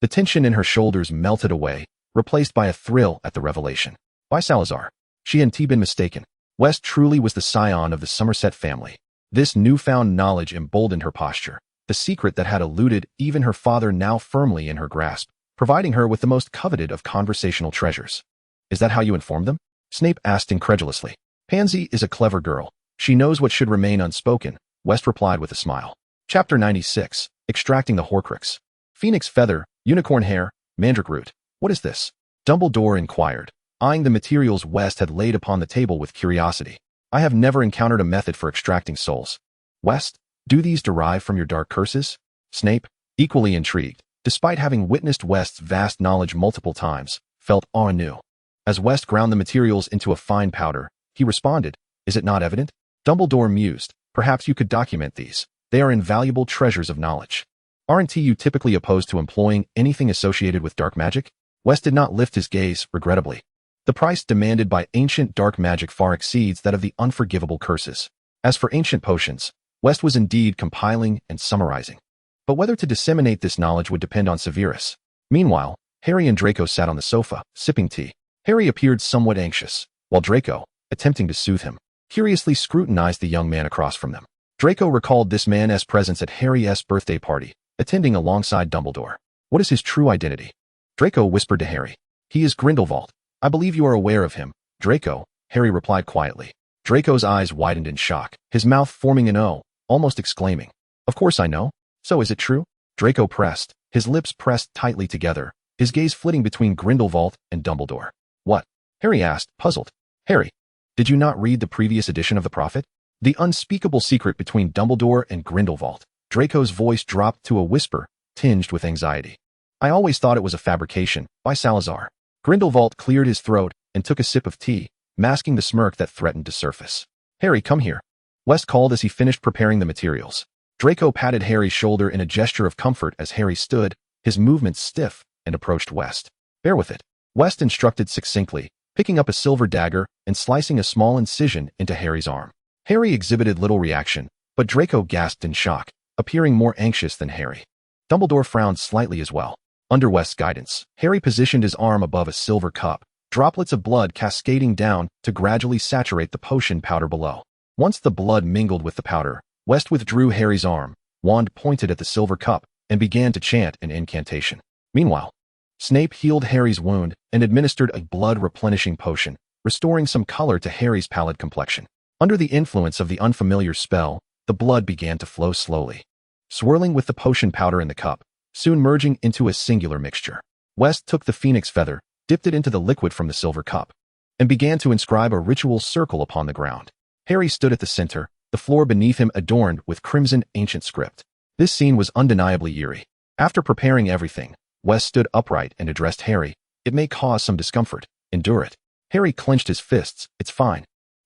The tension in her shoulders melted away, replaced by a thrill at the revelation. By Salazar. She hadn't been mistaken. West truly was the scion of the Somerset family. This newfound knowledge emboldened her posture, the secret that had eluded even her father now firmly in her grasp, providing her with the most coveted of conversational treasures. Is that how you informed them? Snape asked incredulously. Pansy is a clever girl. She knows what should remain unspoken, West replied with a smile. Chapter 96. Extracting the Horcrux. Phoenix feather, unicorn hair, mandrake root. What is this? Dumbledore inquired, eyeing the materials West had laid upon the table with curiosity. I have never encountered a method for extracting souls. West, do these derive from your dark curses? Snape, equally intrigued, despite having witnessed West's vast knowledge multiple times, felt awe-new. As West ground the materials into a fine powder, he responded, is it not evident? Dumbledore mused, perhaps you could document these. They are invaluable treasures of knowledge. Aren't you typically opposed to employing anything associated with dark magic? West did not lift his gaze, regrettably. The price demanded by ancient dark magic far exceeds that of the unforgivable curses. As for ancient potions, West was indeed compiling and summarizing. But whether to disseminate this knowledge would depend on Severus. Meanwhile, Harry and Draco sat on the sofa, sipping tea. Harry appeared somewhat anxious, while Draco, attempting to soothe him, curiously scrutinized the young man across from them. Draco recalled this man's presence at Harry's birthday party, attending alongside Dumbledore. What is his true identity? Draco whispered to Harry. He is Grindelwald. I believe you are aware of him, Draco, Harry replied quietly. Draco's eyes widened in shock, his mouth forming an O, almost exclaiming. Of course I know. So is it true? Draco pressed, his lips pressed tightly together, his gaze flitting between Grindelwald and Dumbledore. What? Harry asked, puzzled. Harry, did you not read the previous edition of the Prophet? The unspeakable secret between Dumbledore and Grindelwald. Draco's voice dropped to a whisper, tinged with anxiety. I always thought it was a fabrication, by Salazar. Grindelwald cleared his throat and took a sip of tea, masking the smirk that threatened to surface. Harry, come here. West called as he finished preparing the materials. Draco patted Harry's shoulder in a gesture of comfort as Harry stood, his movements stiff, and approached West. Bear with it. West instructed succinctly, picking up a silver dagger and slicing a small incision into Harry's arm. Harry exhibited little reaction, but Draco gasped in shock, appearing more anxious than Harry. Dumbledore frowned slightly as well. Under West's guidance, Harry positioned his arm above a silver cup, droplets of blood cascading down to gradually saturate the potion powder below. Once the blood mingled with the powder, West withdrew Harry's arm, wand pointed at the silver cup, and began to chant an incantation. Meanwhile, Snape healed Harry's wound and administered a blood-replenishing potion, restoring some color to Harry's pallid complexion. Under the influence of the unfamiliar spell, the blood began to flow slowly, swirling with the potion powder in the cup, soon merging into a singular mixture. West took the phoenix feather, dipped it into the liquid from the silver cup, and began to inscribe a ritual circle upon the ground. Harry stood at the center, the floor beneath him adorned with crimson ancient script. This scene was undeniably eerie. After preparing everything, West stood upright and addressed Harry. It may cause some discomfort. Endure it. Harry clenched his fists. It's fine.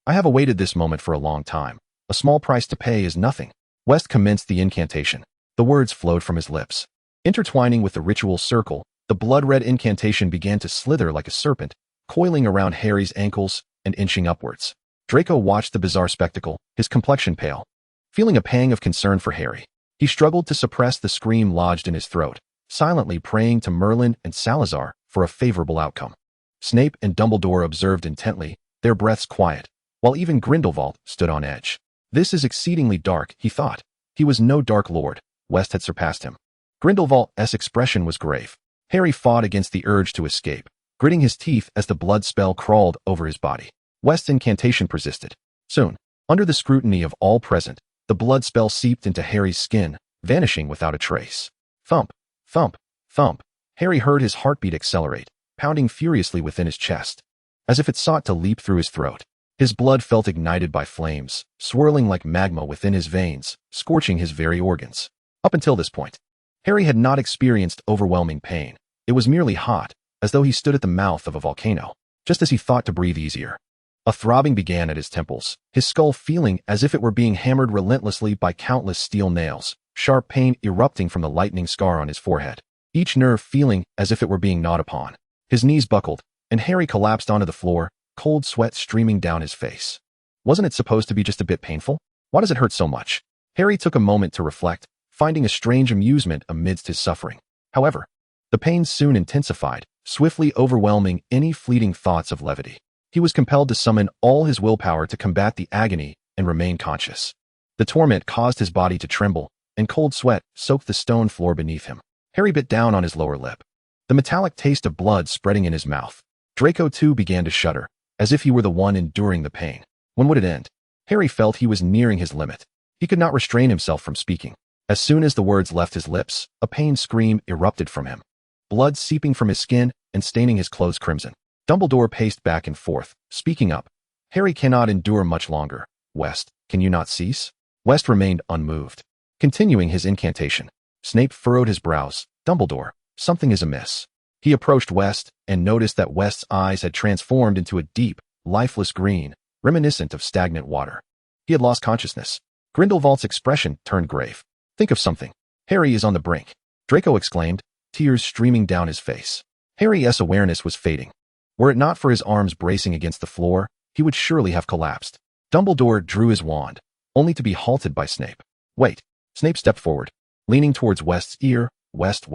I have awaited this moment for a long time. A small price to pay is nothing. West commenced the incantation. The words flowed from his lips. Intertwining with the ritual circle, the blood-red incantation began to slither like a serpent, coiling around Harry's ankles and inching upwards. Draco watched the bizarre spectacle, his complexion pale. Feeling a pang of concern for Harry, he struggled to suppress the scream lodged in his throat, silently praying to Merlin and Salazar for a favorable outcome. Snape and Dumbledore observed intently, their breaths quiet, while even Grindelwald stood on edge. This is exceedingly dark, he thought. He was no Dark Lord. West had surpassed him. Grindelwald's expression was grave. Harry fought against the urge to escape, gritting his teeth as the blood spell crawled over his body. West's incantation persisted. Soon, under the scrutiny of all present, the blood spell seeped into Harry's skin, vanishing without a trace. Thump, thump, thump. Harry heard his heartbeat accelerate, pounding furiously within his chest, as if it sought to leap through his throat. His blood felt ignited by flames, swirling like magma within his veins, scorching his very organs. Up until this point, Harry had not experienced overwhelming pain. It was merely hot, as though he stood at the mouth of a volcano, just as he thought to breathe easier. A throbbing began at his temples, his skull feeling as if it were being hammered relentlessly by countless steel nails, sharp pain erupting from the lightning scar on his forehead, each nerve feeling as if it were being gnawed upon. His knees buckled, and Harry collapsed onto the floor, cold sweat streaming down his face. Wasn't it supposed to be just a bit painful? Why does it hurt so much? Harry took a moment to reflect, finding a strange amusement amidst his suffering. However, the pain soon intensified, swiftly overwhelming any fleeting thoughts of levity. He was compelled to summon all his willpower to combat the agony and remain conscious. The torment caused his body to tremble, and cold sweat soaked the stone floor beneath him. Harry bit down on his lower lip, the metallic taste of blood spreading in his mouth. Draco too began to shudder, as if he were the one enduring the pain. When would it end? Harry felt he was nearing his limit. He could not restrain himself from speaking. As soon as the words left his lips, a pain scream erupted from him, blood seeping from his skin and staining his clothes crimson. Dumbledore paced back and forth, speaking up. Harry cannot endure much longer. West, can you not cease? West remained unmoved, continuing his incantation. Snape furrowed his brows. Dumbledore, something is amiss. He approached West and noticed that West's eyes had transformed into a deep, lifeless green, reminiscent of stagnant water. He had lost consciousness. Grindelwald's expression turned grave. Think of something. Harry is on the brink, Draco exclaimed, tears streaming down his face. Harry's awareness was fading. Were it not for his arms bracing against the floor, he would surely have collapsed. Dumbledore drew his wand, only to be halted by Snape. Wait. Snape stepped forward, leaning towards West's ear. West?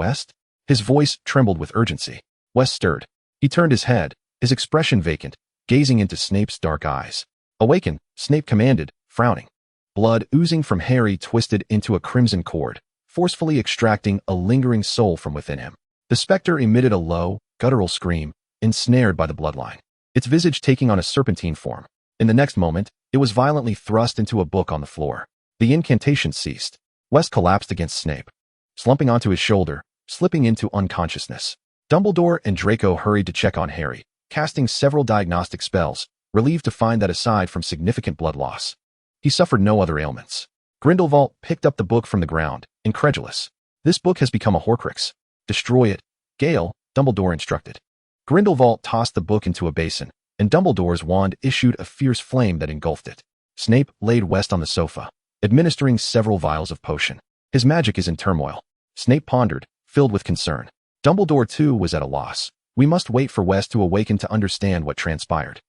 His voice trembled with urgency. West stirred. He turned his head, his expression vacant, gazing into Snape's dark eyes. Awaken, Snape commanded, frowning. Blood oozing from Harry twisted into a crimson cord, forcefully extracting a lingering soul from within him. The specter emitted a low, guttural scream, ensnared by the bloodline, its visage taking on a serpentine form. In the next moment, it was violently thrust into a book on the floor. The incantation ceased. West collapsed against Snape, slumping onto his shoulder, slipping into unconsciousness. Dumbledore and Draco hurried to check on Harry, casting several diagnostic spells, relieved to find that aside from significant blood loss, he suffered no other ailments. Grindelwald picked up the book from the ground, incredulous. This book has become a Horcrux. Destroy it. Gale, Dumbledore instructed. Grindelwald tossed the book into a basin, and Dumbledore's wand issued a fierce flame that engulfed it. Snape laid West on the sofa, administering several vials of potion. His magic is in turmoil. Snape pondered, filled with concern. Dumbledore too was at a loss. We must wait for West to awaken to understand what transpired.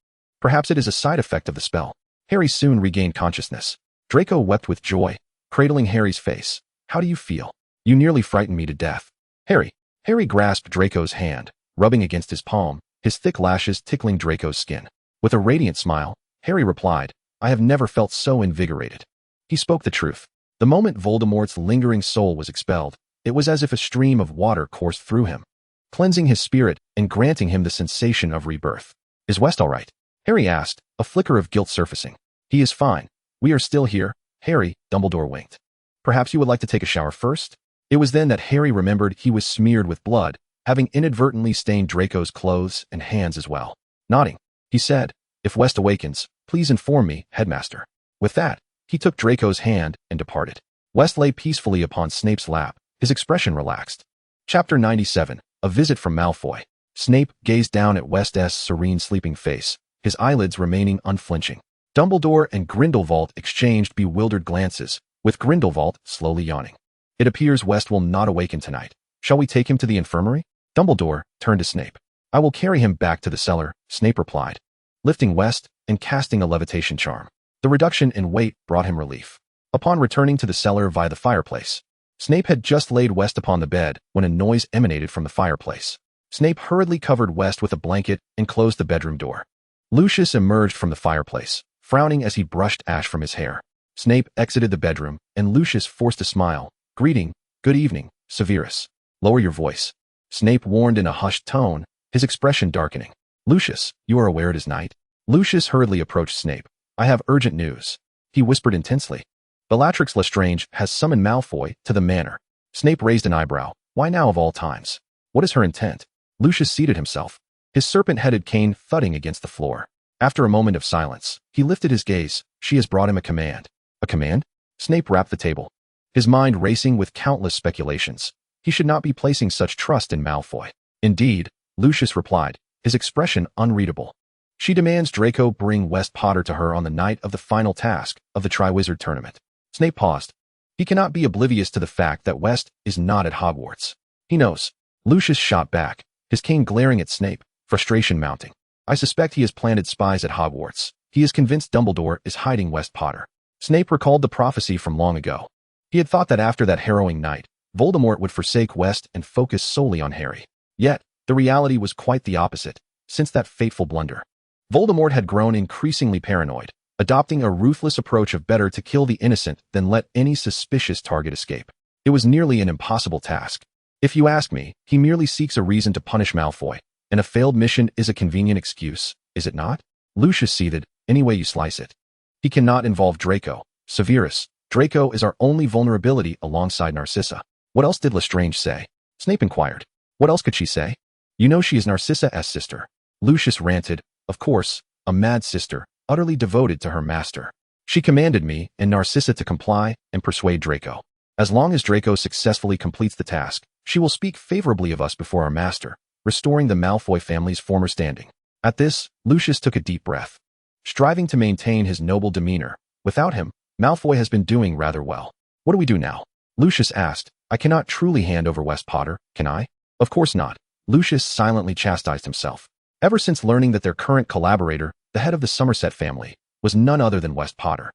Perhaps it is a side effect of the spell. Harry soon regained consciousness. Draco wept with joy, cradling Harry's face. How do you feel? You nearly frightened me to death. Harry grasped Draco's hand, rubbing against his palm, his thick lashes tickling Draco's skin. With a radiant smile, Harry replied, I have never felt so invigorated. He spoke the truth. The moment Voldemort's lingering soul was expelled, it was as if a stream of water coursed through him, cleansing his spirit and granting him the sensation of rebirth. Is West all right? Harry asked, a flicker of guilt surfacing. He is fine. We are still here, Harry, Dumbledore winked. Perhaps you would like to take a shower first? It was then that Harry remembered he was smeared with blood, having inadvertently stained Draco's clothes and hands as well. Nodding, he said, if West awakens, please inform me, Headmaster. With that, he took Draco's hand and departed. West lay peacefully upon Snape's lap, his expression relaxed. Chapter 97, A Visit from Malfoy. Snape gazed down at West's serene sleeping face, his eyelids remaining unflinching. Dumbledore and Grindelwald exchanged bewildered glances, with Grindelwald slowly yawning. It appears West will not awaken tonight. Shall we take him to the infirmary? Dumbledore turned to Snape. I will carry him back to the cellar, Snape replied, lifting West and casting a levitation charm. The reduction in weight brought him relief. Upon returning to the cellar via the fireplace, Snape had just laid West upon the bed when a noise emanated from the fireplace. Snape hurriedly covered West with a blanket and closed the bedroom door. Lucius emerged from the fireplace, frowning as he brushed ash from his hair. Snape exited the bedroom, and Lucius forced a smile. Greeting, good evening, Severus. Lower your voice. Snape warned in a hushed tone, his expression darkening. Lucius, you are aware it is night? Lucius hurriedly approached Snape. I have urgent news. He whispered intensely. Bellatrix Lestrange has summoned Malfoy to the manor. Snape raised an eyebrow. Why now of all times? What is her intent? Lucius seated himself, his serpent-headed cane thudding against the floor. After a moment of silence, he lifted his gaze. She has brought him a command. A command? Snape rapped the table, his mind racing with countless speculations. He should not be placing such trust in Malfoy. Indeed, Lucius replied, his expression unreadable. She demands Draco bring West Potter to her on the night of the final task of the Triwizard Tournament. Snape paused. He cannot be oblivious to the fact that West is not at Hogwarts. He knows. Lucius shot back, his cane glaring at Snape, frustration mounting. I suspect he has planted spies at Hogwarts. He is convinced Dumbledore is hiding West Potter. Snape recalled the prophecy from long ago. He had thought that after that harrowing night, Voldemort would forsake West and focus solely on Harry. Yet, the reality was quite the opposite, since that fateful blunder. Voldemort had grown increasingly paranoid, adopting a ruthless approach of better to kill the innocent than let any suspicious target escape. It was nearly an impossible task. If you ask me, he merely seeks a reason to punish Malfoy, and a failed mission is a convenient excuse, is it not? Lucius seethed, any way you slice it. He cannot involve Draco. Severus, Draco is our only vulnerability alongside Narcissa. What else did Lestrange say? Snape inquired. What else could she say? You know she is Narcissa's sister. Lucius ranted, of course, a mad sister, utterly devoted to her master. She commanded me and Narcissa to comply and persuade Draco. As long as Draco successfully completes the task, she will speak favorably of us before our master, restoring the Malfoy family's former standing. At this, Lucius took a deep breath, striving to maintain his noble demeanor. Without him, Malfoy has been doing rather well. What do we do now? Lucius asked. I cannot truly hand over West Potter, can I? Of course not. Lucius silently chastised himself. Ever since learning that their current collaborator, the head of the Somerset family, was none other than West Potter,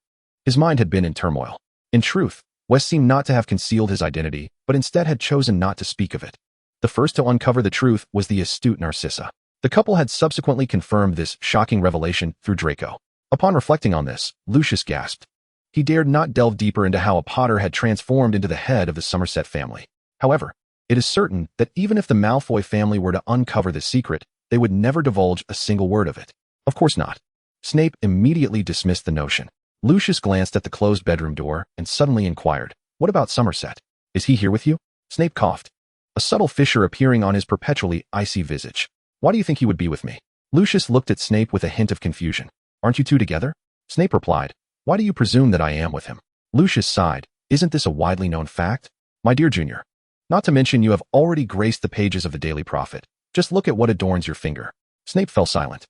his mind had been in turmoil. In truth, West seemed not to have concealed his identity, but instead had chosen not to speak of it. The first to uncover the truth was the astute Narcissa. The couple had subsequently confirmed this shocking revelation through Draco. Upon reflecting on this, Lucius gasped. He dared not delve deeper into how a Potter had transformed into the head of the Somerset family. However, it is certain that even if the Malfoy family were to uncover the secret, they would never divulge a single word of it. Of course not. Snape immediately dismissed the notion. Lucius glanced at the closed bedroom door and suddenly inquired, what about Somerset? Is he here with you? Snape coughed, a subtle fissure appearing on his perpetually icy visage. Why do you think he would be with me? Lucius looked at Snape with a hint of confusion. Aren't you two together? Snape replied, why do you presume that I am with him? Lucius sighed. Isn't this a widely known fact? My dear Junior. Not to mention you have already graced the pages of the Daily Prophet. Just look at what adorns your finger. Snape fell silent,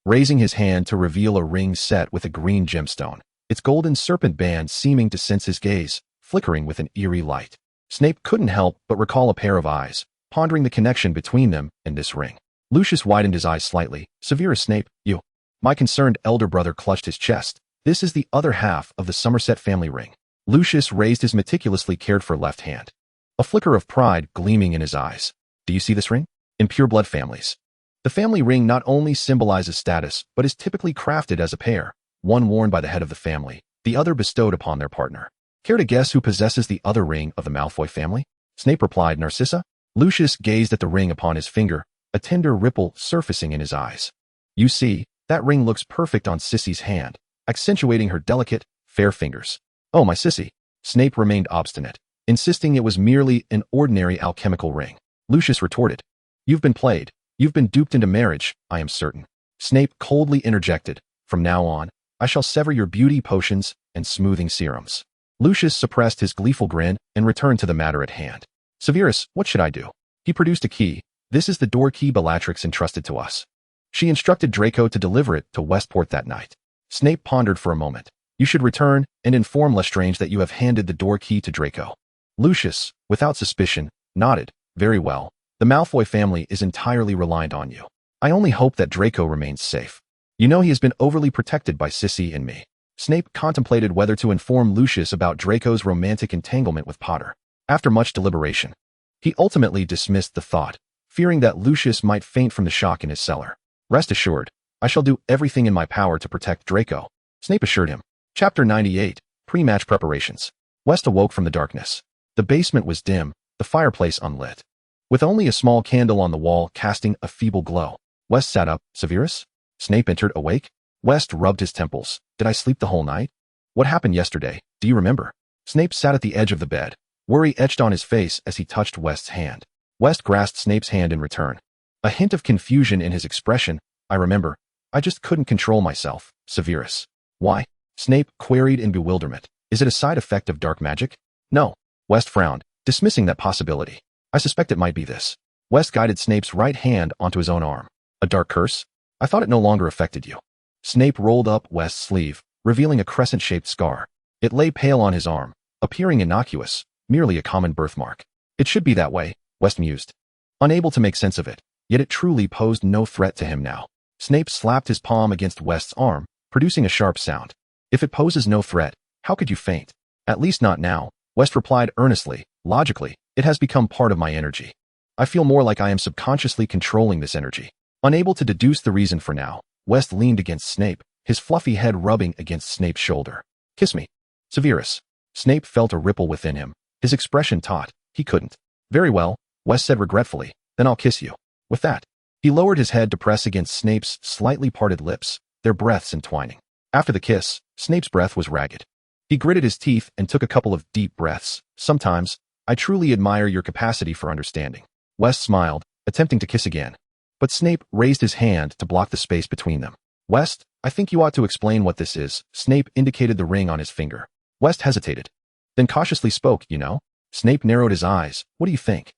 raising his hand to reveal a ring set with a green gemstone, its golden serpent band seeming to sense his gaze, flickering with an eerie light. Snape couldn't help but recall a pair of eyes, pondering the connection between them and this ring. Lucius widened his eyes slightly. Severus Snape, you. My concerned elder brother clutched his chest. This is the other half of the Somerset family ring. Lucius raised his meticulously cared-for left hand, a flicker of pride gleaming in his eyes. Do you see this ring? In pureblood families, the family ring not only symbolizes status, but is typically crafted as a pair, one worn by the head of the family, the other bestowed upon their partner. Care to guess who possesses the other ring of the Malfoy family? Snape replied, Narcissa. Lucius gazed at the ring upon his finger, a tender ripple surfacing in his eyes. You see, that ring looks perfect on Sissy's hand. accentuating her delicate, fair fingers. Oh, my sissy. Snape remained obstinate, insisting it was merely an ordinary alchemical ring. Lucius retorted. You've been played. You've been duped into marriage, I am certain. Snape coldly interjected. From now on, I shall sever your beauty potions and smoothing serums. Lucius suppressed his gleeful grin and returned to the matter at hand. Severus, what should I do? He produced a key. This is the door key Bellatrix entrusted to us. She instructed Draco to deliver it to Westport that night. Snape pondered for a moment. You should return and inform Lestrange that you have handed the door key to Draco. Lucius, without suspicion, nodded. Very well. The Malfoy family is entirely reliant on you. I only hope that Draco remains safe. You know he has been overly protected by Sissy and me. Snape contemplated whether to inform Lucius about Draco's romantic entanglement with Potter. After much deliberation, he ultimately dismissed the thought, fearing that Lucius might faint from the shock in his cellar. Rest assured, I shall do everything in my power to protect Draco, Snape assured him. Chapter 98, Pre-Match Preparations. West awoke from the darkness. The basement was dim, the fireplace unlit, with only a small candle on the wall casting a feeble glow. West sat up. Severus? Snape entered, awake. West rubbed his temples. Did I sleep the whole night? What happened yesterday? Do you remember? Snape sat at the edge of the bed. Worry etched on his face as he touched West's hand. West grasped Snape's hand in return. A hint of confusion in his expression. I remember. I just couldn't control myself. Severus. Why? Snape queried in bewilderment. Is it a side effect of dark magic? No. West frowned, dismissing that possibility. I suspect it might be this. West guided Snape's right hand onto his own arm. A dark curse? I thought it no longer affected you. Snape rolled up West's sleeve, revealing a crescent-shaped scar. It lay pale on his arm, appearing innocuous, merely a common birthmark. It should be that way, West mused. Unable to make sense of it, yet it truly posed no threat to him now. Snape slapped his palm against West's arm, producing a sharp sound. If it poses no threat, how could you faint? At least not now, West replied earnestly. Logically, it has become part of my energy. I feel more like I am subconsciously controlling this energy. Unable to deduce the reason for now, West leaned against Snape, his fluffy head rubbing against Snape's shoulder. Kiss me. Severus. Snape felt a ripple within him, his expression taut. He couldn't. Very well, West said regretfully, then I'll kiss you. With that, he lowered his head to press against Snape's slightly parted lips, their breaths entwining. After the kiss, Snape's breath was ragged. He gritted his teeth and took a couple of deep breaths. Sometimes, I truly admire your capacity for understanding. West smiled, attempting to kiss again. But Snape raised his hand to block the space between them. West, I think you ought to explain what this is. Snape indicated the ring on his finger. West hesitated, then cautiously spoke, you know? Snape narrowed his eyes. What do you think?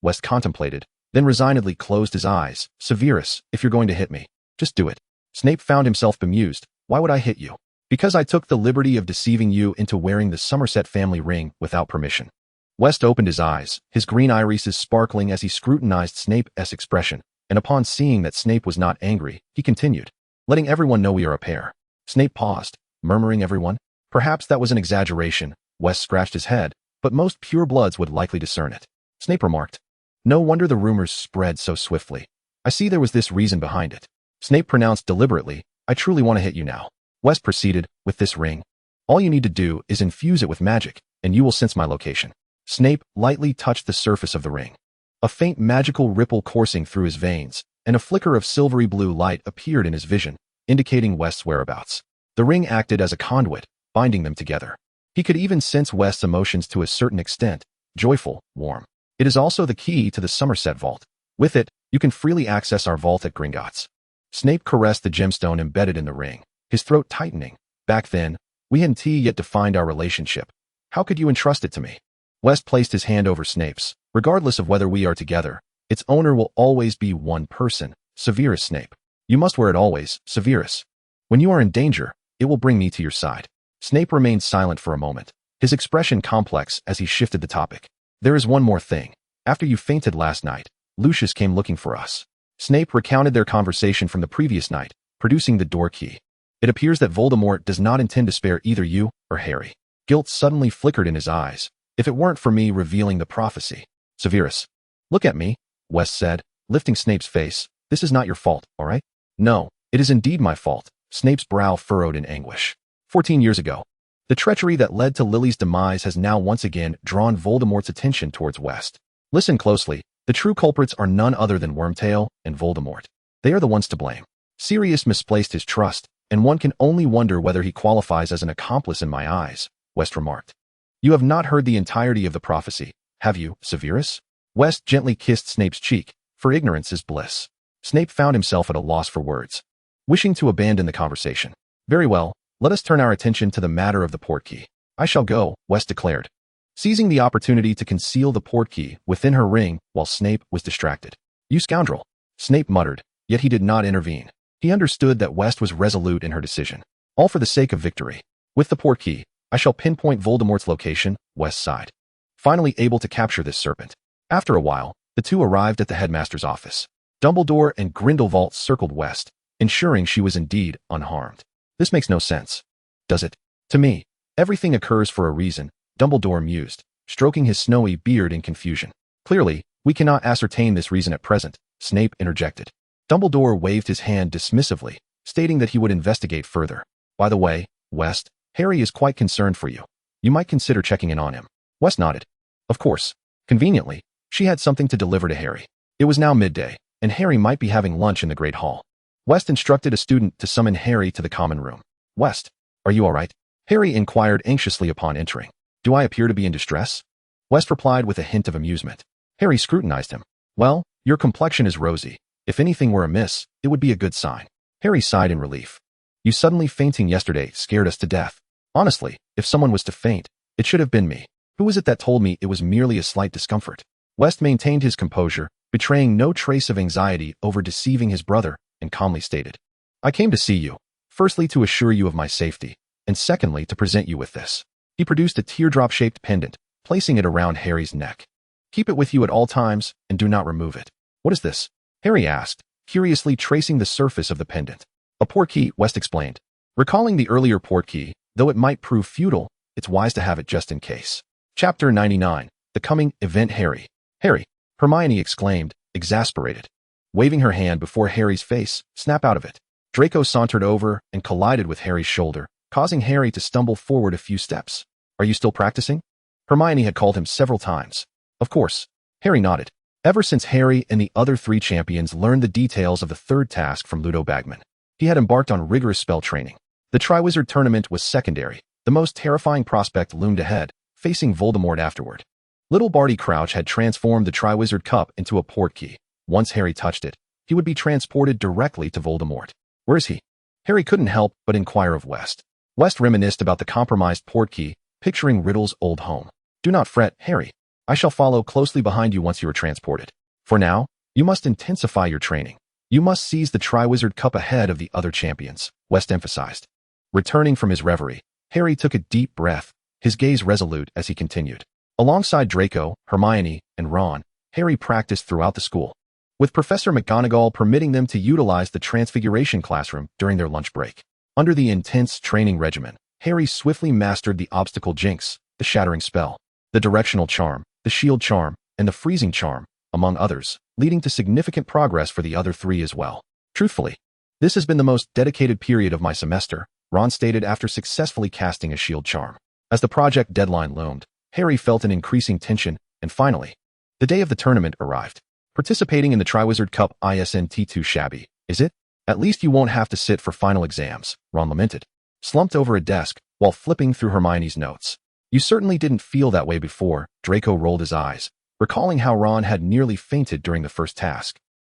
West contemplated, then resignedly closed his eyes. Severus, if you're going to hit me, just do it. Snape found himself bemused. Why would I hit you? Because I took the liberty of deceiving you into wearing the Somerset family ring without permission. West opened his eyes, his green irises sparkling as he scrutinized Snape's expression, and upon seeing that Snape was not angry, he continued, letting everyone know we are a pair. Snape paused, murmuring everyone. Perhaps that was an exaggeration. West scratched his head, but most purebloods would likely discern it. Snape remarked, no wonder the rumors spread so swiftly. I see there was this reason behind it. Snape pronounced deliberately, I truly want to hit you now. West proceeded, with this ring. All you need to do is infuse it with magic, and you will sense my location. Snape lightly touched the surface of the ring. A faint magical ripple coursing through his veins, and a flicker of silvery blue light appeared in his vision, indicating West's whereabouts. The ring acted as a conduit, binding them together. He could even sense West's emotions to a certain extent, joyful, warm. It is also the key to the Somerset vault. With it, you can freely access our vault at Gringotts. Snape caressed the gemstone embedded in the ring, his throat tightening. Back then, we hadn't yet defined our relationship. How could you entrust it to me? West placed his hand over Snape's. Regardless of whether we are together, its owner will always be one person, Severus Snape. You must wear it always, Severus. When you are in danger, it will bring me to your side. Snape remained silent for a moment, his expression complex as he shifted the topic. There is one more thing. After you fainted last night, Lucius came looking for us. Snape recounted their conversation from the previous night, producing the door key. It appears that Voldemort does not intend to spare either you or Harry. Guilt suddenly flickered in his eyes. If it weren't for me revealing the prophecy. Severus. Look at me, West said, lifting Snape's face. This is not your fault, all right? No, it is indeed my fault. Snape's brow furrowed in anguish. 14 years ago. The treachery that led to Lily's demise has now once again drawn Voldemort's attention towards West. Listen closely. The true culprits are none other than Wormtail and Voldemort. They are the ones to blame. Sirius misplaced his trust, and one can only wonder whether he qualifies as an accomplice in my eyes, West remarked. You have not heard the entirety of the prophecy, have you, Severus? West gently kissed Snape's cheek, for ignorance is bliss. Snape found himself at a loss for words, wishing to abandon the conversation. Very well, let us turn our attention to the matter of the portkey. I shall go, West declared, seizing the opportunity to conceal the portkey within her ring while Snape was distracted. You scoundrel, Snape muttered, yet he did not intervene. He understood that West was resolute in her decision, all for the sake of victory. With the portkey, I shall pinpoint Voldemort's location, West sighed, finally able to capture this serpent. After a while, the two arrived at the headmaster's office. Dumbledore and Grindelwald circled West, ensuring she was indeed unharmed. This makes no sense, does it? To me, everything occurs for a reason, Dumbledore mused, stroking his snowy beard in confusion. Clearly, we cannot ascertain this reason at present, Snape interjected. Dumbledore waved his hand dismissively, stating that he would investigate further. By the way, West, Harry is quite concerned for you. You might consider checking in on him. West nodded. Of course. Conveniently, she had something to deliver to Harry. It was now midday, and Harry might be having lunch in the Great Hall. West instructed a student to summon Harry to the common room. West, are you all right? Harry inquired anxiously upon entering. Do I appear to be in distress? West replied with a hint of amusement. Harry scrutinized him. Well, your complexion is rosy. If anything were amiss, it would be a good sign. Harry sighed in relief. You suddenly fainting yesterday scared us to death. Honestly, if someone was to faint, it should have been me. Who was it that told me it was merely a slight discomfort? West maintained his composure, betraying no trace of anxiety over deceiving his brother, and calmly stated, I came to see you, firstly to assure you of my safety, and secondly to present you with this. He produced a teardrop-shaped pendant, placing it around Harry's neck. Keep it with you at all times, and do not remove it. What is this? Harry asked, curiously tracing the surface of the pendant. A portkey, West explained. Recalling the earlier portkey, though it might prove futile, it's wise to have it just in case. Chapter 99, The Coming Event Harry. Harry, Hermione exclaimed, exasperated. Waving her hand before Harry's face, snap out of it. Draco sauntered over and collided with Harry's shoulder, causing Harry to stumble forward a few steps. Are you still practicing? Hermione had called him several times. Of course. Harry nodded. Ever since Harry and the other three champions learned the details of the third task from Ludo Bagman, he had embarked on rigorous spell training. The Triwizard Tournament was secondary. The most terrifying prospect loomed ahead, facing Voldemort afterward. Little Barty Crouch had transformed the Triwizard Cup into a portkey. Once Harry touched it, he would be transported directly to Voldemort. Where is he? Harry couldn't help but inquire of West. West reminisced about the compromised portkey, picturing Riddle's old home. Do not fret, Harry. I shall follow closely behind you once you are transported. For now, you must intensify your training. You must seize the Triwizard Cup ahead of the other champions, West emphasized. Returning from his reverie, Harry took a deep breath, his gaze resolute as he continued. Alongside Draco, Hermione, and Ron, Harry practiced throughout the school, with Professor McGonagall permitting them to utilize the Transfiguration classroom during their lunch break. Under the intense training regimen, Harry swiftly mastered the Obstacle Jinx, the Shattering Spell, the Directional Charm, the Shield Charm, and the Freezing Charm, among others, leading to significant progress for the other three as well. Truthfully, this has been the most dedicated period of my semester, Ron stated after successfully casting a Shield Charm. As the project deadline loomed, Harry felt an increasing tension, and finally, the day of the tournament arrived. Participating in the Triwizard Cup isn't too shabby, is it? At least you won't have to sit for final exams, Ron lamented, slumped over a desk while flipping through Hermione's notes. You certainly didn't feel that way before, Draco rolled his eyes, recalling how Ron had nearly fainted during the first task.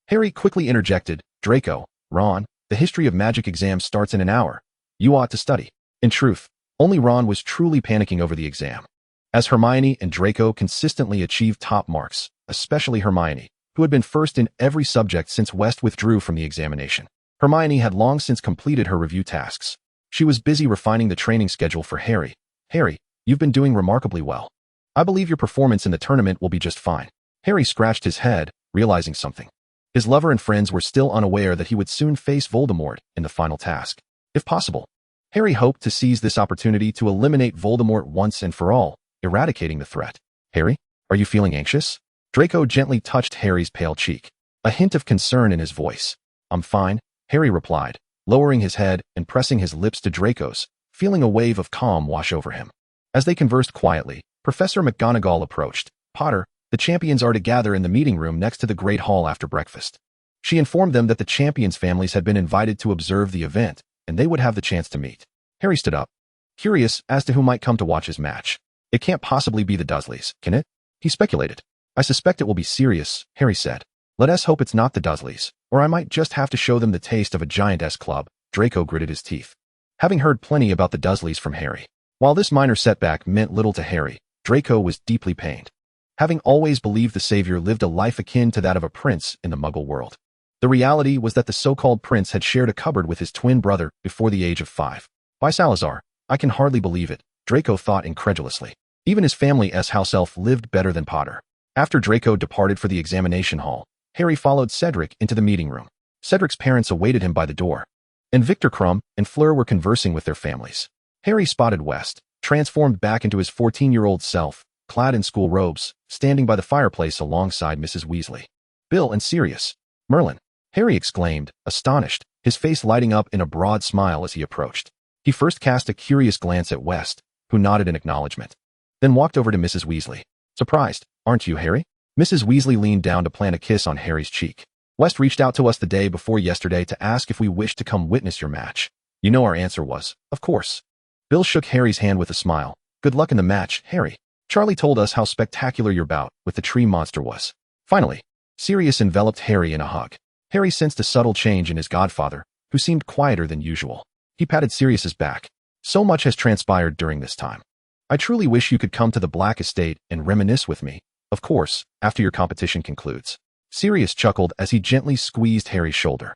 Harry quickly interjected, Draco, Ron, the history of magic exam starts in an hour. You ought to study. In truth, only Ron was truly panicking over the exam. As Hermione and Draco consistently achieved top marks, especially Hermione, who had been first in every subject since West withdrew from the examination. Hermione had long since completed her review tasks. She was busy refining the training schedule for Harry. Harry, you've been doing remarkably well. I believe your performance in the tournament will be just fine. Harry scratched his head, realizing something. His lover and friends were still unaware that he would soon face Voldemort in the final task. If possible, Harry hoped to seize this opportunity to eliminate Voldemort once and for all, eradicating the threat. Harry, are you feeling anxious? Draco gently touched Harry's pale cheek, a hint of concern in his voice. I'm fine, Harry replied, lowering his head and pressing his lips to Draco's, feeling a wave of calm wash over him. As they conversed quietly, Professor McGonagall approached. Potter, the champions are to gather in the meeting room next to the Great Hall after breakfast. She informed them that the champions' families had been invited to observe the event, and they would have the chance to meet. Harry stood up, curious as to who might come to watch his match. It can't possibly be the Dursleys, can it? He speculated. I suspect it will be Sirius, Harry said. Let us hope it's not the Dursleys, or I might just have to show them the taste of a giantess club. Draco gritted his teeth, having heard plenty about the Dursleys from Harry. While this minor setback meant little to Harry, Draco was deeply pained, having always believed the Savior lived a life akin to that of a prince in the Muggle world. The reality was that the so-called prince had shared a cupboard with his twin brother before the age of 5. By Salazar, I can hardly believe it, Draco thought incredulously. Even his family's house elf lived better than Potter. After Draco departed for the examination hall, Harry followed Cedric into the meeting room. Cedric's parents awaited him by the door, and Victor Crumb and Fleur were conversing with their families. Harry spotted West, transformed back into his 14-year-old self, clad in school robes, standing by the fireplace alongside Mrs. Weasley. Bill and Sirius. Merlin, Harry exclaimed, astonished, his face lighting up in a broad smile as he approached. He first cast a curious glance at West, who nodded in acknowledgement, then walked over to Mrs. Weasley. Surprised, aren't you, Harry? Mrs. Weasley leaned down to plant a kiss on Harry's cheek. West reached out to us the day before yesterday to ask if we wished to come witness your match. You know our answer was, of course. Bill shook Harry's hand with a smile. Good luck in the match, Harry. Charlie told us how spectacular your bout with the tree monster was. Finally, Sirius enveloped Harry in a hug. Harry sensed a subtle change in his godfather, who seemed quieter than usual. He patted Sirius's back. So much has transpired during this time. I truly wish you could come to the Black Estate and reminisce with me, of course, after your competition concludes. Sirius chuckled as he gently squeezed Harry's shoulder.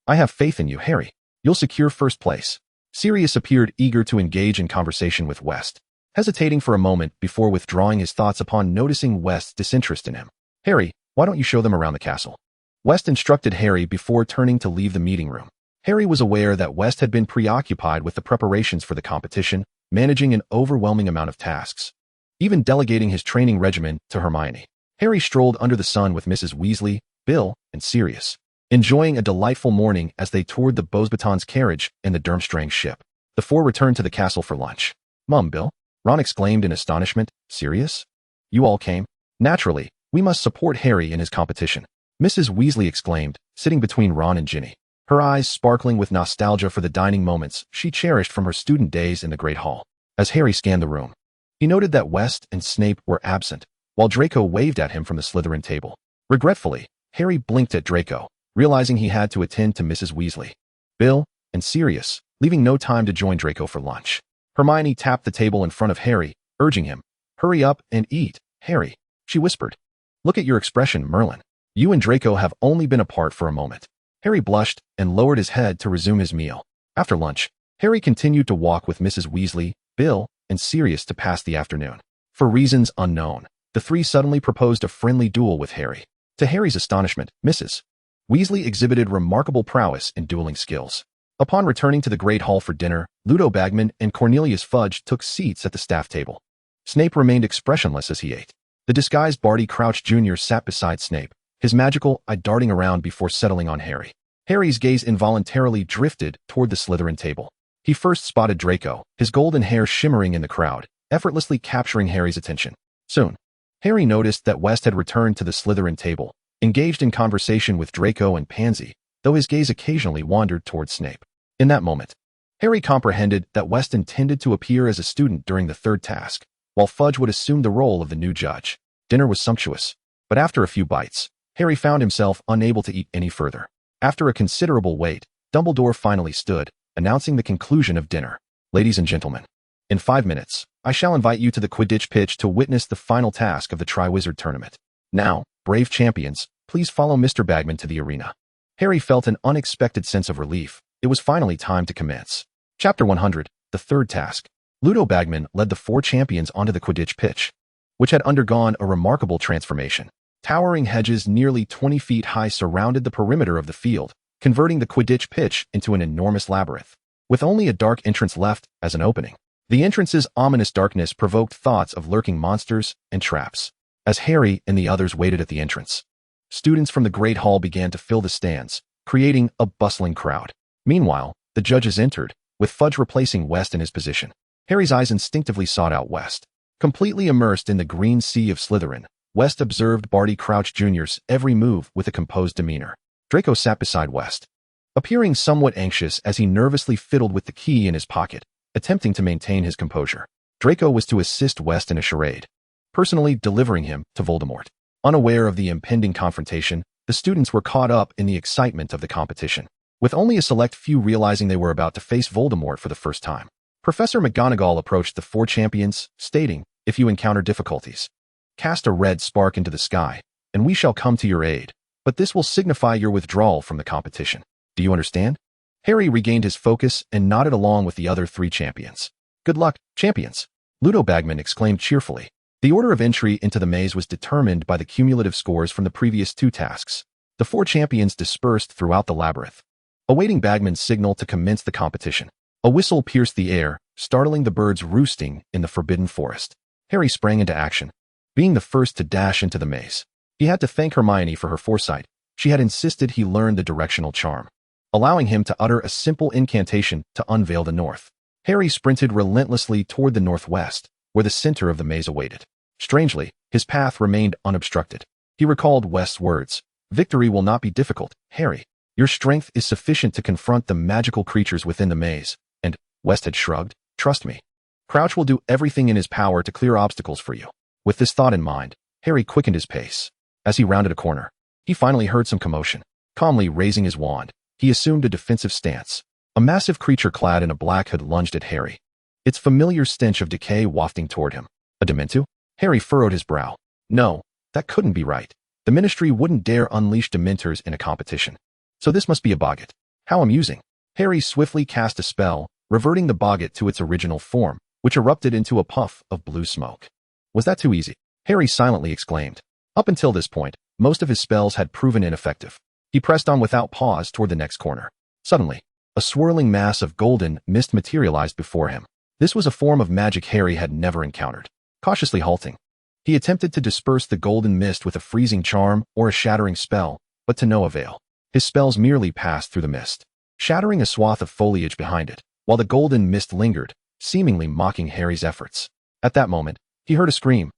I have faith in you, Harry. You'll secure first place. Sirius appeared eager to engage in conversation with West, hesitating for a moment before withdrawing his thoughts upon noticing West's disinterest in him. Harry, why don't you show them around the castle? West instructed Harry before turning to leave the meeting room. Harry was aware that West had been preoccupied with the preparations for the competition, managing an overwhelming amount of tasks, even delegating his training regimen to Hermione. Harry strolled under the sun with Mrs. Weasley, Bill, and Sirius, enjoying a delightful morning as they toured the Beauxbatons carriage and the Durmstrang ship. The four returned to the castle for lunch. Mum, Bill? Ron exclaimed in astonishment. Sirius? You all came? Naturally, we must support Harry in his competition. Mrs. Weasley exclaimed, sitting between Ron and Ginny, her eyes sparkling with nostalgia for the dining moments she cherished from her student days in the Great Hall. As Harry scanned the room, he noted that West and Snape were absent, while Draco waved at him from the Slytherin table. Regretfully, Harry blinked at Draco, realizing he had to attend to Mrs. Weasley, Bill, and Sirius, leaving no time to join Draco for lunch. Hermione tapped the table in front of Harry, urging him, hurry up and eat, Harry. She whispered, look at your expression, Merlin. You and Draco have only been apart for a moment. Harry blushed and lowered his head to resume his meal. After lunch, Harry continued to walk with Mrs. Weasley, Bill, and Sirius to pass the afternoon. For reasons unknown, the three suddenly proposed a friendly duel with Harry. To Harry's astonishment, Mrs. Weasley exhibited remarkable prowess in dueling skills. Upon returning to the Great Hall for dinner, Ludo Bagman and Cornelius Fudge took seats at the staff table. Snape remained expressionless as he ate. The disguised Barty Crouch Jr. sat beside Snape, his magical eye darting around before settling on Harry. Harry's gaze involuntarily drifted toward the Slytherin table. He first spotted Draco, his golden hair shimmering in the crowd, effortlessly capturing Harry's attention. Soon, Harry noticed that West had returned to the Slytherin table, engaged in conversation with Draco and Pansy, though his gaze occasionally wandered toward Snape. In that moment, Harry comprehended that West intended to appear as a student during the third task, while Fudge would assume the role of the new judge. Dinner was sumptuous, but after a few bites, Harry found himself unable to eat any further. After a considerable wait, Dumbledore finally stood, announcing the conclusion of dinner. Ladies and gentlemen, in 5 minutes, I shall invite you to the Quidditch pitch to witness the final task of the Triwizard Tournament. Now, brave champions, please follow Mr. Bagman to the arena. Harry felt an unexpected sense of relief. It was finally time to commence. Chapter 100, the third task. Ludo Bagman led the 4 champions onto the Quidditch pitch, which had undergone a remarkable transformation. Towering hedges nearly 20 feet high surrounded the perimeter of the field, converting the Quidditch pitch into an enormous labyrinth, with only a dark entrance left as an opening. The entrance's ominous darkness provoked thoughts of lurking monsters and traps. As Harry and the others waited at the entrance, students from the Great Hall began to fill the stands, creating a bustling crowd. Meanwhile, the judges entered, with Fudge replacing West in his position. Harry's eyes instinctively sought out West. Completely immersed in the green sea of Slytherin, West observed Barty Crouch Jr.'s every move with a composed demeanor. Draco sat beside West, appearing somewhat anxious as he nervously fiddled with the key in his pocket, attempting to maintain his composure. Draco was to assist West in a charade, personally delivering him to Voldemort. Unaware of the impending confrontation, the students were caught up in the excitement of the competition, with only a select few realizing they were about to face Voldemort for the first time. Professor McGonagall approached the 4 champions, stating, "If you encounter difficulties, cast a red spark into the sky, and we shall come to your aid, but this will signify your withdrawal from the competition. Do you understand?" Harry regained his focus and nodded along with the other 3 champions. "Good luck, champions," Ludo Bagman exclaimed cheerfully. The order of entry into the maze was determined by the cumulative scores from the previous 2 tasks. The 4 champions dispersed throughout the labyrinth, awaiting Bagman's signal to commence the competition. A whistle pierced the air, startling the birds roosting in the forbidden forest. Harry sprang into action, being the first to dash into the maze. He had to thank Hermione for her foresight. She had insisted he learn the directional charm, allowing him to utter a simple incantation to unveil the north. Harry sprinted relentlessly toward the northwest, where the center of the maze awaited. Strangely, his path remained unobstructed. He recalled West's words, "Victory will not be difficult, Harry. Your strength is sufficient to confront the magical creatures within the maze." And West had shrugged, "Trust me. Crouch will do everything in his power to clear obstacles for you." With this thought in mind, Harry quickened his pace. As he rounded a corner, he finally heard some commotion. Calmly raising his wand, he assumed a defensive stance. A massive creature clad in a black hood lunged at Harry, its familiar stench of decay wafting toward him. A Dementu? Harry furrowed his brow. No, that couldn't be right. The Ministry wouldn't dare unleash Dementors in a competition. So this must be a Boggart. How amusing. Harry swiftly cast a spell, reverting the Boggart to its original form, which erupted into a puff of blue smoke. Was that too easy? Harry silently exclaimed. Up until this point, most of his spells had proven ineffective. He pressed on without pause toward the next corner. Suddenly, a swirling mass of golden mist materialized before him. This was a form of magic Harry had never encountered. Cautiously halting, he attempted to disperse the golden mist with a freezing charm or a shattering spell, but to no avail. His spells merely passed through the mist, shattering a swath of foliage behind it, while the golden mist lingered, seemingly mocking Harry's efforts. At that moment, he heard a scream.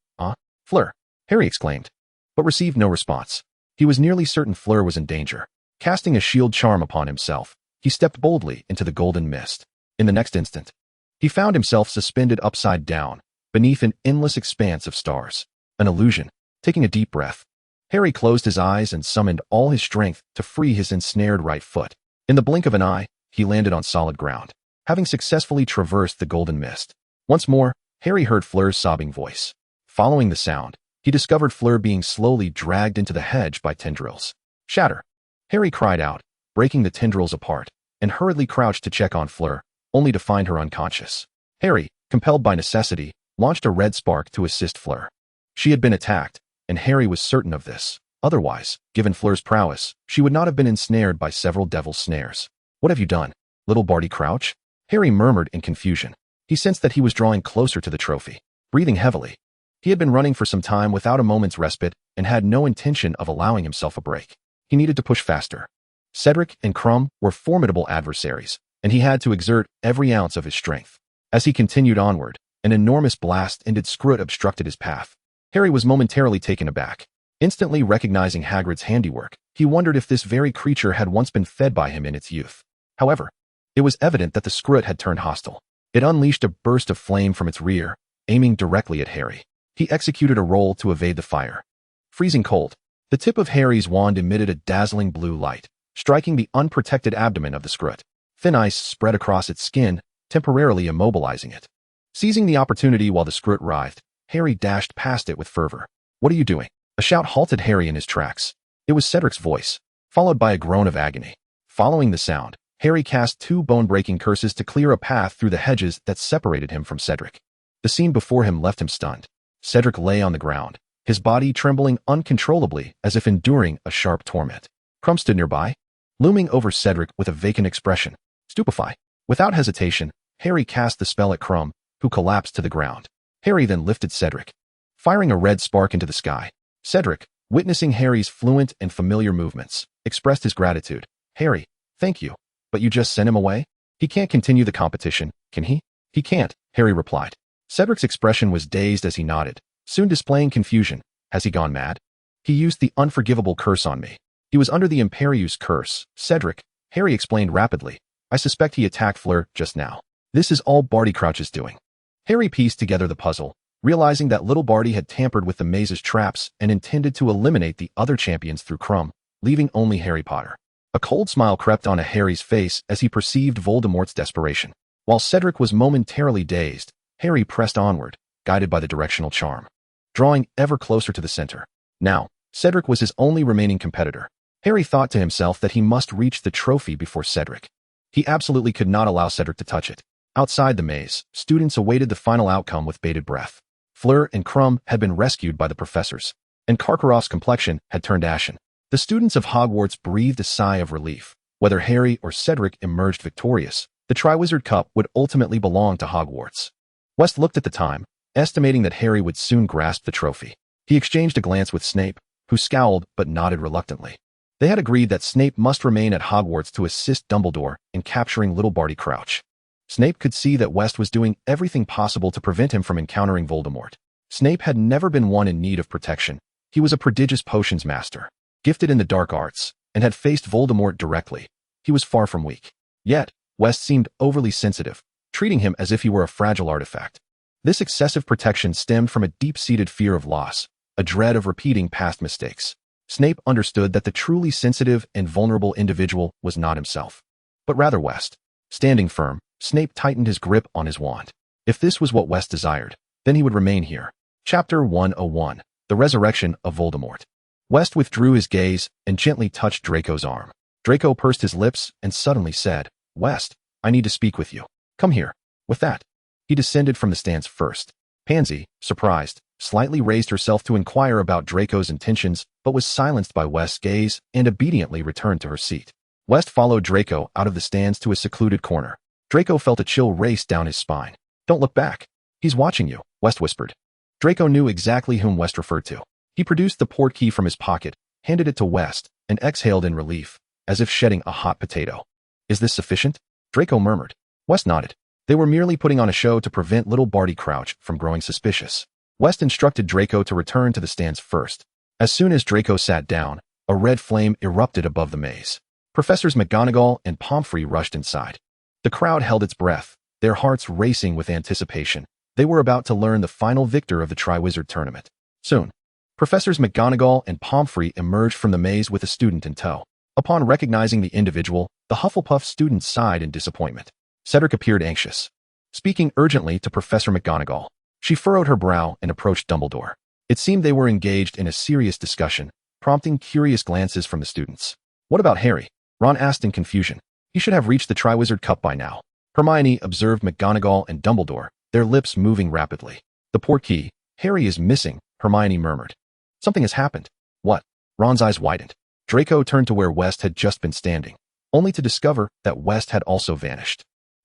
Fleur!" Harry exclaimed, but received no response. He was nearly certain Fleur was in danger. Casting a shield charm upon himself, he stepped boldly into the golden mist. In the next instant, he found himself suspended upside down, beneath an endless expanse of stars. An illusion. Taking a deep breath, Harry closed his eyes and summoned all his strength to free his ensnared right foot. In the blink of an eye, he landed on solid ground, having successfully traversed the golden mist. Once more, Harry heard Fleur's sobbing voice. Following the sound, he discovered Fleur being slowly dragged into the hedge by tendrils. "Shatter!" Harry cried out, breaking the tendrils apart, and hurriedly crouched to check on Fleur, only to find her unconscious. Harry, compelled by necessity, launched a red spark to assist Fleur. She had been attacked, and Harry was certain of this. Otherwise, given Fleur's prowess, she would not have been ensnared by several devil's snares. "What have you done, little Barty Crouch?" Harry murmured in confusion. He sensed that he was drawing closer to the trophy. Breathing heavily, he had been running for some time without a moment's respite and had no intention of allowing himself a break. He needed to push faster. Cedric and Crumb were formidable adversaries, and he had to exert every ounce of his strength. As he continued onward, an enormous blast-ended scrut obstructed his path. Harry was momentarily taken aback. Instantly recognizing Hagrid's handiwork, he wondered if this very creature had once been fed by him in its youth. However, it was evident that the scrut had turned hostile. It unleashed a burst of flame from its rear, aiming directly at Harry. He executed a roll to evade the fire. Freezing cold, the tip of Harry's wand emitted a dazzling blue light, striking the unprotected abdomen of the scrut. Thin ice spread across its skin, temporarily immobilizing it. Seizing the opportunity while the scrut writhed, Harry dashed past it with fervor. "What are you doing?" A shout halted Harry in his tracks. It was Cedric's voice, followed by a groan of agony. Following the sound, Harry cast 2 bone-breaking curses to clear a path through the hedges that separated him from Cedric. The scene before him left him stunned. Cedric lay on the ground, his body trembling uncontrollably as if enduring a sharp torment. Crumb stood nearby, looming over Cedric with a vacant expression. Stupefy. Without hesitation, Harry cast the spell at Crumb, who collapsed to the ground. Harry then lifted Cedric, firing a red spark into the sky. Cedric, witnessing Harry's fluent and familiar movements, expressed his gratitude. "Harry, thank you, but you just sent him away? He can't continue the competition, can he?" "He can't," Harry replied. Cedric's expression was dazed as he nodded, soon displaying confusion. "Has he gone mad? He used the unforgivable curse on me. He was under the Imperius curse." Cedric, Harry explained rapidly. I suspect he attacked Fleur just now. This is all Barty Crouch's doing. Harry pieced together the puzzle, realizing that little Barty had tampered with the maze's traps and intended to eliminate the other champions through Crumb, leaving only Harry Potter. A cold smile crept onto Harry's face as he perceived Voldemort's desperation. While Cedric was momentarily dazed, Harry pressed onward, guided by the directional charm, drawing ever closer to the center. Now, Cedric was his only remaining competitor. Harry thought to himself that he must reach the trophy before Cedric. He absolutely could not allow Cedric to touch it. Outside the maze, students awaited the final outcome with bated breath. Fleur and Crumb had been rescued by the professors, and Karkaroff's complexion had turned ashen. The students of Hogwarts breathed a sigh of relief. Whether Harry or Cedric emerged victorious, the Triwizard Cup would ultimately belong to Hogwarts. West looked at the time, estimating that Harry would soon grasp the trophy. He exchanged a glance with Snape, who scowled but nodded reluctantly. They had agreed that Snape must remain at Hogwarts to assist Dumbledore in capturing little Barty Crouch. Snape could see that West was doing everything possible to prevent him from encountering Voldemort. Snape had never been one in need of protection. He was a prodigious potions master, gifted in the dark arts, and had faced Voldemort directly. He was far from weak. Yet, West seemed overly sensitive, treating him as if he were a fragile artifact. This excessive protection stemmed from a deep-seated fear of loss, a dread of repeating past mistakes. Snape understood that the truly sensitive and vulnerable individual was not himself, but rather West. Standing firm, Snape tightened his grip on his wand. If this was what West desired, then he would remain here. Chapter 101. The Resurrection of Voldemort. West withdrew his gaze and gently touched Draco's arm. Draco pursed his lips and suddenly said, West, I need to speak with you. Come here. With that, he descended from the stands first. Pansy, surprised, slightly raised herself to inquire about Draco's intentions, but was silenced by West's gaze and obediently returned to her seat. West followed Draco out of the stands to a secluded corner. Draco felt a chill race down his spine. Don't look back. He's watching you, West whispered. Draco knew exactly whom West referred to. He produced the portkey from his pocket, handed it to West, and exhaled in relief, as if shedding a hot potato. Is this sufficient? Draco murmured. West nodded. They were merely putting on a show to prevent little Barty Crouch from growing suspicious. West instructed Draco to return to the stands first. As soon as Draco sat down, a red flame erupted above the maze. Professors McGonagall and Pomfrey rushed inside. The crowd held its breath, their hearts racing with anticipation. They were about to learn the final victor of the Triwizard Tournament. Soon, Professors McGonagall and Pomfrey emerged from the maze with a student in tow. Upon recognizing the individual, the Hufflepuff student sighed in disappointment. Cedric appeared anxious. Speaking urgently to Professor McGonagall, she furrowed her brow and approached Dumbledore. It seemed they were engaged in a serious discussion, prompting curious glances from the students. What about Harry? Ron asked in confusion. He should have reached the Triwizard Cup by now. Hermione observed McGonagall and Dumbledore, their lips moving rapidly. The portkey. Harry is missing, Hermione murmured. Something has happened. What? Ron's eyes widened. Draco turned to where West had just been standing, only to discover that West had also vanished.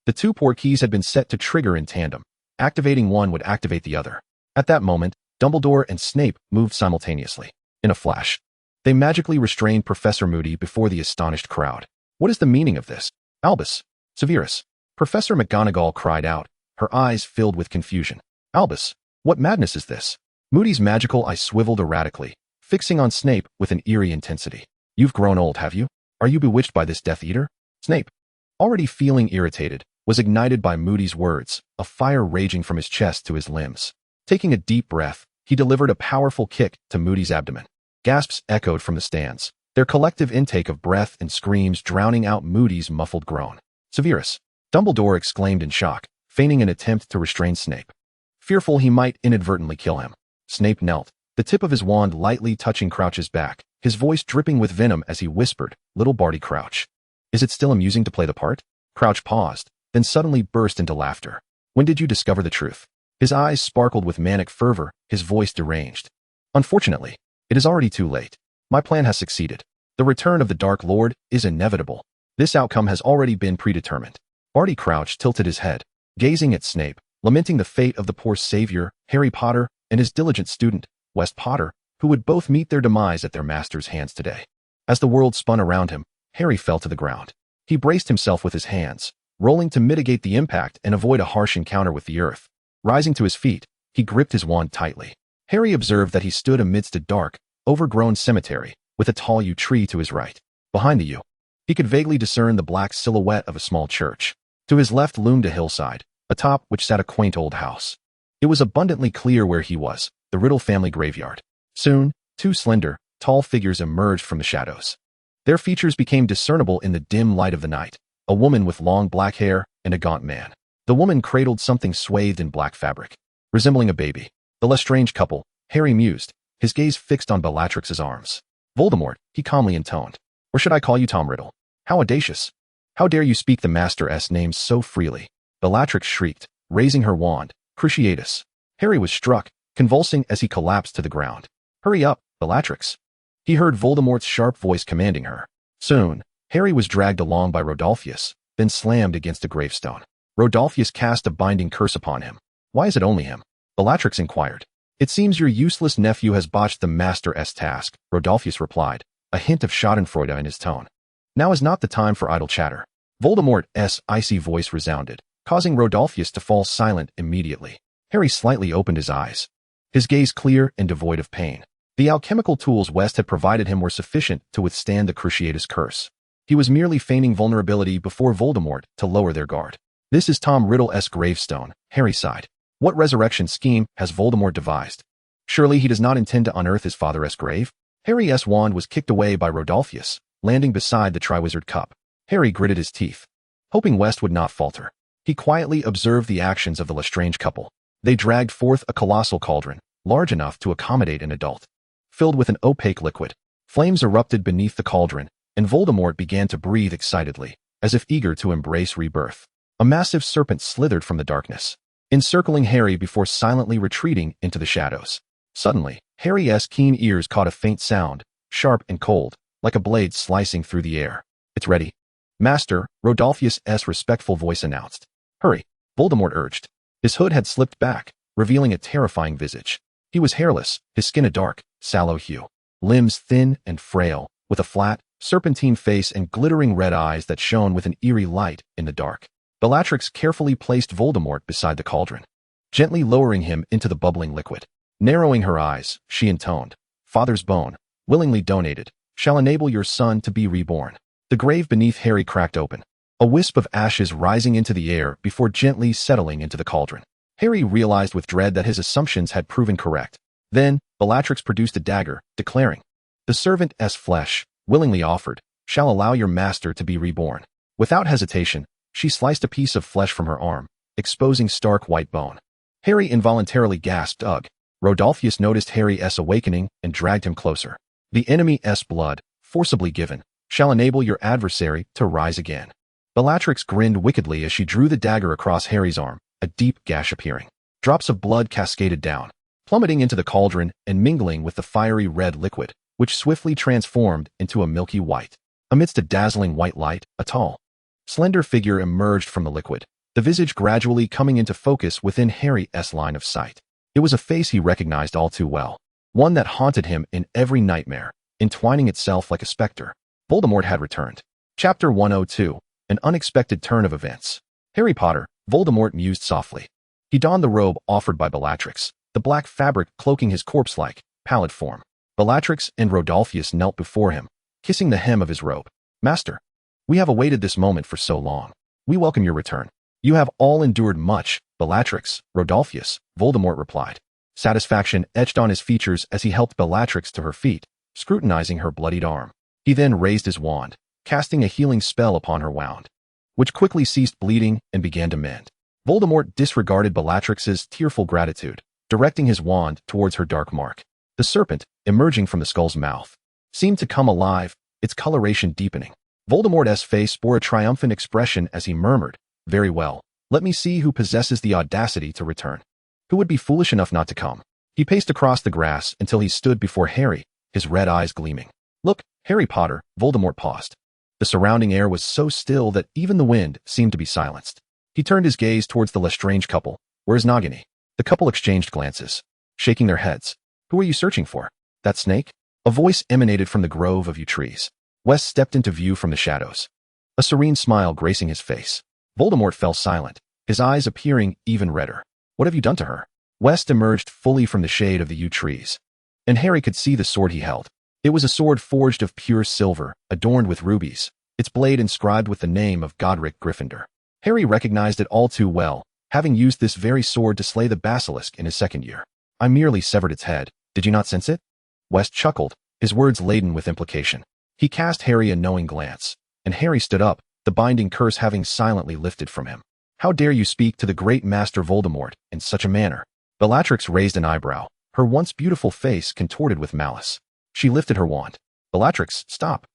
The two portkeys had been set to trigger in tandem. Activating one would activate the other. At that moment, Dumbledore and Snape moved simultaneously. In a flash, they magically restrained Professor Moody before the astonished crowd. What is the meaning of this? Albus! Severus! Professor McGonagall cried out, her eyes filled with confusion. Albus! What madness is this? Moody's magical eye swiveled erratically, fixing on Snape with an eerie intensity. You've grown old, have you? Are you bewitched by this Death Eater? Snape, already feeling irritated, was ignited by Moody's words, a fire raging from his chest to his limbs. Taking a deep breath, he delivered a powerful kick to Moody's abdomen. Gasps echoed from the stands, their collective intake of breath and screams drowning out Moody's muffled groan. Severus! Dumbledore exclaimed in shock, feigning an attempt to restrain Snape. Fearful he might inadvertently kill him. Snape knelt, the tip of his wand lightly touching Crouch's back, his voice dripping with venom as he whispered, Little Barty Crouch. Is it still amusing to play the part? Crouch paused, then suddenly burst into laughter. When did you discover the truth? His eyes sparkled with manic fervor, his voice deranged. Unfortunately, it is already too late. My plan has succeeded. The return of the Dark Lord is inevitable. This outcome has already been predetermined. Barty Crouch tilted his head, gazing at Snape, lamenting the fate of the poor savior, Harry Potter, and his diligent student, West Potter, who would both meet their demise at their master's hands today. As the world spun around him, Harry fell to the ground. He braced himself with his hands, rolling to mitigate the impact and avoid a harsh encounter with the earth. Rising to his feet, he gripped his wand tightly. Harry observed that he stood amidst a dark, overgrown cemetery, with a tall yew tree to his right. Behind the yew, He could vaguely discern the black silhouette of a small church. To his left loomed a hillside, atop which sat a quaint old house. It was abundantly clear where he was, the Riddle family graveyard. Soon, two slender, tall figures emerged from the shadows. Their features became discernible in the dim light of the night, a woman with long black hair and a gaunt man. The woman cradled something swathed in black fabric, resembling a baby. The Lestrange couple, Harry mused, his gaze fixed on Bellatrix's arms. Voldemort, he calmly intoned. Or should I call you Tom Riddle? How audacious! How dare you speak the Master's name so freely? Bellatrix shrieked, raising her wand. Cruciatus. Harry was struck, convulsing as he collapsed to the ground. Hurry up, Bellatrix. He heard Voldemort's sharp voice commanding her. Soon, Harry was dragged along by Rodolphus, then slammed against a gravestone. Rodolphus cast a binding curse upon him. Why is it only him? Bellatrix inquired. It seems your useless nephew has botched the Master's task, Rodolphus replied, a hint of schadenfreude in his tone. Now is not the time for idle chatter. Voldemort's icy voice resounded, causing Rodolphus to fall silent immediately. Harry slightly opened his eyes, his gaze clear and devoid of pain. The alchemical tools West had provided him were sufficient to withstand the Cruciatus curse. He was merely feigning vulnerability before Voldemort to lower their guard. This is Tom Riddle's gravestone, Harry sighed. What resurrection scheme has Voldemort devised? Surely he does not intend to unearth his father's grave? Harry's wand was kicked away by Rodolphus, landing beside the Triwizard Cup. Harry gritted his teeth, hoping West would not falter. He quietly observed the actions of the Lestrange couple. They dragged forth a colossal cauldron, large enough to accommodate an adult. Filled with an opaque liquid, flames erupted beneath the cauldron, and Voldemort began to breathe excitedly, as if eager to embrace rebirth. A massive serpent slithered from the darkness, encircling Harry before silently retreating into the shadows. Suddenly, Harry's keen ears caught a faint sound, sharp and cold, like a blade slicing through the air. It's ready. Master, Rodolphus's respectful voice announced. Hurry, Voldemort urged. His hood had slipped back, revealing a terrifying visage. He was hairless, his skin a dark, sallow hue, limbs thin and frail, with a flat, serpentine face and glittering red eyes that shone with an eerie light in the dark. Bellatrix carefully placed Voldemort beside the cauldron, gently lowering him into the bubbling liquid. Narrowing her eyes, she intoned, Father's bone, willingly donated, shall enable your son to be reborn. The grave beneath Harry cracked open, a wisp of ashes rising into the air before gently settling into the cauldron. Harry realized with dread that his assumptions had proven correct. Then, Bellatrix produced a dagger, declaring, The servant's flesh, willingly offered, shall allow your master to be reborn. Without hesitation, she sliced a piece of flesh from her arm, exposing stark white bone. Harry involuntarily gasped, Ugh. Rodolphus noticed Harry's awakening and dragged him closer. The enemy's blood, forcibly given, shall enable your adversary to rise again. Bellatrix grinned wickedly as she drew the dagger across Harry's arm, a deep gash appearing. Drops of blood cascaded down, plummeting into the cauldron and mingling with the fiery red liquid, which swiftly transformed into a milky white. Amidst a dazzling white light, a tall, slender figure emerged from the liquid, the visage gradually coming into focus within Harry's line of sight. It was a face he recognized all too well, one that haunted him in every nightmare, entwining itself like a specter. Voldemort had returned. Chapter 102, An Unexpected Turn of Events. Harry Potter, Voldemort mused softly. He donned the robe offered by Bellatrix, the black fabric cloaking his corpse-like, pallid form. Bellatrix and Rodolphus knelt before him, kissing the hem of his robe. Master, we have awaited this moment for so long. We welcome your return. You have all endured much, Bellatrix, Rodolphus, Voldemort replied. Satisfaction etched on his features as he helped Bellatrix to her feet, scrutinizing her bloodied arm. He then raised his wand, casting a healing spell upon her wound, which quickly ceased bleeding and began to mend. Voldemort disregarded Bellatrix's tearful gratitude, directing his wand towards her dark mark. The serpent, emerging from the skull's mouth, seemed to come alive, its coloration deepening. Voldemort's face bore a triumphant expression as he murmured, Very well, let me see who possesses the audacity to return. Who would be foolish enough not to come? He paced across the grass until he stood before Harry, his red eyes gleaming. Look, Harry Potter, Voldemort paused. The surrounding air was so still that even the wind seemed to be silenced. He turned his gaze towards the Lestrange couple. Where's Nagini? The couple exchanged glances, shaking their heads. Who are you searching for? That snake? A voice emanated from the grove of yew trees. West stepped into view from the shadows, a serene smile gracing his face. Voldemort fell silent, his eyes appearing even redder. What have you done to her? West emerged fully from the shade of the yew trees, and Harry could see the sword he held. It was a sword forged of pure silver, adorned with rubies, its blade inscribed with the name of Godric Gryffindor. Harry recognized it all too well, having used this very sword to slay the basilisk in his second year. I merely severed its head. Did you not sense it? West chuckled, his words laden with implication. He cast Harry a knowing glance, and Harry stood up, the binding curse having silently lifted from him. How dare you speak to the great Master Voldemort in such a manner? Bellatrix raised an eyebrow, her once beautiful face contorted with malice. She lifted her wand. Bellatrix, stop.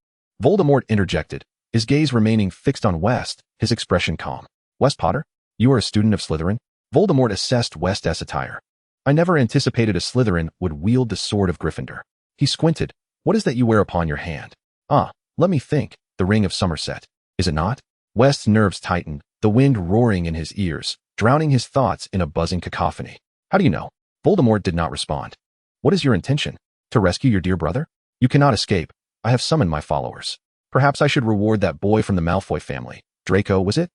Voldemort interjected, his gaze remaining fixed on West, his expression calm. West Potter? You are a student of Slytherin? Voldemort assessed West's attire. I never anticipated a Slytherin would wield the sword of Gryffindor. He squinted. What is that you wear upon your hand? Ah, let me think. The ring of Somerset. Is it not? West's nerves tightened, the wind roaring in his ears, drowning his thoughts in a buzzing cacophony. How do you know? Voldemort did not respond. What is your intention? To rescue your dear brother? You cannot escape. I have summoned my followers. Perhaps I should reward that boy from the Malfoy family. Draco, was it?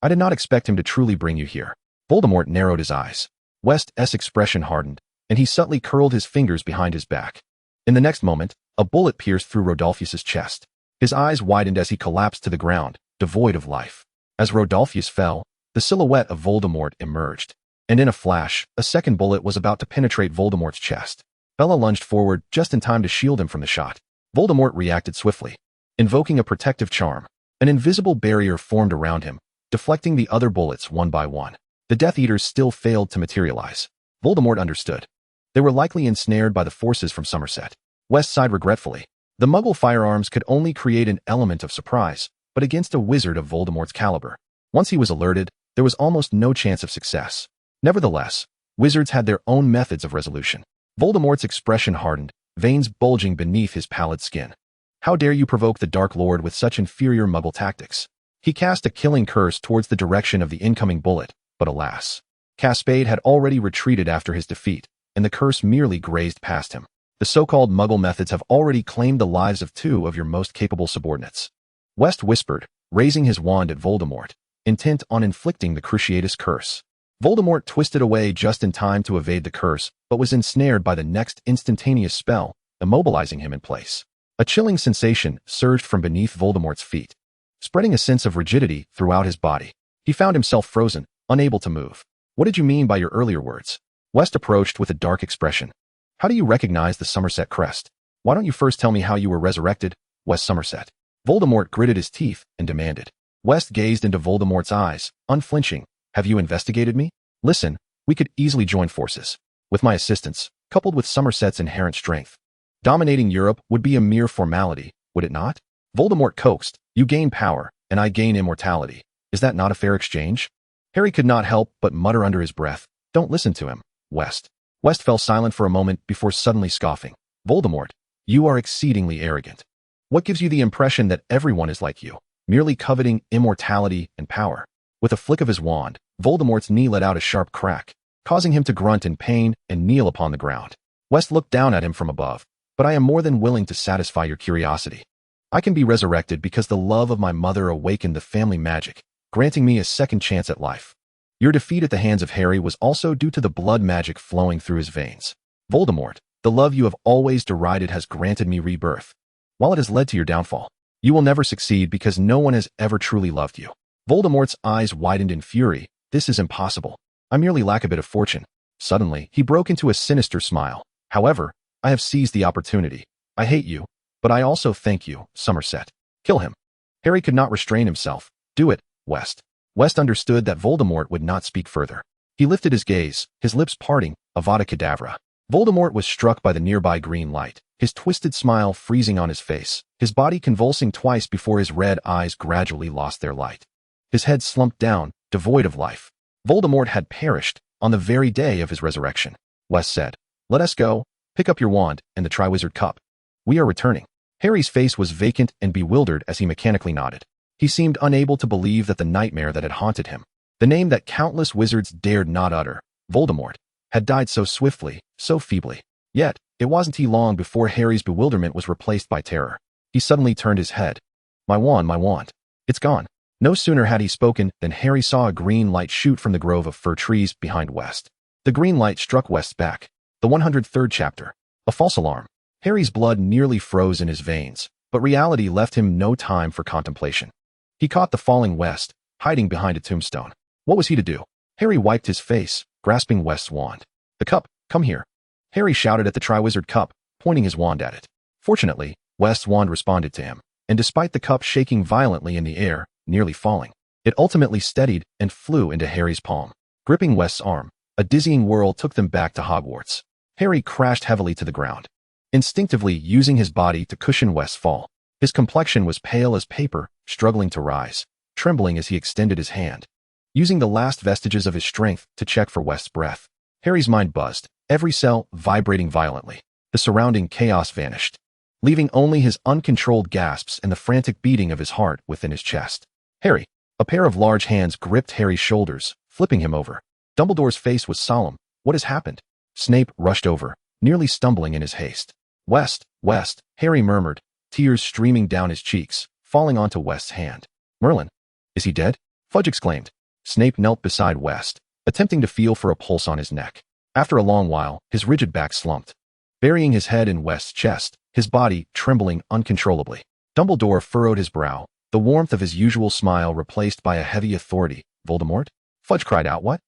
I did not expect him to truly bring you here. Voldemort narrowed his eyes. West's expression hardened, and he subtly curled his fingers behind his back. In the next moment, a bullet pierced through Rodolphus's chest. His eyes widened as he collapsed to the ground, devoid of life. As Rodolphus fell, the silhouette of Voldemort emerged, and in a flash, a second bullet was about to penetrate Voldemort's chest. Bella lunged forward just in time to shield him from the shot. Voldemort reacted swiftly. Invoking a protective charm, an invisible barrier formed around him, deflecting the other bullets one by one. The Death Eaters still failed to materialize. Voldemort understood. They were likely ensnared by the forces from Somerset. West sighed regretfully. The Muggle firearms could only create an element of surprise, but against a wizard of Voldemort's caliber. Once he was alerted, there was almost no chance of success. Nevertheless, wizards had their own methods of resolution. Voldemort's expression hardened, veins bulging beneath his pallid skin. How dare you provoke the Dark Lord with such inferior Muggle tactics? He cast a killing curse towards the direction of the incoming bullet, but alas. Caspade had already retreated after his defeat, and the curse merely grazed past him. The so-called Muggle methods have already claimed the lives of two of your most capable subordinates. West whispered, raising his wand at Voldemort, intent on inflicting the Cruciatus curse. Voldemort twisted away just in time to evade the curse, but was ensnared by the next instantaneous spell, immobilizing him in place. A chilling sensation surged from beneath Voldemort's feet, spreading a sense of rigidity throughout his body. He found himself frozen, unable to move. What did you mean by your earlier words? West approached with a dark expression. How do you recognize the Somerset crest? Why don't you first tell me how you were resurrected, West Somerset? Voldemort gritted his teeth and demanded. West gazed into Voldemort's eyes, unflinching. Have you investigated me? Listen, we could easily join forces. With my assistance, coupled with Somerset's inherent strength, dominating Europe would be a mere formality, would it not? Voldemort coaxed, you gain power, and I gain immortality. Is that not a fair exchange? Harry could not help but mutter under his breath, don't listen to him, West. West fell silent for a moment before suddenly scoffing. Voldemort, you are exceedingly arrogant. What gives you the impression that everyone is like you, merely coveting immortality and power? With a flick of his wand, Voldemort's knee let out a sharp crack, causing him to grunt in pain and kneel upon the ground. West looked down at him from above. But I am more than willing to satisfy your curiosity. I can be resurrected because the love of my mother awakened the family magic, granting me a second chance at life. Your defeat at the hands of Harry was also due to the blood magic flowing through his veins. Voldemort, the love you have always derided has granted me rebirth. While it has led to your downfall, you will never succeed because no one has ever truly loved you. Voldemort's eyes widened in fury. This is impossible. I merely lack a bit of fortune. Suddenly, he broke into a sinister smile. However, I have seized the opportunity. I hate you, but I also thank you, Somerset. Kill him. Harry could not restrain himself. Do it, West. West understood that Voldemort would not speak further. He lifted his gaze, his lips parting, Avada Kedavra. Voldemort was struck by the nearby green light, his twisted smile freezing on his face, his body convulsing twice before his red eyes gradually lost their light. His head slumped down, devoid of life. Voldemort had perished on the very day of his resurrection. West said, let us go. Pick up your wand and the Triwizard Cup. We are returning. Harry's face was vacant and bewildered as he mechanically nodded. He seemed unable to believe that the nightmare that had haunted him, the name that countless wizards dared not utter, Voldemort, had died so swiftly, so feebly. Yet, it wasn't long before Harry's bewilderment was replaced by terror. He suddenly turned his head. My wand. It's gone. No sooner had he spoken than Harry saw a green light shoot from the grove of fir trees behind West. The green light struck West's back. The 103rd chapter. A false alarm. Harry's blood nearly froze in his veins, but reality left him no time for contemplation. He caught the falling West, hiding behind a tombstone. What was he to do? Harry wiped his face, grasping West's wand. The cup, come here. Harry shouted at the Triwizard Cup, pointing his wand at it. Fortunately, West's wand responded to him, and despite the cup shaking violently in the air, nearly falling, it ultimately steadied and flew into Harry's palm. Gripping West's arm, a dizzying whirl took them back to Hogwarts. Harry crashed heavily to the ground, instinctively using his body to cushion West's fall. His complexion was pale as paper, struggling to rise, trembling as he extended his hand, using the last vestiges of his strength to check for West's breath. Harry's mind buzzed, every cell vibrating violently. The surrounding chaos vanished, leaving only his uncontrolled gasps and the frantic beating of his heart within his chest. Harry! A pair of large hands gripped Harry's shoulders, flipping him over. Dumbledore's face was solemn. What has happened? Snape rushed over, nearly stumbling in his haste. West, West, Harry murmured, tears streaming down his cheeks, falling onto West's hand. Merlin, is he dead? Fudge exclaimed. Snape knelt beside West, attempting to feel for a pulse on his neck. After a long while, his rigid back slumped, burying his head in West's chest, his body trembling uncontrollably. Dumbledore furrowed his brow, the warmth of his usual smile replaced by a heavy authority. Voldemort? Fudge cried out. What?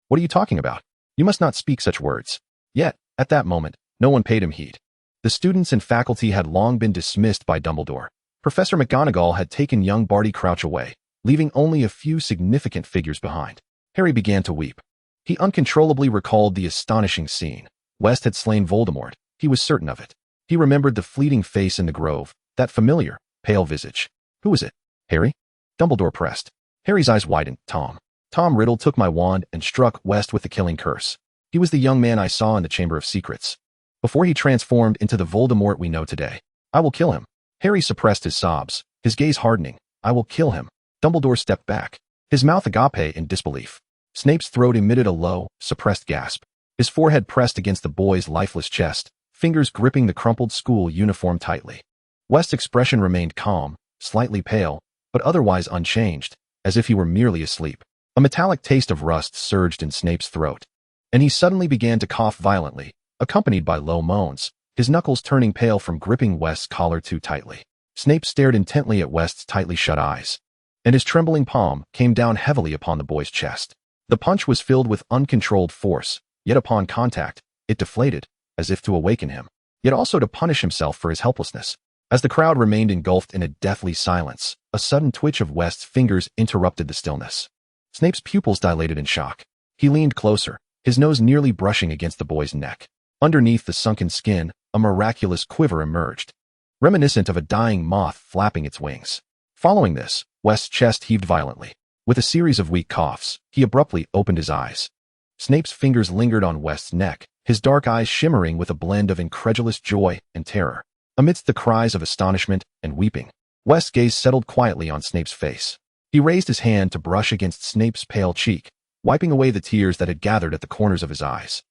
What are you talking about? You must not speak such words. Yet, at that moment, no one paid him heed. The students and faculty had long been dismissed by Dumbledore. Professor McGonagall had taken young Barty Crouch away, leaving only a few significant figures behind. Harry began to weep. He uncontrollably recalled the astonishing scene. West had slain Voldemort. He was certain of it. He remembered the fleeting face in the grove, that familiar, pale visage. Who was it? Harry? Dumbledore pressed. Harry's eyes widened. Tom. Tom Riddle took my wand and struck West with the killing curse. He was the young man I saw in the Chamber of Secrets, before he transformed into the Voldemort we know today. I will kill him. Harry suppressed his sobs, his gaze hardening. I will kill him. Dumbledore stepped back, his mouth agape in disbelief. Snape's throat emitted a low, suppressed gasp. His forehead pressed against the boy's lifeless chest, fingers gripping the crumpled school uniform tightly. West's expression remained calm, slightly pale, but otherwise unchanged, as if he were merely asleep. A metallic taste of rust surged in Snape's throat, and he suddenly began to cough violently, accompanied by low moans, his knuckles turning pale from gripping West's collar too tightly. Snape stared intently at West's tightly shut eyes, and his trembling palm came down heavily upon the boy's chest. The punch was filled with uncontrolled force, yet upon contact, it deflated, as if to awaken him, yet also to punish himself for his helplessness. As the crowd remained engulfed in a deathly silence, a sudden twitch of West's fingers interrupted the stillness. Snape's pupils dilated in shock. He leaned closer, his nose nearly brushing against the boy's neck. Underneath the sunken skin, a miraculous quiver emerged, reminiscent of a dying moth flapping its wings. Following this, West's chest heaved violently. With a series of weak coughs, he abruptly opened his eyes. Snape's fingers lingered on West's neck, his dark eyes shimmering with a blend of incredulous joy and terror. Amidst the cries of astonishment and weeping, West's gaze settled quietly on Snape's face. He raised his hand to brush against Snape's pale cheek, wiping away the tears that had gathered at the corners of his eyes.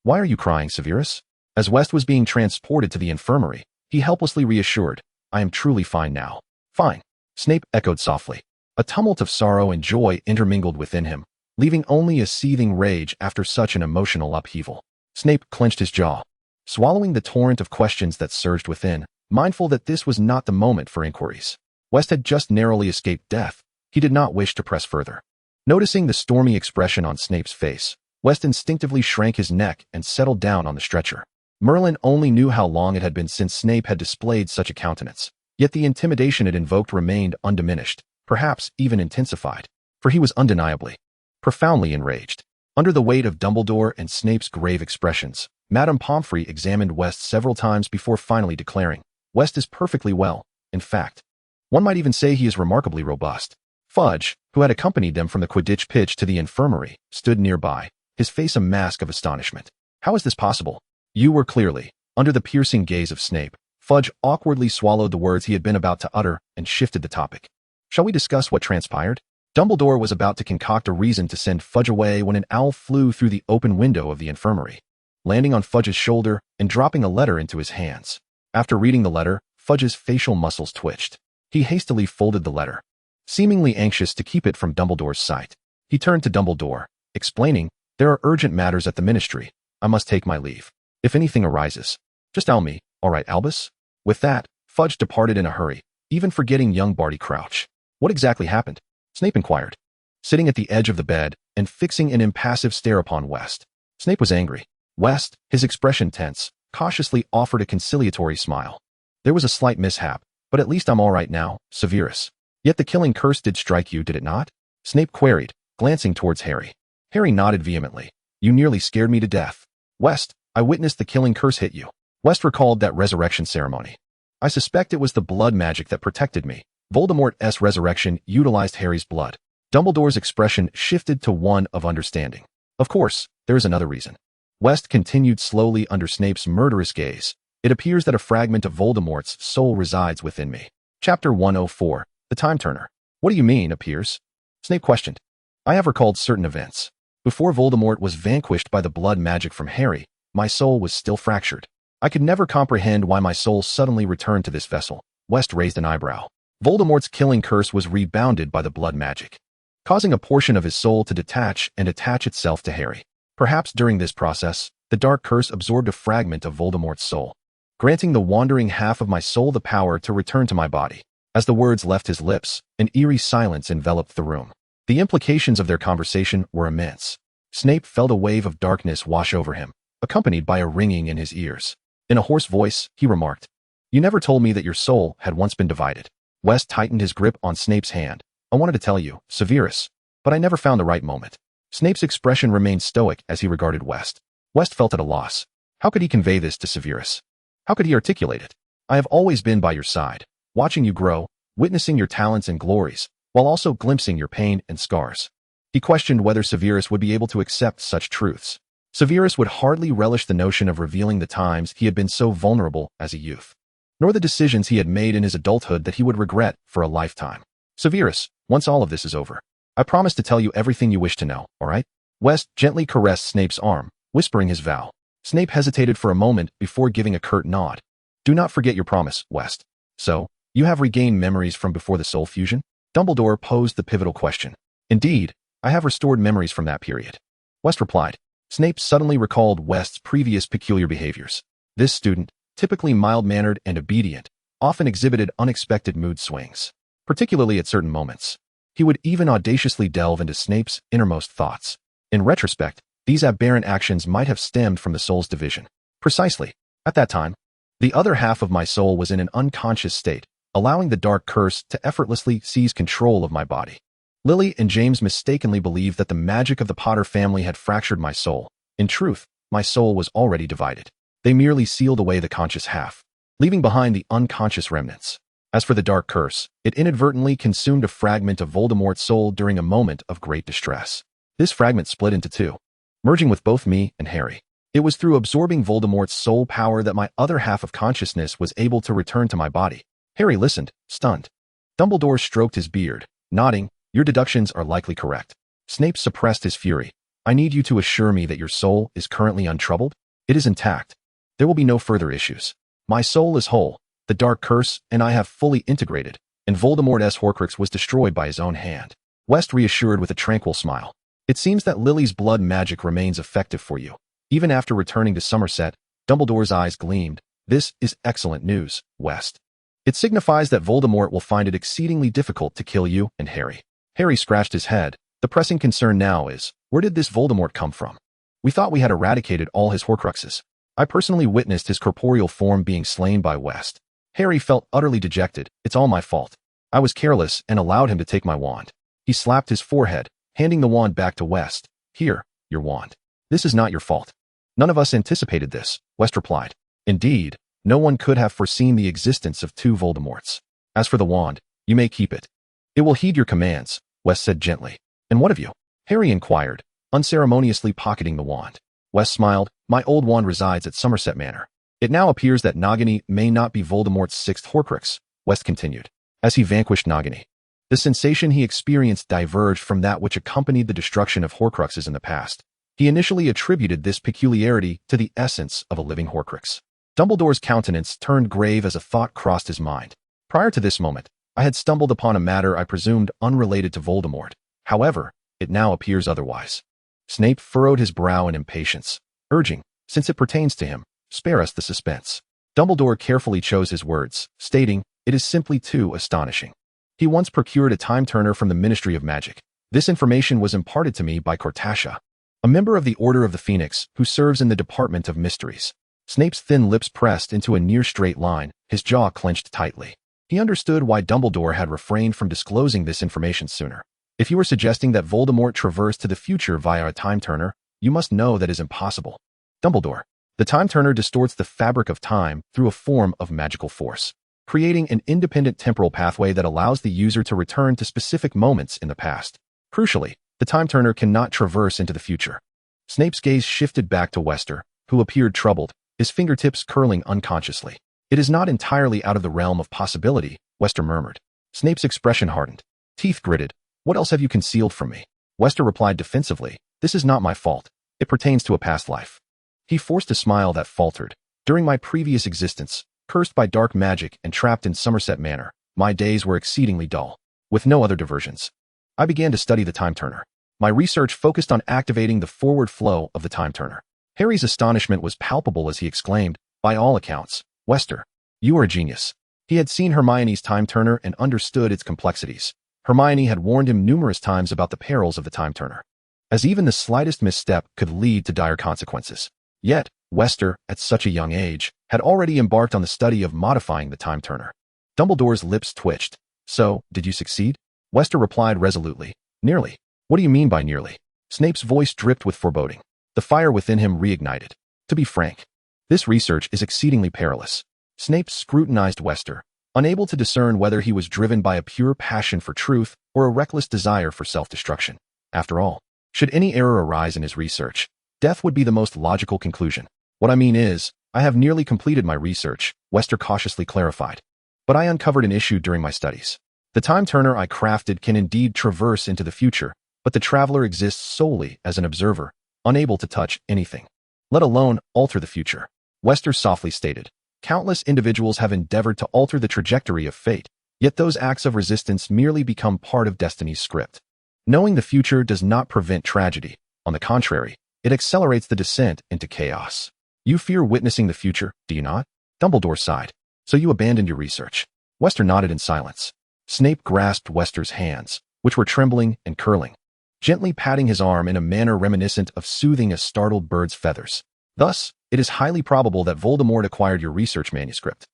Why are you crying, Severus? As West was being transported to the infirmary, he helplessly reassured, I am truly fine now. Fine. Snape echoed softly. A tumult of sorrow and joy intermingled within him, leaving only a seething rage after such an emotional upheaval. Snape clenched his jaw, swallowing the torrent of questions that surged within, mindful that this was not the moment for inquiries. West had just narrowly escaped death. He did not wish to press further. Noticing the stormy expression on Snape's face, West instinctively shrank his neck and settled down on the stretcher. Merlin only knew how long it had been since Snape had displayed such a countenance, yet the intimidation it invoked remained undiminished, perhaps even intensified, for he was undeniably, profoundly enraged. Under the weight of Dumbledore and Snape's grave expressions, Madame Pomfrey examined West several times before finally declaring, West is perfectly well. In fact, one might even say he is remarkably robust. Fudge, who had accompanied them from the Quidditch pitch to the infirmary, stood nearby, his face a mask of astonishment. How is this possible? You were clearly, under the piercing gaze of Snape. Fudge awkwardly swallowed the words he had been about to utter and shifted the topic. Shall we discuss what transpired? Dumbledore was about to concoct a reason to send Fudge away when an owl flew through the open window of the infirmary, landing on Fudge's shoulder and dropping a letter into his hands. After reading the letter, Fudge's facial muscles twitched. He hastily folded the letter, seemingly anxious to keep it from Dumbledore's sight. He turned to Dumbledore, explaining, there are urgent matters at the ministry. I must take my leave. If anything arises, just tell me. All right, Albus? With that, Fudge departed in a hurry, even forgetting young Barty Crouch. What exactly happened? Snape inquired, sitting at the edge of the bed and fixing an impassive stare upon West. Snape was angry. West, his expression tense, cautiously offered a conciliatory smile. There was a slight mishap, but at least I'm all right now, Severus. Yet the killing curse did strike you, did it not? Snape queried, glancing towards Harry. Harry nodded vehemently. You nearly scared me to death. West, I witnessed the killing curse hit you. West recalled that resurrection ceremony. I suspect it was the blood magic that protected me. Voldemort's resurrection utilized Harry's blood. Dumbledore's expression shifted to one of understanding. Of course, there is another reason. West continued slowly under Snape's murderous gaze. It appears that a fragment of Voldemort's soul resides within me. Chapter 104, The Time Turner. What do you mean, appears? Snape questioned. I have recalled certain events. Before Voldemort was vanquished by the blood magic from Harry, my soul was still fractured. I could never comprehend why my soul suddenly returned to this vessel. West raised an eyebrow. Voldemort's killing curse was rebounded by the blood magic, causing a portion of his soul to detach and attach itself to Harry. Perhaps during this process, the dark curse absorbed a fragment of Voldemort's soul, granting the wandering half of my soul the power to return to my body. As the words left his lips, an eerie silence enveloped the room. The implications of their conversation were immense. Snape felt a wave of darkness wash over him, accompanied by a ringing in his ears. In a hoarse voice, he remarked, You never told me that your soul had once been divided. West tightened his grip on Snape's hand. I wanted to tell you, Severus, but I never found the right moment. Snape's expression remained stoic as he regarded West. West felt at a loss. How could he convey this to Severus? How could he articulate it? I have always been by your side, watching you grow, witnessing your talents and glories, while also glimpsing your pain and scars. He questioned whether Severus would be able to accept such truths. Severus would hardly relish the notion of revealing the times he had been so vulnerable as a youth, nor the decisions he had made in his adulthood that he would regret for a lifetime. Severus, once all of this is over, I promise to tell you everything you wish to know, all right? West gently caressed Snape's arm, whispering his vow. Snape hesitated for a moment before giving a curt nod. Do not forget your promise, West. So, you have regained memories from before the soul fusion? Dumbledore posed the pivotal question. Indeed, I have restored memories from that period. West replied. Snape suddenly recalled West's previous peculiar behaviors. This student, typically mild-mannered and obedient, often exhibited unexpected mood swings, particularly at certain moments. He would even audaciously delve into Snape's innermost thoughts. In retrospect, these aberrant actions might have stemmed from the soul's division. Precisely. At that time, the other half of my soul was in an unconscious state, allowing the dark curse to effortlessly seize control of my body. Lily and James mistakenly believed that the magic of the Potter family had fractured my soul. In truth, my soul was already divided. They merely sealed away the conscious half, leaving behind the unconscious remnants. As for the dark curse, it inadvertently consumed a fragment of Voldemort's soul during a moment of great distress. This fragment split into two, merging with both me and Harry. It was through absorbing Voldemort's soul power that my other half of consciousness was able to return to my body. Harry listened, stunned. Dumbledore stroked his beard, nodding. Your deductions are likely correct. Snape suppressed his fury. I need you to assure me that your soul is currently untroubled. It is intact. There will be no further issues. My soul is whole. The dark curse and I have fully integrated, and Voldemort's Horcrux was destroyed by his own hand. West reassured with a tranquil smile. It seems that Lily's blood magic remains effective for you. Even after returning to Somerset, Dumbledore's eyes gleamed. This is excellent news, West. It signifies that Voldemort will find it exceedingly difficult to kill you and Harry. Harry scratched his head. The pressing concern now is, where did this Voldemort come from? We thought we had eradicated all his Horcruxes. I personally witnessed his corporeal form being slain by West. Harry felt utterly dejected. It's all my fault. I was careless and allowed him to take my wand. He slapped his forehead, handing the wand back to West. Here, your wand. This is not your fault. None of us anticipated this, West replied. Indeed, no one could have foreseen the existence of two Voldemorts. As for the wand, you may keep it. It will heed your commands, West said gently. And what of you? Harry inquired, unceremoniously pocketing the wand. West smiled. My old wand resides at Somerset Manor. It now appears that Nagini may not be Voldemort's sixth Horcrux, West continued, as he vanquished Nagini. The sensation he experienced diverged from that which accompanied the destruction of Horcruxes in the past. He initially attributed this peculiarity to the essence of a living Horcrux. Dumbledore's countenance turned grave as a thought crossed his mind. Prior to this moment, I had stumbled upon a matter I presumed unrelated to Voldemort. However, it now appears otherwise. Snape furrowed his brow in impatience, urging, since it pertains to him, spare us the suspense. Dumbledore carefully chose his words, stating, "It is simply too astonishing. He once procured a time-turner from the Ministry of Magic. This information was imparted to me by Cortacia, a member of the Order of the Phoenix who serves in the Department of Mysteries." Snape's thin lips pressed into a near-straight line, his jaw clenched tightly. He understood why Dumbledore had refrained from disclosing this information sooner. If you were suggesting that Voldemort traversed to the future via a time-turner, you must know that is impossible. Dumbledore. The time-turner distorts the fabric of time through a form of magical force, creating an independent temporal pathway that allows the user to return to specific moments in the past. Crucially, the time-turner cannot traverse into the future. Snape's gaze shifted back to Wester, who appeared troubled, his fingertips curling unconsciously. "It is not entirely out of the realm of possibility," Wester murmured. Snape's expression hardened. Teeth gritted. "What else have you concealed from me?" Wester replied defensively, "This is not my fault. It pertains to a past life." He forced a smile that faltered. "During my previous existence, cursed by dark magic and trapped in Somerset Manor, my days were exceedingly dull, with no other diversions. I began to study the time-turner. My research focused on activating the forward flow of the time-turner." Harry's astonishment was palpable as he exclaimed, "By all accounts, Wester, you are a genius." He had seen Hermione's time-turner and understood its complexities. Hermione had warned him numerous times about the perils of the time-turner, as even the slightest misstep could lead to dire consequences. Yet, Wester, at such a young age, had already embarked on the study of modifying the time-turner. Dumbledore's lips twitched. "So, did you succeed?" Wester replied resolutely, "Nearly." "What do you mean by nearly?" Snape's voice dripped with foreboding. The fire within him reignited. "To be frank, this research is exceedingly perilous." Snape scrutinized Wester, unable to discern whether he was driven by a pure passion for truth or a reckless desire for self-destruction. After all, should any error arise in his research, death would be the most logical conclusion. "What I mean is, I have nearly completed my research," Wester cautiously clarified. "But I uncovered an issue during my studies. The time-turner I crafted can indeed traverse into the future, but the traveler exists solely as an observer, unable to touch anything, let alone alter the future." Wester softly stated, "Countless individuals have endeavored to alter the trajectory of fate, yet those acts of resistance merely become part of destiny's script. Knowing the future does not prevent tragedy. On the contrary, it accelerates the descent into chaos. You fear witnessing the future, do you not?" Dumbledore sighed. "So you abandoned your research." Wester nodded in silence. Snape grasped Wester's hands, which were trembling and curling, gently patting his arm in a manner reminiscent of soothing a startled bird's feathers. "Thus, it is highly probable that Voldemort acquired your research manuscript,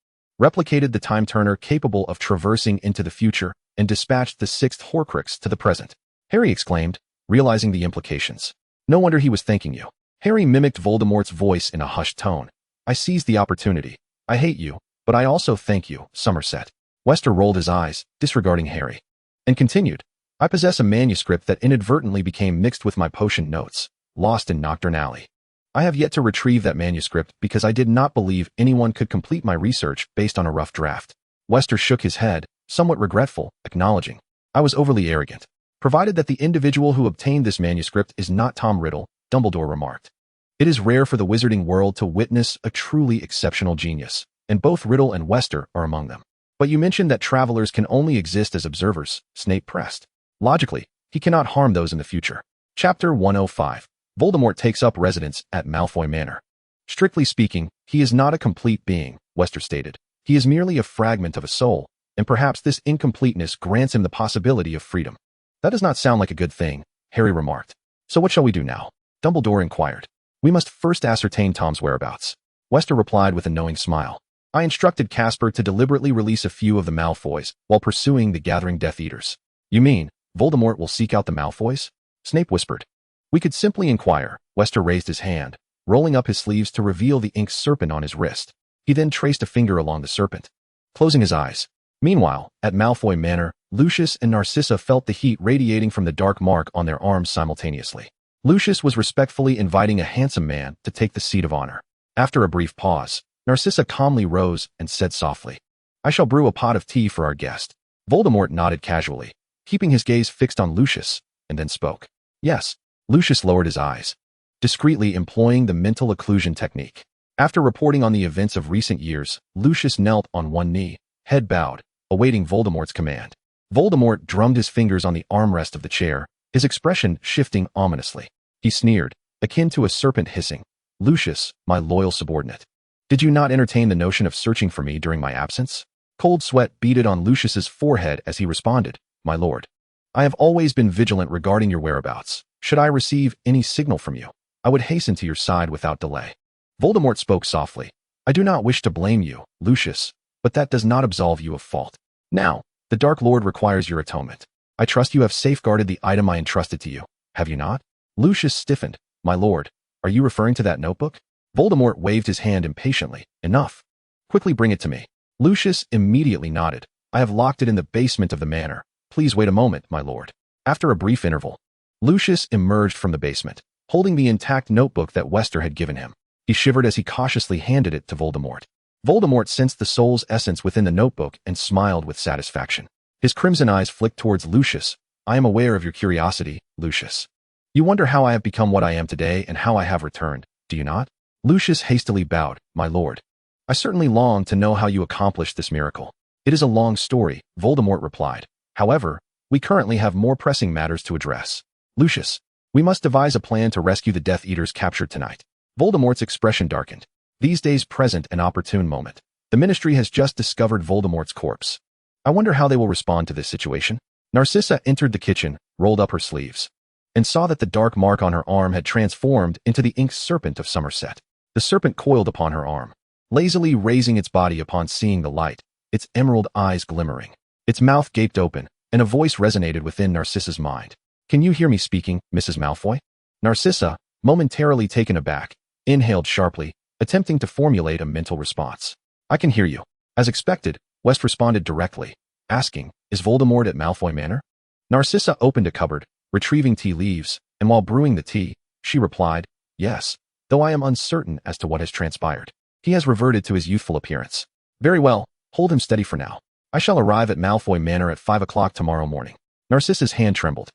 replicated the time-turner capable of traversing into the future, and dispatched the sixth Horcrux to the present." Harry exclaimed, realizing the implications. "No wonder he was thanking you." Harry mimicked Voldemort's voice in a hushed tone. "I seized the opportunity. I hate you, but I also thank you, Somerset." Wester rolled his eyes, disregarding Harry, and continued, "I possess a manuscript that inadvertently became mixed with my potion notes, lost in Knockturn Alley. I have yet to retrieve that manuscript because I did not believe anyone could complete my research based on a rough draft." Wester shook his head, somewhat regretful, acknowledging, "I was overly arrogant." "Provided that the individual who obtained this manuscript is not Tom Riddle," Dumbledore remarked. "It is rare for the wizarding world to witness a truly exceptional genius, and both Riddle and Wester are among them." "But you mentioned that travelers can only exist as observers," Snape pressed. "Logically, he cannot harm those in the future." Chapter 105. Voldemort takes up residence at Malfoy Manor. "Strictly speaking, he is not a complete being," Wester stated. "He is merely a fragment of a soul, and perhaps this incompleteness grants him the possibility of freedom." "That does not sound like a good thing," Harry remarked. "So what shall we do now?" Dumbledore inquired. "We must first ascertain Tom's whereabouts." Wester replied with a knowing smile. "I instructed Casper to deliberately release a few of the Malfoys while pursuing the gathering Death Eaters." "You mean, Voldemort will seek out the Malfoys?" Snape whispered. "We could simply inquire." Wester raised his hand, rolling up his sleeves to reveal the inked serpent on his wrist. He then traced a finger along the serpent, closing his eyes. Meanwhile, at Malfoy Manor, Lucius and Narcissa felt the heat radiating from the dark mark on their arms simultaneously. Lucius was respectfully inviting a handsome man to take the seat of honor. After a brief pause, Narcissa calmly rose and said softly, "I shall brew a pot of tea for our guest." Voldemort nodded casually, keeping his gaze fixed on Lucius, and then spoke. "Yes." Lucius lowered his eyes, discreetly employing the mental occlusion technique. After reporting on the events of recent years, Lucius knelt on one knee, head bowed, awaiting Voldemort's command. Voldemort drummed his fingers on the armrest of the chair, his expression shifting ominously. He sneered, akin to a serpent hissing, "Lucius, my loyal subordinate, Did you not entertain the notion of searching for me during my absence? Cold sweat beaded on Lucius's forehead as he responded, My lord. I have always been vigilant regarding your whereabouts. Should I receive any signal from you, I would hasten to your side without delay. Voldemort spoke softly. I do not wish to blame you, Lucius, but that does not absolve you of fault. Now, the Dark Lord requires your atonement. I trust you have safeguarded the item I entrusted to you, have you not? Lucius stiffened. My lord, are you referring to that notebook? Voldemort waved his hand impatiently. Enough. Quickly bring it to me. Lucius immediately nodded. I have locked it in the basement of the manor. Please wait a moment, my lord. After a brief interval, Lucius emerged from the basement, holding the intact notebook that Wester had given him. He shivered as he cautiously handed it to Voldemort. Voldemort sensed the soul's essence within the notebook and smiled with satisfaction. His crimson eyes flicked towards Lucius. I am aware of your curiosity, Lucius. You wonder how I have become what I am today and how I have returned, do you not? Lucius hastily bowed. My lord. I certainly long to know how you accomplished this miracle. It is a long story, Voldemort replied. However, we currently have more pressing matters to address. Lucius, we must devise a plan to rescue the Death Eaters captured tonight. Voldemort's expression darkened. These days present an opportune moment. The Ministry has just discovered Voldemort's corpse. I wonder how they will respond to this situation. Narcissa entered the kitchen, rolled up her sleeves, and saw that the dark mark on her arm had transformed into the inked serpent of Somerset. The serpent coiled upon her arm, lazily raising its body upon seeing the light, its emerald eyes glimmering. Its mouth gaped open, and a voice resonated within Narcissa's mind. Can you hear me speaking, Mrs. Malfoy? Narcissa, momentarily taken aback, inhaled sharply, attempting to formulate a mental response. I can hear you. As expected, West responded directly, asking, Is Voldemort at Malfoy Manor? Narcissa opened a cupboard, retrieving tea leaves, and while brewing the tea, she replied, Yes, though I am uncertain as to what has transpired. He has reverted to his youthful appearance. Very well, hold him steady for now. I shall arrive at Malfoy Manor at 5 o'clock tomorrow morning. Narcissa's hand trembled.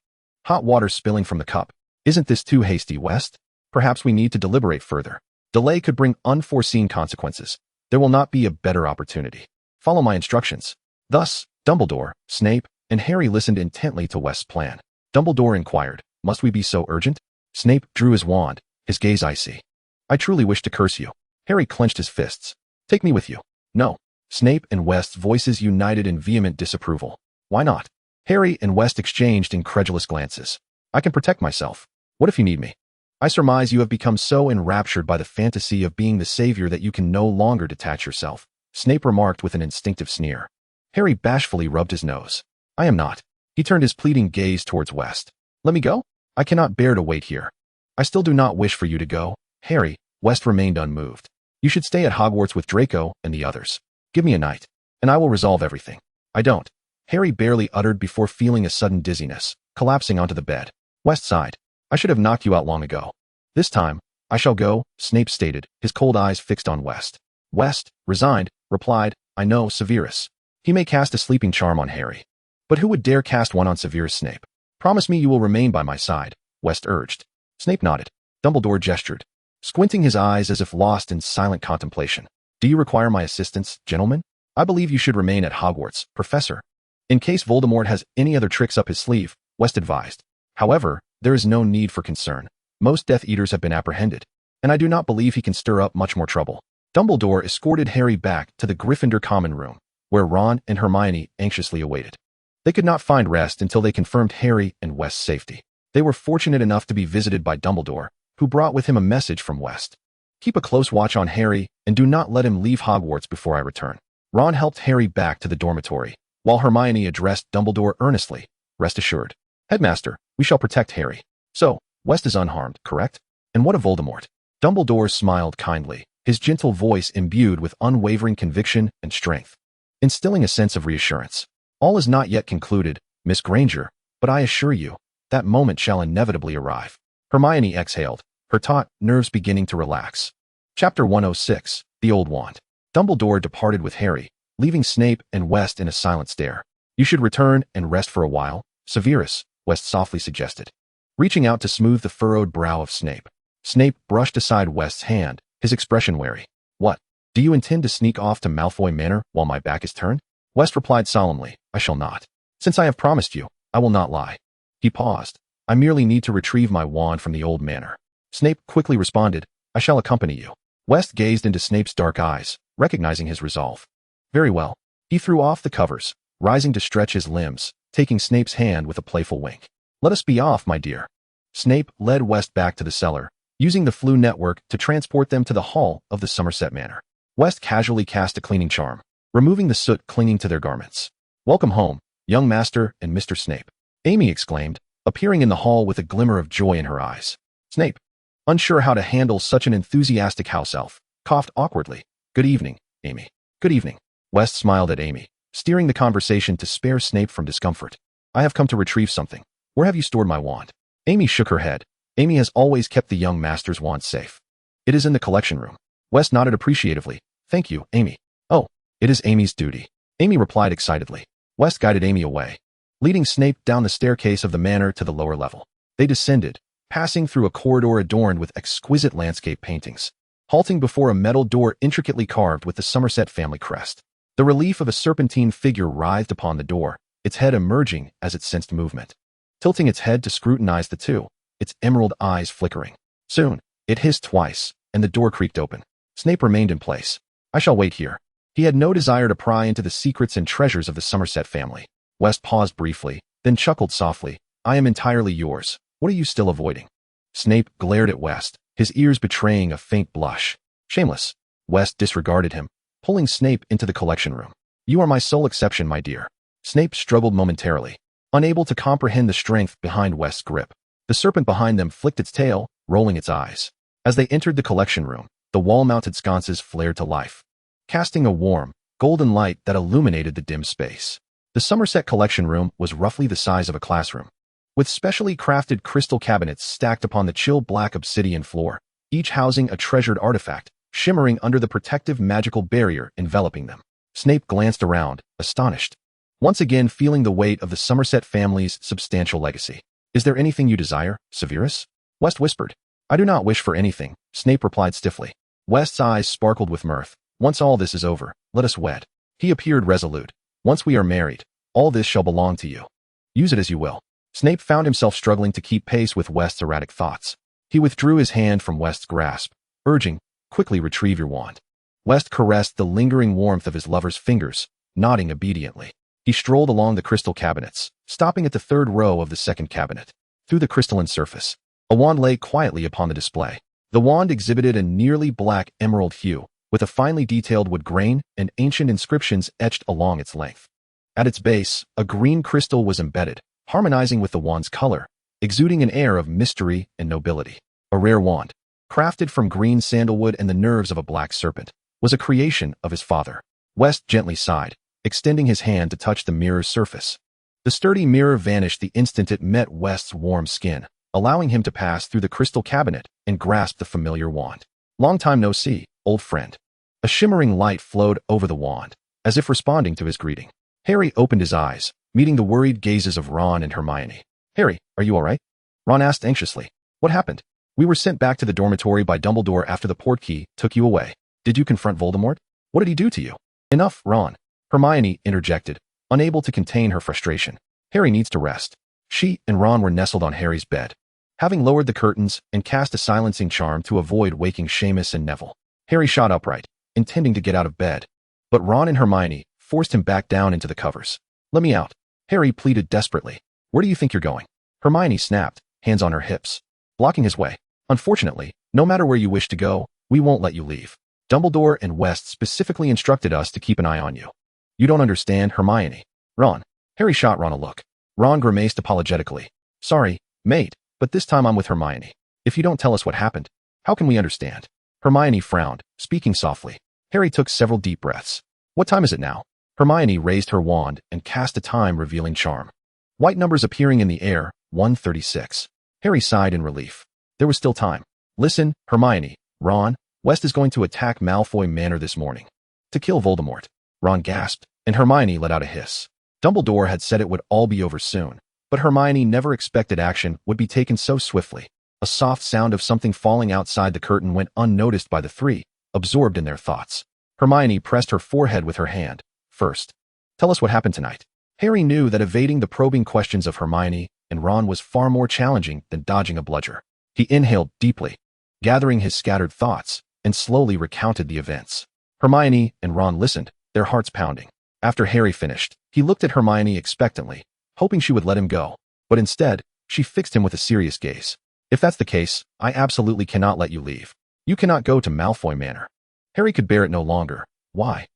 Hot water spilling from the cup. Isn't this too hasty, West? Perhaps we need to deliberate further. Delay could bring unforeseen consequences. There will not be a better opportunity. Follow my instructions. Thus, Dumbledore, Snape, and Harry listened intently to West's plan. Dumbledore inquired, Must we be so urgent? Snape drew his wand, his gaze icy. I truly wish to curse you. Harry clenched his fists. Take me with you. No. Snape and West's voices united in vehement disapproval. Why not? Harry and West exchanged incredulous glances. I can protect myself. What if you need me? I surmise you have become so enraptured by the fantasy of being the savior that you can no longer detach yourself, Snape remarked with an instinctive sneer. Harry bashfully rubbed his nose. I am not. He turned his pleading gaze towards West. Let me go? I cannot bear to wait here. I still do not wish for you to go, Harry. West remained unmoved. You should stay at Hogwarts with Draco and the others. Give me a night, and I will resolve everything. I don't. Harry barely uttered before feeling a sudden dizziness, collapsing onto the bed. West sighed. I should have knocked you out long ago. This time, I shall go, Snape stated, his cold eyes fixed on West. West, resigned, replied, I know Severus. He may cast a sleeping charm on Harry. But who would dare cast one on Severus Snape? Promise me you will remain by my side, West urged. Snape nodded. Dumbledore gestured, squinting his eyes as if lost in silent contemplation. Do you require my assistance, gentlemen? I believe you should remain at Hogwarts, Professor. In case Voldemort has any other tricks up his sleeve, West advised. However, there is no need for concern. Most Death Eaters have been apprehended, and I do not believe he can stir up much more trouble. Dumbledore escorted Harry back to the Gryffindor common room, where Ron and Hermione anxiously awaited. They could not find rest until they confirmed Harry and West's safety. They were fortunate enough to be visited by Dumbledore, who brought with him a message from West. Keep a close watch on Harry, and do not let him leave Hogwarts before I return. Ron helped Harry back to the dormitory, while Hermione addressed Dumbledore earnestly. Rest assured. Headmaster, we shall protect Harry. So, West is unharmed, correct? And what of Voldemort? Dumbledore smiled kindly, his gentle voice imbued with unwavering conviction and strength, instilling a sense of reassurance. All is not yet concluded, Miss Granger, but I assure you, that moment shall inevitably arrive. Hermione exhaled, her taut nerves beginning to relax. Chapter 106, The Old Wand. Dumbledore departed with Harry, leaving Snape and West in a silent stare. You should return and rest for a while, Severus, West softly suggested, reaching out to smooth the furrowed brow of Snape. Snape brushed aside West's hand, his expression wary. What? Do you intend to sneak off to Malfoy Manor while my back is turned? West replied solemnly, I shall not. Since I have promised you, I will not lie. He paused. I merely need to retrieve my wand from the old manor. Snape quickly responded, I shall accompany you. West gazed into Snape's dark eyes, recognizing his resolve. Very well. He threw off the covers, rising to stretch his limbs, taking Snape's hand with a playful wink. Let us be off, my dear. Snape led West back to the cellar, using the Floo network to transport them to the hall of the Somerset Manor. West casually cast a cleaning charm, removing the soot clinging to their garments. Welcome home, young master and Mr. Snape, Amy exclaimed, appearing in the hall with a glimmer of joy in her eyes. Snape, unsure how to handle such an enthusiastic house elf, coughed awkwardly. Good evening, Amy. Good evening. West smiled at Amy, steering the conversation to spare Snape from discomfort. I have come to retrieve something. Where have you stored my wand? Amy shook her head. Amy has always kept the young master's wand safe. It is in the collection room. West nodded appreciatively. Thank you, Amy. Oh, it is Amy's duty. Amy replied excitedly. West guided Amy away, leading Snape down the staircase of the manor to the lower level. They descended, passing through a corridor adorned with exquisite landscape paintings, halting before a metal door intricately carved with the Somerset family crest. The relief of a serpentine figure writhed upon the door, its head emerging as it sensed movement. Tilting its head to scrutinize the two, its emerald eyes flickering. Soon, it hissed twice, and the door creaked open. Snape remained in place. I shall wait here. He had no desire to pry into the secrets and treasures of the Somerset family. West paused briefly, then chuckled softly. I am entirely yours. What are you still avoiding? Snape glared at West, his ears betraying a faint blush. Shameless. West disregarded him, pulling Snape into the collection room. You are my sole exception, my dear. Snape struggled momentarily, unable to comprehend the strength behind West's grip. The serpent behind them flicked its tail, rolling its eyes. As they entered the collection room, the wall-mounted sconces flared to life, casting a warm, golden light that illuminated the dim space. The Somerset collection room was roughly the size of a classroom, with specially crafted crystal cabinets stacked upon the chill black obsidian floor, each housing a treasured artifact, shimmering under the protective magical barrier enveloping them. Snape glanced around, astonished, once again feeling the weight of the Somerset family's substantial legacy. Is there anything you desire, Severus? West whispered. I do not wish for anything, Snape replied stiffly. West's eyes sparkled with mirth. Once all this is over, let us wed. He appeared resolute. Once we are married, all this shall belong to you. Use it as you will. Snape found himself struggling to keep pace with West's erratic thoughts. He withdrew his hand from West's grasp, urging, quickly retrieve your wand. West caressed the lingering warmth of his lover's fingers, nodding obediently. He strolled along the crystal cabinets, stopping at the third row of the second cabinet. Through the crystalline surface, a wand lay quietly upon the display. The wand exhibited a nearly black emerald hue, with a finely detailed wood grain and ancient inscriptions etched along its length. At its base, a green crystal was embedded, harmonizing with the wand's color, exuding an air of mystery and nobility. A rare wand, crafted from green sandalwood and the nerves of a black serpent, was a creation of his father. West gently sighed, extending his hand to touch the mirror's surface. The sturdy mirror vanished the instant it met West's warm skin, allowing him to pass through the crystal cabinet and grasp the familiar wand. Long time no see, old friend. A shimmering light flowed over the wand, as if responding to his greeting. Harry opened his eyes, meeting the worried gazes of Ron and Hermione. Harry, are you all right? Ron asked anxiously. What happened? We were sent back to the dormitory by Dumbledore after the portkey took you away. Did you confront Voldemort? What did he do to you? Enough, Ron. Hermione interjected, unable to contain her frustration. Harry needs to rest. She and Ron were nestled on Harry's bed, having lowered the curtains and cast a silencing charm to avoid waking Seamus and Neville. Harry shot upright, intending to get out of bed, but Ron and Hermione forced him back down into the covers. Let me out, Harry pleaded desperately. Where do you think you're going? Hermione snapped, hands on her hips, blocking his way. Unfortunately, no matter where you wish to go, we won't let you leave. Dumbledore and West specifically instructed us to keep an eye on you. You don't understand, Hermione. Ron. Harry shot Ron a look. Ron grimaced apologetically. Sorry, mate, but this time I'm with Hermione. If you don't tell us what happened, how can we understand? Hermione frowned, speaking softly. Harry took several deep breaths. What time is it now? Hermione raised her wand and cast a time-revealing charm. White numbers appearing in the air, 1:36. Harry sighed in relief. There was still time. Listen, Hermione, Ron, West is going to attack Malfoy Manor this morning. To kill Voldemort. Ron gasped, and Hermione let out a hiss. Dumbledore had said it would all be over soon, but Hermione never expected action would be taken so swiftly. A soft sound of something falling outside the curtain went unnoticed by the three, absorbed in their thoughts. Hermione pressed her forehead with her hand. First, tell us what happened tonight. Harry knew that evading the probing questions of Hermione and Ron was far more challenging than dodging a bludger. He inhaled deeply, gathering his scattered thoughts, and slowly recounted the events. Hermione and Ron listened, their hearts pounding. After Harry finished, he looked at Hermione expectantly, hoping she would let him go. But instead, she fixed him with a serious gaze. If that's the case, I absolutely cannot let you leave. You cannot go to Malfoy Manor. Harry could bear it no longer. Why?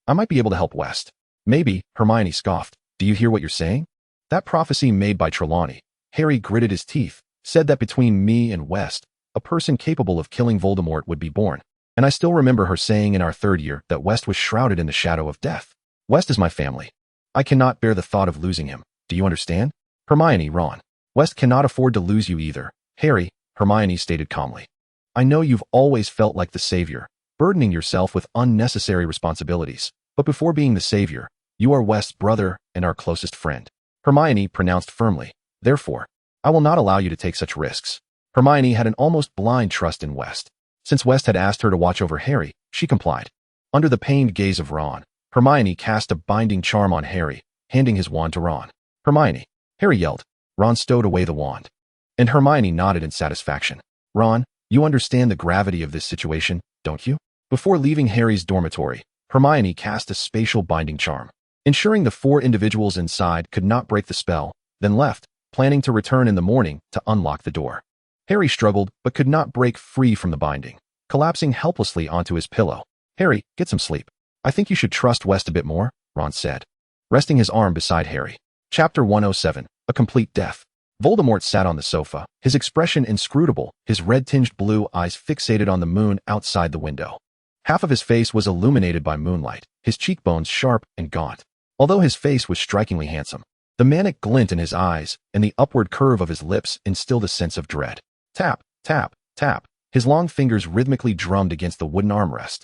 I might be able to help West. Maybe, Hermione scoffed. Do you hear what you're saying? That prophecy made by Trelawney. Harry gritted his teeth, said that between me and West, a person capable of killing Voldemort would be born. And I still remember her saying in our third year that West was shrouded in the shadow of death. West is my family. I cannot bear the thought of losing him. Do you understand? Hermione, Ron. West cannot afford to lose you either. Harry, Hermione stated calmly. I know you've always felt like the savior, burdening yourself with unnecessary responsibilities. But before being the savior, you are West's brother and our closest friend. Hermione pronounced firmly. Therefore, I will not allow you to take such risks. Hermione had an almost blind trust in West. Since West had asked her to watch over Harry, she complied. Under the pained gaze of Ron, Hermione cast a binding charm on Harry, handing his wand to Ron. Hermione, Harry yelled. Ron stowed away the wand. And Hermione nodded in satisfaction. Ron, you understand the gravity of this situation, don't you? Before leaving Harry's dormitory, Hermione cast a spatial binding charm, ensuring the 4 individuals inside could not break the spell, then left, planning to return in the morning to unlock the door. Harry struggled but could not break free from the binding, collapsing helplessly onto his pillow. Harry, get some sleep. I think you should trust West a bit more, Ron said, resting his arm beside Harry. Chapter 107, A Complete Death. Voldemort sat on the sofa, his expression inscrutable, his red-tinged blue eyes fixated on the moon outside the window. Half of his face was illuminated by moonlight, his cheekbones sharp and gaunt. Although his face was strikingly handsome, the manic glint in his eyes and the upward curve of his lips instilled a sense of dread. Tap, tap, tap. His long fingers rhythmically drummed against the wooden armrest.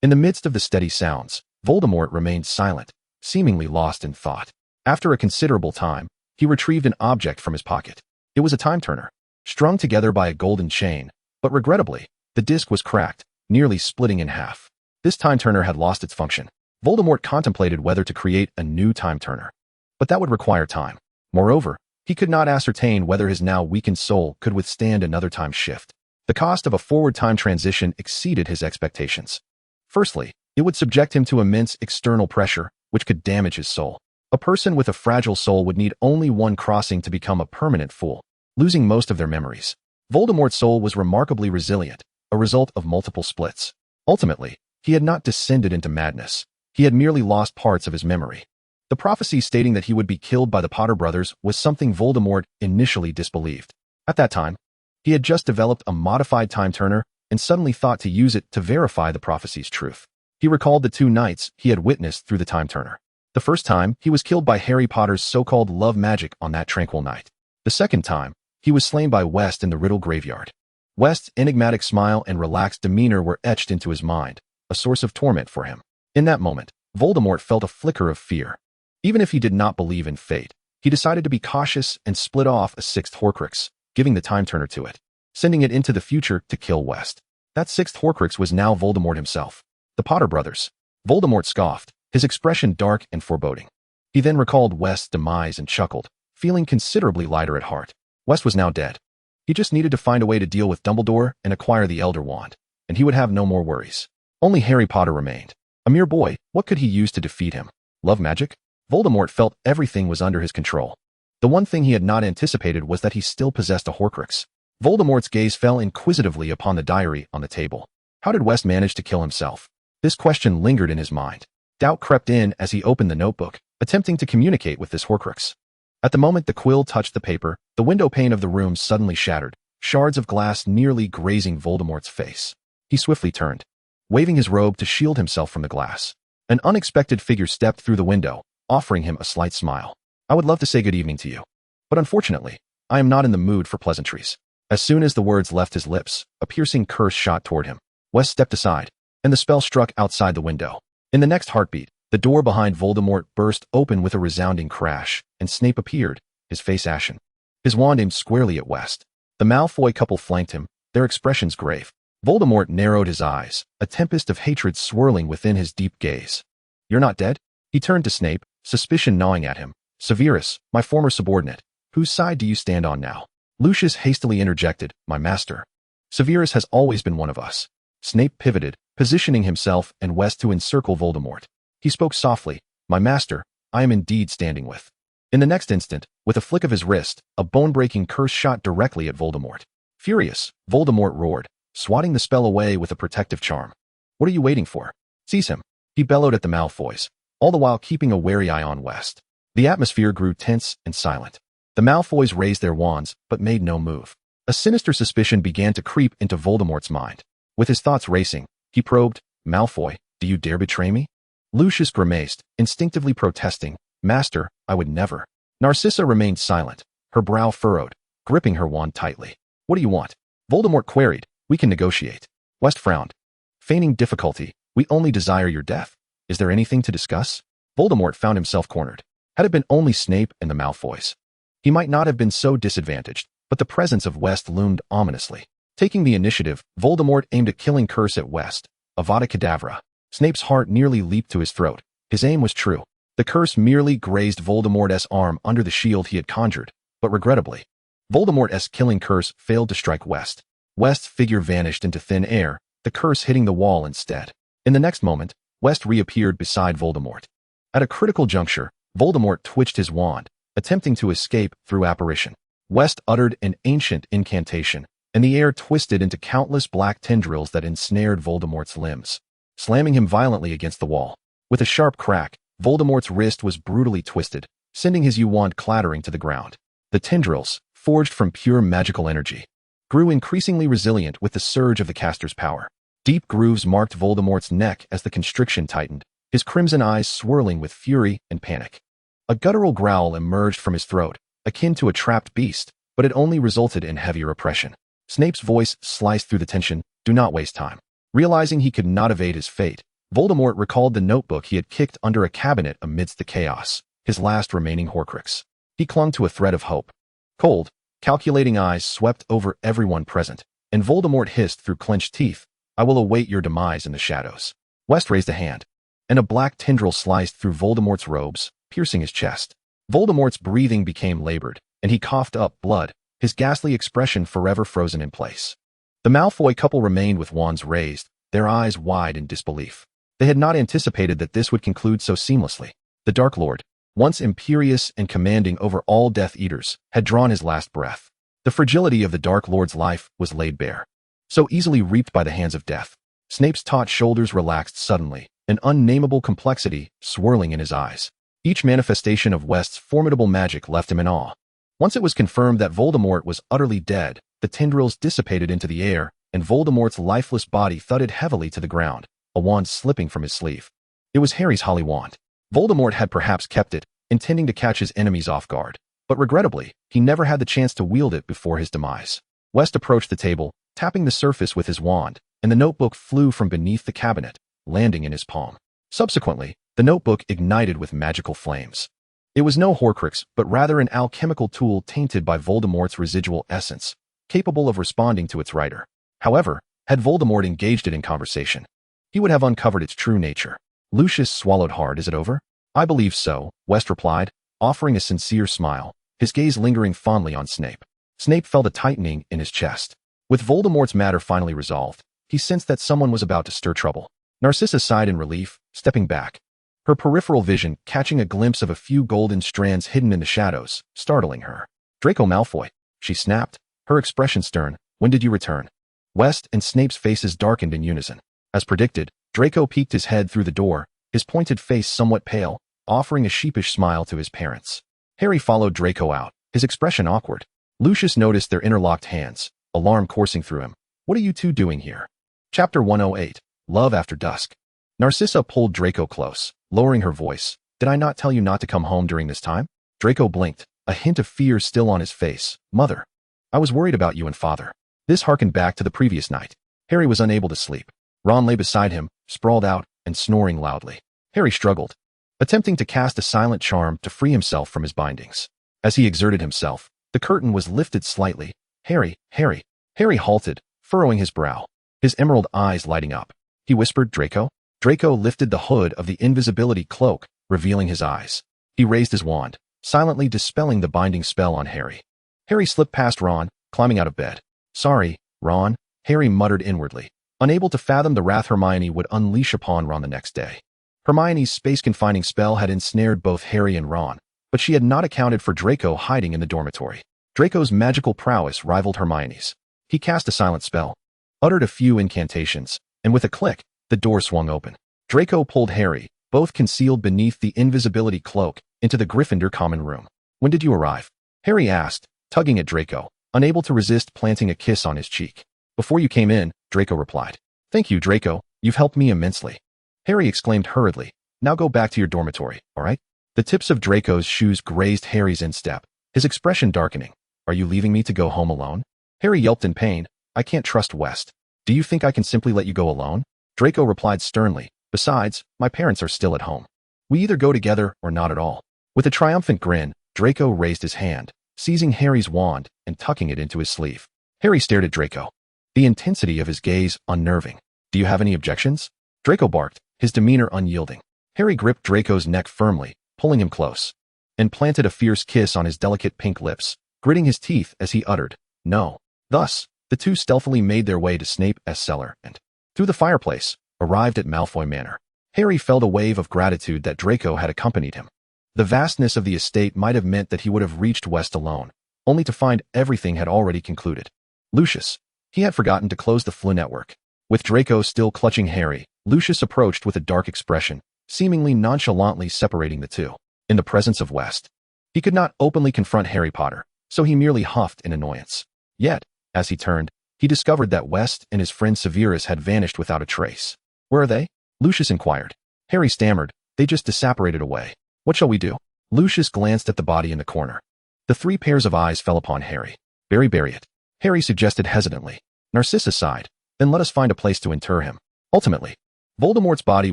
In the midst of the steady sounds, Voldemort remained silent, seemingly lost in thought. After a considerable time, he retrieved an object from his pocket. It was a time turner, strung together by a golden chain, but regrettably, the disc was cracked, nearly splitting in half. This time turner had lost its function. Voldemort contemplated whether to create a new time turner, but that would require time. Moreover, he could not ascertain whether his now weakened soul could withstand another time shift. The cost of a forward time transition exceeded his expectations. Firstly, it would subject him to immense external pressure, which could damage his soul. A person with a fragile soul would need only one crossing to become a permanent fool, losing most of their memories. Voldemort's soul was remarkably resilient, a result of multiple splits. Ultimately, he had not descended into madness. He had merely lost parts of his memory. The prophecy stating that he would be killed by the Potter brothers was something Voldemort initially disbelieved. At that time, he had just developed a modified time turner and suddenly thought to use it to verify the prophecy's truth. He recalled the 2 nights he had witnessed through the time turner. The first time, he was killed by Harry Potter's so-called love magic on that tranquil night. The second time, he was slain by West in the Riddle Graveyard. West's enigmatic smile and relaxed demeanor were etched into his mind, a source of torment for him. In that moment, Voldemort felt a flicker of fear. Even if he did not believe in fate, he decided to be cautious and split off a 6th Horcrux, giving the time turner to it, sending it into the future to kill West. That 6th Horcrux was now Voldemort himself. The Potter brothers. Voldemort scoffed, his expression dark and foreboding. He then recalled West's demise and chuckled, feeling considerably lighter at heart. West was now dead. He just needed to find a way to deal with Dumbledore and acquire the Elder Wand, and he would have no more worries. Only Harry Potter remained. A mere boy, what could he use to defeat him? Love magic? Voldemort felt everything was under his control. The one thing he had not anticipated was that he still possessed a Horcrux. Voldemort's gaze fell inquisitively upon the diary on the table. How did West manage to kill himself? This question lingered in his mind. Doubt crept in as he opened the notebook, attempting to communicate with this Horcrux. At the moment the quill touched the paper, the window pane of the room suddenly shattered, shards of glass nearly grazing Voldemort's face. He swiftly turned, waving his robe to shield himself from the glass. An unexpected figure stepped through the window, offering him a slight smile. I would love to say good evening to you, but unfortunately, I am not in the mood for pleasantries. As soon as the words left his lips, a piercing curse shot toward him. West stepped aside, and the spell struck outside the window. In the next heartbeat, the door behind Voldemort burst open with a resounding crash, and Snape appeared, his face ashen, his wand aimed squarely at West. The Malfoy couple flanked him, their expressions grave. Voldemort narrowed his eyes, a tempest of hatred swirling within his deep gaze. You're not dead? He turned to Snape, suspicion gnawing at him. Severus, my former subordinate, whose side do you stand on now? Lucius hastily interjected, my master. Severus has always been one of us. Snape pivoted, positioning himself and West to encircle Voldemort. He spoke softly, "My master, I am indeed standing with." In the next instant, with a flick of his wrist, a bone-breaking curse shot directly at Voldemort. Furious, Voldemort roared, swatting the spell away with a protective charm. "What are you waiting for? Seize him," he bellowed at the Malfoys, all the while keeping a wary eye on West. The atmosphere grew tense and silent. The Malfoys raised their wands, but made no move. A sinister suspicion began to creep into Voldemort's mind. With his thoughts racing, he probed, "Malfoy, do you dare betray me?" Lucius grimaced, instinctively protesting, "Master, I would never." Narcissa remained silent, her brow furrowed, gripping her wand tightly. "What do you want?" Voldemort queried. "We can negotiate." West frowned. Feigning difficulty, "We only desire your death. Is there anything to discuss?" Voldemort found himself cornered. Had it been only Snape and the Malfoys, he might not have been so disadvantaged, but the presence of West loomed ominously. Taking the initiative, Voldemort aimed a killing curse at West, Avada Kedavra. Snape's heart nearly leaped to his throat. His aim was true. The curse merely grazed Voldemort's arm under the shield he had conjured, but regrettably, Voldemort's killing curse failed to strike West. West's figure vanished into thin air, the curse hitting the wall instead. In the next moment, West reappeared beside Voldemort. At a critical juncture, Voldemort twitched his wand, attempting to escape through apparition. West uttered an ancient incantation, and the air twisted into countless black tendrils that ensnared Voldemort's limbs, slamming him violently against the wall. With a sharp crack, Voldemort's wrist was brutally twisted, sending his U-wand clattering to the ground. The tendrils, forged from pure magical energy, grew increasingly resilient with the surge of the caster's power. Deep grooves marked Voldemort's neck as the constriction tightened, his crimson eyes swirling with fury and panic. A guttural growl emerged from his throat, akin to a trapped beast, but it only resulted in heavier oppression. Snape's voice sliced through the tension, "Do not waste time." Realizing he could not evade his fate, Voldemort recalled the notebook he had kicked under a cabinet amidst the chaos, his last remaining Horcrux. He clung to a thread of hope. Cold, calculating eyes swept over everyone present, and Voldemort hissed through clenched teeth, "I will await your demise in the shadows." West raised a hand, and a black tendril sliced through Voldemort's robes, piercing his chest. Voldemort's breathing became labored, and he coughed up blood, his ghastly expression forever frozen in place. The Malfoy couple remained with wands raised, their eyes wide in disbelief. They had not anticipated that this would conclude so seamlessly. The Dark Lord, once imperious and commanding over all Death Eaters, had drawn his last breath. The fragility of the Dark Lord's life was laid bare. So easily reaped by the hands of death. Snape's taut shoulders relaxed suddenly, an unnameable complexity swirling in his eyes. Each manifestation of West's formidable magic left him in awe. Once it was confirmed that Voldemort was utterly dead, the tendrils dissipated into the air, and Voldemort's lifeless body thudded heavily to the ground, a wand slipping from his sleeve. It was Harry's holly wand. Voldemort had perhaps kept it, intending to catch his enemies off guard, but regrettably, he never had the chance to wield it before his demise. West approached the table, tapping the surface with his wand, and the notebook flew from beneath the cabinet, landing in his palm. Subsequently, the notebook ignited with magical flames. It was no Horcrux, but rather an alchemical tool tainted by Voldemort's residual essence, capable of responding to its writer. However, had Voldemort engaged it in conversation, he would have uncovered its true nature. Lucius swallowed hard. "Is it over?" "I believe so," West replied, offering a sincere smile, his gaze lingering fondly on Snape. Snape felt a tightening in his chest. With Voldemort's matter finally resolved, he sensed that someone was about to stir trouble. Narcissa sighed in relief, stepping back, her peripheral vision catching a glimpse of a few golden strands hidden in the shadows, startling her. "Draco Malfoy," she snapped, her expression stern. "When did you return?" West and Snape's faces darkened in unison. As predicted, Draco peeked his head through the door, his pointed face somewhat pale, offering a sheepish smile to his parents. Harry followed Draco out, his expression awkward. Lucius noticed their interlocked hands, alarm coursing through him. "What are you two doing here?" Chapter 108, Love After Dusk. Narcissa pulled Draco close, lowering her voice. "Did I not tell you not to come home during this time?" Draco blinked, a hint of fear still on his face. "Mother, I was worried about you and father." This harkened back to the previous night. Harry was unable to sleep. Ron lay beside him, sprawled out, and snoring loudly. Harry struggled, attempting to cast a silent charm to free himself from his bindings. As he exerted himself, the curtain was lifted slightly. "Harry, Harry." Harry halted, furrowing his brow, his emerald eyes lighting up. He whispered, "Draco?" Draco lifted the hood of the invisibility cloak, revealing his eyes. He raised his wand, silently dispelling the binding spell on Harry. Harry slipped past Ron, climbing out of bed. "Sorry, Ron," Harry muttered inwardly, Unable to fathom the wrath Hermione would unleash upon Ron the next day. Hermione's space-confining spell had ensnared both Harry and Ron, but she had not accounted for Draco hiding in the dormitory. Draco's magical prowess rivaled Hermione's. He cast a silent spell, uttered a few incantations, and with a click, the door swung open. Draco pulled Harry, both concealed beneath the invisibility cloak, into the Gryffindor common room. "When did you arrive?" Harry asked, tugging at Draco, unable to resist planting a kiss on his cheek. "Before you came in," Draco replied. "Thank you, Draco. You've helped me immensely." Harry exclaimed hurriedly. "Now go back to your dormitory, all right?" The tips of Draco's shoes grazed Harry's instep, his expression darkening. "Are you leaving me to go home alone?" Harry yelped in pain. "I can't trust West. Do you think I can simply let you go alone?" Draco replied sternly. "Besides, my parents are still at home. We either go together or not at all." With a triumphant grin, Draco raised his hand, seizing Harry's wand and tucking it into his sleeve. Harry stared at Draco, the intensity of his gaze unnerving. "Do you have any objections?" Draco barked, his demeanor unyielding. Harry gripped Draco's neck firmly, pulling him close, and planted a fierce kiss on his delicate pink lips, gritting his teeth as he uttered, "No." Thus, the two stealthily made their way to Snape's cellar and, through the fireplace, arrived at Malfoy Manor. Harry felt a wave of gratitude that Draco had accompanied him. The vastness of the estate might have meant that he would have reached West alone, only to find everything had already concluded. Lucius. He had forgotten to close the Floo network. With Draco still clutching Harry, Lucius approached with a dark expression, seemingly nonchalantly separating the two. In the presence of West, he could not openly confront Harry Potter, so he merely huffed in annoyance. Yet, as he turned, he discovered that West and his friend Severus had vanished without a trace. "Where are they?" Lucius inquired. Harry stammered. "They just disapparated away." "What shall we do?" Lucius glanced at the body in the corner. The three pairs of eyes fell upon Harry. Bury it," Harry suggested hesitantly. Narcissa sighed. "Then let us find a place to inter him." Ultimately, Voldemort's body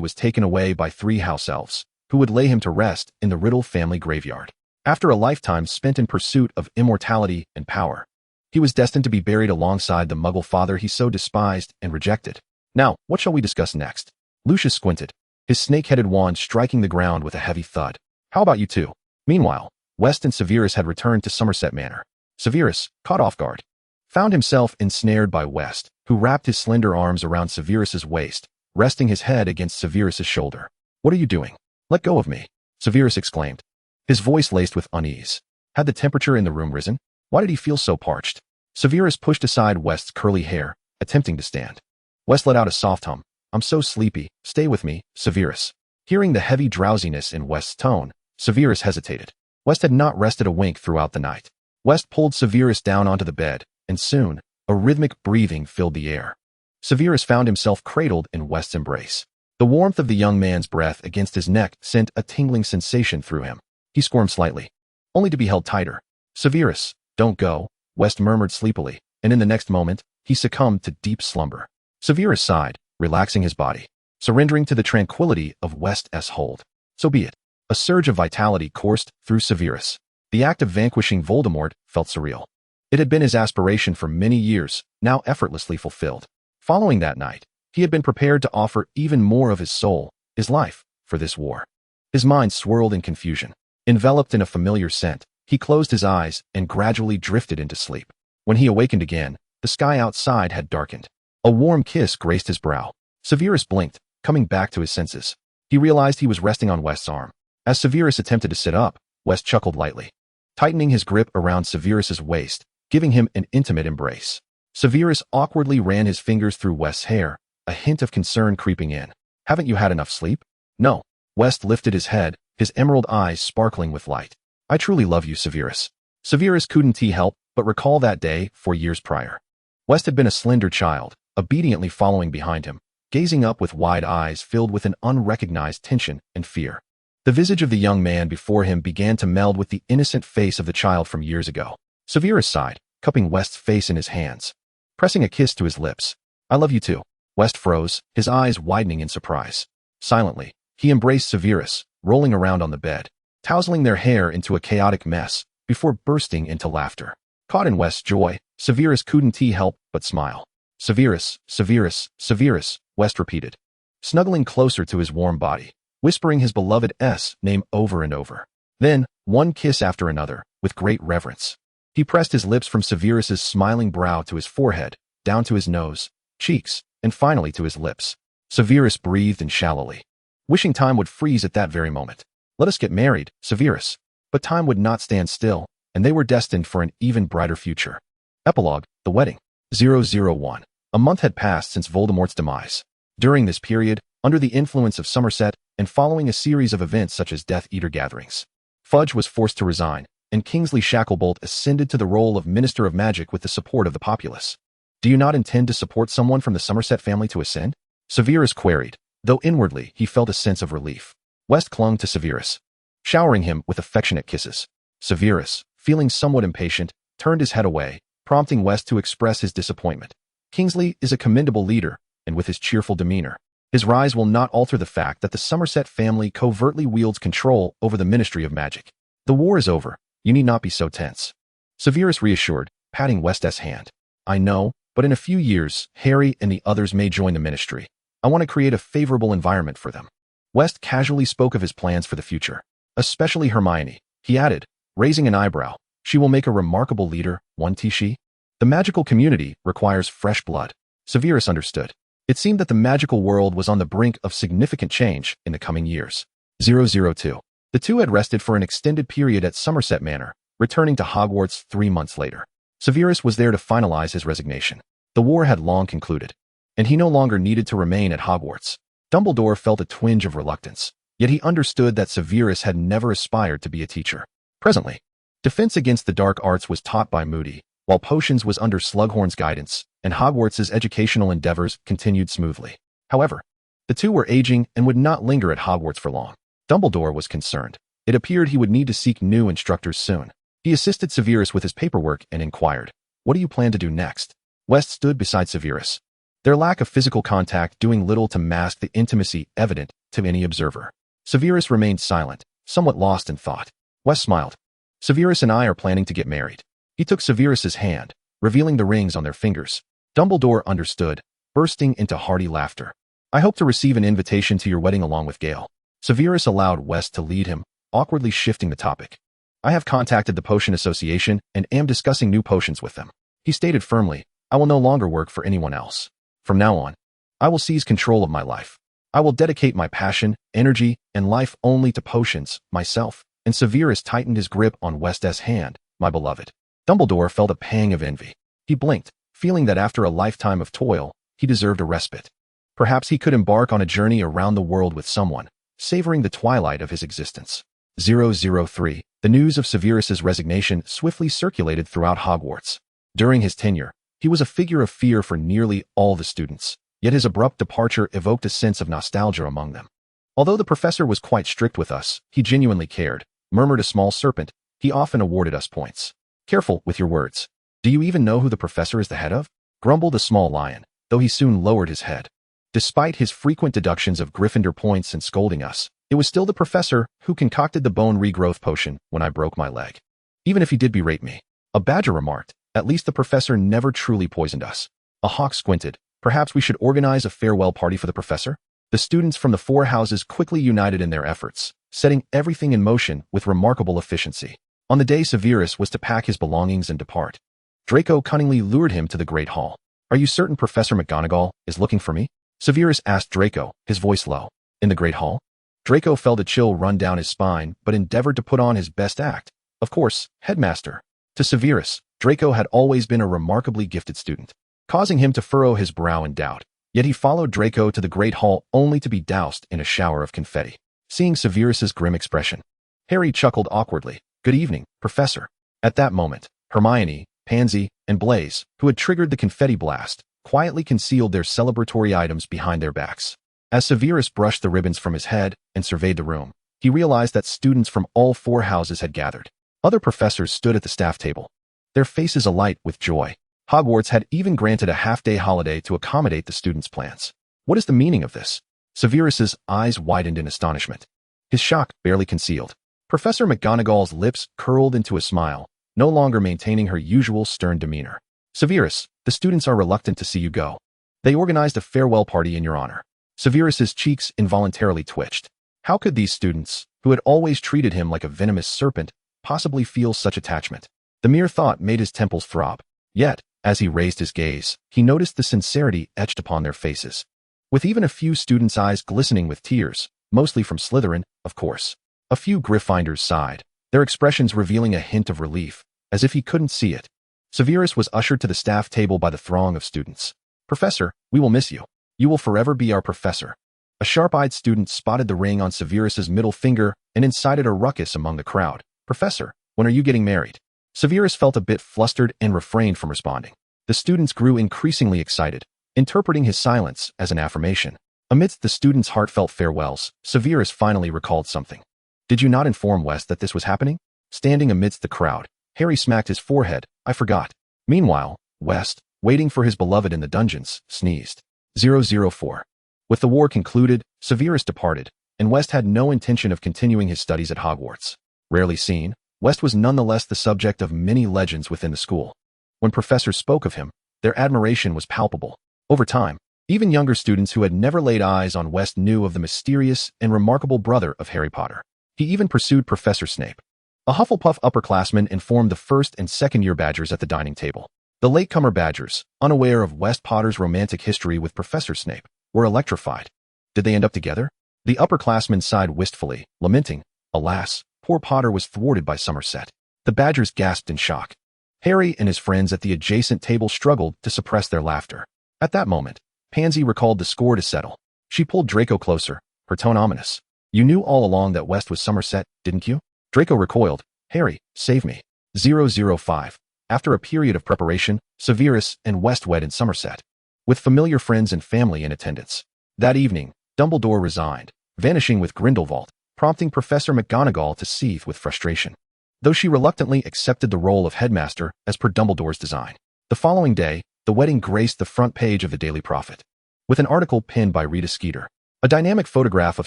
was taken away by 3 house elves, who would lay him to rest in the Riddle family graveyard. After a lifetime spent in pursuit of immortality and power, he was destined to be buried alongside the Muggle father he so despised and rejected. "Now, what shall we discuss next?" Lucius squinted, his snake-headed wand striking the ground with a heavy thud. "How about you two?" Meanwhile, West and Severus had returned to Somerset Manor. Severus, caught off guard, found himself ensnared by West, who wrapped his slender arms around Severus's waist, resting his head against Severus's shoulder. "What are you doing? Let go of me," Severus exclaimed, his voice laced with unease. Had the temperature in the room risen? Why did he feel so parched? Severus pushed aside West's curly hair, attempting to stand. West let out a soft hum. "I'm so sleepy. Stay with me, Severus." Hearing the heavy drowsiness in West's tone, Severus hesitated. West had not rested a wink throughout the night. West pulled Severus down onto the bed, and soon, a rhythmic breathing filled the air. Severus found himself cradled in West's embrace. The warmth of the young man's breath against his neck sent a tingling sensation through him. He squirmed slightly, only to be held tighter. "Severus, don't go," West murmured sleepily, and in the next moment, he succumbed to deep slumber. Severus sighed, relaxing his body, surrendering to the tranquility of West's hold. So be it. A surge of vitality coursed through Severus. The act of vanquishing Voldemort felt surreal. It had been his aspiration for many years, now effortlessly fulfilled. Following that night, he had been prepared to offer even more of his soul, his life, for this war. His mind swirled in confusion. Enveloped in a familiar scent, he closed his eyes and gradually drifted into sleep. When he awakened again, the sky outside had darkened. A warm kiss graced his brow. Severus blinked, coming back to his senses. He realized he was resting on West's arm. As Severus attempted to sit up, West chuckled lightly, tightening his grip around Severus's waist, giving him an intimate embrace. Severus awkwardly ran his fingers through West's hair, a hint of concern creeping in. "Haven't you had enough sleep?" "No." West lifted his head, his emerald eyes sparkling with light. "I truly love you, Severus." Severus couldn't help but recall that day 4 years prior. West had been a slender child, obediently following behind him, gazing up with wide eyes filled with an unrecognized tension and fear. The visage of the young man before him began to meld with the innocent face of the child from years ago. Severus sighed, cupping West's face in his hands, pressing a kiss to his lips. "I love you too." West froze, his eyes widening in surprise. Silently, he embraced Severus, rolling around on the bed, tousling their hair into a chaotic mess, before bursting into laughter. Caught in West's joy, Severus couldn't help but smile. "Severus, Severus, Severus," West repeated, snuggling closer to his warm body, whispering his beloved's name over and over. Then, one kiss after another, with great reverence. He pressed his lips from Severus's smiling brow to his forehead, down to his nose, cheeks, and finally to his lips. Severus breathed in shallowly, wishing time would freeze at that very moment. Let us get married, Severus. But time would not stand still, and they were destined for an even brighter future. Epilogue, the wedding. 001. A month had passed since Voldemort's demise. During this period, under the influence of Somerset, and following a series of events such as Death Eater gatherings, Fudge was forced to resign, and Kingsley Shacklebolt ascended to the role of Minister of Magic with the support of the populace. Do you not intend to support someone from the Somerset family to ascend? Severus queried, though inwardly he felt a sense of relief. West clung to Severus, showering him with affectionate kisses. Severus, feeling somewhat impatient, turned his head away, prompting West to express his disappointment. Kingsley is a commendable leader, and with his cheerful demeanor, his rise will not alter the fact that the Somerset family covertly wields control over the Ministry of Magic. The war is over. You need not be so tense. Severus reassured, patting West's hand. I know, but in a few years, Harry and the others may join the ministry. I want to create a favorable environment for them. West casually spoke of his plans for the future, especially Hermione. He added, raising an eyebrow, she will make a remarkable leader, won't she? The magical community requires fresh blood. Severus understood. It seemed that the magical world was on the brink of significant change in the coming years. 002. The two had rested for an extended period at Somerset Manor, returning to Hogwarts 3 months later. Severus was there to finalize his resignation. The war had long concluded, and he no longer needed to remain at Hogwarts. Dumbledore felt a twinge of reluctance, yet he understood that Severus had never aspired to be a teacher. Presently, defense against the dark arts was taught by Moody, while potions was under Slughorn's guidance, and Hogwarts's educational endeavors continued smoothly. However, the two were aging and would not linger at Hogwarts for long. Dumbledore was concerned. It appeared he would need to seek new instructors soon. He assisted Severus with his paperwork and inquired, what do you plan to do next? West stood beside Severus, their lack of physical contact doing little to mask the intimacy evident to any observer. Severus remained silent, somewhat lost in thought. West smiled. Severus and I are planning to get married. He took Severus's hand, revealing the rings on their fingers. Dumbledore understood, bursting into hearty laughter. I hope to receive an invitation to your wedding along with Gale. Severus allowed West to lead him, awkwardly shifting the topic. I have contacted the Potion Association and am discussing new potions with them. He stated firmly, I will no longer work for anyone else. From now on, I will seize control of my life. I will dedicate my passion, energy, and life only to potions, myself. And Severus tightened his grip on West's hand, my beloved. Dumbledore felt a pang of envy. He blinked, feeling that after a lifetime of toil, he deserved a respite. Perhaps he could embark on a journey around the world with someone, savoring the twilight of his existence. 003. The news of Severus's resignation swiftly circulated throughout Hogwarts. During his tenure, he was a figure of fear for nearly all the students, yet his abrupt departure evoked a sense of nostalgia among them. Although the professor was quite strict with us, he genuinely cared, murmured a small serpent. He often awarded us points. Careful with your words. Do you even know who the professor is the head of? Grumbled a small lion, though he soon lowered his head. Despite his frequent deductions of Gryffindor points and scolding us, it was still the professor who concocted the bone regrowth potion when I broke my leg. Even if he did berate me, a badger remarked, at least the professor never truly poisoned us. A hawk squinted. Perhaps we should organize a farewell party for the professor? The students from the 4 houses quickly united in their efforts, setting everything in motion with remarkable efficiency. On the day Severus was to pack his belongings and depart, Draco cunningly lured him to the Great Hall. Are you certain Professor McGonagall is looking for me? Severus asked Draco, his voice low. In the Great Hall? Draco felt a chill run down his spine but endeavored to put on his best act. Of course, headmaster. To Severus, Draco had always been a remarkably gifted student, causing him to furrow his brow in doubt. Yet he followed Draco to the Great Hall only to be doused in a shower of confetti. Seeing Severus's grim expression, Harry chuckled awkwardly. Good evening, Professor. At that moment, Hermione, Pansy, and Blaise, who had triggered the confetti blast, quietly concealed their celebratory items behind their backs. As Severus brushed the ribbons from his head and surveyed the room, he realized that students from all 4 houses had gathered. Other professors stood at the staff table, their faces alight with joy. Hogwarts had even granted a half-day holiday to accommodate the students' plans. What is the meaning of this? Severus's eyes widened in astonishment, his shock barely concealed. Professor McGonagall's lips curled into a smile, no longer maintaining her usual stern demeanor. Severus, the students are reluctant to see you go. They organized a farewell party in your honor. Severus's cheeks involuntarily twitched. How could these students, who had always treated him like a venomous serpent, possibly feel such attachment? The mere thought made his temples throb. Yet, As he raised his gaze, he noticed the sincerity etched upon their faces, with even a few students' eyes glistening with tears, mostly from Slytherin, of course. A few Gryffindors sighed, their expressions revealing a hint of relief, as if he couldn't see it. Severus was ushered to the staff table by the throng of students. "Professor, we will miss you. You will forever be our professor." A sharp-eyed student spotted the ring on Severus's middle finger and incited a ruckus among the crowd. "Professor, when are you getting married?" Severus felt a bit flustered and refrained from responding. The students grew increasingly excited, interpreting his silence as an affirmation. Amidst the students' heartfelt farewells, Severus finally recalled something. "Did you not inform West that this was happening?" Standing amidst the crowd, Harry smacked his forehead. "I forgot." Meanwhile, West, waiting for his beloved in the dungeons, sneezed. 004. With the war concluded, Severus departed, and West had no intention of continuing his studies at Hogwarts. Rarely seen, West was nonetheless the subject of many legends within the school. When professors spoke of him, their admiration was palpable. Over time, even younger students who had never laid eyes on West knew of the mysterious and remarkable brother of Harry Potter. He even pursued Professor Snape. A Hufflepuff upperclassman informed the first and second-year Badgers at the dining table. The latecomer Badgers, unaware of West Potter's romantic history with Professor Snape, were electrified. Did they end up together? The upperclassmen sighed wistfully, lamenting, "Alas, poor Potter was thwarted by Somerset." The Badgers gasped in shock. Harry and his friends at the adjacent table struggled to suppress their laughter. At that moment, Pansy recalled the score to settle. She pulled Draco closer, her tone ominous. "You knew all along that West was Somerset, didn't you?" Draco recoiled. "Harry, save me." 005. After a period of preparation, Severus and West wed in Somerset, with familiar friends and family in attendance. That evening, Dumbledore resigned, vanishing with Grindelwald, prompting Professor McGonagall to seethe with frustration, though she reluctantly accepted the role of headmaster as per Dumbledore's design. The following day, the wedding graced the front page of the Daily Prophet, with an article pinned by Rita Skeeter. A dynamic photograph of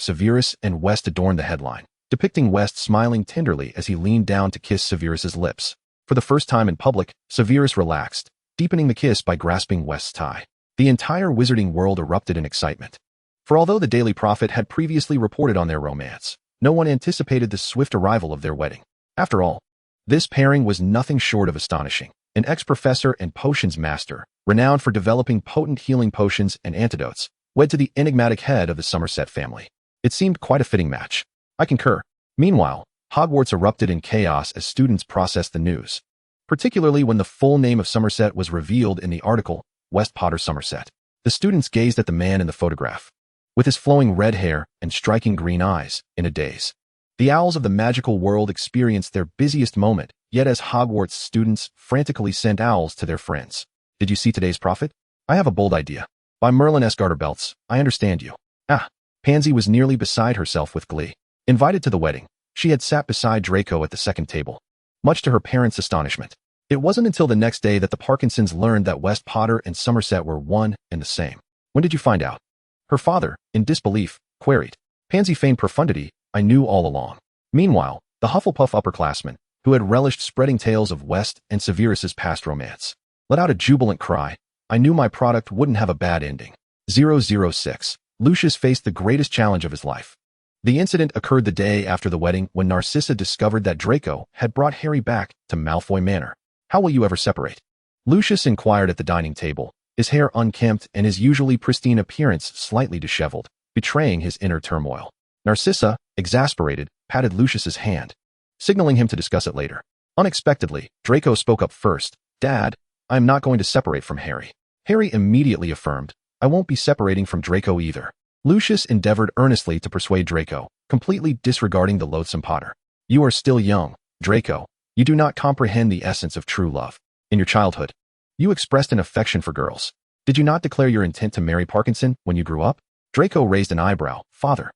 Severus and West adorned the headline, depicting West smiling tenderly as he leaned down to kiss Severus's lips. For the first time in public, Severus relaxed, deepening the kiss by grasping West's tie. The entire wizarding world erupted in excitement. For although the Daily Prophet had previously reported on their romance, no one anticipated the swift arrival of their wedding. After all, this pairing was nothing short of astonishing. An ex-professor and potions master, renowned for developing potent healing potions and antidotes, wed to the enigmatic head of the Somerset family. It seemed quite a fitting match. I concur. Meanwhile, Hogwarts erupted in chaos as students processed the news, particularly when the full name of Somerset was revealed in the article, West Potter Somerset. The students gazed at the man in the photograph, with his flowing red hair and striking green eyes, in a daze. The owls of the magical world experienced their busiest moment, yet as Hogwarts students frantically sent owls to their friends. "Did you see today's prophet? I have a bold idea. By Merlin S. Garterbelts, I understand you." Ah! Pansy was nearly beside herself with glee. Invited to the wedding, she had sat beside Draco at the second table, much to her parents' astonishment. It wasn't until the next day that the Parkinsons learned that West Potter and Somerset were one and the same. "When did you find out?" Her father, in disbelief, queried. Pansy feigned profundity. "I knew all along." Meanwhile, the Hufflepuff upperclassmen, who had relished spreading tales of West and Severus's past romance, let out a jubilant cry. "I knew my product wouldn't have a bad ending." 006. Lucius faced the greatest challenge of his life. The incident occurred the day after the wedding when Narcissa discovered that Draco had brought Harry back to Malfoy Manor. "How will you ever separate?" Lucius inquired at the dining table, his hair unkempt and his usually pristine appearance slightly disheveled, betraying his inner turmoil. Narcissa, exasperated, patted Lucius's hand, signaling him to discuss it later. Unexpectedly, Draco spoke up first. "Dad, I am not going to separate from Harry." Harry immediately affirmed, "I won't be separating from Draco either." Lucius endeavored earnestly to persuade Draco, completely disregarding the loathsome Potter. "You are still young, Draco. You do not comprehend the essence of true love. In your childhood, you expressed an affection for girls. Did you not declare your intent to marry Parkinson when you grew up?" Draco raised an eyebrow. "Father,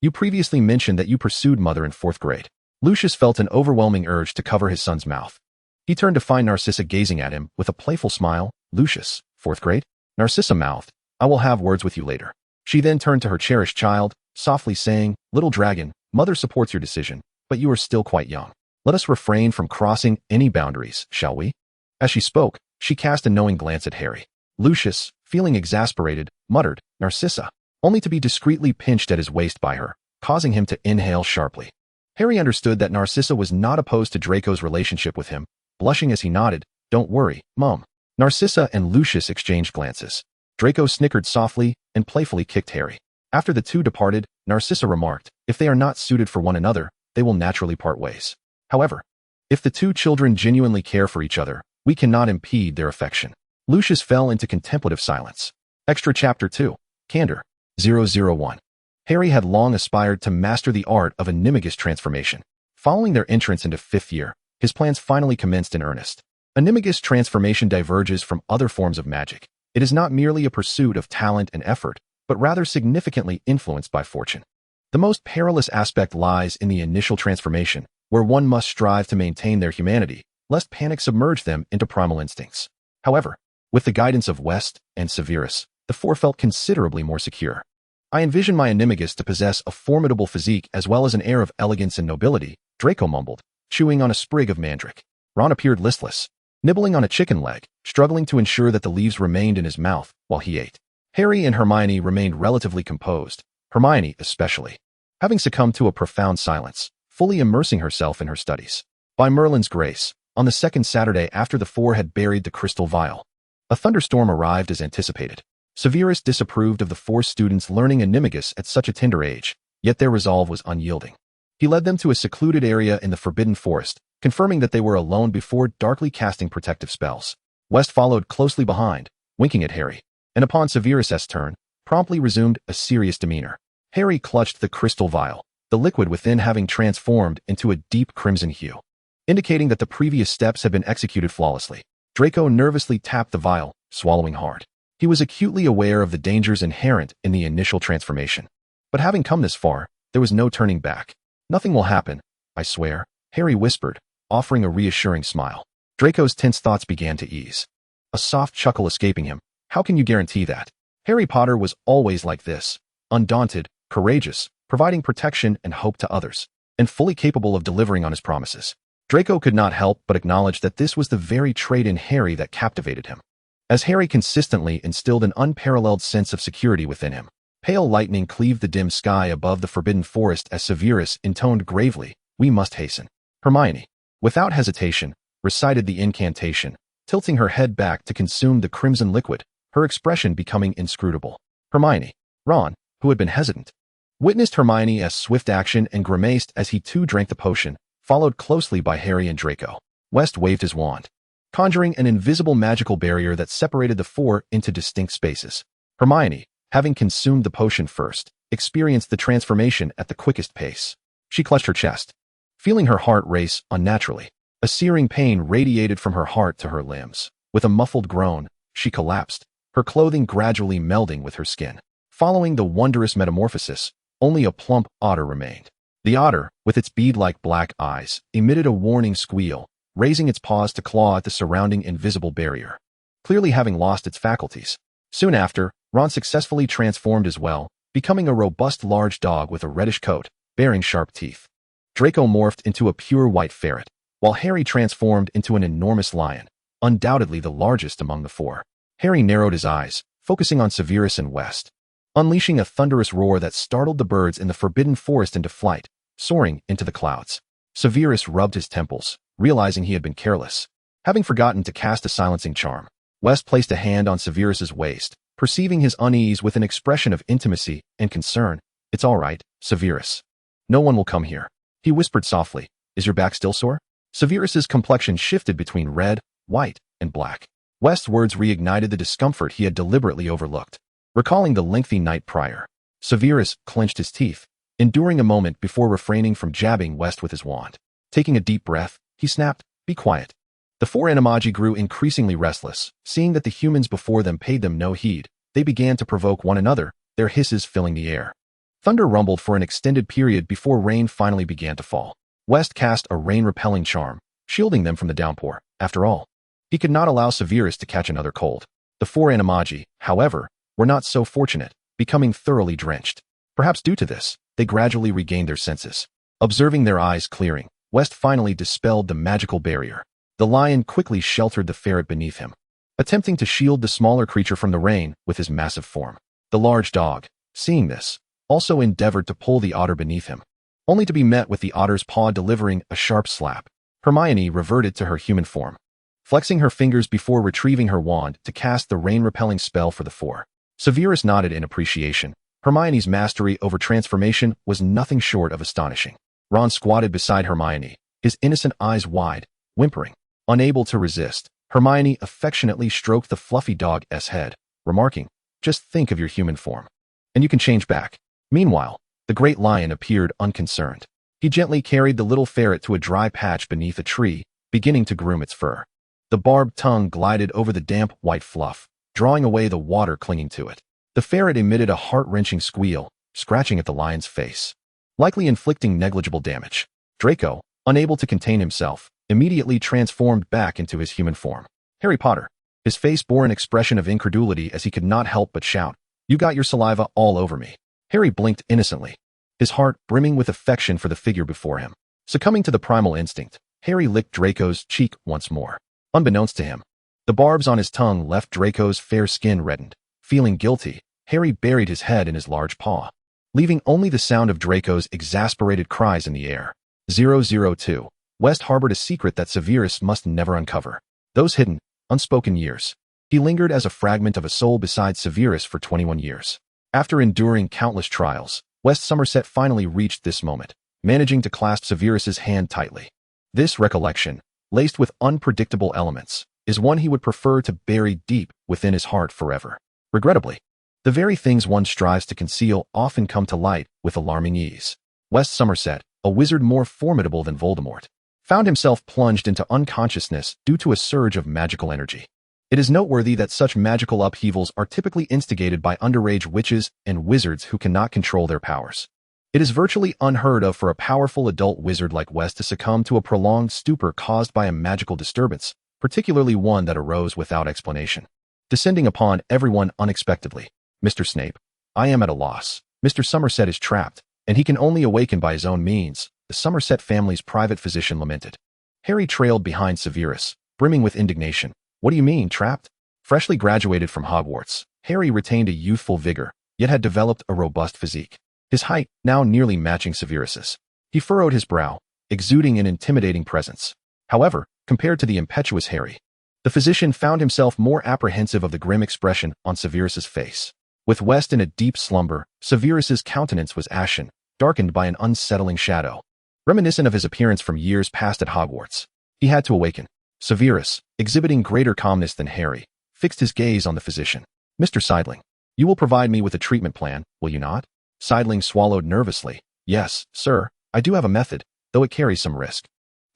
you previously mentioned that you pursued Mother in 4th grade. Lucius felt an overwhelming urge to cover his son's mouth. He turned to find Narcissa gazing at him with a playful smile. "Lucius, 4th grade?" Narcissa mouthed, "I will have words with you later." She then turned to her cherished child, softly saying, "Little dragon, Mother supports your decision, but you are still quite young. Let us refrain from crossing any boundaries, shall we?" As she spoke, she cast a knowing glance at Harry. Lucius, feeling exasperated, muttered, "Narcissa," only to be discreetly pinched at his waist by her, causing him to inhale sharply. Harry understood that Narcissa was not opposed to Draco's relationship with him, blushing as he nodded. "Don't worry, Mum. Narcissa and Lucius exchanged glances. Draco snickered softly and playfully kicked Harry. After the two departed, Narcissa remarked, "If they are not suited for one another, they will naturally part ways. However, if the two children genuinely care for each other, we cannot impede their affection." Lucius fell into contemplative silence. Extra Chapter 2, Candor, 001. Harry had long aspired to master the art of animagus transformation. Following their entrance into 5th year, his plans finally commenced in earnest. Animagus transformation diverges from other forms of magic. It is not merely a pursuit of talent and effort, but rather significantly influenced by fortune. The most perilous aspect lies in the initial transformation, where one must strive to maintain their humanity, lest panic submerge them into primal instincts. However, with the guidance of West and Severus, the four felt considerably more secure. "I envision my animagus to possess a formidable physique as well as an air of elegance and nobility," Draco mumbled, chewing on a sprig of mandrake. Ron appeared listless, nibbling on a chicken leg, struggling to ensure that the leaves remained in his mouth while he ate. Harry and Hermione remained relatively composed, Hermione especially, having succumbed to a profound silence, fully immersing herself in her studies. By Merlin's grace, on the second Saturday after the four had buried the crystal vial, a thunderstorm arrived as anticipated. Severus disapproved of the four students learning animagus at such a tender age, yet their resolve was unyielding. He led them to a secluded area in the Forbidden Forest, confirming that they were alone before darkly casting protective spells. West followed closely behind, winking at Harry, and upon Severus's turn, promptly resumed a serious demeanor. Harry clutched the crystal vial, the liquid within having transformed into a deep crimson hue, indicating that the previous steps had been executed flawlessly. Draco nervously tapped the vial, swallowing hard. He was acutely aware of the dangers inherent in the initial transformation. But having come this far, there was no turning back. "Nothing will happen, I swear," Harry whispered, offering a reassuring smile. Draco's tense thoughts began to ease, a soft chuckle escaping him. "How can you guarantee that?" Harry Potter was always like this, undaunted, courageous, providing protection and hope to others, and fully capable of delivering on his promises. Draco could not help but acknowledge that this was the very trait in Harry that captivated him, as Harry consistently instilled an unparalleled sense of security within him. Pale lightning cleaved the dim sky above the Forbidden Forest as Severus intoned gravely, "We must hasten." Hermione, without hesitation, recited the incantation, tilting her head back to consume the crimson liquid, her expression becoming inscrutable. Hermione, Ron, who had been hesitant, witnessed Hermione's swift action and grimaced as he too drank the potion, followed closely by Harry and Draco. West waved his wand, conjuring an invisible magical barrier that separated the four into distinct spaces. Hermione, having consumed the potion first, experienced the transformation at the quickest pace. She clutched her chest, feeling her heart race unnaturally. A searing pain radiated from her heart to her limbs. With a muffled groan, she collapsed, her clothing gradually melding with her skin. Following the wondrous metamorphosis, only a plump otter remained. The otter, with its bead-like black eyes, emitted a warning squeal, raising its paws to claw at the surrounding invisible barrier, clearly having lost its faculties. Soon after, Ron successfully transformed as well, becoming a robust large dog with a reddish coat, bearing sharp teeth. Draco morphed into a pure white ferret, while Harry transformed into an enormous lion, undoubtedly the largest among the four. Harry narrowed his eyes, focusing on Severus and West, unleashing a thunderous roar that startled the birds in the Forbidden Forest into flight, soaring into the clouds. Severus rubbed his temples, realizing he had been careless, having forgotten to cast a silencing charm. West placed a hand on Severus's waist, perceiving his unease with an expression of intimacy and concern. "It's all right, Severus. No one will come here," he whispered softly. "Is your back still sore?" Severus's complexion shifted between red, white, and black. West's words reignited the discomfort he had deliberately overlooked. Recalling the lengthy night prior, Severus clenched his teeth, enduring a moment before refraining from jabbing West with his wand. Taking a deep breath, he snapped, "Be quiet." The four animagi grew increasingly restless. Seeing that the humans before them paid them no heed, they began to provoke one another, their hisses filling the air. Thunder rumbled for an extended period before rain finally began to fall. West cast a rain-repelling charm, shielding them from the downpour. After all, he could not allow Severus to catch another cold. The four animagi, however, were not so fortunate, becoming thoroughly drenched. Perhaps due to this, they gradually regained their senses. Observing their eyes clearing, West finally dispelled the magical barrier. The lion quickly sheltered the ferret beneath him, attempting to shield the smaller creature from the rain with his massive form. The large dog, seeing this, also endeavored to pull the otter beneath him, only to be met with the otter's paw delivering a sharp slap. Hermione reverted to her human form, flexing her fingers before retrieving her wand to cast the rain-repelling spell for the four. Severus nodded in appreciation. Hermione's mastery over transformation was nothing short of astonishing. Ron squatted beside Hermione, his innocent eyes wide, whimpering. Unable to resist, Hermione affectionately stroked the fluffy dog's head, remarking, "Just think of your human form. And you can change back." Meanwhile, the great lion appeared unconcerned. He gently carried the little ferret to a dry patch beneath a tree, beginning to groom its fur. The barbed tongue glided over the damp white fluff, drawing away the water clinging to it. The ferret emitted a heart-wrenching squeal, scratching at the lion's face, likely inflicting negligible damage. Draco, unable to contain himself, immediately transformed back into his human form. Harry Potter. His face bore an expression of incredulity as he could not help but shout, "You got your saliva all over me." Harry blinked innocently, his heart brimming with affection for the figure before him. Succumbing to the primal instinct, Harry licked Draco's cheek once more. Unbeknownst to him, the barbs on his tongue left Draco's fair skin reddened. Feeling guilty, Harry buried his head in his large paw, leaving only the sound of Draco's exasperated cries in the air. 002. West harbored a secret that Severus must never uncover. Those hidden, unspoken years. He lingered as a fragment of a soul beside Severus for 21 years. After enduring countless trials, West Somerset finally reached this moment, managing to clasp Severus's hand tightly. This recollection, laced with unpredictable elements, is one he would prefer to bury deep within his heart forever. Regrettably, the very things one strives to conceal often come to light with alarming ease. West Somerset, a wizard more formidable than Voldemort, found himself plunged into unconsciousness due to a surge of magical energy. It is noteworthy that such magical upheavals are typically instigated by underage witches and wizards who cannot control their powers. It is virtually unheard of for a powerful adult wizard like West to succumb to a prolonged stupor caused by a magical disturbance, particularly one that arose without explanation. Descending upon everyone unexpectedly. "Mr. Snape, I am at a loss. Mr. Somerset is trapped, and he can only awaken by his own means," the Somerset family's private physician lamented. Harry trailed behind Severus, brimming with indignation. "What do you mean, trapped?" Freshly graduated from Hogwarts, Harry retained a youthful vigor, yet had developed a robust physique. His height, now nearly matching Severus's. He furrowed his brow, exuding an intimidating presence. However, compared to the impetuous Harry, the physician found himself more apprehensive of the grim expression on Severus's face. With West in a deep slumber, Severus's countenance was ashen, darkened by an unsettling shadow, reminiscent of his appearance from years past at Hogwarts. He had to awaken. Severus, exhibiting greater calmness than Harry, fixed his gaze on the physician. "Mr. Seidling, you will provide me with a treatment plan, will you not?" Seidling swallowed nervously. "Yes, sir, I do have a method, though it carries some risk.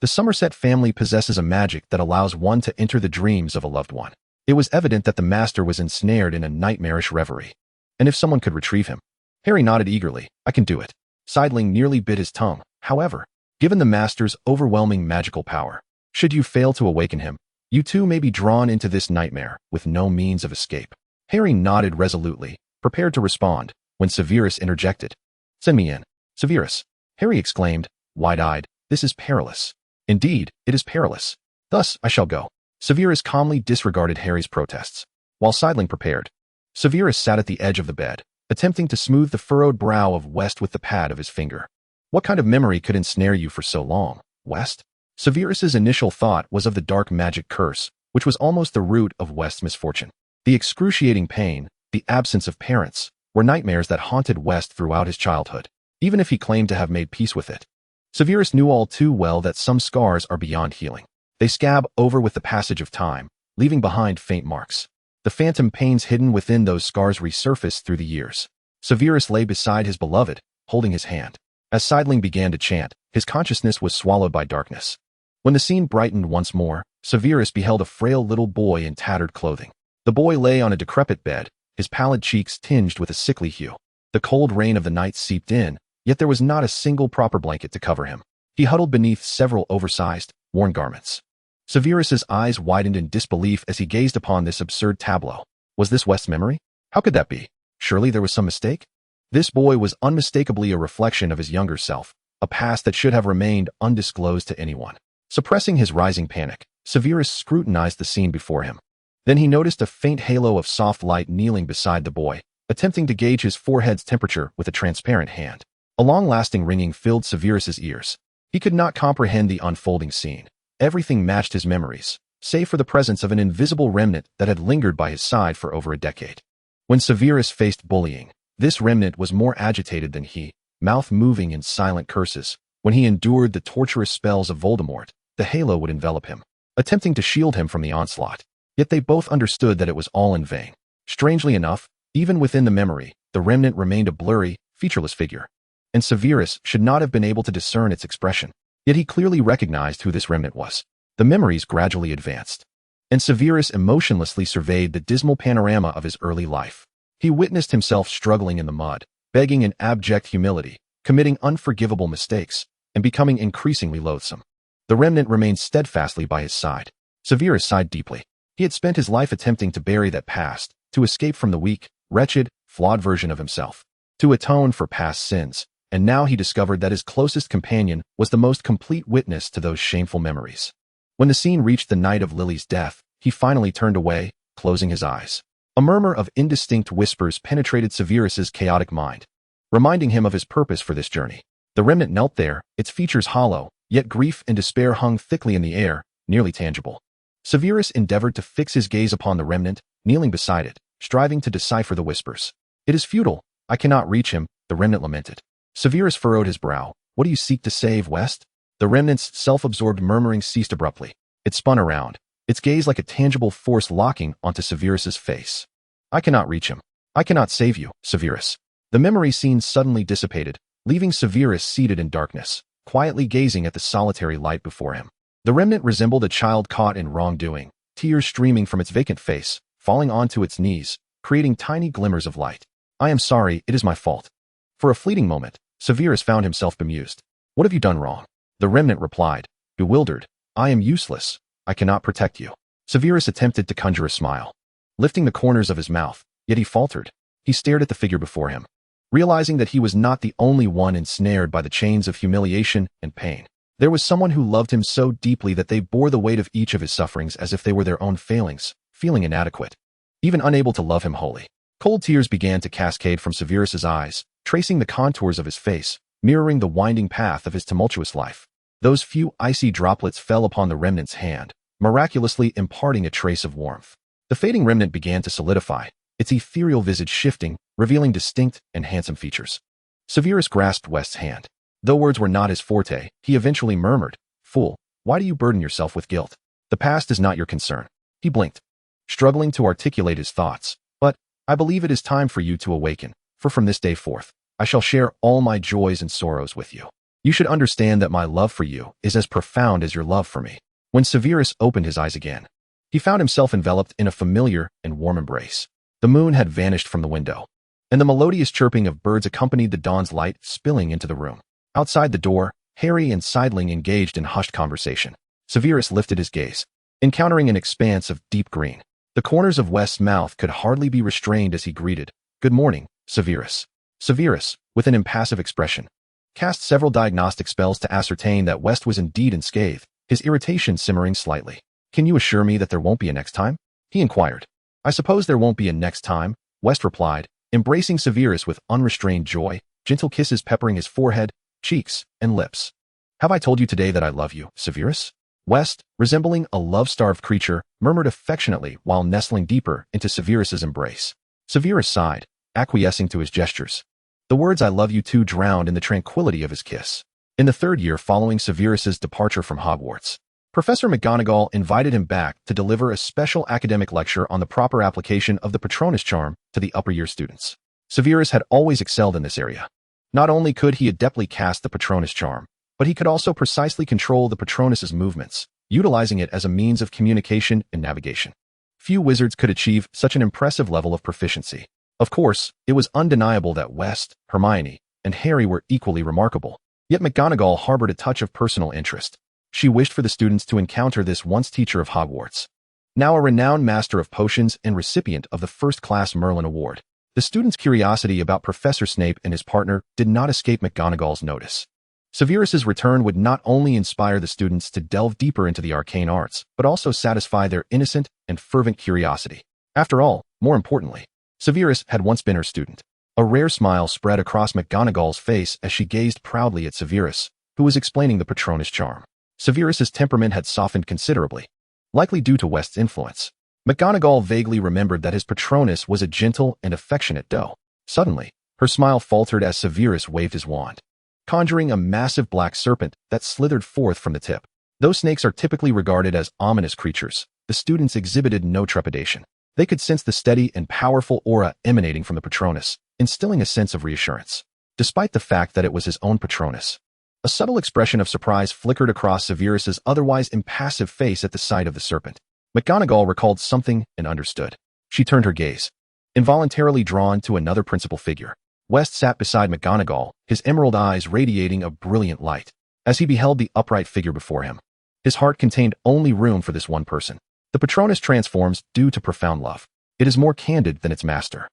The Somerset family possesses a magic that allows one to enter the dreams of a loved one." It was evident that the master was ensnared in a nightmarish reverie. "And if someone could retrieve him?" Harry nodded eagerly. "I can do it." Seidling nearly bit his tongue. However, given the master's overwhelming magical power, should you fail to awaken him, you too may be drawn into this nightmare with no means of escape. Harry nodded resolutely, prepared to respond, when Severus interjected. "Send me in." "Severus," Harry exclaimed, wide-eyed, "this is perilous." "Indeed, it is perilous. Thus I shall go." Severus calmly disregarded Harry's protests. While Seidling prepared, Severus sat at the edge of the bed, attempting to smooth the furrowed brow of West with the pad of his finger. "What kind of memory could ensnare you for so long, West?" Severus's initial thought was of the dark magic curse, which was almost the root of West's misfortune. The excruciating pain, the absence of parents, were nightmares that haunted West throughout his childhood, even if he claimed to have made peace with it. Severus knew all too well that some scars are beyond healing. They scab over with the passage of time, leaving behind faint marks. The phantom pains hidden within those scars resurface through the years. Severus lay beside his beloved, holding his hand. As Seidling began to chant, his consciousness was swallowed by darkness. When the scene brightened once more, Severus beheld a frail little boy in tattered clothing. The boy lay on a decrepit bed, his pallid cheeks tinged with a sickly hue. The cold rain of the night seeped in, yet there was not a single proper blanket to cover him. He huddled beneath several oversized, worn garments. Severus's eyes widened in disbelief as he gazed upon this absurd tableau. Was this West's memory? How could that be? Surely there was some mistake? This boy was unmistakably a reflection of his younger self, a past that should have remained undisclosed to anyone. Suppressing his rising panic, Severus scrutinized the scene before him. Then he noticed a faint halo of soft light kneeling beside the boy, attempting to gauge his forehead's temperature with a transparent hand. A long-lasting ringing filled Severus's ears. He could not comprehend the unfolding scene. Everything matched his memories. save for the presence of an invisible remnant that had lingered by his side for over a decade. When Severus faced bullying, this remnant was more agitated than he, mouth moving in silent curses. When he endured the torturous spells of Voldemort, the halo would envelop him, attempting to shield him from the onslaught. Yet they both understood that it was all in vain. Strangely enough, even within the memory, the remnant remained a blurry, featureless figure, and Severus should not have been able to discern its expression. Yet he clearly recognized who this remnant was. The memories gradually advanced, and Severus emotionlessly surveyed the dismal panorama of his early life. He witnessed himself struggling in the mud, begging in abject humility, committing unforgivable mistakes, and becoming increasingly loathsome. The remnant remained steadfastly by his side. Severus sighed deeply. He had spent his life attempting to bury that past, to escape from the weak, wretched, flawed version of himself, to atone for past sins, and now he discovered that his closest companion was the most complete witness to those shameful memories. When the scene reached the night of Lily's death, he finally turned away, closing his eyes. A murmur of indistinct whispers penetrated Severus's chaotic mind, reminding him of his purpose for this journey. The remnant knelt there, its features hollow, yet grief and despair hung thickly in the air, nearly tangible. Severus endeavored to fix his gaze upon the remnant, kneeling beside it, striving to decipher the whispers. "It is futile. I cannot reach him," the remnant lamented. Severus furrowed his brow. "What do you seek to save, West?" The remnant's self-absorbed murmuring ceased abruptly. It spun around, its gaze like a tangible force locking onto Severus's face. "I cannot reach him. I cannot save you, Severus." The memory scene suddenly dissipated, leaving Severus seated in darkness, quietly gazing at the solitary light before him. The remnant resembled a child caught in wrongdoing, tears streaming from its vacant face, falling onto its knees, creating tiny glimmers of light. "I am sorry, it is my fault." For a fleeting moment, Severus found himself bemused. "What have you done wrong?" The remnant replied, bewildered. "I am useless. I cannot protect you." Severus attempted to conjure a smile, lifting the corners of his mouth, yet he faltered. He stared at the figure before him, realizing that he was not the only one ensnared by the chains of humiliation and pain. There was someone who loved him so deeply that they bore the weight of each of his sufferings as if they were their own failings, feeling inadequate, even unable to love him wholly. Cold tears began to cascade from Severus's eyes, tracing the contours of his face, mirroring the winding path of his tumultuous life. Those few icy droplets fell upon the remnant's hand, miraculously imparting a trace of warmth. The fading remnant began to solidify, its ethereal visage shifting, revealing distinct and handsome features. Severus grasped West's hand. Though words were not his forte, he eventually murmured, "Fool, why do you burden yourself with guilt? The past is not your concern." He blinked, struggling to articulate his thoughts. "But I believe it is time for you to awaken, for from this day forth, I shall share all my joys and sorrows with you. You should understand that my love for you is as profound as your love for me." When Severus opened his eyes again, he found himself enveloped in a familiar and warm embrace. The moon had vanished from the window, and the melodious chirping of birds accompanied the dawn's light spilling into the room. Outside the door, Harry and Sidling engaged in hushed conversation. Severus lifted his gaze, encountering an expanse of deep green. The corners of West's mouth could hardly be restrained as he greeted, "Good morning, Severus." Severus, with an impassive expression, cast several diagnostic spells to ascertain that West was indeed unscathed, his irritation simmering slightly. "Can you assure me that there won't be a next time?" he inquired. "I suppose there won't be a next time," West replied, embracing Severus with unrestrained joy, gentle kisses peppering his forehead, cheeks, and lips. "Have I told you today that I love you, Severus?" West, resembling a love-starved creature, murmured affectionately while nestling deeper into Severus's embrace. Severus sighed, acquiescing to his gestures. The words "I love you too" drowned in the tranquility of his kiss. In the third year following Severus's departure from Hogwarts, Professor McGonagall invited him back to deliver a special academic lecture on the proper application of the Patronus charm to the upper year students. Severus had always excelled in this area. Not only could he adeptly cast the Patronus charm, but he could also precisely control the Patronus's movements, utilizing it as a means of communication and navigation. Few wizards could achieve such an impressive level of proficiency. Of course, it was undeniable that West, Hermione, and Harry were equally remarkable. Yet McGonagall harbored a touch of personal interest. She wished for the students to encounter this once teacher of Hogwarts, now a renowned master of potions and recipient of the first-class Merlin Award. The students' curiosity about Professor Snape and his partner did not escape McGonagall's notice. Severus's return would not only inspire the students to delve deeper into the arcane arts, but also satisfy their innocent and fervent curiosity. After all, more importantly, Severus had once been her student. A rare smile spread across McGonagall's face as she gazed proudly at Severus, who was explaining the Patronus charm. Severus's temperament had softened considerably, likely due to West's influence. McGonagall vaguely remembered that his Patronus was a gentle and affectionate doe. Suddenly, her smile faltered as Severus waved his wand, conjuring a massive black serpent that slithered forth from the tip. Though snakes are typically regarded as ominous creatures, the students exhibited no trepidation. They could sense the steady and powerful aura emanating from the Patronus, instilling a sense of reassurance. Despite the fact that it was his own Patronus, a subtle expression of surprise flickered across Severus's otherwise impassive face at the sight of the serpent. McGonagall recalled something and understood. She turned her gaze, involuntarily drawn to another principal figure. West sat beside McGonagall, his emerald eyes radiating a brilliant light. As he beheld the upright figure before him, his heart contained only room for this one person. The Patronus transforms due to profound love. It is more candid than its master.